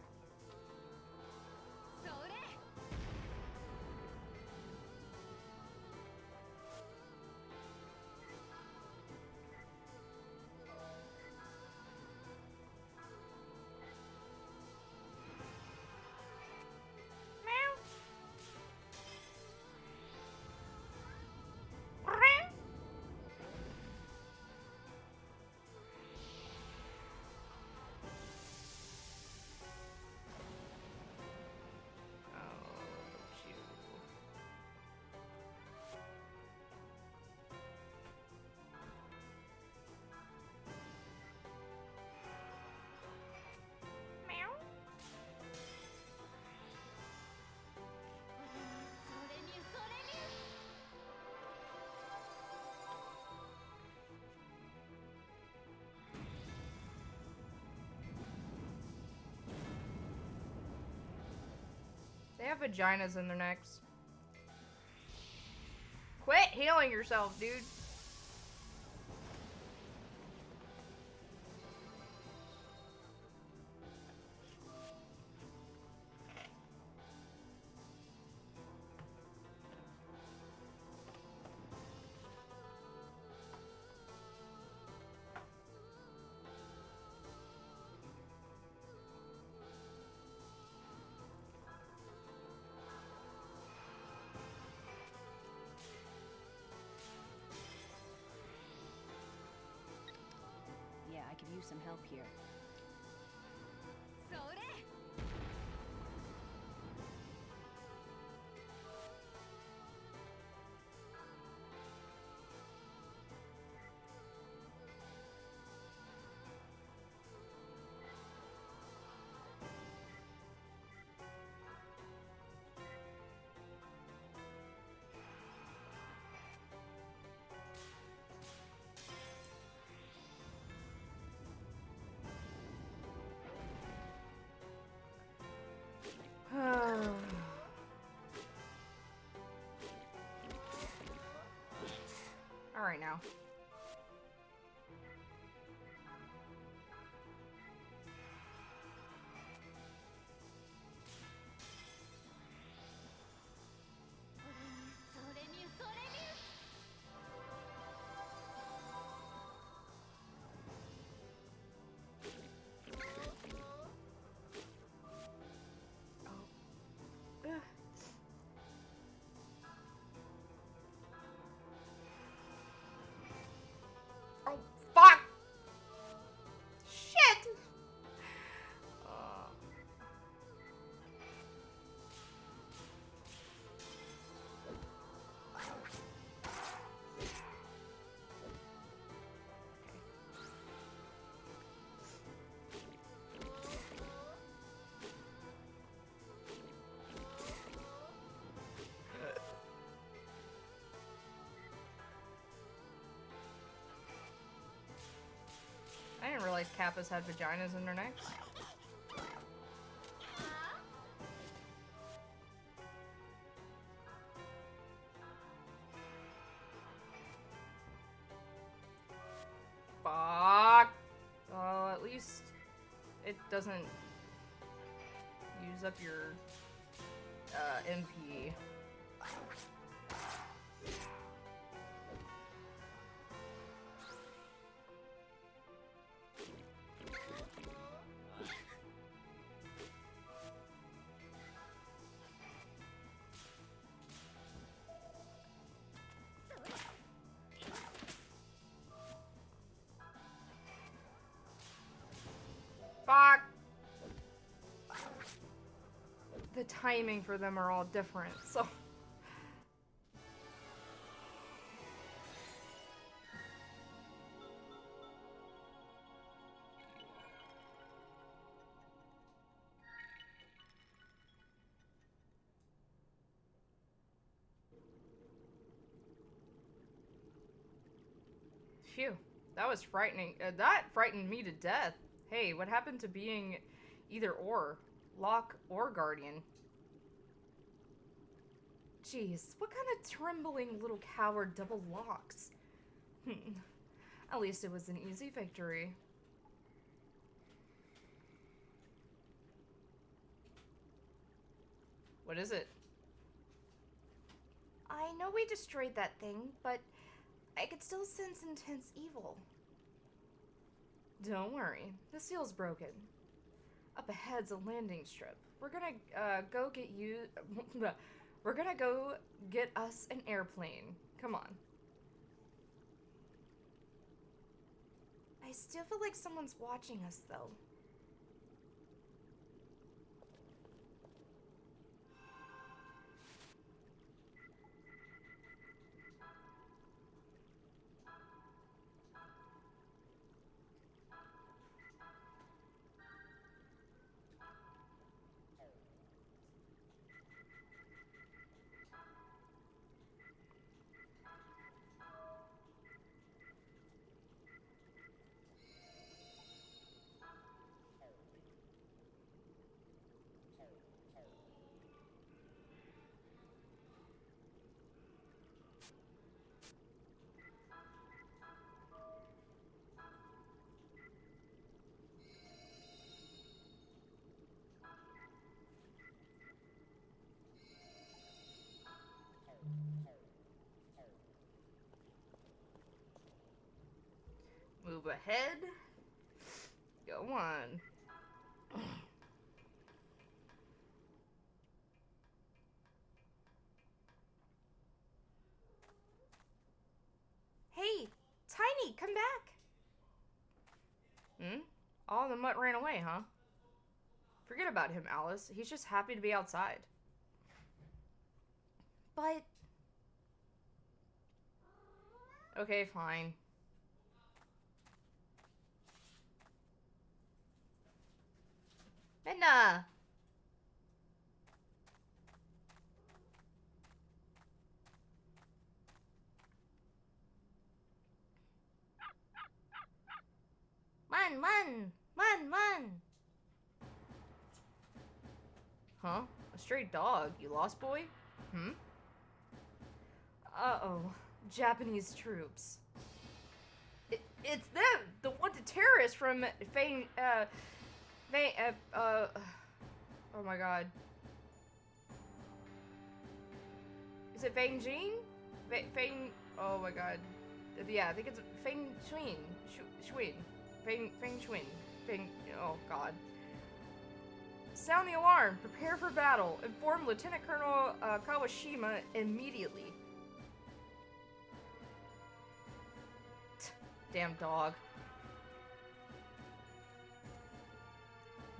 They have vaginas in their necks. Quit healing yourself, dude. Yeah, I could use some help here. Alright now. Oh, fuck! Shit! I didn't realize Kappas had vaginas in their necks. Fuck! Well, at least it doesn't use up your MP. Fuck! The timing for them are all different, so... Phew, that was frightening. That frightened me to death. Hey, what happened to being either or? Lock or guardian? Jeez, what kind of trembling little coward double locks? At least it was an easy victory. What is it? I know we destroyed that thing, but I could still sense intense evil. Don't worry, the seal's broken. Up ahead's a landing strip. We're gonna go get you. We're gonna go get us an airplane. Come on. I still feel like someone's watching us, though. Move ahead. Go on. Hey, Tiny, come back. All the mutt ran away, huh? Forget about him, Alice. He's just happy to be outside. But... Okay, fine. Midna! Man! Huh? A stray dog? You lost, boy? Uh-oh. Japanese troops. It's them, the wanted terrorists from oh my god. Is it Feng Jing? Oh my god. Yeah, I think it's Feng Shuin. Feng Shuin. Oh god. Sound the alarm. Prepare for battle. Inform Lieutenant Colonel Kawashima immediately. Damn dog.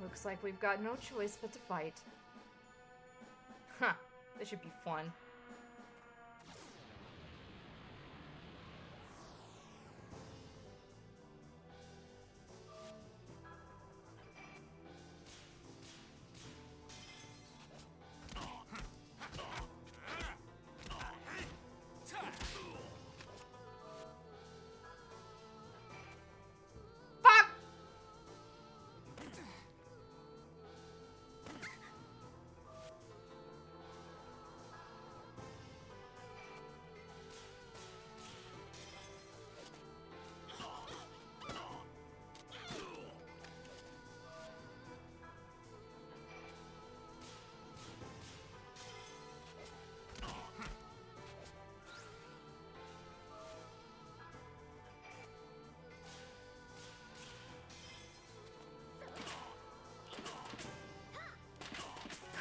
Looks like we've got no choice but to fight. Huh. This should be fun.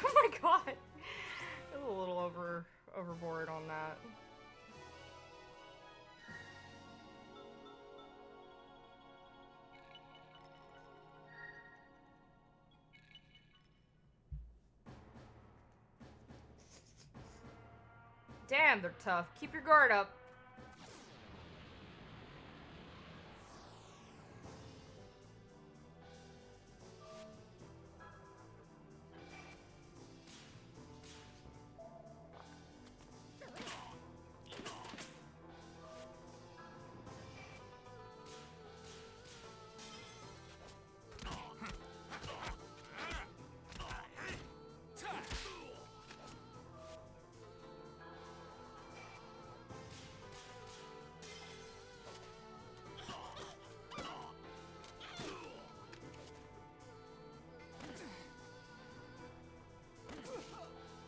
Oh my god! I was a little overboard on that. Damn, they're tough. Keep your guard up.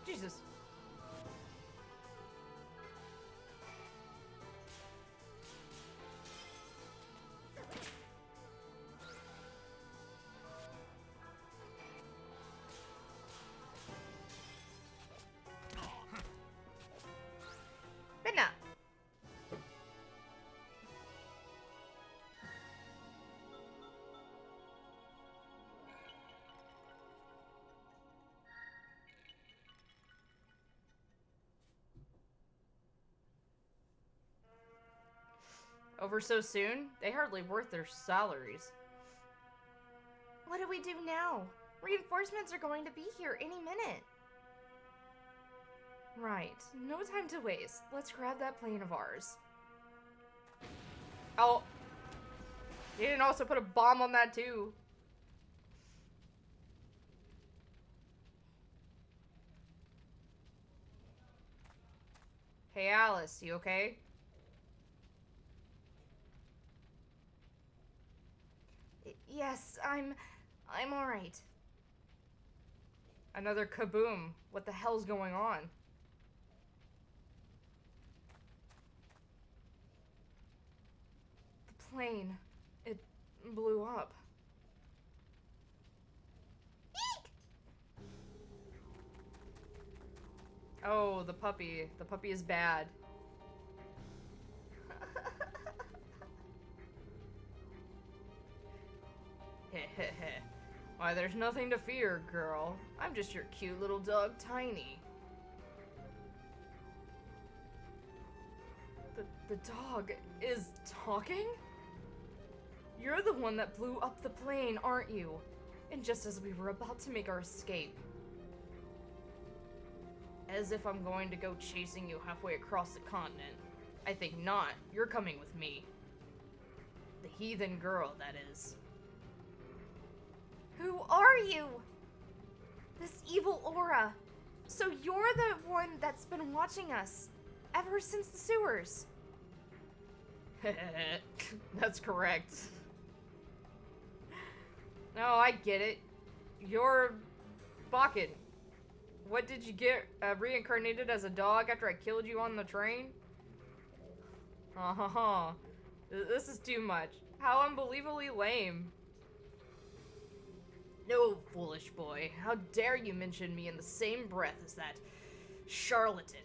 Jesus. Benna. Over so soon? They hardly worth their salaries. What do we do now? Reinforcements are going to be here any minute. Right. No time to waste. Let's grab that plane of ours. Oh. You didn't also put a bomb on that too. Hey Alice, you okay? Yes, I'm alright. Another kaboom. What the hell's going on? The plane. It blew up. Eek! Oh, the puppy. The puppy is bad. Why, there's nothing to fear, girl. I'm just your cute little dog, Tiny. The dog is talking? You're the one that blew up the plane, aren't you? And just as we were about to make our escape. As if I'm going to go chasing you halfway across the continent. I think not. You're coming with me. The heathen girl, that is. Who are you? This evil aura. So you're the one that's been watching us ever since the sewers. That's correct. No, I get it. You're Bakken. What did you get reincarnated as a dog after I killed you on the train? This is too much. How unbelievably lame. No, foolish boy. How dare you mention me in the same breath as that charlatan?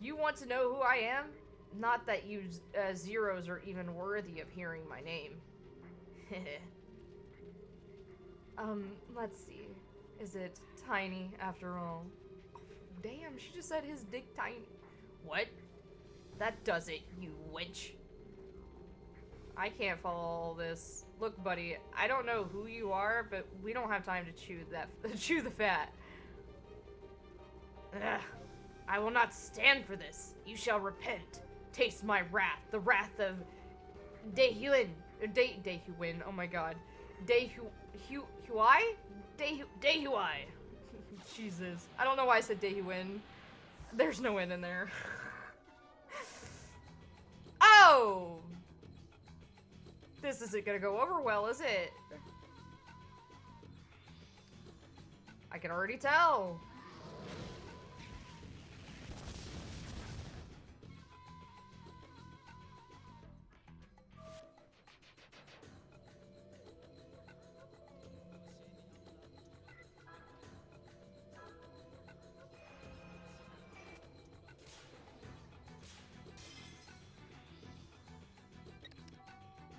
You want to know who I am? Not that you zeros are even worthy of hearing my name. Let's see. Is it Tiny after all? Oh, damn, she just said his dick tiny. What? That does it, you wench. I can't follow all this. Look, buddy, I don't know who you are, but we don't have time to chew the fat. Ugh. I will not stand for this. You shall repent. Taste my wrath, the wrath of Daehyun. Daehyun, oh my god. Daehyun? Jesus. I don't know why I said Daehyun. There's no N in there. Oh! This isn't gonna go over well, is it? I can already tell.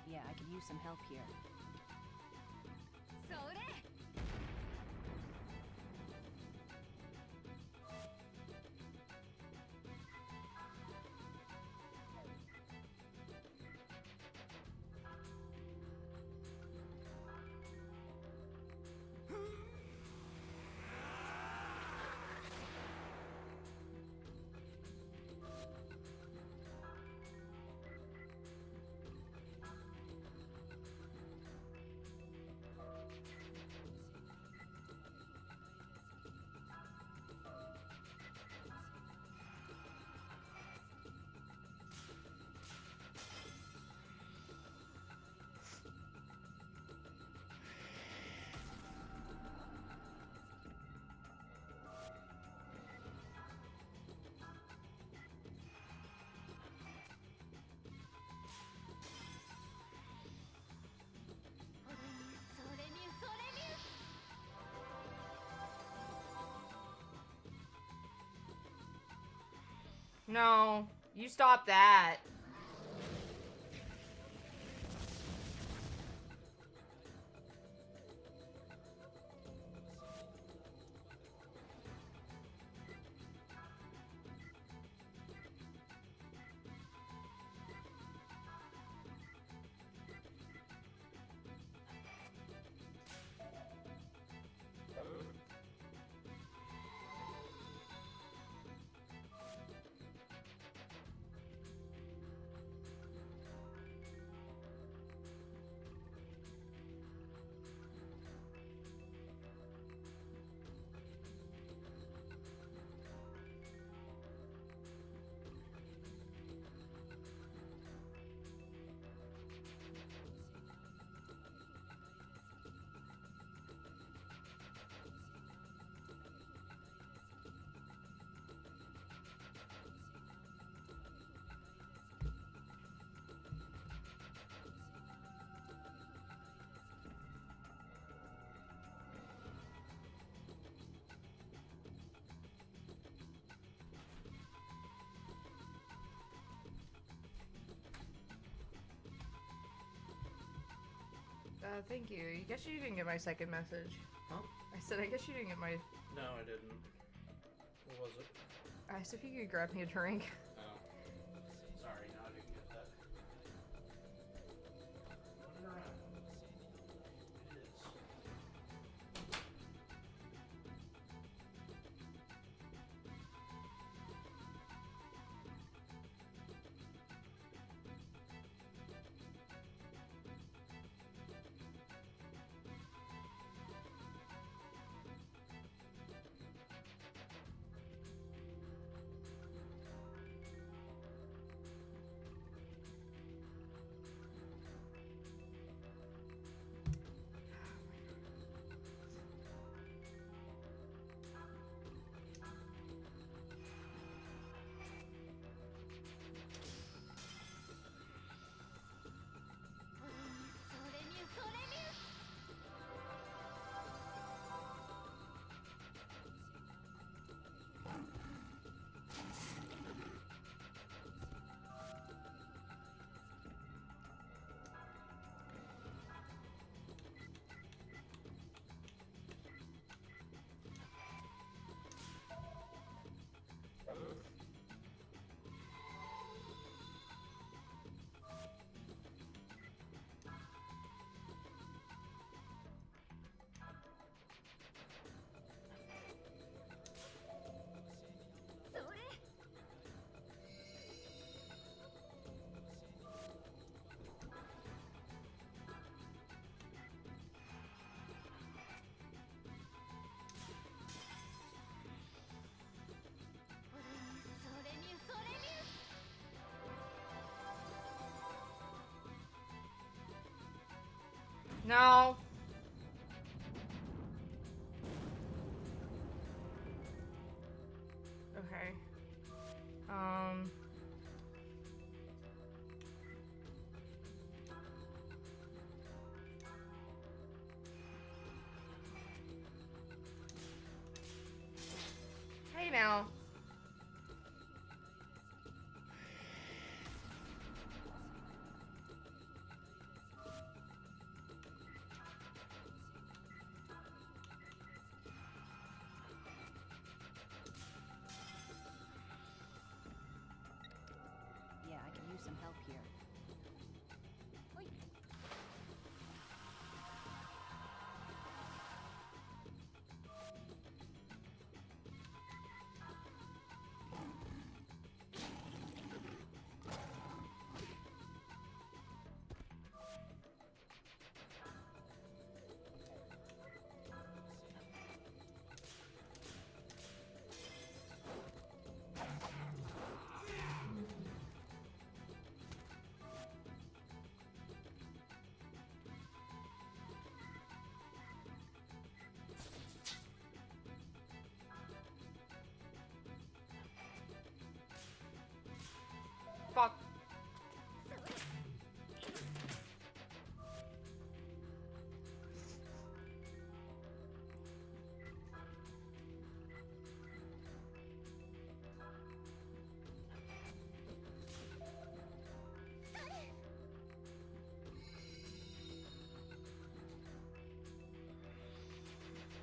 Yeah, I could use some help here. No, you stop that. Thank you. I guess you didn't get my second message. Huh? I said, I guess you didn't get my... No, I didn't. What was it? I asked if you could grab me a drink. Oh. Sorry, no, I didn't get that. Put it around. It is. No. Okay. Hey now. Yeah, I can use some help here. Fuck.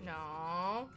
No.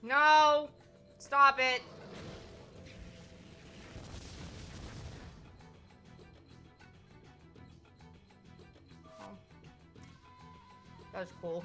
No! Stop it! Oh. That's cool.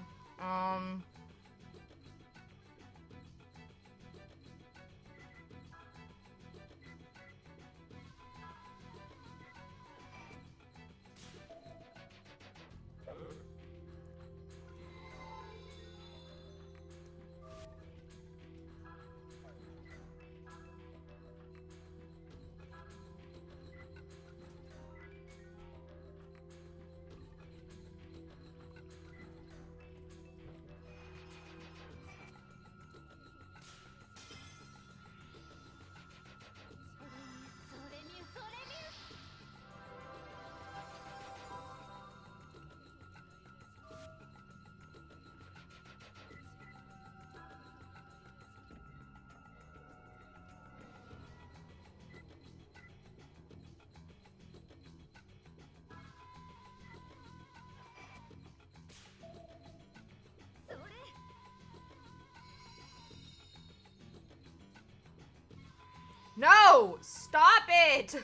No! Stop it!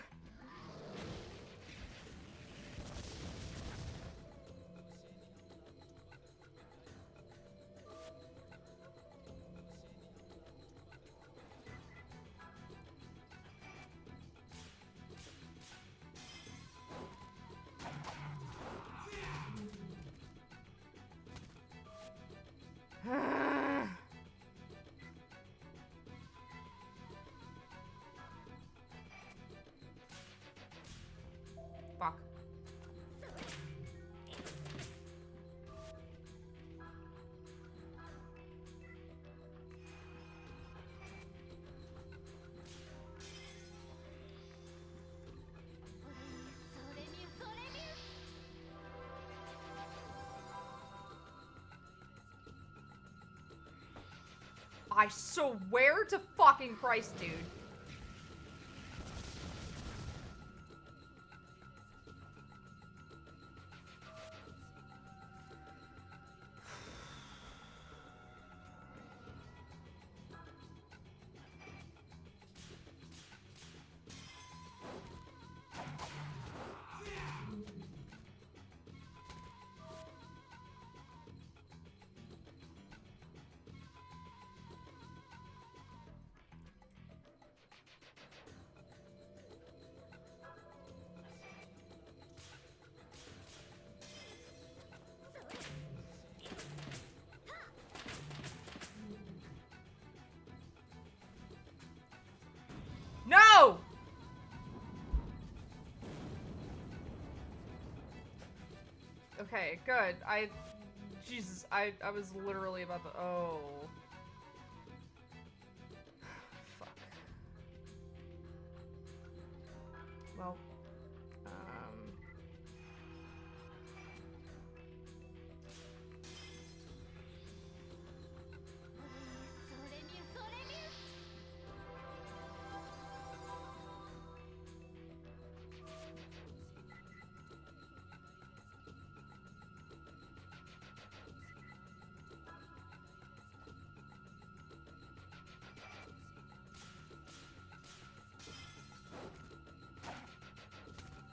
Fuck. I swear to fucking Christ, dude. Okay, good. Jesus, I was literally about to, oh. Fuck. Well,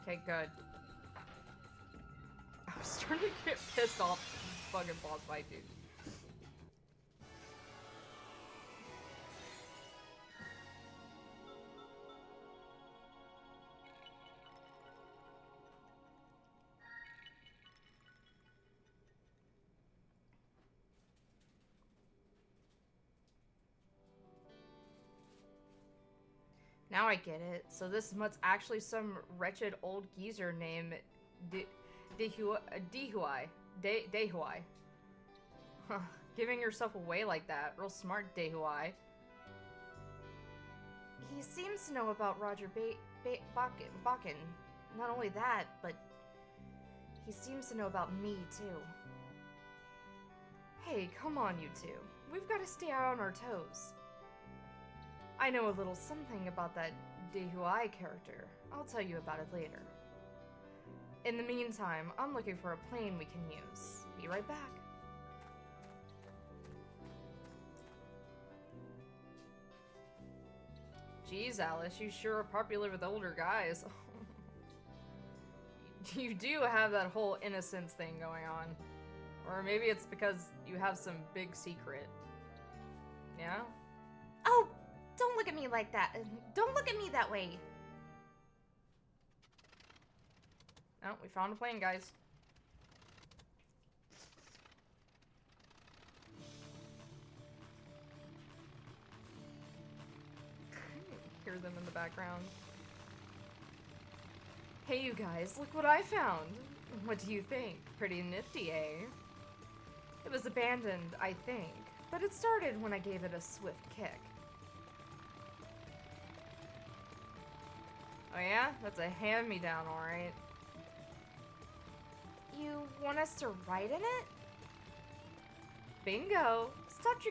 okay, good. I was starting to get pissed off with this fucking boss fight, dude. Now I get it. So this must actually some wretched old geezer named Dehuai. Huh. Giving yourself away like that. Real smart, Dehuai. He seems to know about Roger Bakken. Not only that, but he seems to know about me, too. Hey, come on, you two. We've got to stay out on our toes. I know a little something about that Dehuai character. I'll tell you about it later. In the meantime, I'm looking for a plane we can use. Be right back. Jeez, Alice, you sure are popular with older guys. You do have that whole innocence thing going on. Or maybe it's because you have some big secret. Yeah? Oh, don't look at me like that. Don't look at me that way. Oh, we found a plane, guys. Hear them in the background. Hey, you guys, look what I found. What do you think? Pretty nifty, eh? It was abandoned, I think, but it started when I gave it a swift kick. Oh yeah? That's a hand-me-down, alright. You want us to ride in it? Bingo! Stop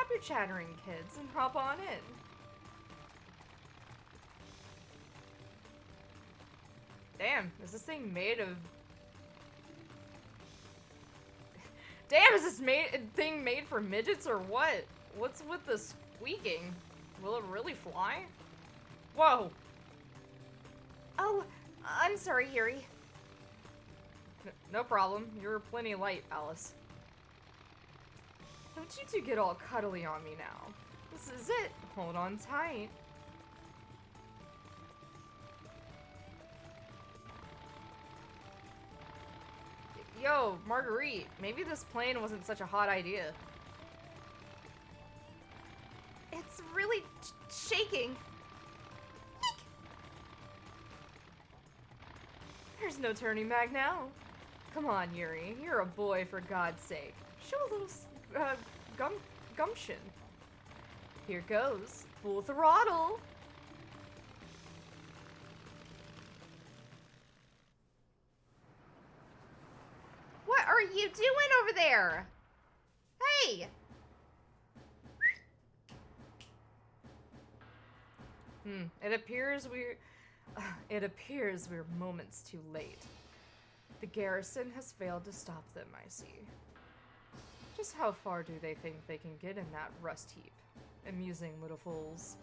your chattering, kids, and hop on in. Damn, is this thing made of... Damn, is this thing made for midgets or what? What's with the squeaking? Will it really fly? Whoa! Oh, I'm sorry, Yuri. No problem. You're plenty light, Alice. Don't you two get all cuddly on me now. This is it. Hold on tight. Yo, Marguerite, maybe this plane wasn't such a hot idea. It's really shaking. There's no turning back now. Come on, Yuri. You're a boy, for God's sake. Show a little, gumption. Here goes. Full throttle. What are you doing over there? Hey! It appears we're moments too late. The garrison has failed to stop them, I see. Just how far do they think they can get in that rust heap? Amusing little fools.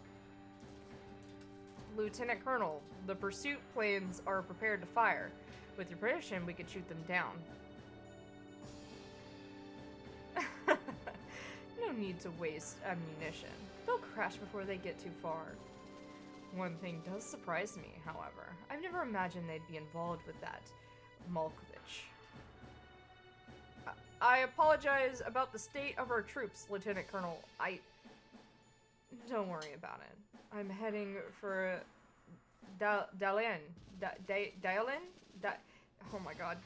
Lieutenant Colonel, the pursuit planes are prepared to fire. With your permission, we could shoot them down. No need to waste ammunition. They'll crash before they get too far. One thing does surprise me, however. I've never imagined they'd be involved with that Malkovich. I apologize about the state of our troops, Lieutenant Colonel. Don't worry about it. I'm heading for Dalian. Oh my god.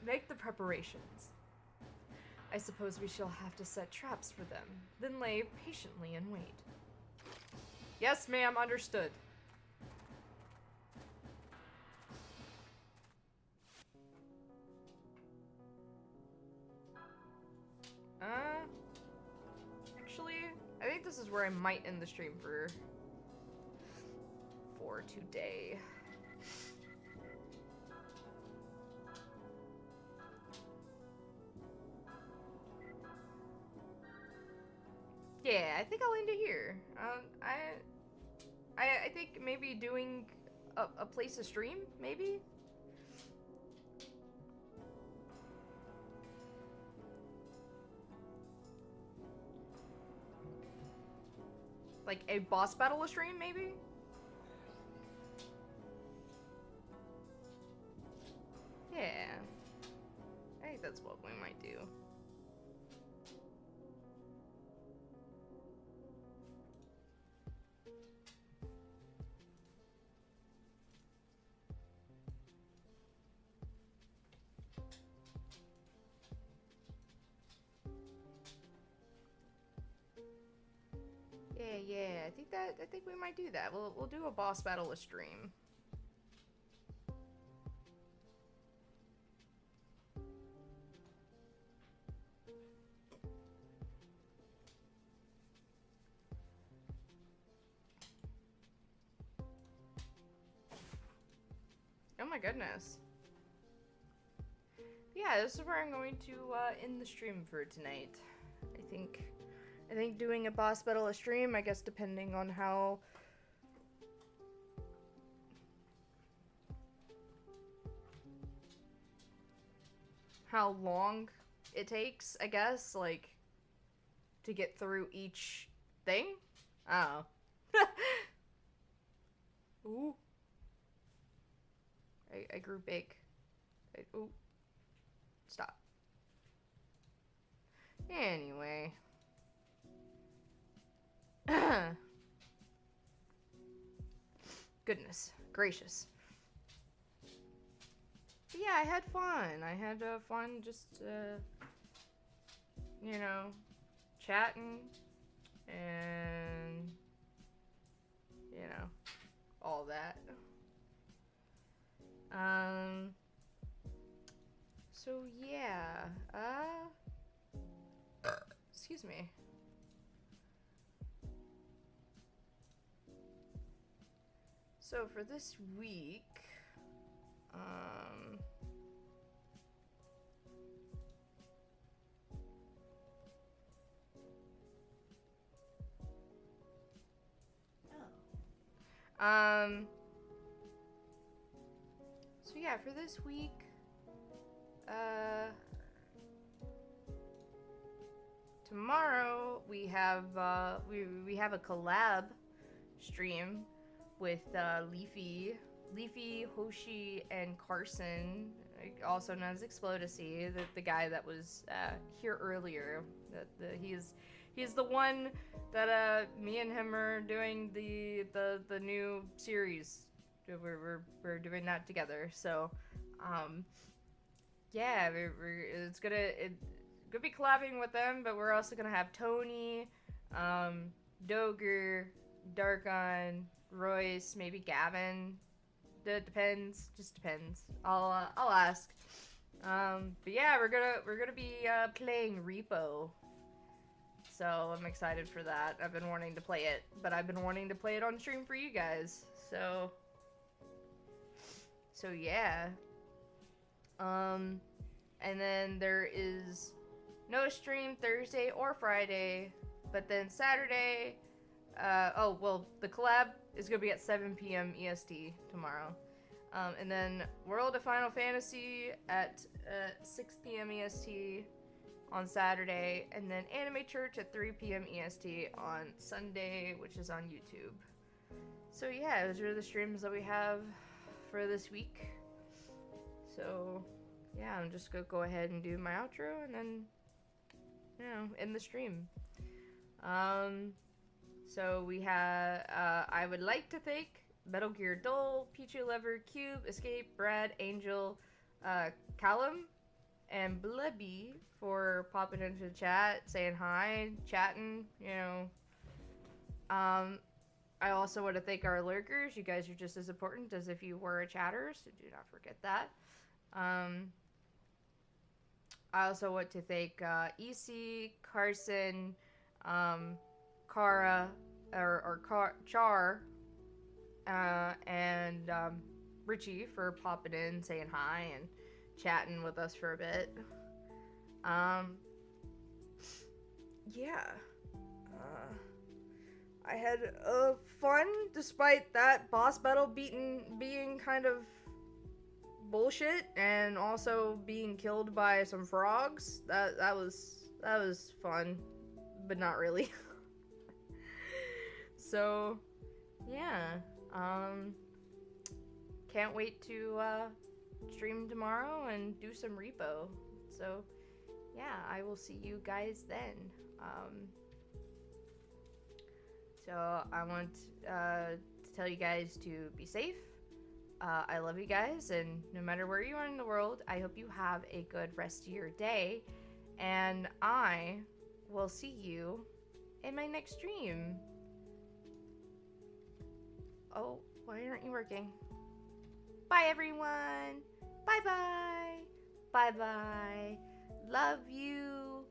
make the preparations. I suppose we shall have to set traps for them, then lay patiently and wait. Yes, ma'am, understood. Actually, I think this is where I might end the stream for today. Yeah, I think I'll end it here. I think maybe doing a place to stream, maybe? Like a boss battle stream, maybe? Yeah. I think that's what we might do. Yeah, I think we might do that. We'll do a boss battle stream. Oh my goodness. Yeah, this is where I'm going to end the stream for tonight. I think doing a boss battle stream, I guess depending on how long it takes, I guess, like, to get through each thing? I don't know. Ooh. I grew big. Ooh. Stop. Anyway. Goodness gracious. But yeah, I had fun. I had fun just, you know, chatting and, you know, all that. So yeah, excuse me. So for this week, so yeah, for this week, tomorrow we have we have a collab stream with Leafy, Hoshi, and Carson, also known as Explodacy, the guy that was here earlier. He's the one that me and him are doing the new series. We're doing that together. So, yeah, it's gonna be collabing with them, but we're also gonna have Tony, Doger, Darkon, Royce, maybe Gavin. Depends. Just depends. I'll ask. But yeah, we're gonna be playing Repo. So I'm excited for that. I've been wanting to play it, but I've been wanting to play it on stream for you guys. So yeah. And then there is no stream Thursday or Friday, but then Saturday. Oh well, the collab is gonna be at 7 p.m. EST tomorrow. And then World of Final Fantasy at 6 p.m. EST on Saturday, and then Anime Church at 3 p.m. EST on Sunday, which is on YouTube. So yeah, those are the streams that we have for this week. So yeah, I'm just gonna go ahead and do my outro and then, you know, end the stream. So we have, I would like to thank Metal Gear Dull, Pichu Lever, Cube, Escape, Brad, Angel, Callum, and Blebby for popping into the chat, saying hi, chatting, you know. I also want to thank our lurkers. You guys are just as important as if you were a chatter, so do not forget that. I also want to thank EC, Carson, Kara, Char, and Richie for popping in, saying hi, and chatting with us for a bit. Yeah. I had fun despite that boss battle being kind of bullshit and also being killed by some frogs. That was fun, but not really. So, yeah. Can't wait to stream tomorrow and do some repo. So, yeah, I will see you guys then. So I want to tell you guys to be safe. I love you guys, and no matter where you are in the world, I hope you have a good rest of your day. And I will see you in my next stream. Oh, why aren't you working? Bye, everyone. Bye-bye. Bye-bye. Love you.